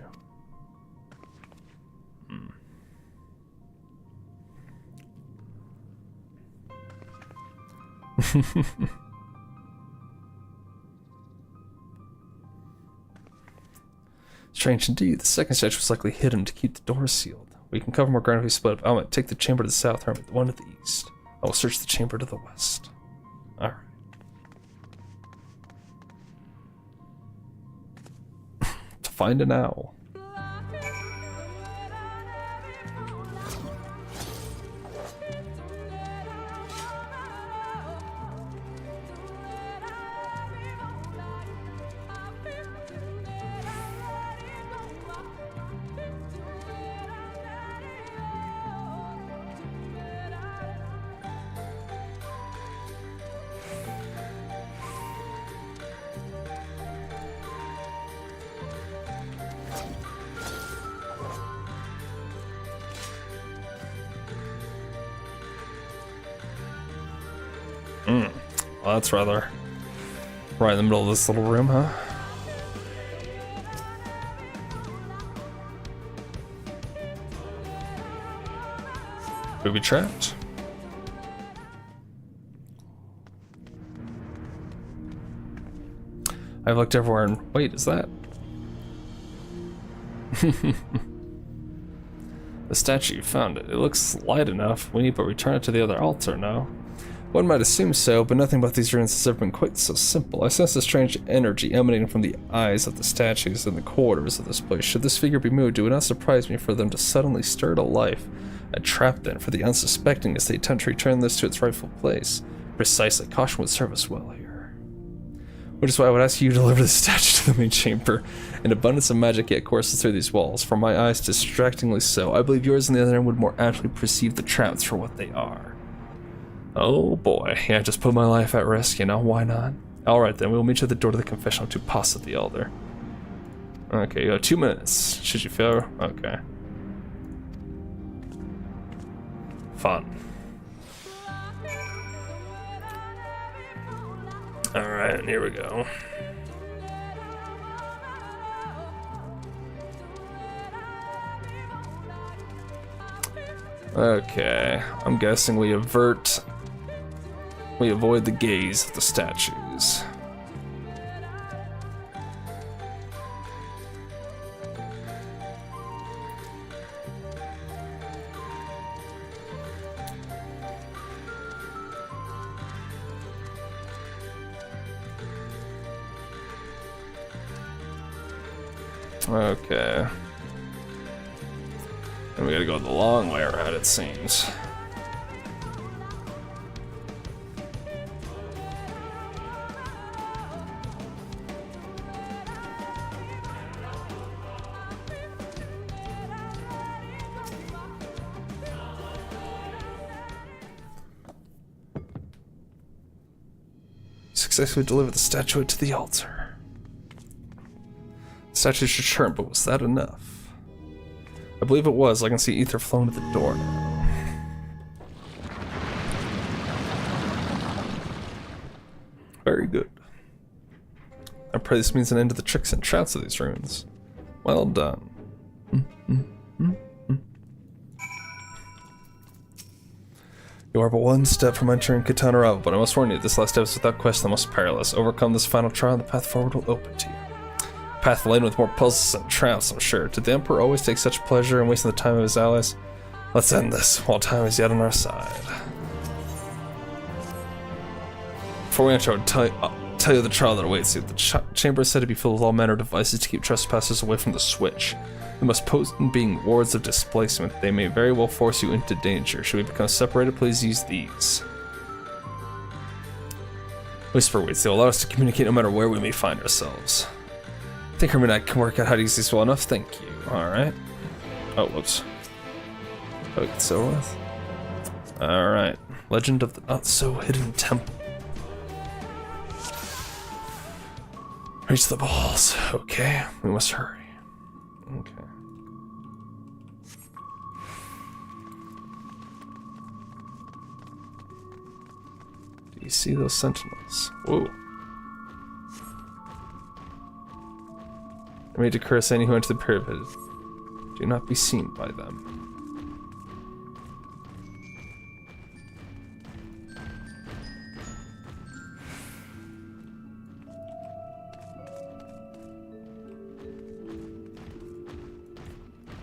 Strange indeed. The second statue was likely hidden to keep the door sealed. We can cover more ground if we split up. I might take the chamber to the south, or the one to the east. I will search the chamber to the west. Alright. To find an owl. Well, that's rather right in the middle of this little room, huh? Booby trapped. I've looked everywhere and wait, is that? The statue, you found it. It looks light enough. We need but return it to the other altar now. One might assume so, but nothing about these ruins has ever been quite so simple. I sense a strange energy emanating from the eyes of the statues in the corridors of this place. Should this figure be moved, it would not surprise me for them to suddenly stir to life. A trap then for the unsuspecting as they attempt to return this to its rightful place. Precisely, caution would serve us well here. Which is why I would ask you to deliver the statue to the main chamber. An abundance of magic yet courses through these walls, for my eyes distractingly so. I believe yours on the other end would more aptly perceive the traps for what they are. Oh boy, yeah, just put my life at risk, you know, why not? Alright then, we'll meet you at the door to the Confessional of Tupasa the Elder. Okay, you got 2 minutes. Should you fail? Okay. Fun. Alright, here we go. Okay, I'm guessing we avoid the gaze of the statues. Okay. And we gotta go the long way around, it seems. Successfully delivered the statuette to the altar. The statue should turn, but was that enough? I believe it was. I can see ether flowing to the door now. Very good. I pray this means an end to the tricks and traps of these ruins. Well done. You are but one step from entering Katanarava, but I must warn you, this last step is without question the most perilous. Overcome this final trial and the path forward will open to you. A path laden with more puzzles and traps, I'm sure. Did the Emperor always take such pleasure in wasting the time of his allies? Let's end this, while time is yet on our side. Before we enter, I'll tell you the trial that awaits you. The chamber is said to be filled with all manner of devices to keep trespassers away from the switch. The most potent being wards of displacement. They may very well force you into danger. Should we become separated, please use these. Whisper weights. They will allow us to communicate no matter where we may find ourselves. I think Herman and I can work out how to use these well enough. Thank you. Alright. Oh, whoops. Oh, it's over with. Alright. Legend of the not-so-hidden temple. Reach the balls. Okay, we must hurry. Okay. Do you see those sentinels? Whoa. I made to curse any who enter the pyramid. Do not be seen by them.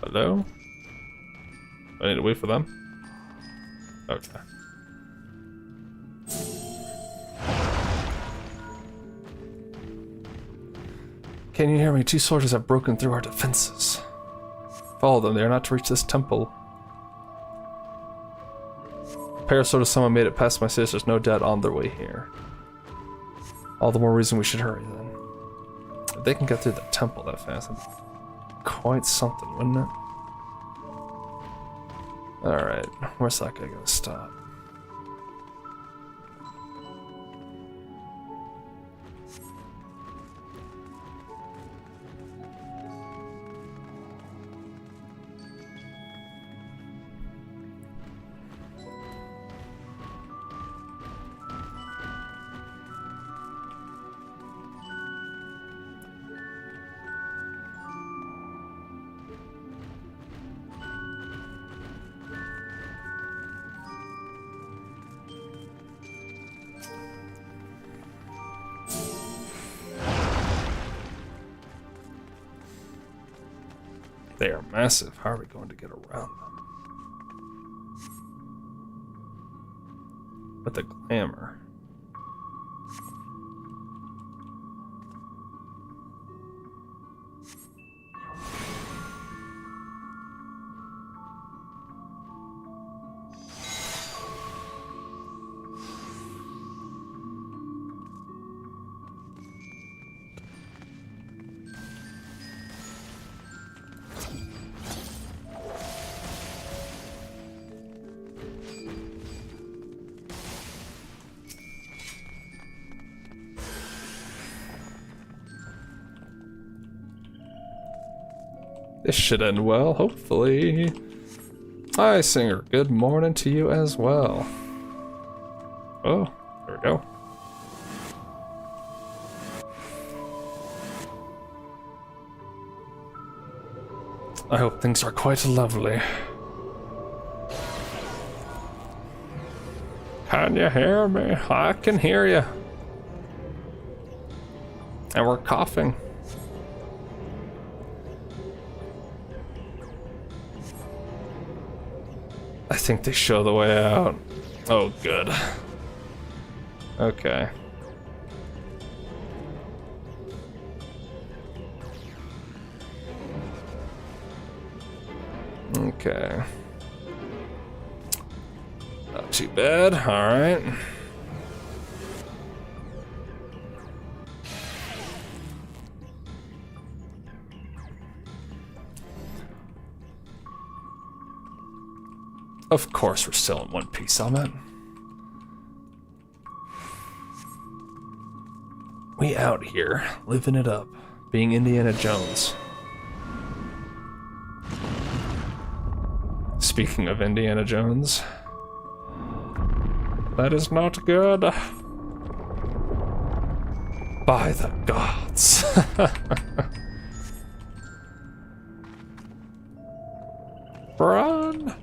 Hello? I need to wait for them? Okay. Can you hear me? 2 soldiers have broken through our defenses. Follow them, they are not to reach this temple. Parasort of someone made it past my sisters, no doubt on their way here. All the more reason we should hurry then. If they can get through the temple that fast, that'd be quite something, wouldn't it? Alright, where's that guy gonna stop? They are massive. How are we going to get around them? With the glamour. This should end well, hopefully. Hi, Singer. Good morning to you as well. Oh, there we go. I hope things are quite lovely. Can you hear me? I can hear you. And we're coughing. I think they show the way out. Oh, good. Okay. Okay. Not too bad. All right. Of course we're still in one piece on it. We out here, living it up, being Indiana Jones. Speaking of Indiana Jones, that is not good. By the gods. Run!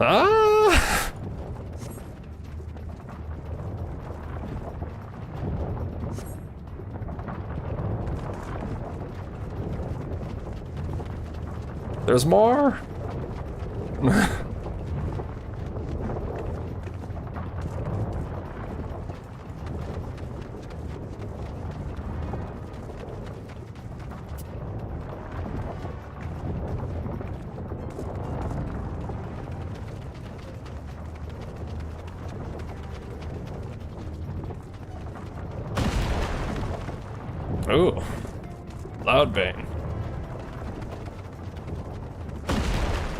Ah! There's more? Ooh, loud bang.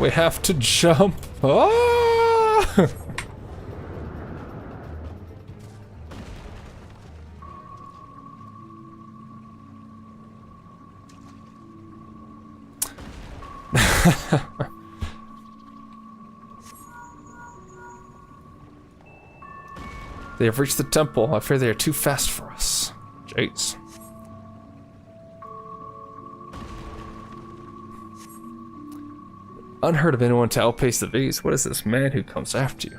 We have to jump. Ah! They have reached the temple. I fear they are too fast for us. Jeez. Unheard of anyone to outpace the V's. What is this man who comes after you?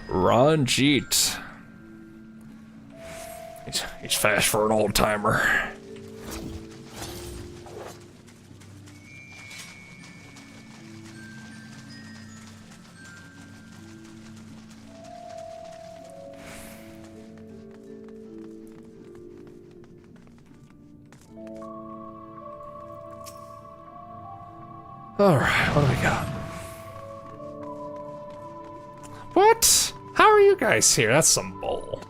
Ranjit. He's fast for an old timer. Alright, what do we got? What? How are you guys here? That's some bull.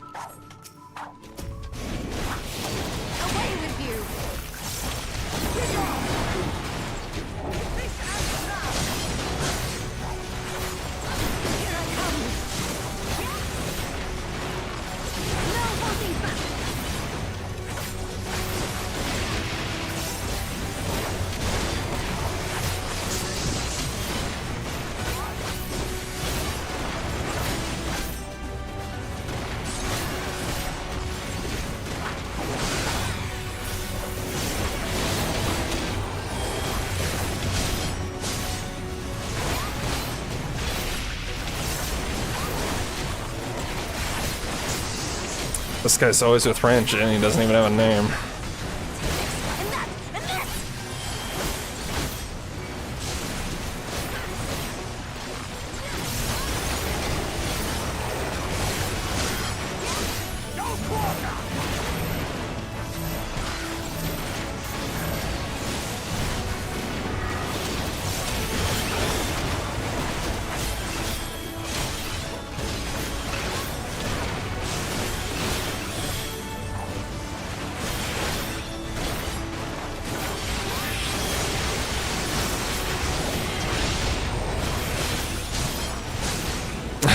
Away with you! Here I come! No holding back! This guy's always with Ranch and he doesn't even have a name.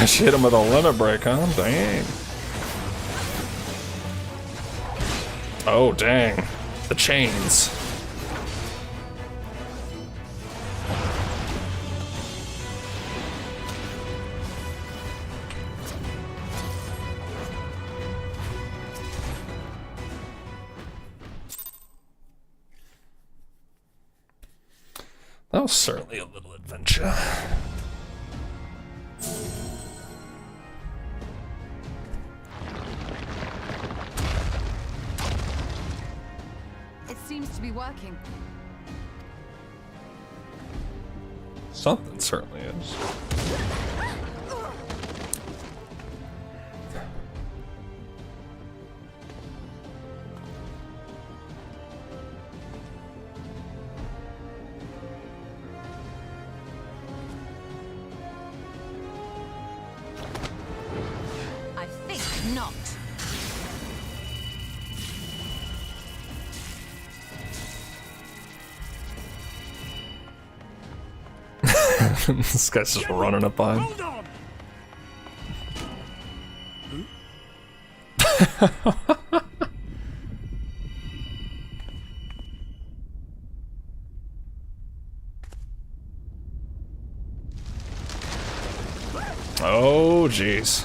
She hit him with a limit break, huh? Dang. Oh, dang. The chains. That was certainly a little adventure. Seems to be working. Something certainly is. I think not. This guy's just running up on him. Hold on! Oh, jeez.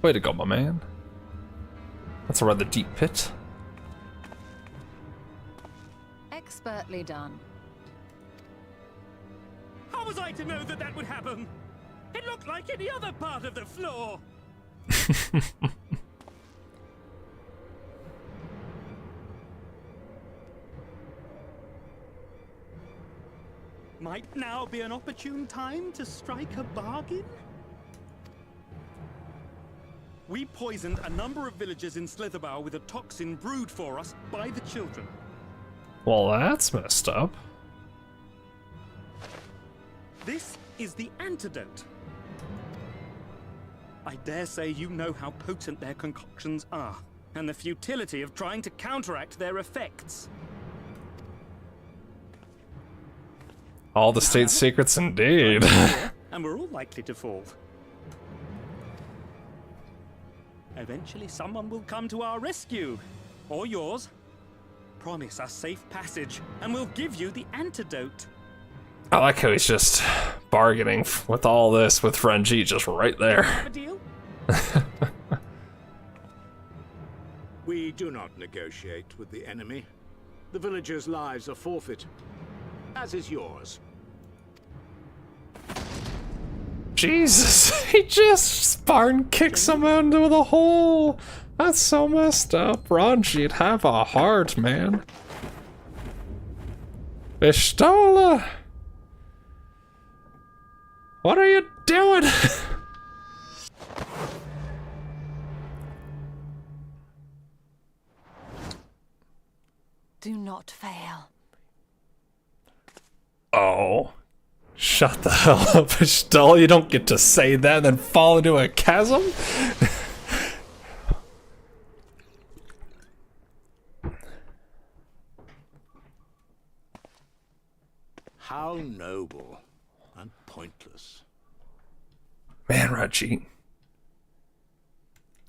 Way to go, my man. That's a rather deep pit. Expertly done. How was I to know that that would happen? It looked like any other part of the floor. Might now be an opportune time to strike a bargain? We poisoned a number of villagers in Slitherbough with a toxin brewed for us by the children. Well, that's messed up. This is the antidote. I dare say you know how potent their concoctions are, and the futility of trying to counteract their effects. All the state secrets indeed. And we're all likely to fall. Eventually someone will come to our rescue. Or yours. Promise us safe passage, and we'll give you the antidote. I like how he's just bargaining with all this with Ranjit just right there. Have a deal? We do not negotiate with the enemy. The villagers' lives are forfeit, as is yours. Jesus, he just Spartan kicks him out into the hole. That's so messed up. Ranjit, have a heart, man. Yshtola! What are you doing? Do not fail. Oh. Shut the hell up, Yshtola. You don't get to say that and then fall into a chasm? How noble and pointless. Man, Ranjit.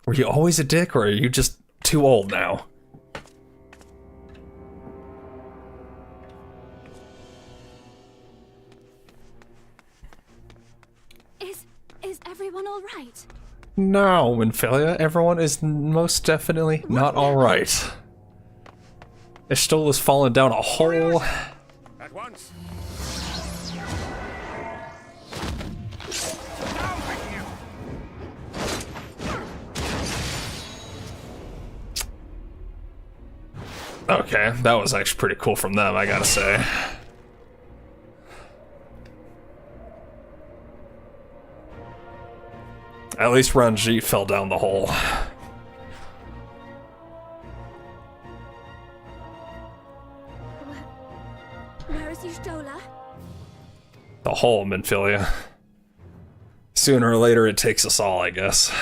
Were you always a dick, or are you just too old now? Is everyone all right? No, Winfilia, everyone is most definitely not alright. Yshtola's fallen down a hole. At once. Okay, that was actually pretty cool from them, I gotta say. At least Ranjit fell down the hole. Where is Yshtola? The hole, Minfilia. Sooner or later it takes us all, I guess.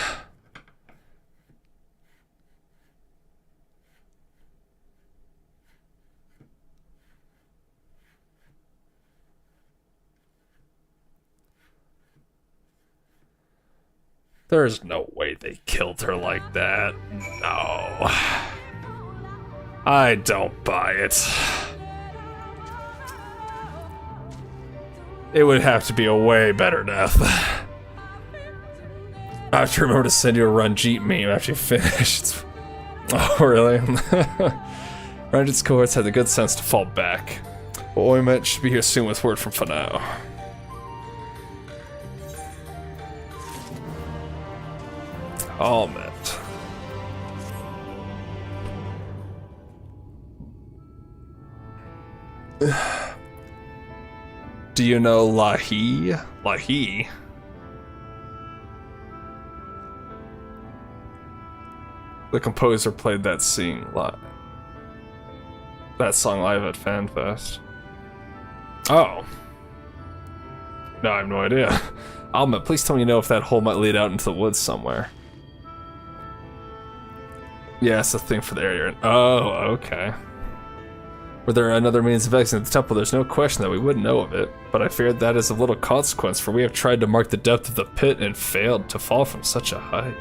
There's no way they killed her like that. No. I don't buy it. It would have to be a way better death. I have to remember to send you a Ranjit meme after you finish. Oh, really? Ranjit's cohorts had the good sense to fall back. What we meant should be here soon with word from Fanao. All met. Do you know Lahi? Lahi? The composer played that scene live. That song live at FanFest. Oh. No, I have no idea. Alma, please tell me you know if that hole might lead out into the woods somewhere. Yeah, it's a thing for the area. Oh, okay. Were there another means of exiting the temple? There's no question that we wouldn't know of it, but I feared that is of little consequence, for we have tried to mark the depth of the pit and failed to fall from such a height.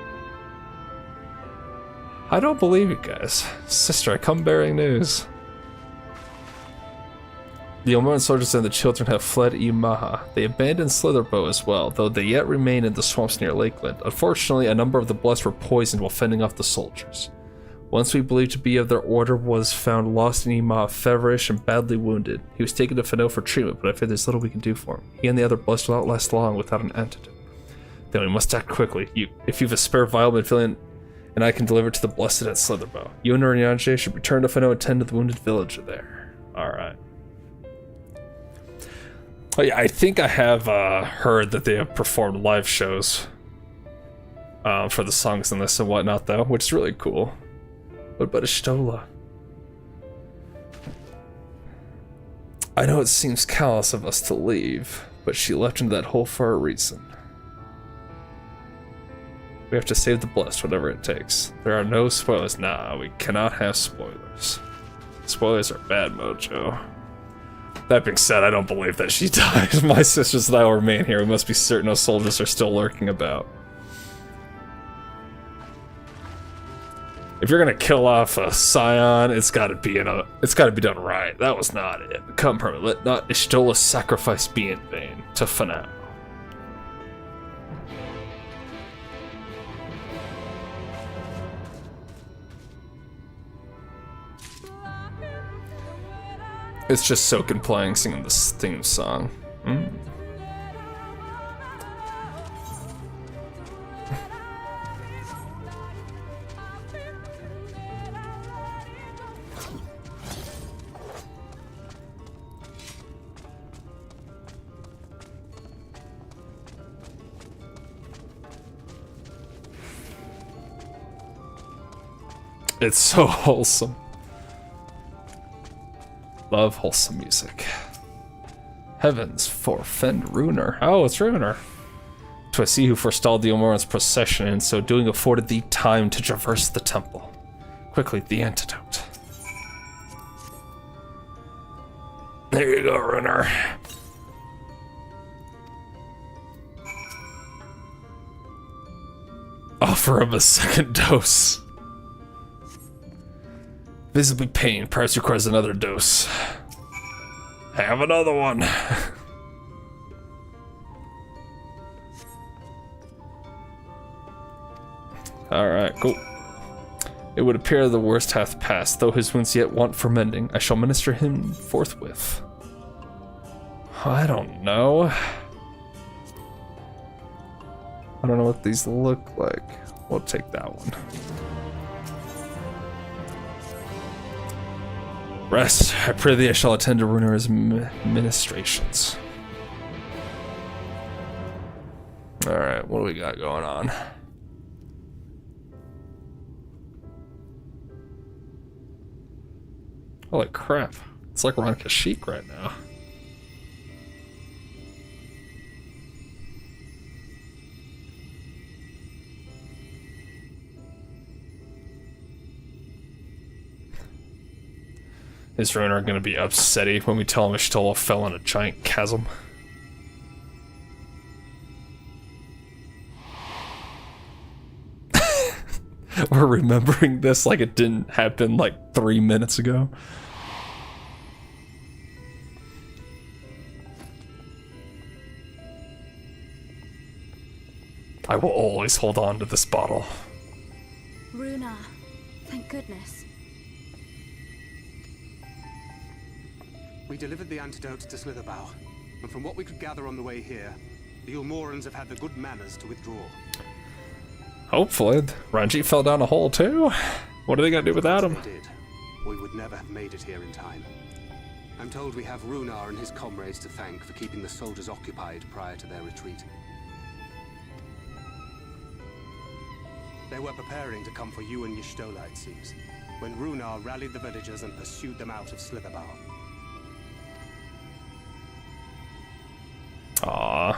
I don't believe you guys. Sister, I come bearing news. The Omoran soldiers and the children have fled Imaha. They abandoned Slitherbow as well, though they yet remain in the swamps near Lakeland. Unfortunately, a number of the blessed were poisoned while fending off the soldiers. Once we believed to be of their order was found lost in Imaha, feverish and badly wounded. He was taken to Fanao for treatment, but I fear there's little we can do for him. He and the other blessed will not last long without an antidote. Then we must act quickly. If you've a spare vial, Midvillian, and I can deliver to the blessed at Slitherbow. You and Urianger should return to Fanao and tend to the wounded villager there. Alright. Oh yeah, I think I have heard that they have performed live shows for the songs in this and whatnot, though, which is really cool. What about Yshtola? I know it seems callous of us to leave, But she left into that hole for a reason. We have to save the blessed, whatever it takes. There are no spoilers. Nah, we cannot have spoilers. Spoilers are bad mojo. That being said, I don't believe that she died. My sisters and I will remain here. We must be certain those soldiers are still lurking about. If you're gonna kill off a scion, it's gotta be done right. That was not it. Come permanent. Let not Yshtola's sacrifice be in vain. To Fanao. It's just Soken playing, singing this theme song. It's so wholesome. Love wholesome music. Heavens, forfend Runer. Oh, it's Runer. 'Twas he who forestalled the Omoran's procession, and so doing afforded thee time to traverse the temple. Quickly, the antidote. There you go, Runer. Offer him a second dose. Visibly pain, perhaps requires another dose. Have another one. Alright, cool. It would appear the worst hath passed, though his wounds yet want for mending. I shall minister him forthwith. I don't know. I don't know what these look like. We'll take that one. Rest. I pray thee I shall attend to Runer's ministrations. Alright, what do we got going on? Holy crap. It's like we're on Kashyyyk right now. Is Runer gonna be upsetty when we tell him Yshtola fell in a giant chasm? We're remembering this like it didn't happen like 3 minutes ago. I will always hold on to this bottle. Runar, thank goodness. We delivered the antidote to Slitherbough, and from what we could gather on the way here, the Ulmorans have had the good manners to withdraw. Hopefully. Ranjit fell down a hole too. What are they gonna do without him? They did. We would never have made it here in time. I'm told we have Runar and his comrades to thank for keeping the soldiers occupied prior to their retreat. They were preparing to come for you and Yshtola, it seems, when Runar rallied the villagers and pursued them out of Slitherbough. Aww.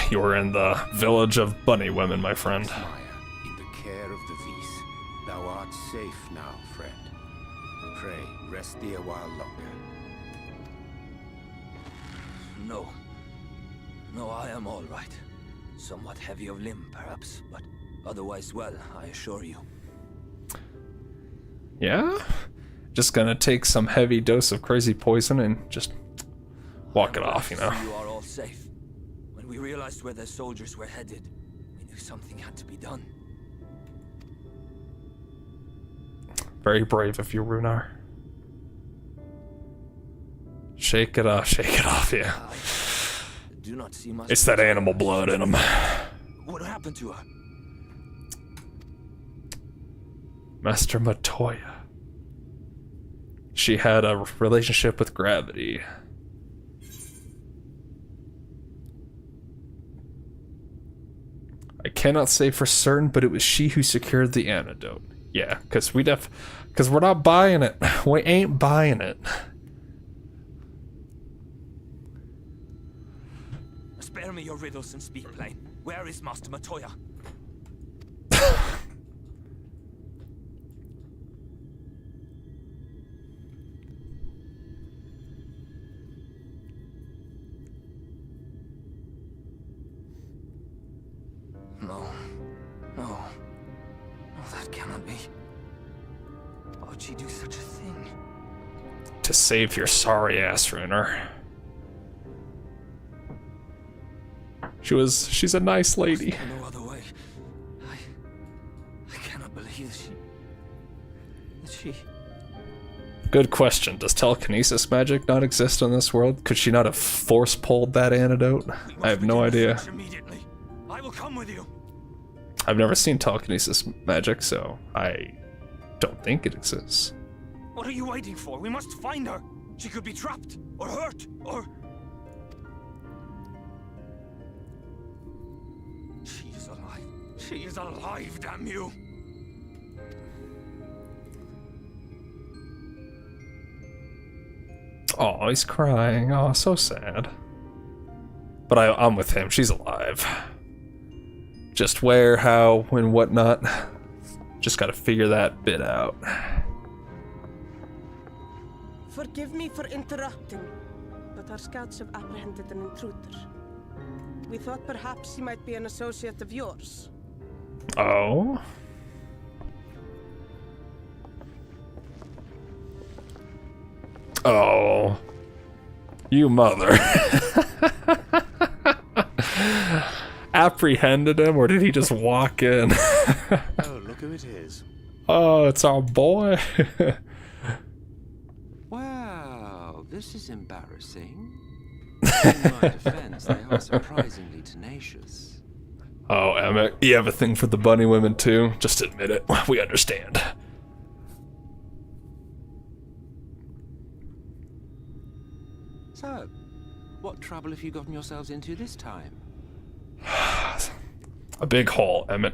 You're in the village of bunny women, my friend. In the care of the Vis, thou art safe now, friend. Pray, rest thee a while longer. No. No, I am all right. Somewhat heavy of limb, perhaps, but otherwise well, I assure you. Yeah? Just gonna take some heavy dose of crazy poison and just walk it off, you know? You are all safe. When we realized where the soldiers were headed, we knew something had to be done. Very brave of you, Runar. Shake it off, yeah. Do not see much. It's that animal blood in him. What happened to her? Master Matoya. She had a relationship with gravity. I cannot say for certain, but it was she who secured the antidote. Yeah, because we're not buying it. We ain't buying it. Spare me your riddles and speak plain. Where is Master Matoya? No, that cannot be. Why would she do such a thing? To save your sorry ass, Runer. She's a nice lady. No other way. I cannot believe that she... Good question. Does telekinesis magic not exist in this world? Could she not have force-pulled that antidote? I have no idea. Immediately. I will come with you. I've never seen telekinesis magic, so I don't think it exists. What are you waiting for? We must find her. She could be trapped, or hurt, or... She is alive. She is alive, damn you! Oh, he's crying. Oh, so sad. But I'm with him. She's alive. Just where, how, and whatnot. Just gotta figure that bit out. Forgive me for interrupting, but our scouts have apprehended an intruder. We thought perhaps he might be an associate of yours. Oh? Oh. You mother. Apprehended him, or did he just walk in? Oh, look who it is. Oh, it's our boy. Wow, this is embarrassing. In my defense, they are surprisingly tenacious. Oh, Emmett, you have a thing for the bunny women too? Just admit it. We understand. So, what trouble have you gotten yourselves into this time? A big hole, Emmett.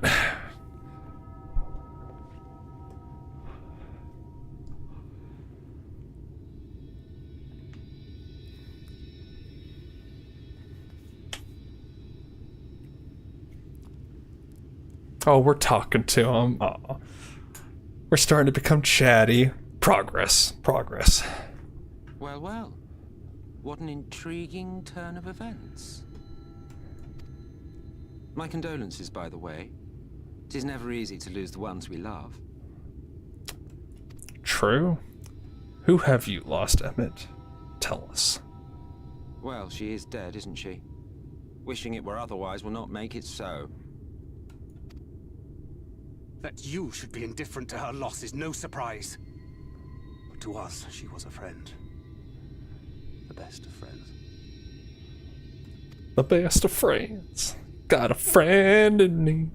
Oh, we're talking to him. Oh. We're starting to become chatty. Progress. Progress. Well, well. What an intriguing turn of events. My condolences, by the way. It is never easy to lose the ones we love. True. Who have you lost, Emmett? Tell us. Well, she is dead, isn't she? Wishing it were otherwise will not make it so. That you should be indifferent to her loss is no surprise. But to us, she was a friend. The best of friends. The best of friends. Got a friend in need.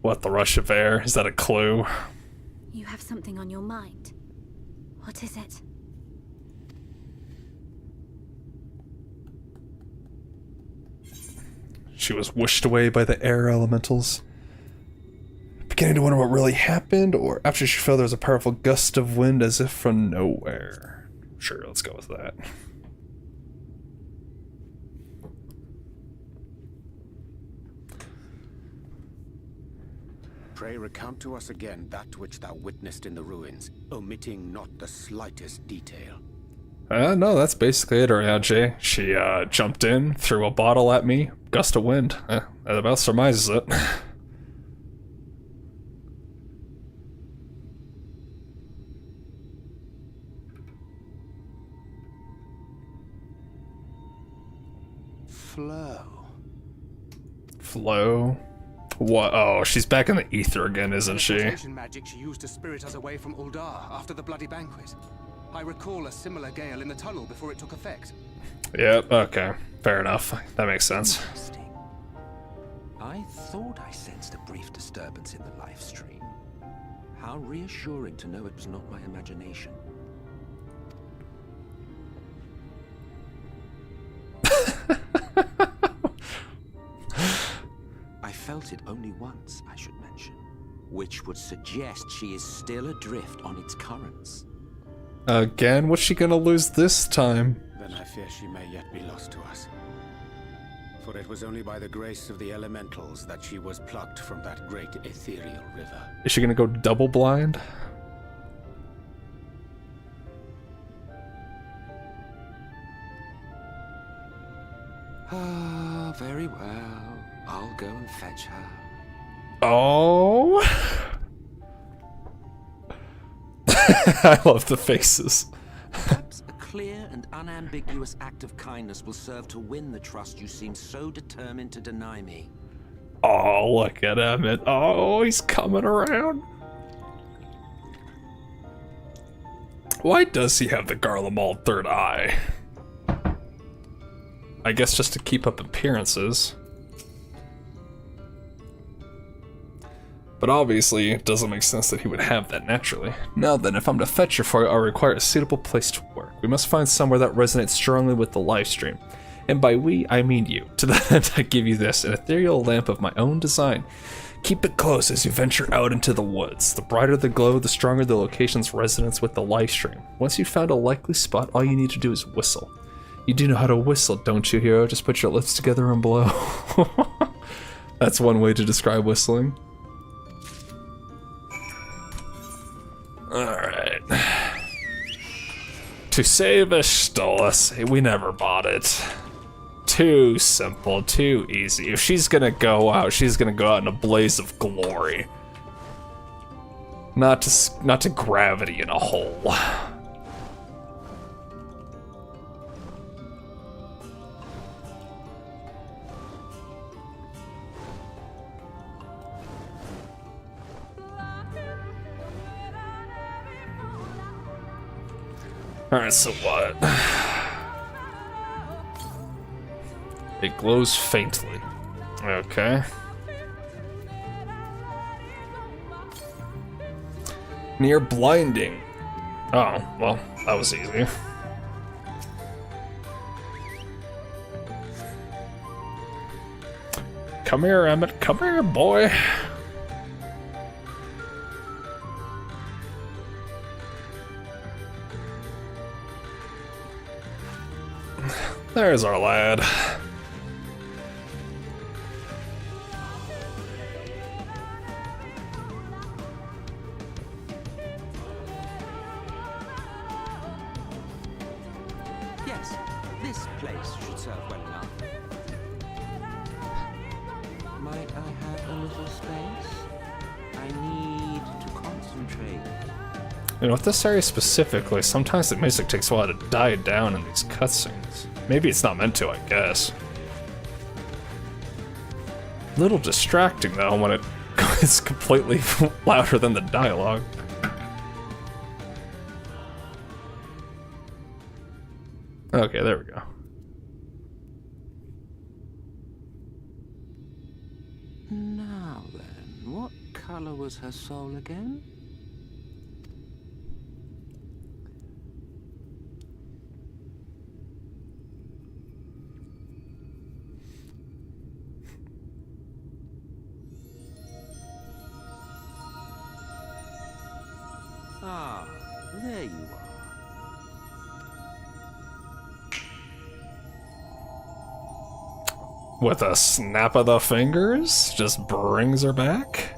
What, the rush of air? Is that a clue? You have something on your mind. What is it? She was whooshed away by the air elementals. Beginning to wonder what really happened, or after she fell there was a powerful gust of wind as if from nowhere. Sure, let's go with that. Pray recount to us again that which thou witnessed in the ruins, omitting not the slightest detail. No, that's basically it, Orianche. She jumped in, threw a bottle at me, gust of wind. That about surmises it. flow. What? Oh, she's back in the ether again, isn't she? Teleportation magic she used to spirit us away from Uldar after the bloody banquet. I recall a similar gale in the tunnel before it took effect. Yep, okay. Fair enough. That makes sense. Interesting. I thought I sensed a brief disturbance in the live stream. How reassuring to know it was not my imagination. I felt it only once, I should mention, which would suggest she is still adrift on its currents. Again? What's she gonna lose this time? Then I fear she may yet be lost to us. For it was only by the grace of the elementals that she was plucked from that great ethereal river. Is she gonna go double blind? Ah, very well. I'll go and fetch her. Oh. I love the faces. Perhaps a clear and unambiguous act of kindness will serve to win the trust you seem so determined to deny me. Oh, look at him. Oh, he's coming around. Why does he have the Garlemald third eye? I guess just to keep up appearances. But obviously, it doesn't make sense that he would have that naturally. Now then, if I'm to fetch her for you, I'll require a suitable place to work. We must find somewhere that resonates strongly with the live stream. And by we, I mean you. To that end, I give you this, an ethereal lamp of my own design. Keep it close as you venture out into the woods. The brighter the glow, the stronger the location's resonance with the live stream. Once you've found a likely spot, all you need to do is whistle. You do know how to whistle, don't you, hero? Just put your lips together and blow. That's one way to describe whistling. Alright. To save Yshtola, we never bought it. Too simple, too easy. If she's gonna go out, she's gonna go out in a blaze of glory. Not to gravity in a hole. Alright, so what? It glows faintly. Okay. Near blinding. Oh, well, that was easy. Come here, Emmett. Come here, boy. There's our lad. Yes, this place should serve well enough. Might I have a little space? I need to concentrate. You know, with this area specifically, sometimes the music takes a while to die down in these cutscenes. Maybe it's not meant to, I guess. A little distracting, though, when it's completely louder than the dialogue. Okay, there we go. Now then, what color was her soul again? Ah, there you are. With a snap of the fingers, just brings her back.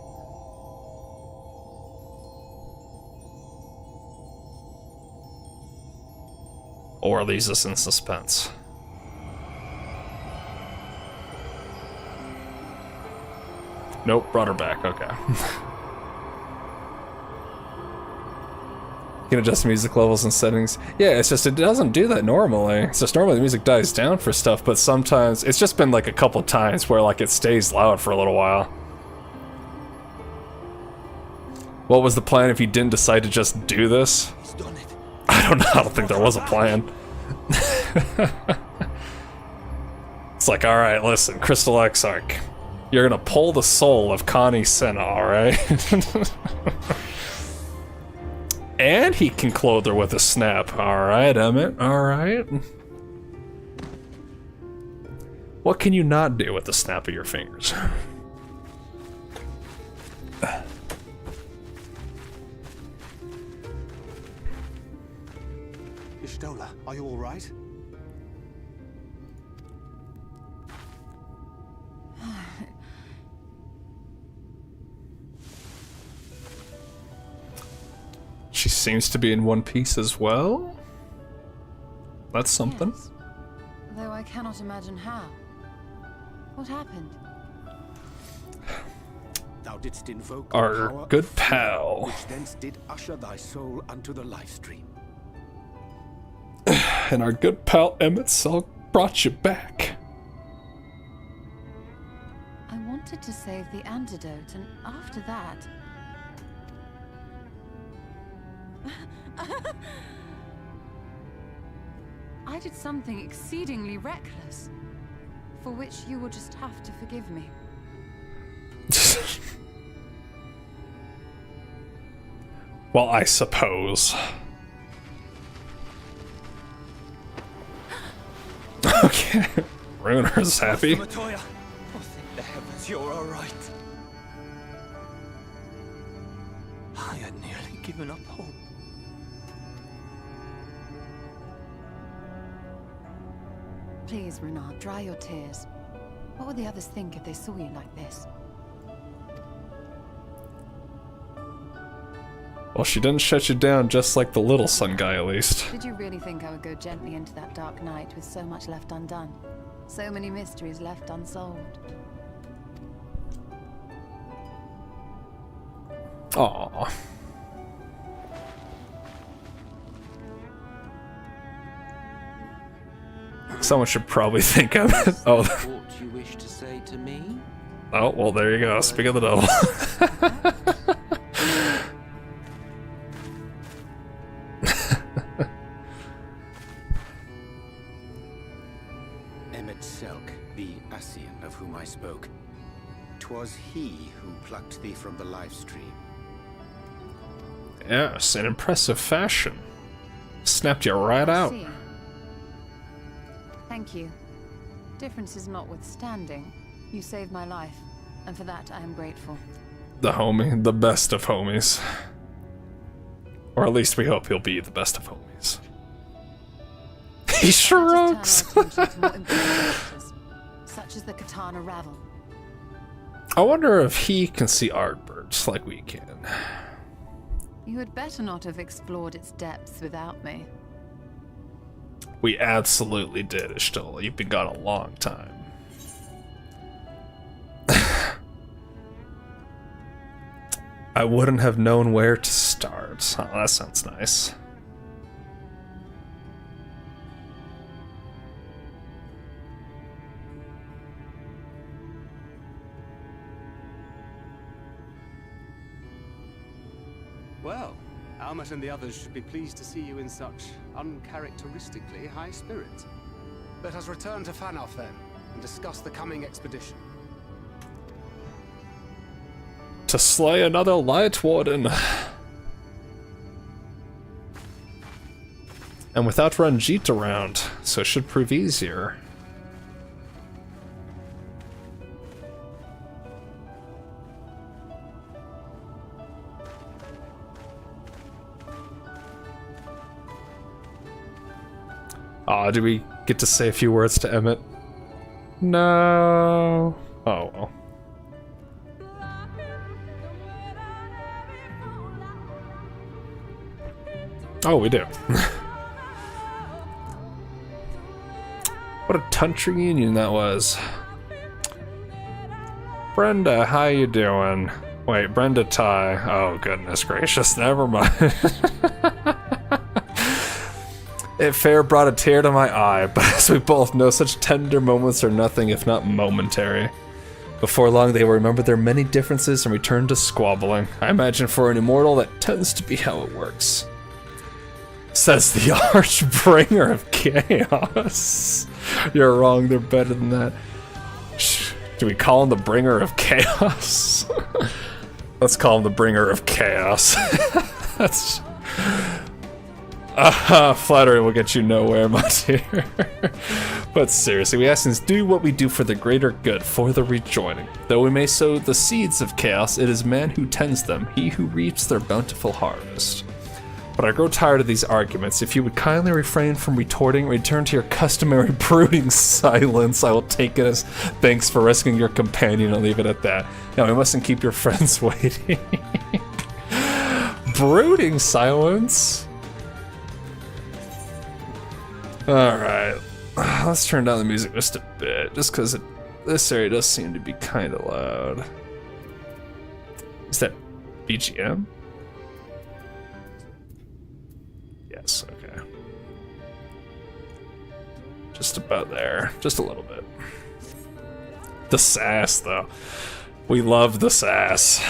Or leaves us in suspense. Nope, brought her back, okay. You can adjust music levels and settings. Yeah, it's just, it doesn't do that normally. It's just normally the music dies down for stuff, but sometimes, it's just been like a couple times where like it stays loud for a little while. What was the plan if you didn't decide to just do this? I don't know, I don't think there was a plan. It's like, alright, listen, Crystal Exarch. You're gonna pull the soul of Connie Senna, alright? And he can clothe her with a snap. Alright, Emmett, alright. What can you not do with the snap of your fingers? Yshtola, are you all right? She seems to be in one piece as well. That's something. Yes. Though I cannot imagine how. What happened? Thou didst invoke Our the power good of fear, pal. which thence did usher thy soul unto the life stream. And our good pal Emmett Selk brought you back. I wanted to save the antidote, and after that... I did something exceedingly reckless, for which you will just have to forgive me. Well, I suppose. Okay. Runer's happy. Matoya, oh, thank the heavens you're all right. I had nearly given up hope. Please, Renard, dry your tears. What would the others think if they saw you like this? Well, she didn't shut you down just like the little sun guy, at least. Did you really think I would go gently into that dark night with so much left undone? So many mysteries left unsolved? Aww. Someone should probably think of it. Oh. What you wish to say to me? Oh, well, there you go. Speak of the devil. Emmett Selk, the Ascian of whom I spoke. 'Twas he who plucked thee from the life stream. Yes, in impressive fashion. Snapped you right out. See. Thank you. Differences notwithstanding, you saved my life, and for that I am grateful. The homie, the best of homies. Or at least we hope he'll be the best of homies. He shrugs! Such as the Katana Ravel. I wonder if he can see Ardbirds like we can. You had better not have explored its depths without me. We absolutely did, Yshtola. You've been gone a long time. I wouldn't have known where to start. Oh, that sounds nice. Well, Almet and the others should be pleased to see you in such uncharacteristically high spirits. Let us return to Fanoff then, and discuss the coming expedition. To slay another Light Warden. And without Ranjit around, so it should prove easier. Aw, do we get to say a few words to Emmett? No. Oh, well. Oh, we do. What a touch reunion that was. Brenda, how you doing? Wait, Brenda Ty. Oh, goodness gracious, never mind. It fair brought a tear to my eye, but as we both know, such tender moments are nothing if not momentary. Before long, they will remember their many differences and return to squabbling. I imagine for an immortal, that tends to be how it works. Says the Archbringer of Chaos. You're wrong, they're better than that. Do we call him the Bringer of Chaos? Let's call him the Bringer of Chaos. That's... flattery will get you nowhere, my dear. But seriously, we Assassins do what we do for the greater good, for the rejoining. Though we may sow the seeds of chaos, it is man who tends them, he who reaps their bountiful harvest. But I grow tired of these arguments. If you would kindly refrain from retorting, return to your customary brooding silence. I will take it as thanks for rescuing your companion and leave it at that. Now, we mustn't keep your friends waiting. Brooding silence? Alright, let's turn down the music just a bit, just because this area does seem to be kind of loud. Is that BGM? Yes, okay. Just about there, just a little bit. The sass, though. We love the sass.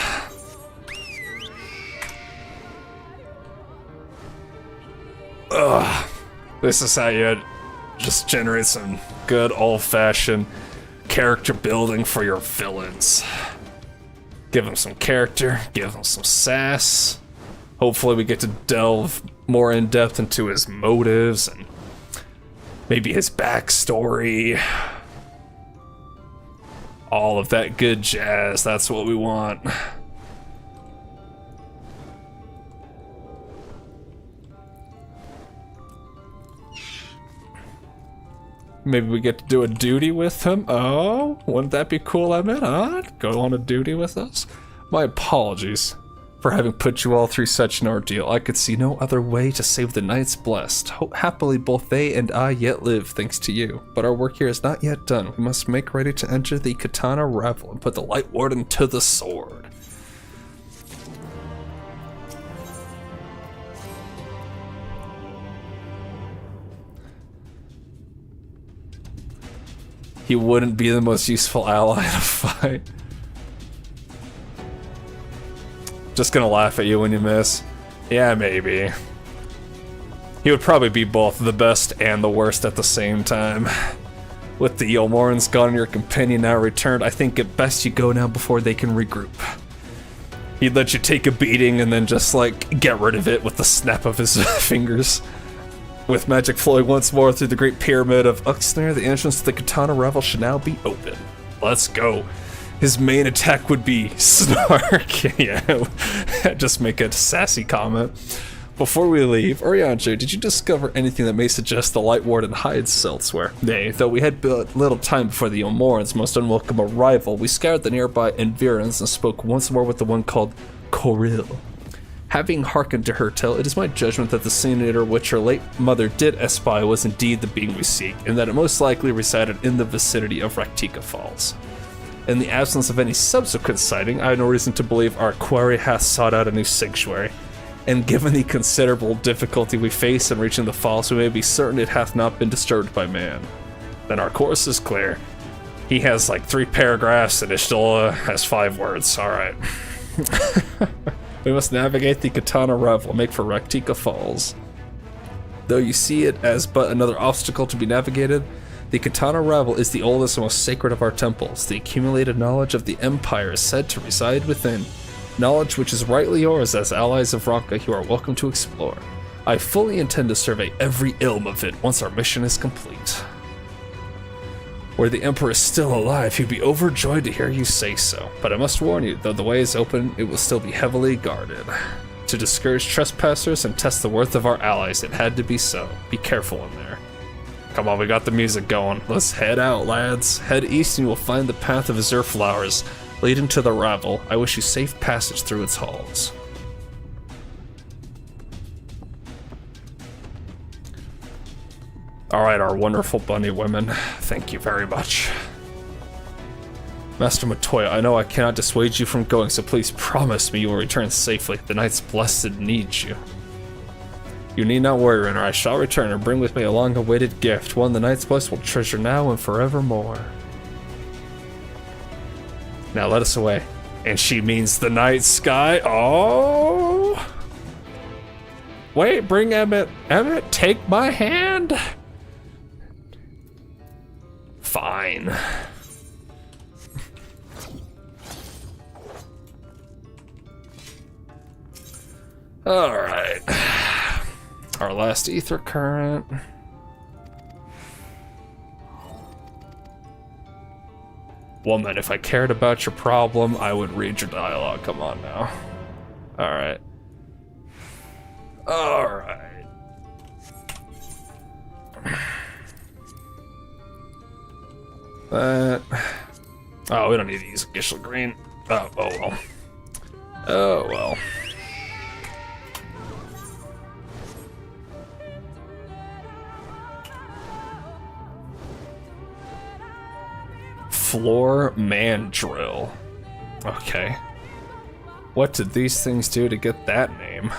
Ugh. This is how you just generate some good old-fashioned character building for your villains. Give them some character, give them some sass. Hopefully we get to delve more in depth into his motives and maybe his backstory. All of that good jazz, that's what we want. Maybe we get to do a duty with him. Oh, wouldn't that be cool, Emmett, huh? Go on a duty with us? My apologies for having put you all through such an ordeal. I could see no other way to save the Knights blessed. Happily, both they and I yet live, thanks to you. But our work here is not yet done. We must make ready to enter the Katana Ravel and put the Light Warden to the sword. He wouldn't be the most useful ally to fight. Just gonna laugh at you when you miss. Yeah, maybe. He would probably be both the best and the worst at the same time. With the Yomorans gone and your companion now returned, I think it best you go now before they can regroup. He'd let you take a beating and then just like get rid of it with the snap of his fingers. With magic flowing once more through the Great Pyramid of Uxner, the entrance to the Katana Ravel should now be open. Let's go. His main attack would be Snark. Yeah, just make a sassy comment. Before we leave, Orianjo, did you discover anything that may suggest the Light Warden hides elsewhere? Nay, though we had but little time before the Yomorans' most unwelcome arrival, we scoured the nearby environs and spoke once more with the one called Coril. Having hearkened to her tale, it is my judgment that the senator which her late mother did espy was indeed the being we seek, and that it most likely resided in the vicinity of Raktika Falls. In the absence of any subsequent sighting, I have no reason to believe our quarry hath sought out a new sanctuary, and given the considerable difficulty we face in reaching the falls, we may be certain it hath not been disturbed by man. Then our course is clear. He has like 3 paragraphs, and Yshtola has 5 words. Alright. We must navigate the Katana Ravel and make for Raktika Falls. Though you see it as but another obstacle to be navigated, the Katana Ravel is the oldest and most sacred of our temples. The accumulated knowledge of the Empire is said to reside within. Knowledge which is rightly yours as allies of Ranka you are welcome to explore. I fully intend to survey every ilm of it once our mission is complete. Were the Emperor still alive, he'd be overjoyed to hear you say so. But I must warn you, though the way is open, it will still be heavily guarded. To discourage trespassers and test the worth of our allies, it had to be so. Be careful in there. Come on, we got the music going. Let's head out, lads. Head east and you will find the path of Azure Flowers, leading to the Ravel. I wish you safe passage through its halls. Alright, our wonderful bunny women, thank you very much. Master Matoya, I know I cannot dissuade you from going, so please promise me you will return safely. The Knights Blessed needs you. You need not worry, Renner. I shall return and bring with me a long-awaited gift, one the Night's Bliss will treasure now and forevermore. Now let us away. And she means the night sky. Oh! Wait, bring Emmett. Emmett, take my hand. Fine. All right. Our last ether current. Woman, if I cared about your problem, I would read your dialogue. Come on now. All right. All right. Oh, we don't need to use Yshtola green. Oh well. Oh well. Floor mandrill. Okay. What did these things do to get that name?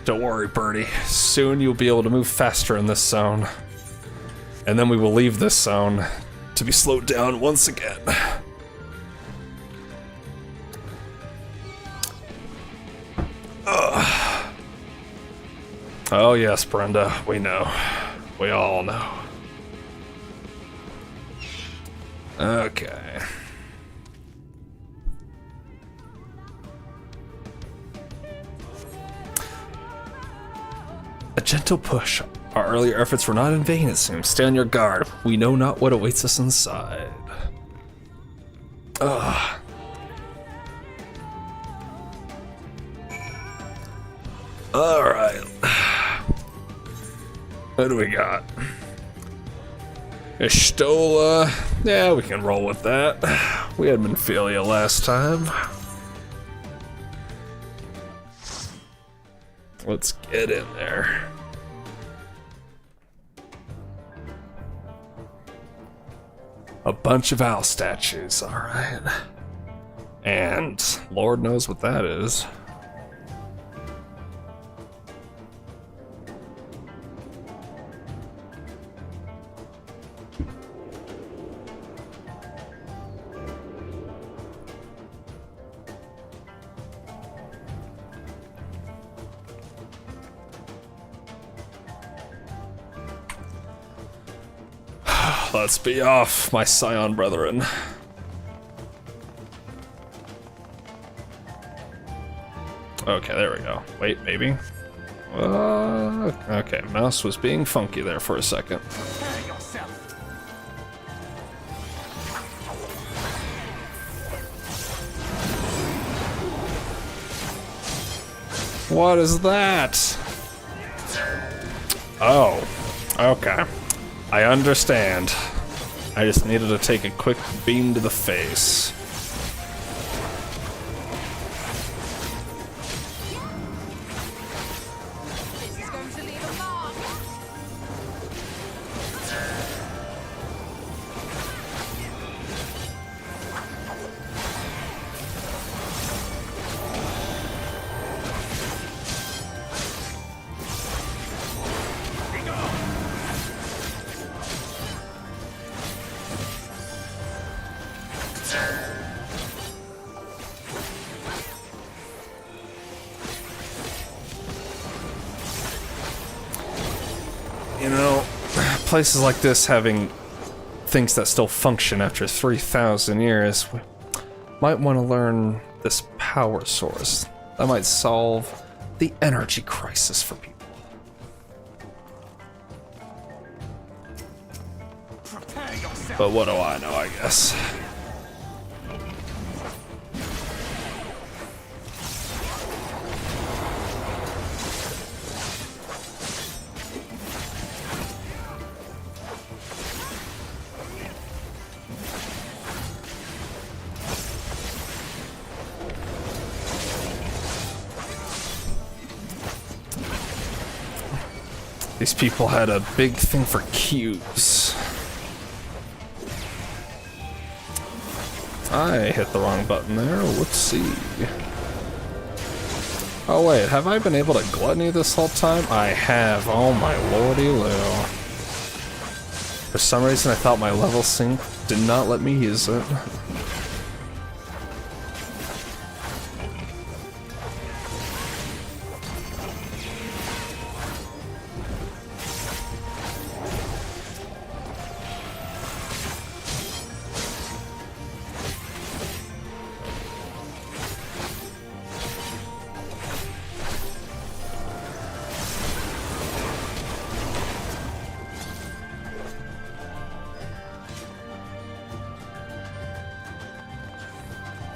Don't worry, Bernie. Soon you'll be able to move faster in this zone. And then we will leave this zone to be slowed down once again. Oh yes, Brenda, we know. We all know. Okay. A gentle push. Our earlier efforts were not in vain, it seems. Stay on your guard. We know not what awaits us inside. Ugh. Alright. What do we got? Yshtola. Yeah, we can roll with that. We had Minfilia last time. Let's get in there. A bunch of owl statues, alright. And Lord knows what that is. Let's be off, my scion brethren. Okay, there we go. Wait, maybe? Okay, mouse was being funky there for a second. What is that? Oh, okay. I understand. I just needed to take a quick beam to the face. You know, places like this having things that still function after 3,000 years, we might want to learn this power source. That might solve the energy crisis for people. But what do I know, I guess. These people had a big thing for cubes. I hit the wrong button there, whoopsie. Oh wait, have I been able to gluttony this whole time? I have, oh my lordy loo. For some reason I thought my level sync did not let me use it.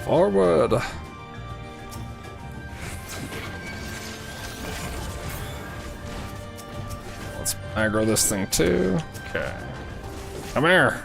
Forward! Let's aggro this thing too. Okay. Come here!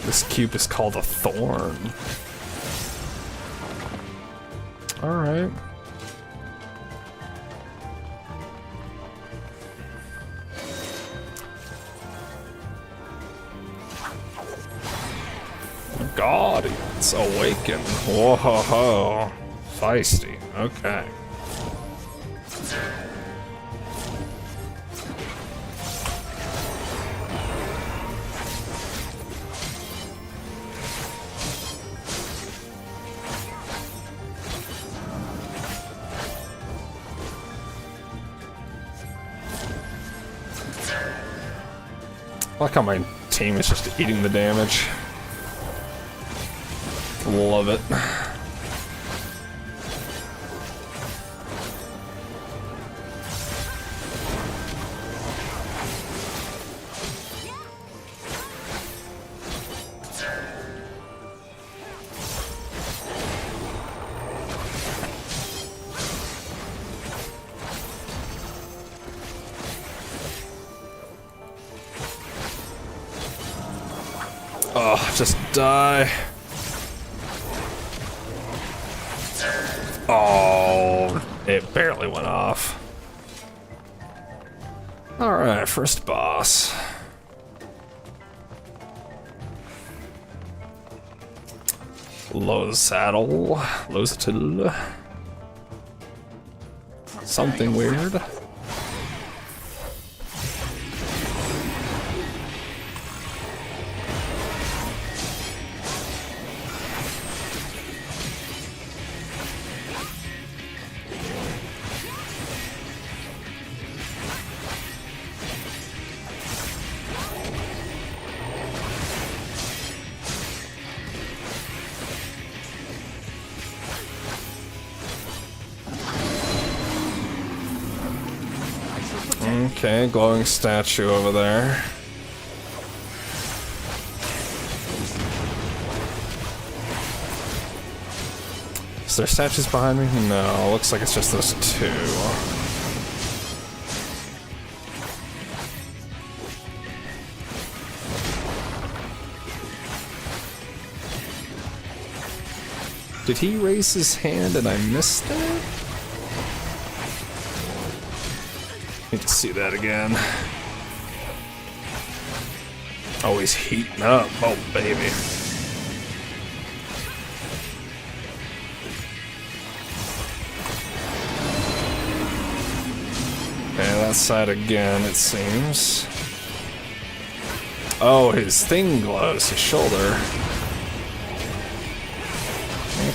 This cube is called a thorn. Alright. God, it's awakened. Whoa ho ho. Feisty. Okay. I like how my team is just eating the damage. Love it. Oh, just die. Oh, it barely went off. Alright, first boss. Losaddle. Losatil. Something weird. Okay, glowing statue over there. Is there statues behind me? No, looks like it's just those two. Did he raise his hand and I missed it? Need to see that again. Oh, he's heating up. Oh, baby. Okay, that side again, it seems. Oh, his thing glows, his shoulder.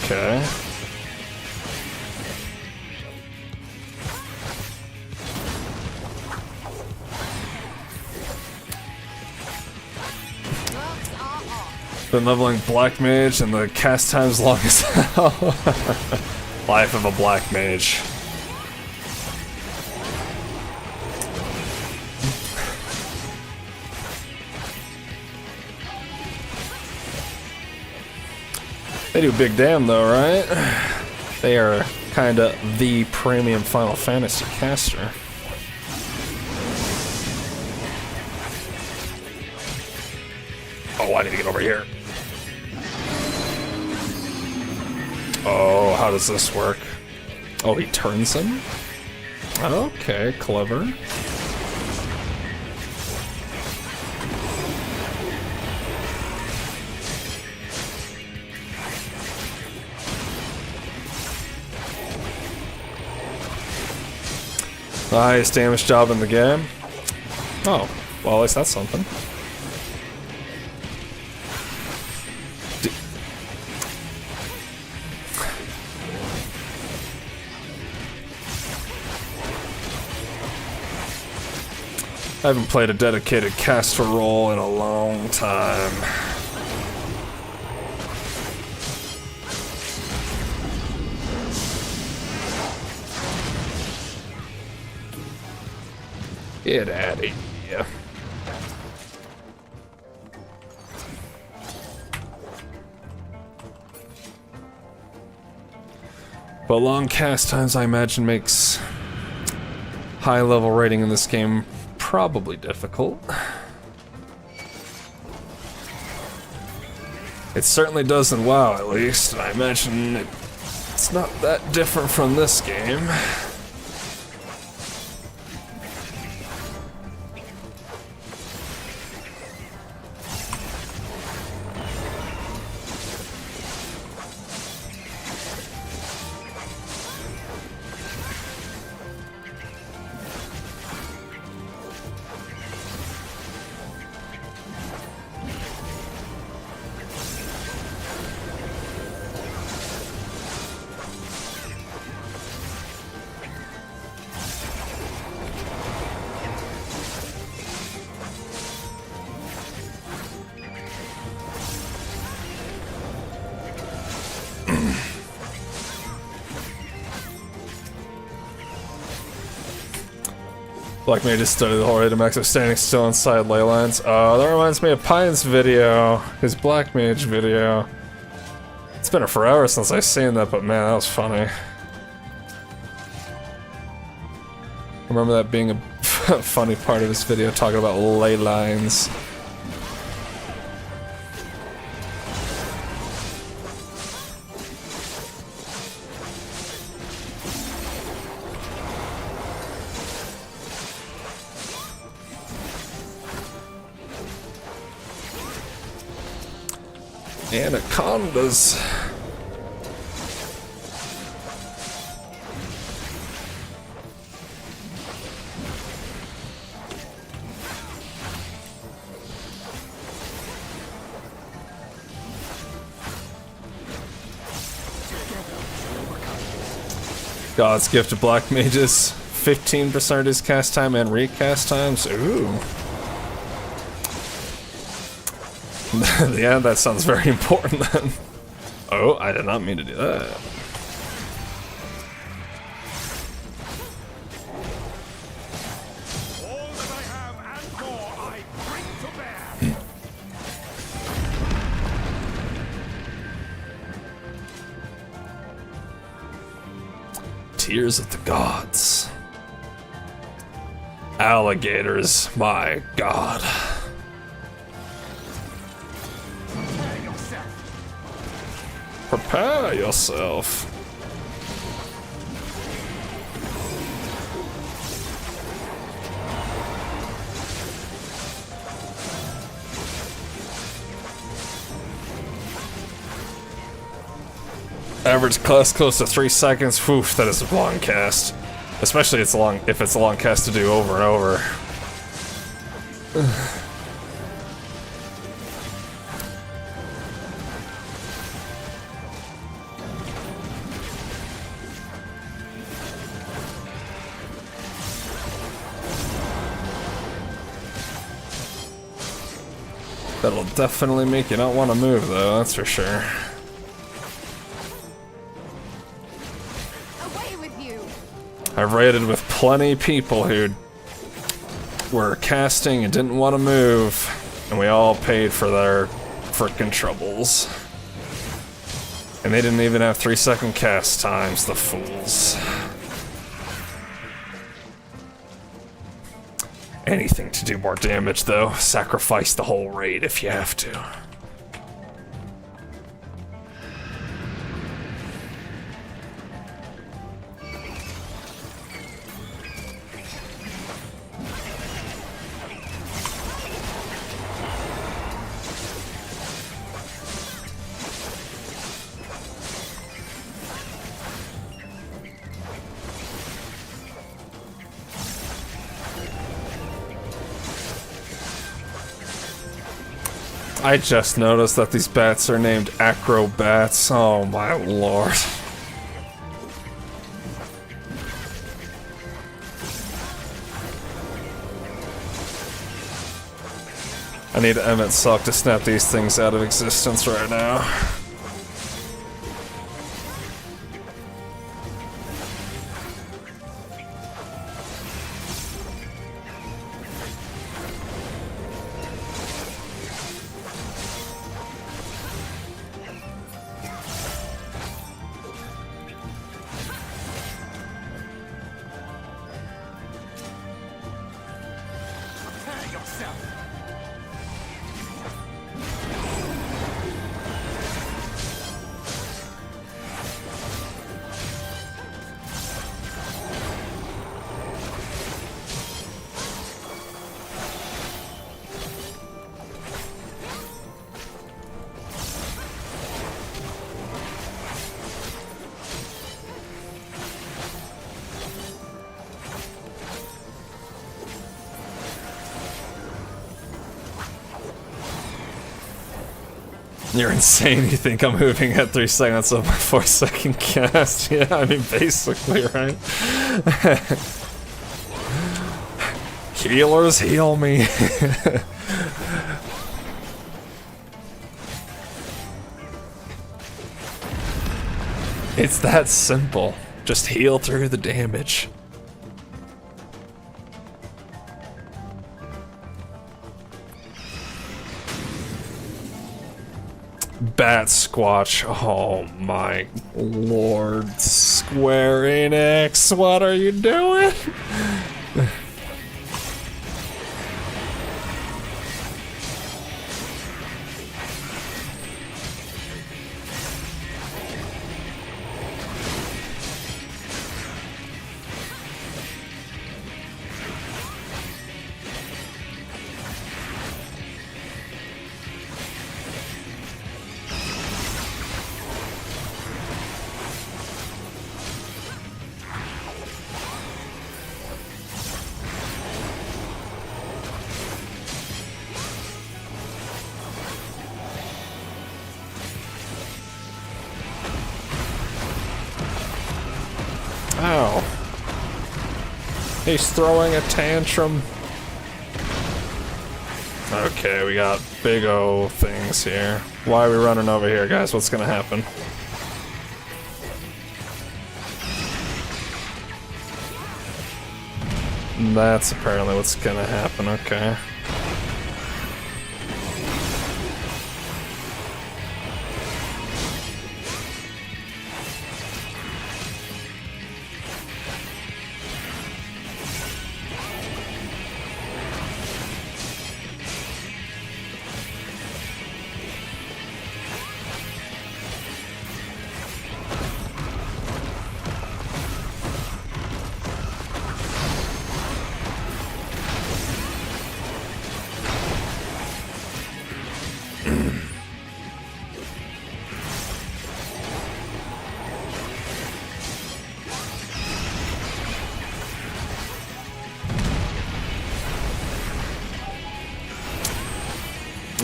Okay. Been leveling Black Mage and the cast time's long as hell. Life of a Black Mage. They do big damn though, right? They are kinda the premium Final Fantasy caster. Oh, I need to get over here. Oh, how does this work? Oh, he turns him? Okay, clever. Highest damage job in the game. Oh, well, at least that's something. I haven't played a dedicated caster role in a long time. Get out of here. But long cast times, I imagine, makes high level rating in this game probably difficult. It certainly does in WoW, at least, and I imagine it's not that different from this game. Black Mage just studied the whole way to max of standing still inside ley lines. Oh, that reminds me of Pine's video, his Black Mage video. It's been forever since I've seen that, but man, that was funny. I remember that being a funny part of his video, talking about ley lines. Anacondas. God's gift to Black Mages. 15% reduced cast time and recast times. Ooh. Yeah, that sounds very important then. Oh, I did not mean to do that. Tears of the Gods. Alligators, my god. Prepare yourself. Average cast close to 3 seconds. Whew, that is a long cast. Especially if it's a long cast to do over and over. That'll definitely make you not want to move, though, that's for sure. Away with you. I've raided with plenty of people who were casting and didn't want to move, and we all paid for their frickin' troubles. And they didn't even have 3-second cast times, the fools. Anything to do more damage, though. Sacrifice the whole raid if you have to. I just noticed that these bats are named acrobats. Oh my lord. I need Emmett Sock to snap these things out of existence right now. You're insane, you think I'm moving at 3 seconds of my 4-second cast? Yeah, I mean, basically, right? Healers, heal me. It's that simple. Just heal through the damage. Bat Squatch. Oh my lord. Square Enix, what are you doing? Ow. He's throwing a tantrum. Okay, we got big O things here. Why are we running over here, guys? What's gonna happen? That's apparently what's gonna happen, okay.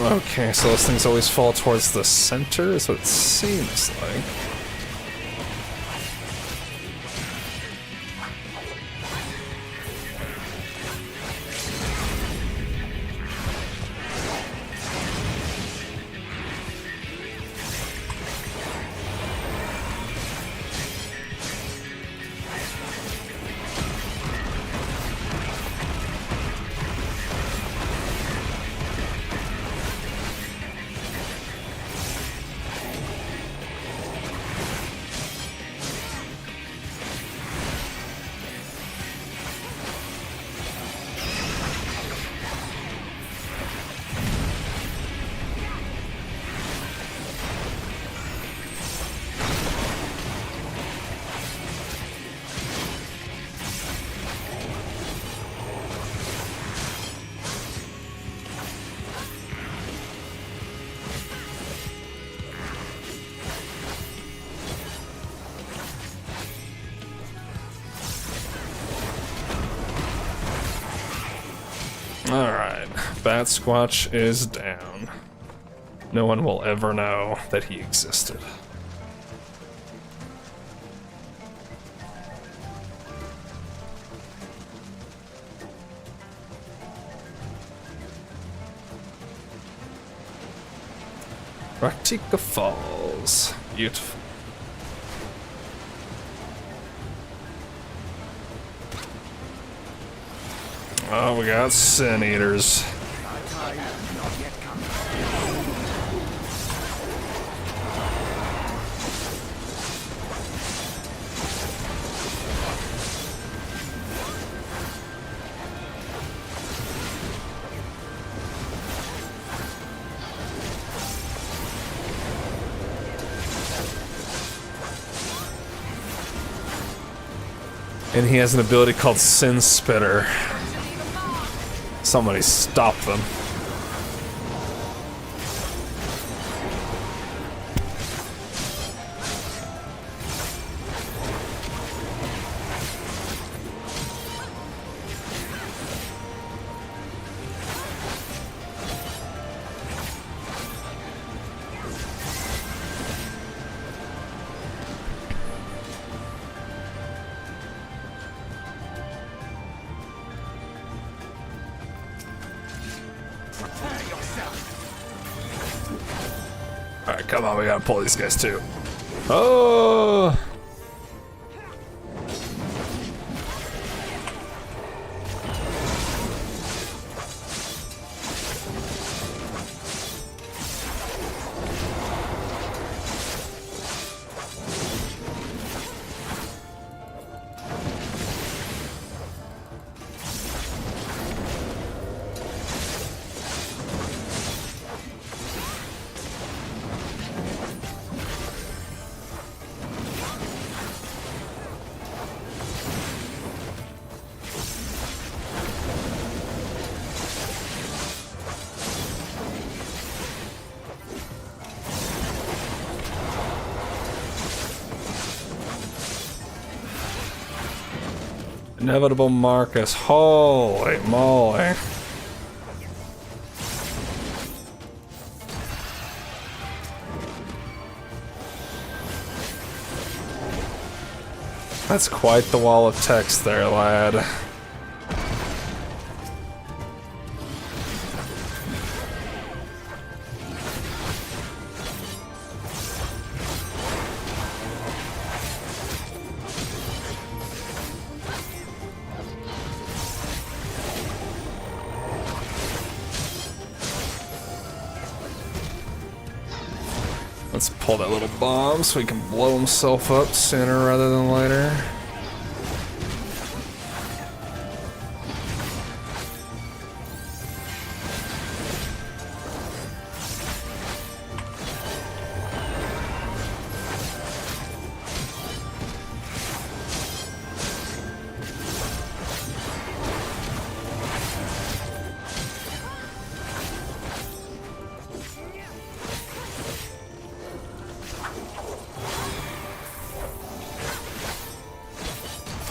Okay, so those things always fall towards the center, is what it seems like. Alright, Bat Squatch is down. No one will ever know that he existed. Raktika Falls. Beautiful. Oh, we got Sin Eaters. And he has an ability called Sin Spitter. Somebody stop them. Alright, come on, we gotta pull these guys too. Oh! Inevitable Marcus. Holy moly. That's quite the wall of text there, lad. Let's pull that little bomb so he can blow himself up sooner rather than later.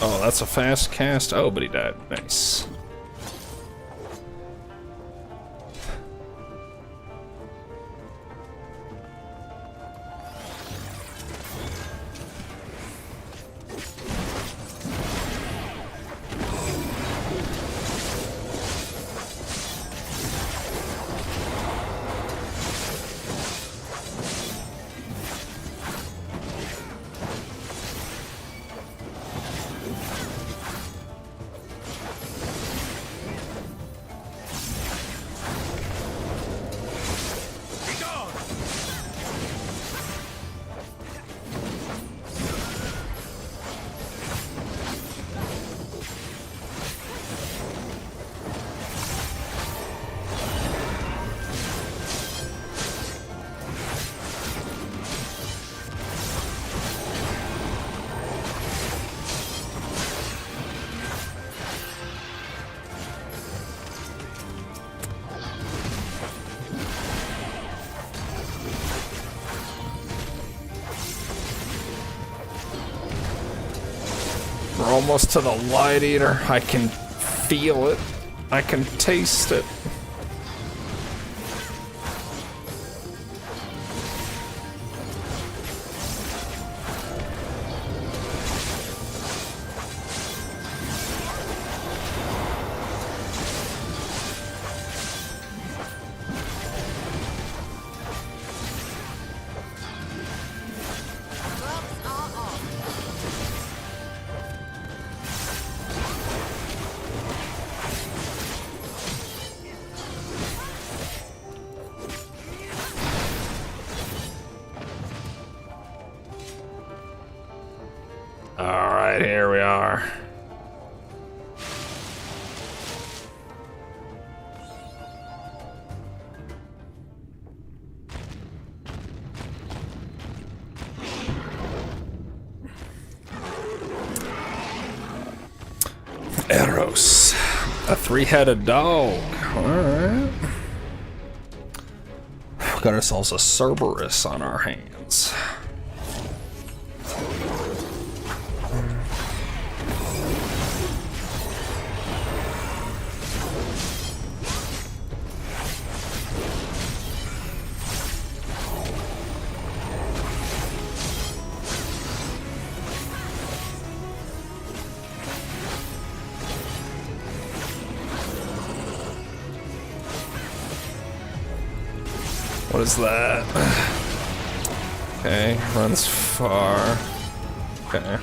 Oh, that's a fast cast. Oh, but he died. Nice. We're almost to the Light Eater. I can feel it. I can taste it. Alright, here we are. Eros, a three-headed dog. Alright. Got ourselves a Cerberus on our hands. What is that? Okay, runs far. Okay.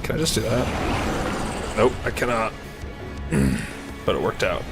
Can I just do that? Nope, I cannot. But it worked out.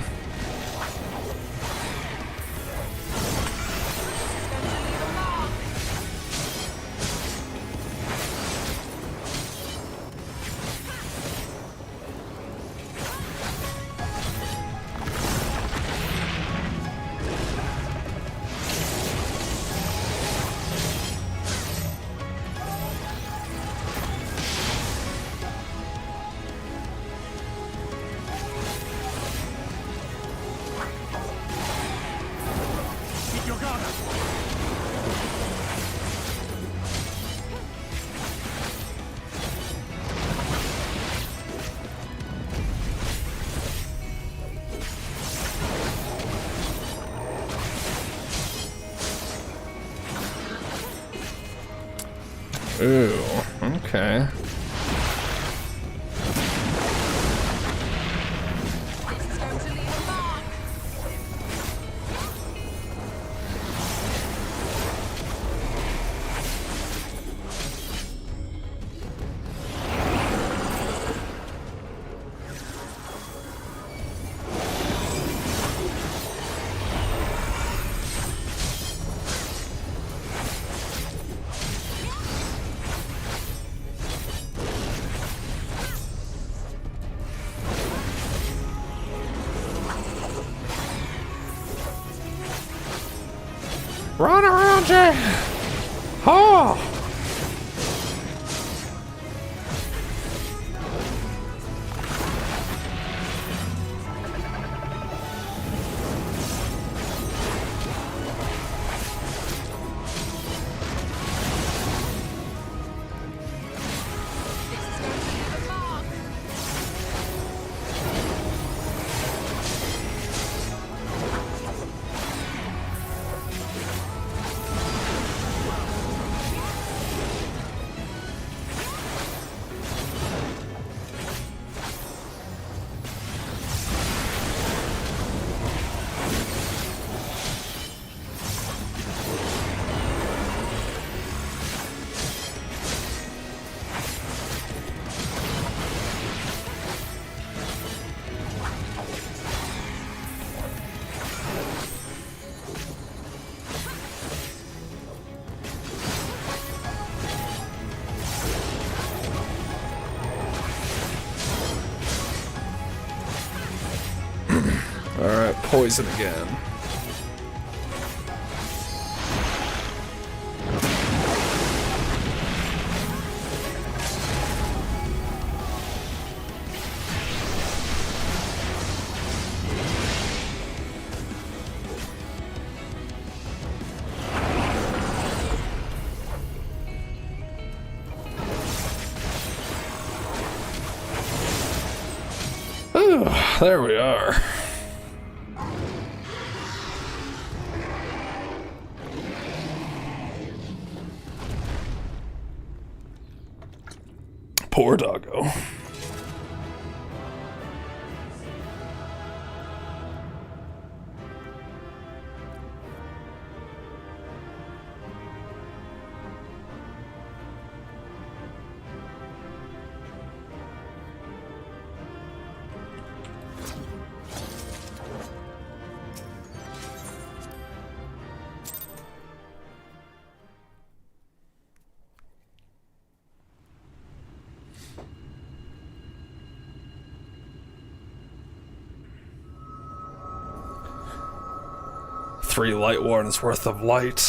Ooh, okay. Run around you! Oh! poison again. There we are. Poor doggo. Three light wardens worth of light.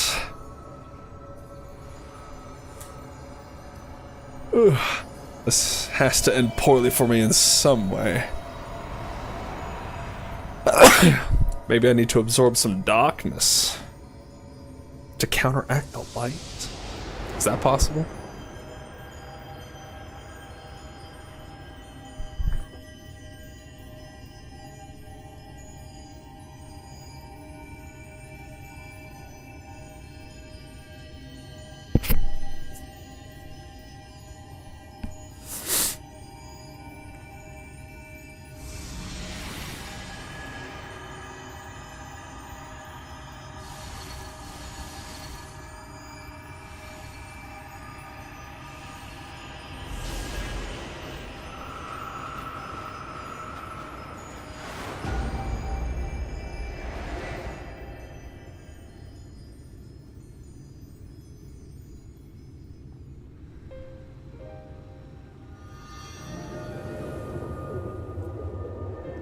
Ugh. This has to end poorly for me in some way. Maybe I need to absorb some darkness to counteract the light. Is that possible?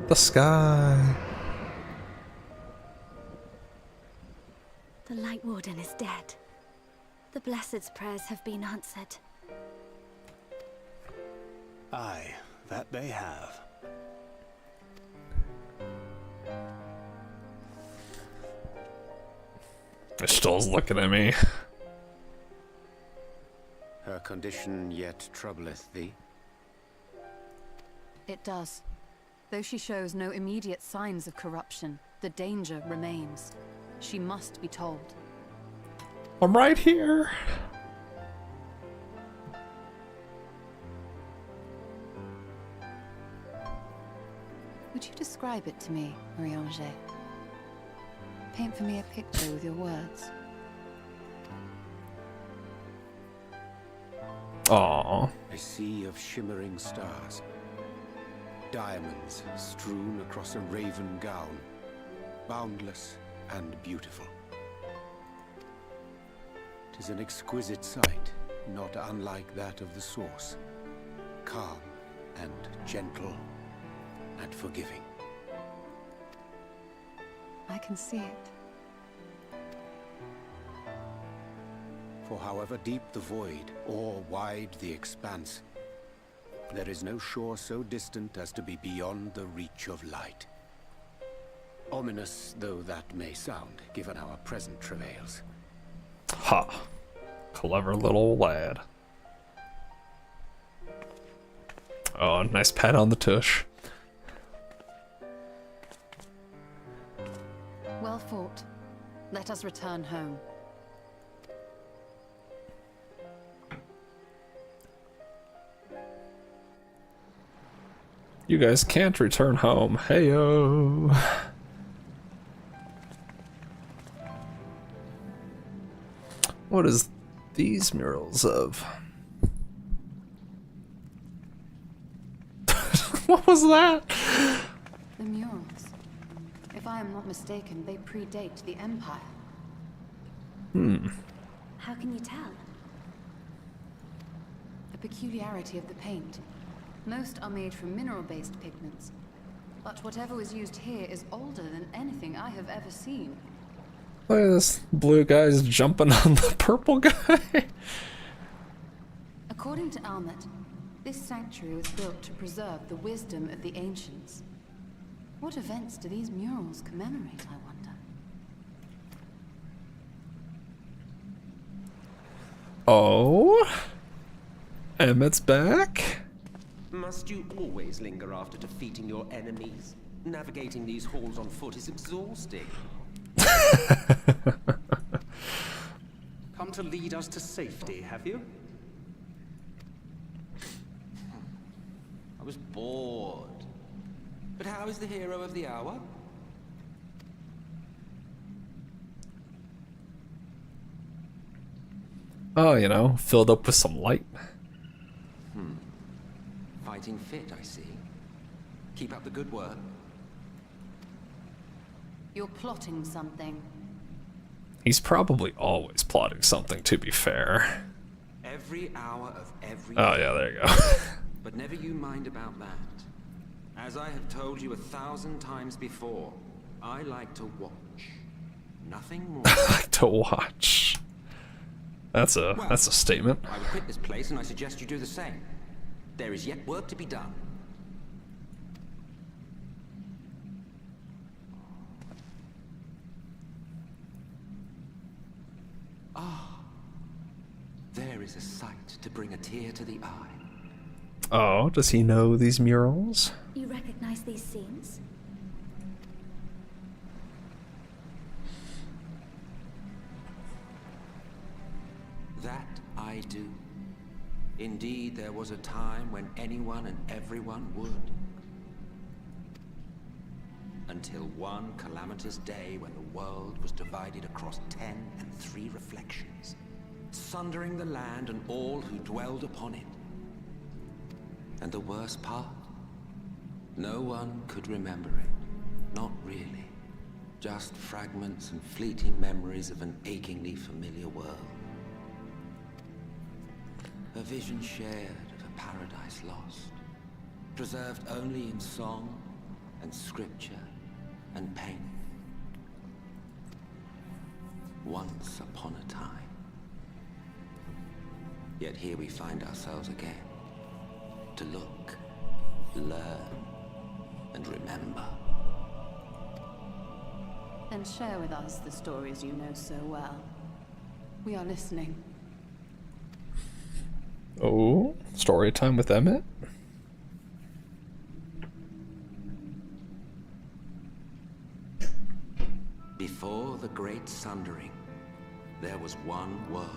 The sky. The Light Warden is dead. The Blessed's prayers have been answered. Aye, that they have. Yshtola's looking at me. Her condition yet troubleth thee? It does. Though she shows no immediate signs of corruption, the danger remains. She must be told. I'm right here. Would you describe it to me, Marie-Angé? Paint for me a picture with your words. Aww. A sea of shimmering stars. Diamonds strewn across a raven gown. Boundless and beautiful. 'Tis an exquisite sight, not unlike that of the source. Calm and gentle and forgiving. I can see it. For however deep the void, or wide the expanse, there is no shore so distant as to be beyond the reach of light. Ominous though that may sound, given our present travails. Ha. Clever little lad. Oh, nice pat on the tush. Well fought. Let us return home. You guys can't return home. Heyo. What is these murals of? What was that? The murals. If I am not mistaken, they predate the Empire. How can you tell? A peculiarity of the paint. Most are made from mineral-based pigments. But whatever was used here is older than anything I have ever seen. Look at this blue guy's jumping on the purple guy. According to Almet, this sanctuary was built to preserve the wisdom of the ancients. What events do these murals commemorate, I wonder? Oh, Emmett's back? Must you always linger after defeating your enemies? Navigating these halls on foot is exhausting. Come to lead us to safety, have you? I was bored. But how is the hero of the hour? Oh, you know, filled up with some light. Fighting fit, I see. Keep up the good work. You're plotting something. He's probably always plotting something, to be fair. Every hour of every Oh, day. yeah, there you go. But never you mind about that. As I have told you 1,000 times before, I like to watch. Nothing more. I like to watch. That's a statement. I would quit this place, and I suggest you do the same. There is yet work to be done. Ah, there is a sight to bring a tear to the eye. Oh, does he know these murals? You recognize these scenes? That I do. Indeed, there was a time when anyone and everyone would. Until one calamitous day when the world was divided across 10 and 3 reflections, sundering the land and all who dwelled upon it. And the worst part? No one could remember it. Not really. Just fragments and fleeting memories of an achingly familiar world. A vision shared of a paradise lost, preserved only in song and scripture and paint. Once upon a time. Yet here we find ourselves again, to look, learn, and remember. Then share with us the stories you know so well. We are listening. Oh, story time with Emmett? Before the Great Sundering, there was one world.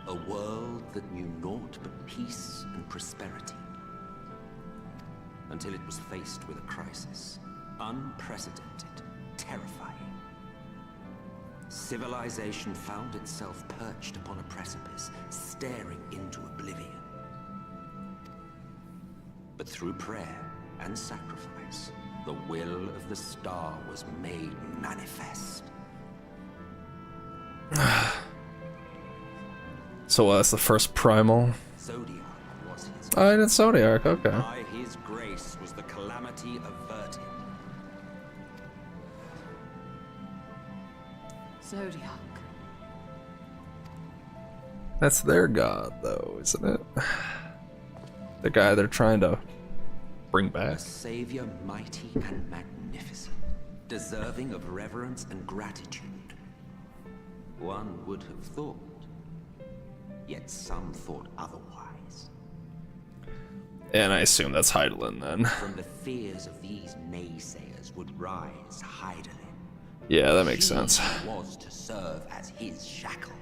A world that knew naught but peace and prosperity. Until it was faced with a crisis. Unprecedented, terrifying. Civilization found itself perched upon a precipice, staring into oblivion. But through prayer and sacrifice, the will of the star was made manifest. So that's the first primal. Zodiac was his. Oh, and it's Zodiac, okay. By his grace was the calamity averted. Zodiac. That's their god, though, isn't it? The guy they're trying to bring back. A savior mighty and magnificent, deserving of reverence and gratitude. One would have thought. Yet some thought otherwise. And I assume that's Hydaelyn then. From the fears of these naysayers would rise Hydaelyn. Yeah, that makes sense. She was to serve as his shackles,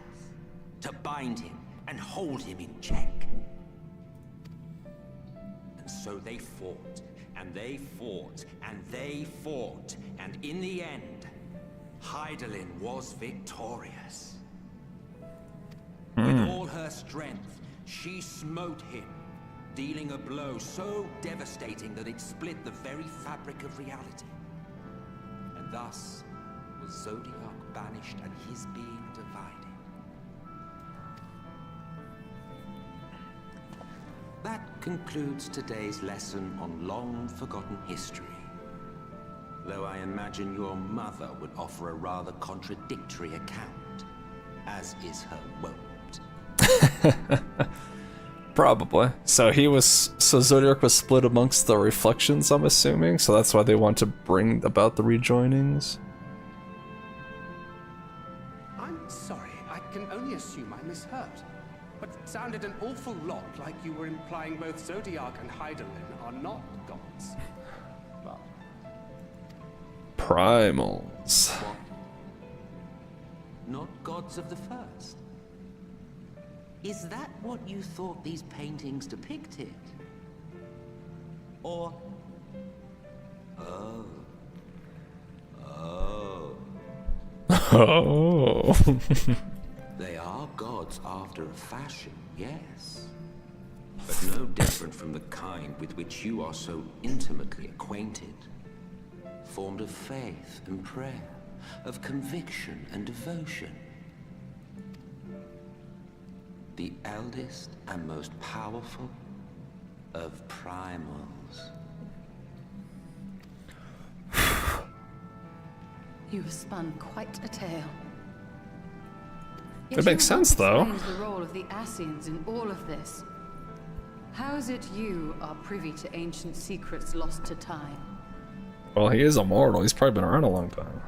to bind him and hold him in check. And so they fought, and they fought, and they fought, and in the end, Hydaelyn was victorious. With all her strength, she smote him, dealing a blow so devastating that it split the very fabric of reality. And thus was Zodiac banished and his being divided. That concludes today's lesson on long-forgotten history. though I imagine your mother would offer a rather contradictory account, as is her wont. Probably. So Zodiark was split amongst the reflections, I'm assuming, so that's why they want to bring about the rejoinings. I'm sorry, I can only assume I misheard. But it sounded an awful lot like you were implying both Zodiark and Hydaelyn are not gods. Well, Primals. what? Not gods of the first? Is that what you thought these paintings depicted? Or... Oh. Oh. Oh. They are gods after a fashion, yes. But no different from the kind with which you are so intimately acquainted. Formed of faith and prayer, of conviction and devotion. The eldest and most powerful of primals. You have spun quite a tale. It makes sense, though. The role of the Ascians in all of this. How is it you are privy to ancient secrets lost to time? Well, he is immortal. He's probably been around a long time.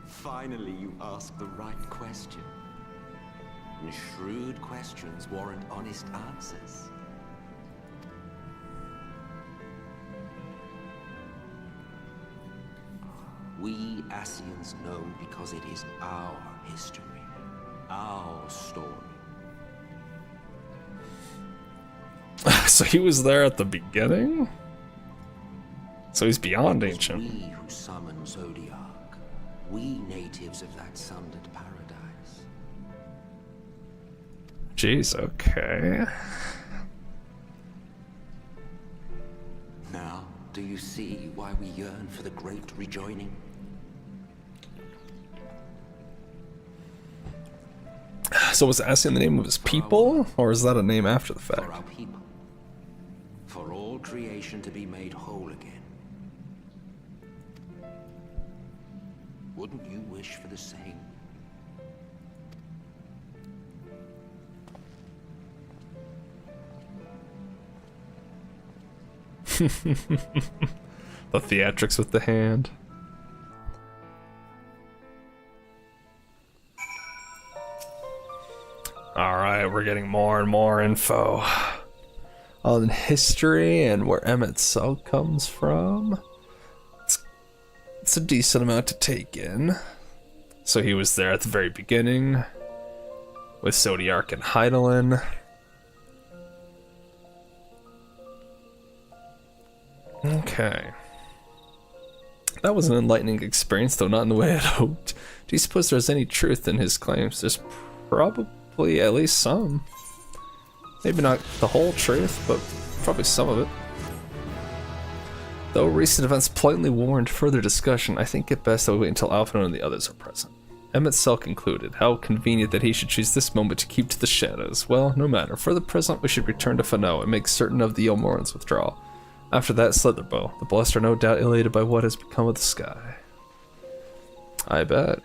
Finally you ask the right question. And shrewd questions warrant honest answers. We Ascians know because it is our history, our story. So he was there at the beginning? So he's beyond ancient. We who summon Zodiark. We natives of that sundered paradise. Jeez, okay. Now, do you see why we yearn for the great rejoining? So was Ascian the name of his people, or is that a name after the fact? For our people. For all creation to be made whole again. Wouldn't you wish for the same? The theatrics with the hand. Alright, we're getting more and more info on history and where Emmett Cell comes from. It's a decent amount to take in. So he was there at the very beginning with Zodiark and Hydaelyn. Okay. That was an enlightening experience, though not in the way I'd hoped. Do you suppose there's any truth in his claims? There's probably at least some. Maybe not the whole truth, but probably some of it. Though recent events plainly warrant further discussion, I think it best that we wait until Alphinaud and the others are present. Emmett Cell concluded, how convenient that he should choose this moment to keep to the shadows. Well, no matter. For the present, we should return to Fano and make certain of the Ilmoran's withdrawal. After that, Slitherbow. The blessed are no doubt elated by what has become of the sky. I bet.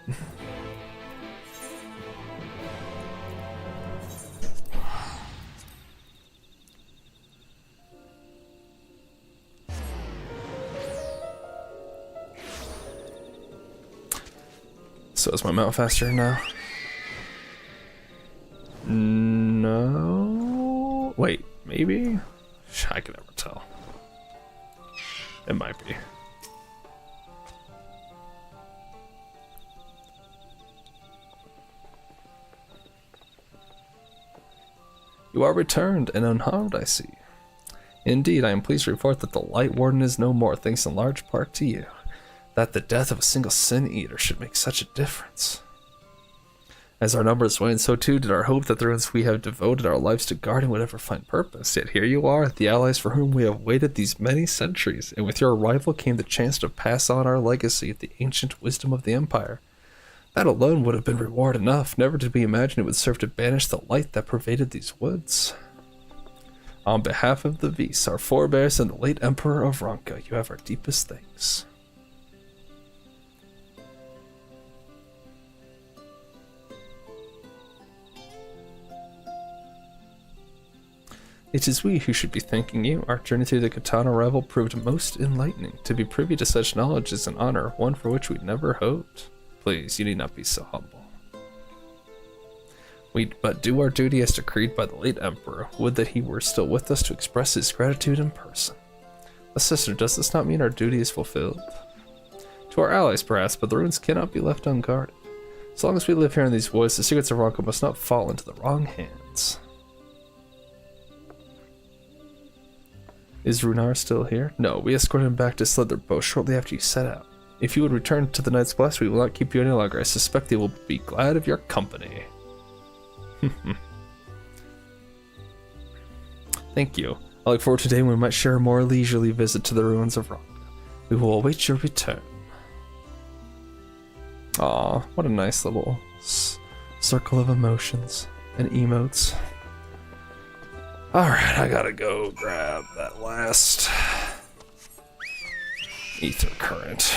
So is my mount faster now? No. Wait, maybe? I can never tell. It might be. You are returned and unharmed, I see. Indeed, I am pleased to report that the Light Warden is no more, thanks in large part to you. That the death of a single Sin Eater should make such a difference. As our numbers waned, so too did our hope that the ones we have devoted our lives to guarding would ever find purpose. Yet here you are, the allies for whom we have waited these many centuries, and with your arrival came the chance to pass on our legacy, the ancient wisdom of the Empire. That alone would have been reward enough. Never did we imagine it would serve to banish the light that pervaded these woods. On behalf of the Vis, our forebears, and the late Emperor of Ronka, you have our deepest thanks. It is we who should be thanking you. Our journey through the Katana Revel proved most enlightening. To be privy to such knowledge is an honor, one for which we'd never hoped. Please, you need not be so humble. We but do our duty as decreed by the late Emperor. Would that he were still with us to express his gratitude in person. A sister, does this not mean our duty is fulfilled? To our allies, perhaps, but the ruins cannot be left unguarded. As long as we live here in these woods, the secrets of Ronka must not fall into the wrong hands. Is Runar still here? No, we escorted him back to Slitherbow shortly after you set out. If you would return to the Knight's Blast, we will not keep you any longer. I suspect they will be glad of your company. Thank you. I look forward to a day when we might share a more leisurely visit to the ruins of Ronka. We will await your return. Aw, what a nice little circle of emotions and emotes. Alright, I gotta go grab that last ether current.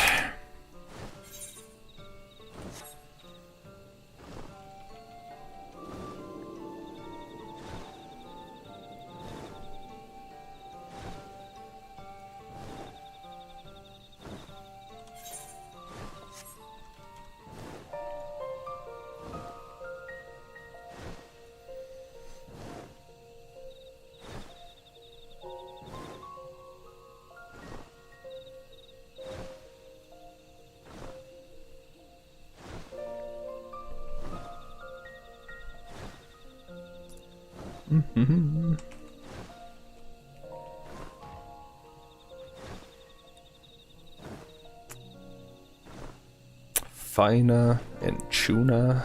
Fina and Chuna.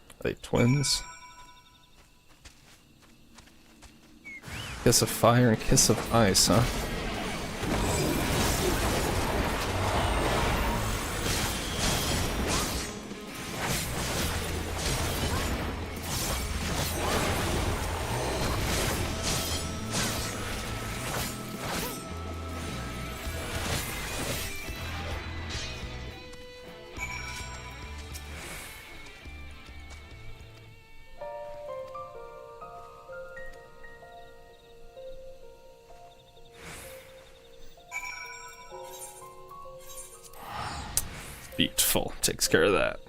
Are they twins? Kiss of fire and kiss of ice, huh? Beautiful. Takes care of that.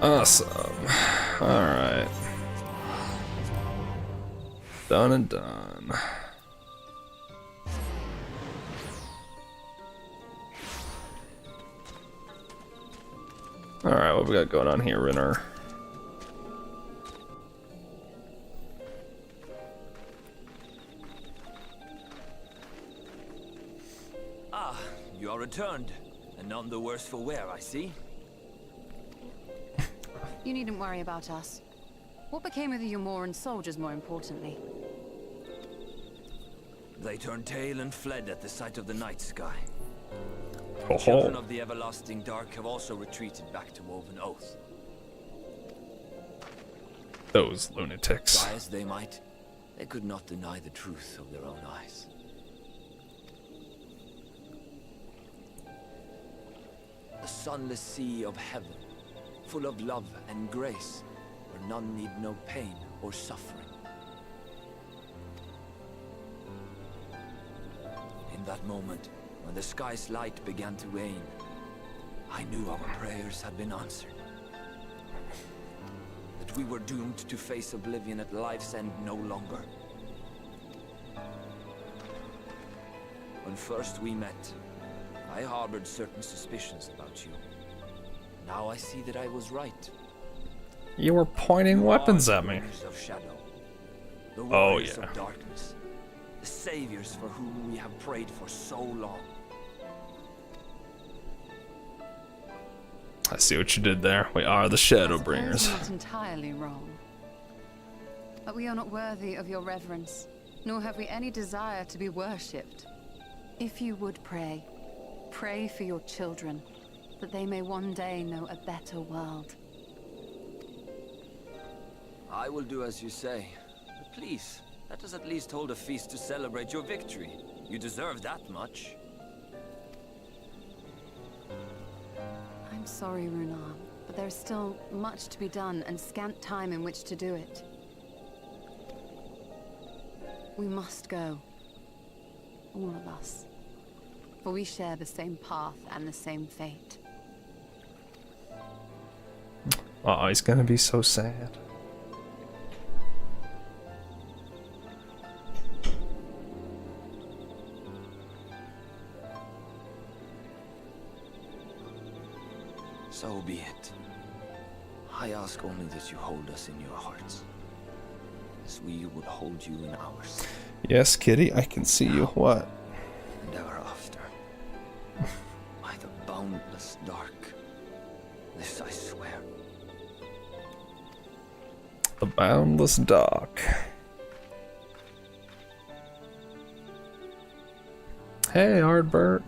Awesome. Alright. Done and done. Alright, what we got going on here, Renner? Ah, you are returned, and none the worse for wear, I see. You needn't worry about us. What became of the Umoran soldiers, more importantly? They turned tail and fled at the sight of the night sky. Oh. Children of the everlasting dark have also retreated back to Woven Oath. Those lunatics. Try as they might, they could not deny the truth of their own eyes. The sunless sea of heaven, full of love and grace, where none need know pain or suffering. In that moment, when the sky's light began to wane, I knew our prayers had been answered. That we were doomed to face oblivion at life's end no longer. When first we met, I harbored certain suspicions about you. Now I see that I was right. You were pointing weapons at me. Of shadow, the Oh, warriors yeah. of darkness, the saviors for whom we have prayed for so long. I see what you did there. We are the Shadowbringers. You're not entirely wrong. But we are not worthy of your reverence, nor have we any desire to be worshipped. If you would pray, pray for your children, that they may one day know a better world. I will do as you say. But please, let us at least hold a feast to celebrate your victory. You deserve that much. I'm sorry, Runar, but there's still much to be done and scant time in which to do it. We must go. All of us. For we share the same path and the same fate. Oh, he's gonna be so sad. So be it. I ask only that you hold us in your hearts, as we would hold you in ours. Yes, kitty, I can see you. What? And ever after. By the boundless dark. This I swear. The boundless dark. Hey, Ardbert.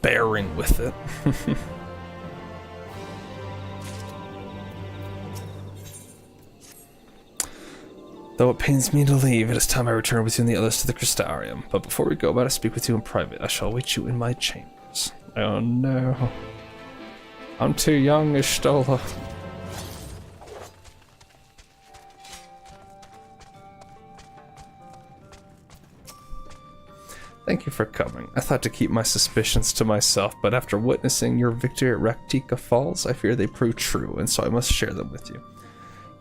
Bearing with it. Though it pains me to leave, it is time I return with you and the others to the Crystarium. But before we go, I must speak with you in private. I shall await you in my chambers. Oh no. I'm too young, Yshtola. Thank you for coming. I thought to keep my suspicions to myself, but after witnessing your victory at Raktika Falls, I fear they prove true, and so I must share them with you.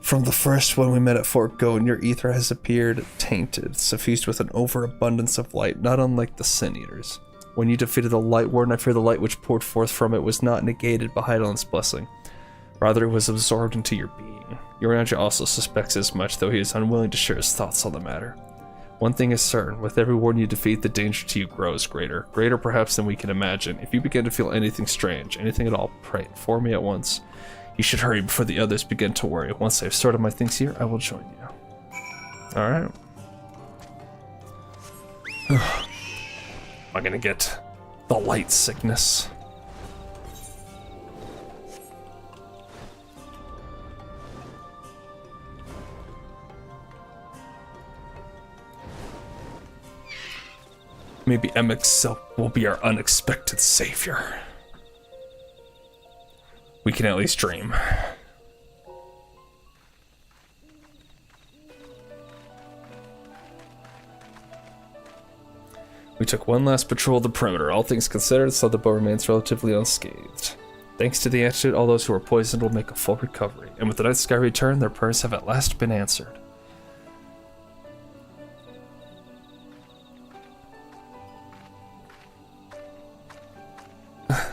From the first when we met at Fort Goten, your ether has appeared tainted, suffused with an overabundance of light, not unlike the Sin Eaters. When you defeated the Light Warden, I fear the light which poured forth from it was not negated by Heidel's blessing. Rather, it was absorbed into your being. Your Ranger also suspects as much, though he is unwilling to share his thoughts on the matter. One thing is certain, with every warden you defeat, the danger to you grows greater. Greater perhaps than we can imagine. If you begin to feel anything strange, anything at all, pray for me at once. You should hurry before the others begin to worry. Once I have sorted my things here, I will join you. Alright. Am I gonna get the light sickness? Maybe MXL will be our unexpected savior. We can at least dream. We took one last patrol of the perimeter. All things considered, so the bow remains relatively unscathed. Thanks to the antidote, all those who are poisoned will make a full recovery. And with the night sky return, their prayers have at last been answered.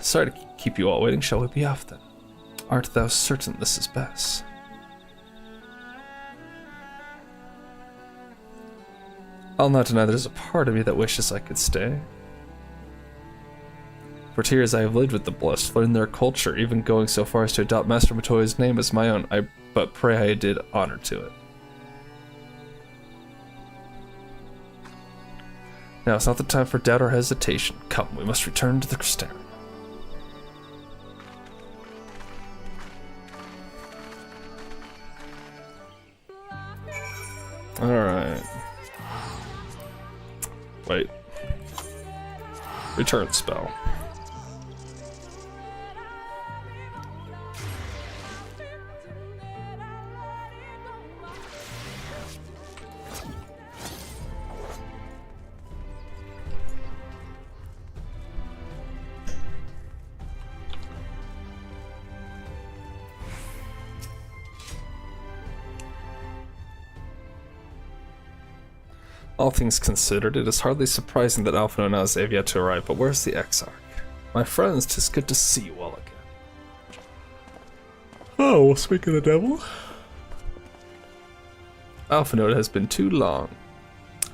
Sorry to keep you all waiting. Shall we be off then? Art thou certain this is best? I'll not deny there's a part of me that wishes I could stay. For 2 years I have lived with the blessed, learned their culture, even going so far as to adopt Master Matoya's name as my own. I but pray I did honor to it. Now it's not the time for doubt or hesitation. Come, we must return to the Crystarium. Alright. Wait. Return spell. All things considered, it is hardly surprising that Alpha and Naz have yet to arrive, but where's the Exarch? My friends, 'tis good to see you all again. Oh, we'll speak of the devil. Alpha Node has been too long.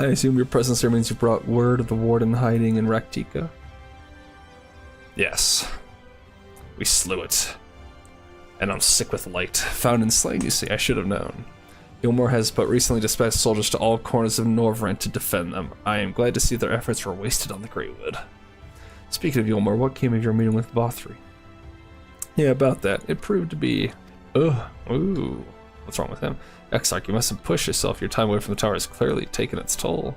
I assume your presence here means you brought word of the warden hiding in Raktika? Yes. We slew it. And I'm sick with light. Found and slain, you see, I should have known. Gilmore has but recently dispatched soldiers to all corners of Norvrent to defend them. I am glad to see their efforts were wasted on the Greywood. Speaking of Gilmore, what came of your meeting with Vothri? Yeah, about that. It proved to be... Ooh. What's wrong with him? Exarch, you mustn't push yourself. Your time away from the tower has clearly taken its toll.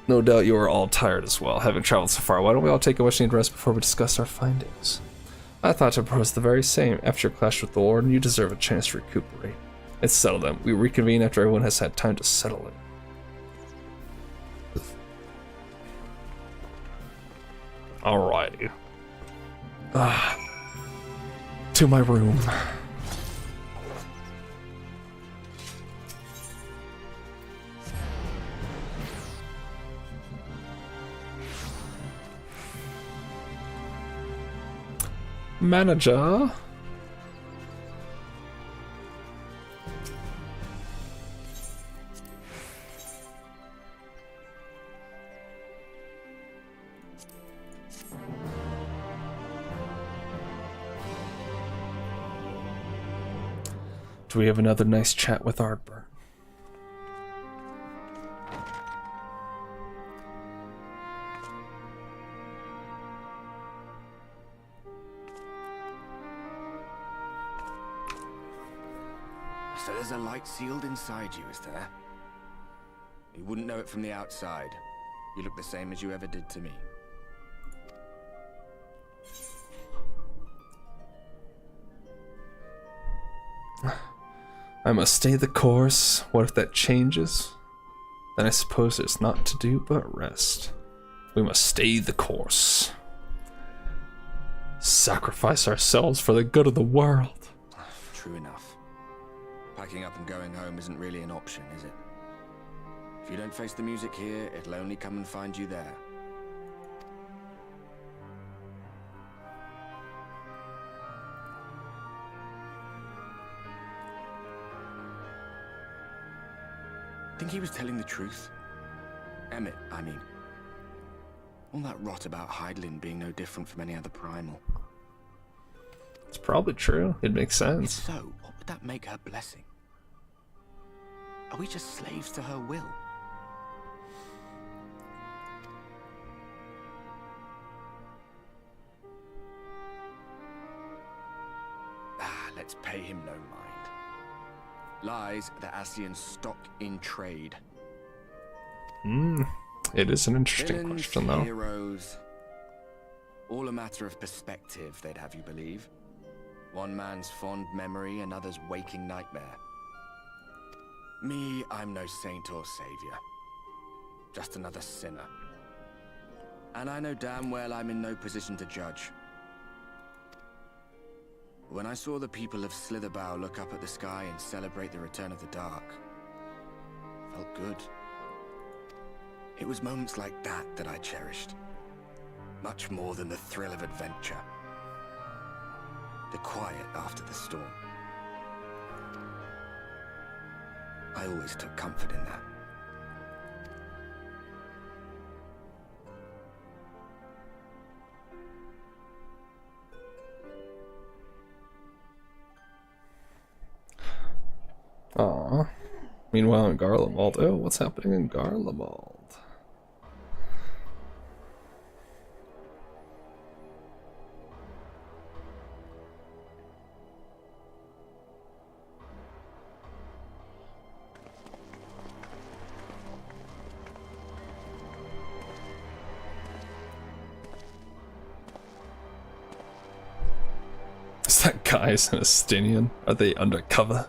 No doubt you are all tired as well, having traveled so far. Why don't we all take a much-needed rest before we discuss our findings? I thought to propose the very same. After your clash with the Lord, you deserve a chance to recuperate. It's settled then. We reconvene after everyone has had time to settle it. Alrighty. To my room. Manager. Do we have another nice chat with Ardburn? So there's a light sealed inside you, is there? You wouldn't know it from the outside. You look the same as you ever did to me. I must stay the course. What if that changes? Then I suppose there's naught to do but rest. We must stay the course. Sacrifice ourselves for the good of the world. True enough. Packing up and going home isn't really an option, is it? If you don't face the music here, it'll only come and find you there. Think he was telling the truth? Emmett, I mean. All that rot about Hydaelyn being no different from any other primal. It's probably true. It makes sense. If so, what would that make her blessing? Are we just slaves to her will? Let's pay him no mind. Lies the Ascians stock in trade. It is an interesting Villains, question, though. Heroes, all a matter of perspective, they'd have you believe. One man's fond memory, another's waking nightmare. Me, I'm no saint or savior. Just another sinner. And I know damn well I'm in no position to judge. When I saw the people of Slitherbough look up at the sky and celebrate the return of the dark, it felt good. It was moments like that that I cherished. Much more than the thrill of adventure. The quiet after the storm. I always took comfort in that. Aww. Meanwhile in Garlemald. Oh, what's happening in Garlemald? Is that guy's an Estinian? Are they undercover?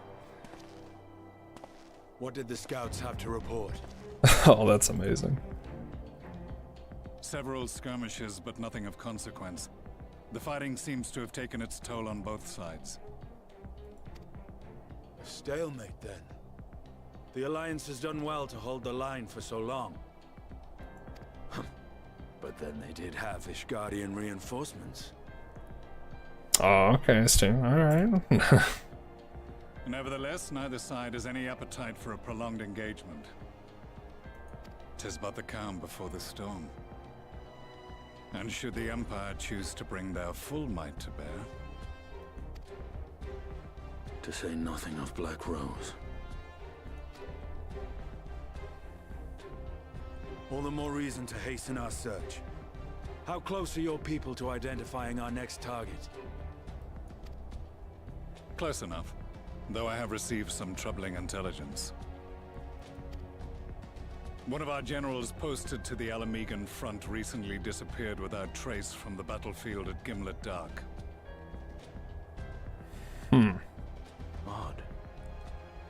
What did the scouts have to report? Oh, that's amazing. Several skirmishes, but nothing of consequence. The fighting seems to have taken its toll on both sides. A stalemate, then. The Alliance has done well to hold the line for so long. But then they did have Ishgardian reinforcements. Oh, okay, Stu. Alright. Nevertheless, neither side has any appetite for a prolonged engagement. 'Tis but the calm before the storm. And should the Empire choose to bring their full might to bear... To say nothing of Black Rose. All the more reason to hasten our search. How close are your people to identifying our next target? Close enough, though I have received some troubling intelligence. One of our generals posted to the Alamegan front recently disappeared without trace from the battlefield at Gimlet Dark. Odd.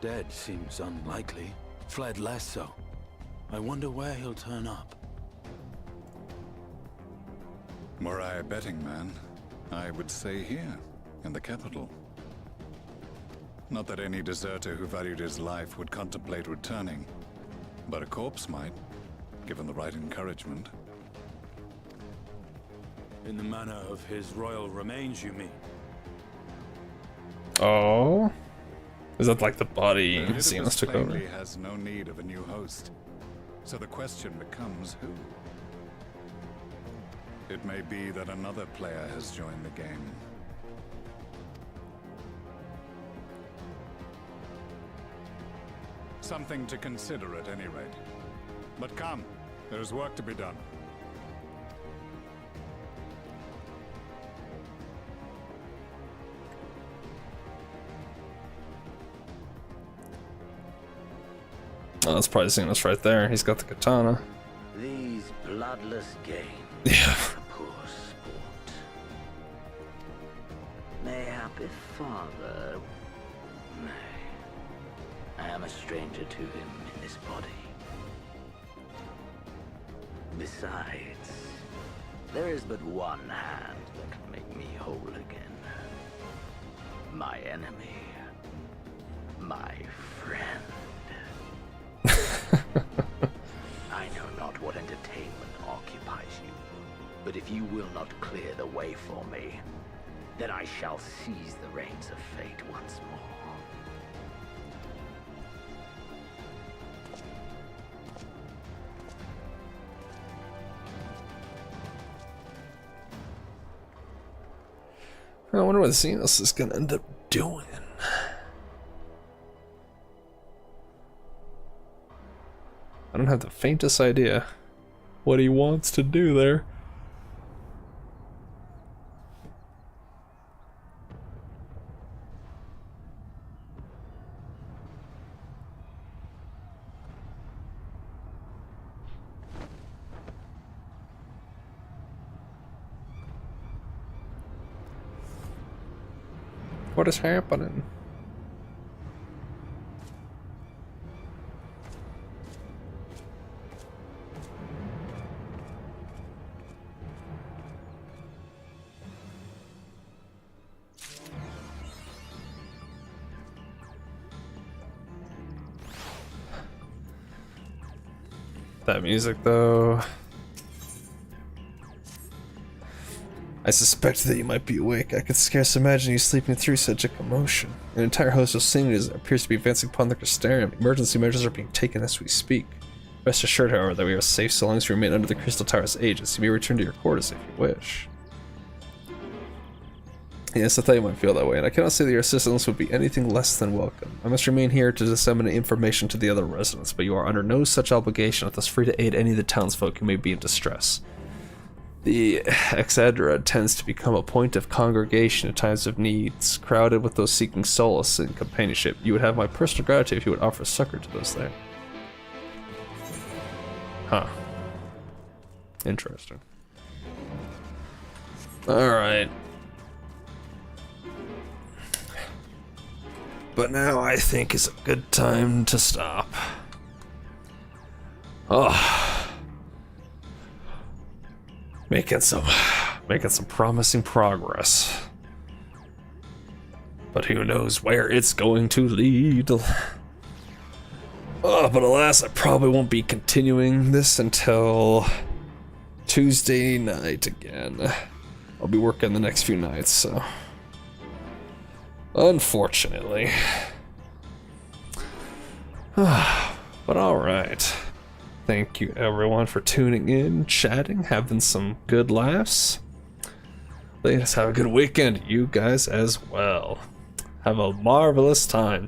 Dead seems unlikely. Fled less so. I wonder where he'll turn up. Were I a betting man, I would say here, in the capital. Not that any deserter who valued his life would contemplate returning, but a corpse might, given the right encouragement. In the manner of his royal remains, you mean? Oh? Is that like the body Elizabeth Xenos took over? plainly has no need of a new host, so the question becomes who? It may be that another player has joined the game. Something to consider at any rate. But come, there is work to be done. Oh, that's probably Xenos right there. He's got the katana. These bloodless games. Yeah. Poor sport. Mayhap if father... Nay. I am a stranger to him in this body. Besides, there is but one hand that can make me whole again. My enemy. My friend. I know not what entertainment occupies you, but if you will not clear the way for me, then I shall seize the reins of fate once more. I wonder what Xenos is gonna end up doing. I don't have the faintest idea what he wants to do there. What is happening? That music, though. I suspect that you might be awake. I could scarce imagine you sleeping through such a commotion. An entire host of singers appears to be advancing upon the Crystarium. Emergency measures are being taken as we speak. Rest assured, however, that we are safe so long as we remain under the Crystal Tower's aegis. You may return to your quarters if you wish. Yes, I thought you might feel that way, and I cannot say that your assistance would be anything less than welcome. I must remain here to disseminate information to the other residents, but you are under no such obligation, thus free to aid any of the townsfolk who may be in distress. The Exedra tends to become a point of congregation in times of needs, crowded with those seeking solace and companionship. You would have my personal gratitude if you would offer succor to those there. Huh. Interesting. Alright. But now I think is a good time to stop. Oh. Making some promising progress. But who knows where it's going to lead. Oh, but alas, I probably won't be continuing this until Tuesday night again. I'll be working the next few nights, so unfortunately. But alright. Thank you everyone for tuning in, chatting, having some good laughs. Let's have a good weekend, you guys as well. Have a marvelous time.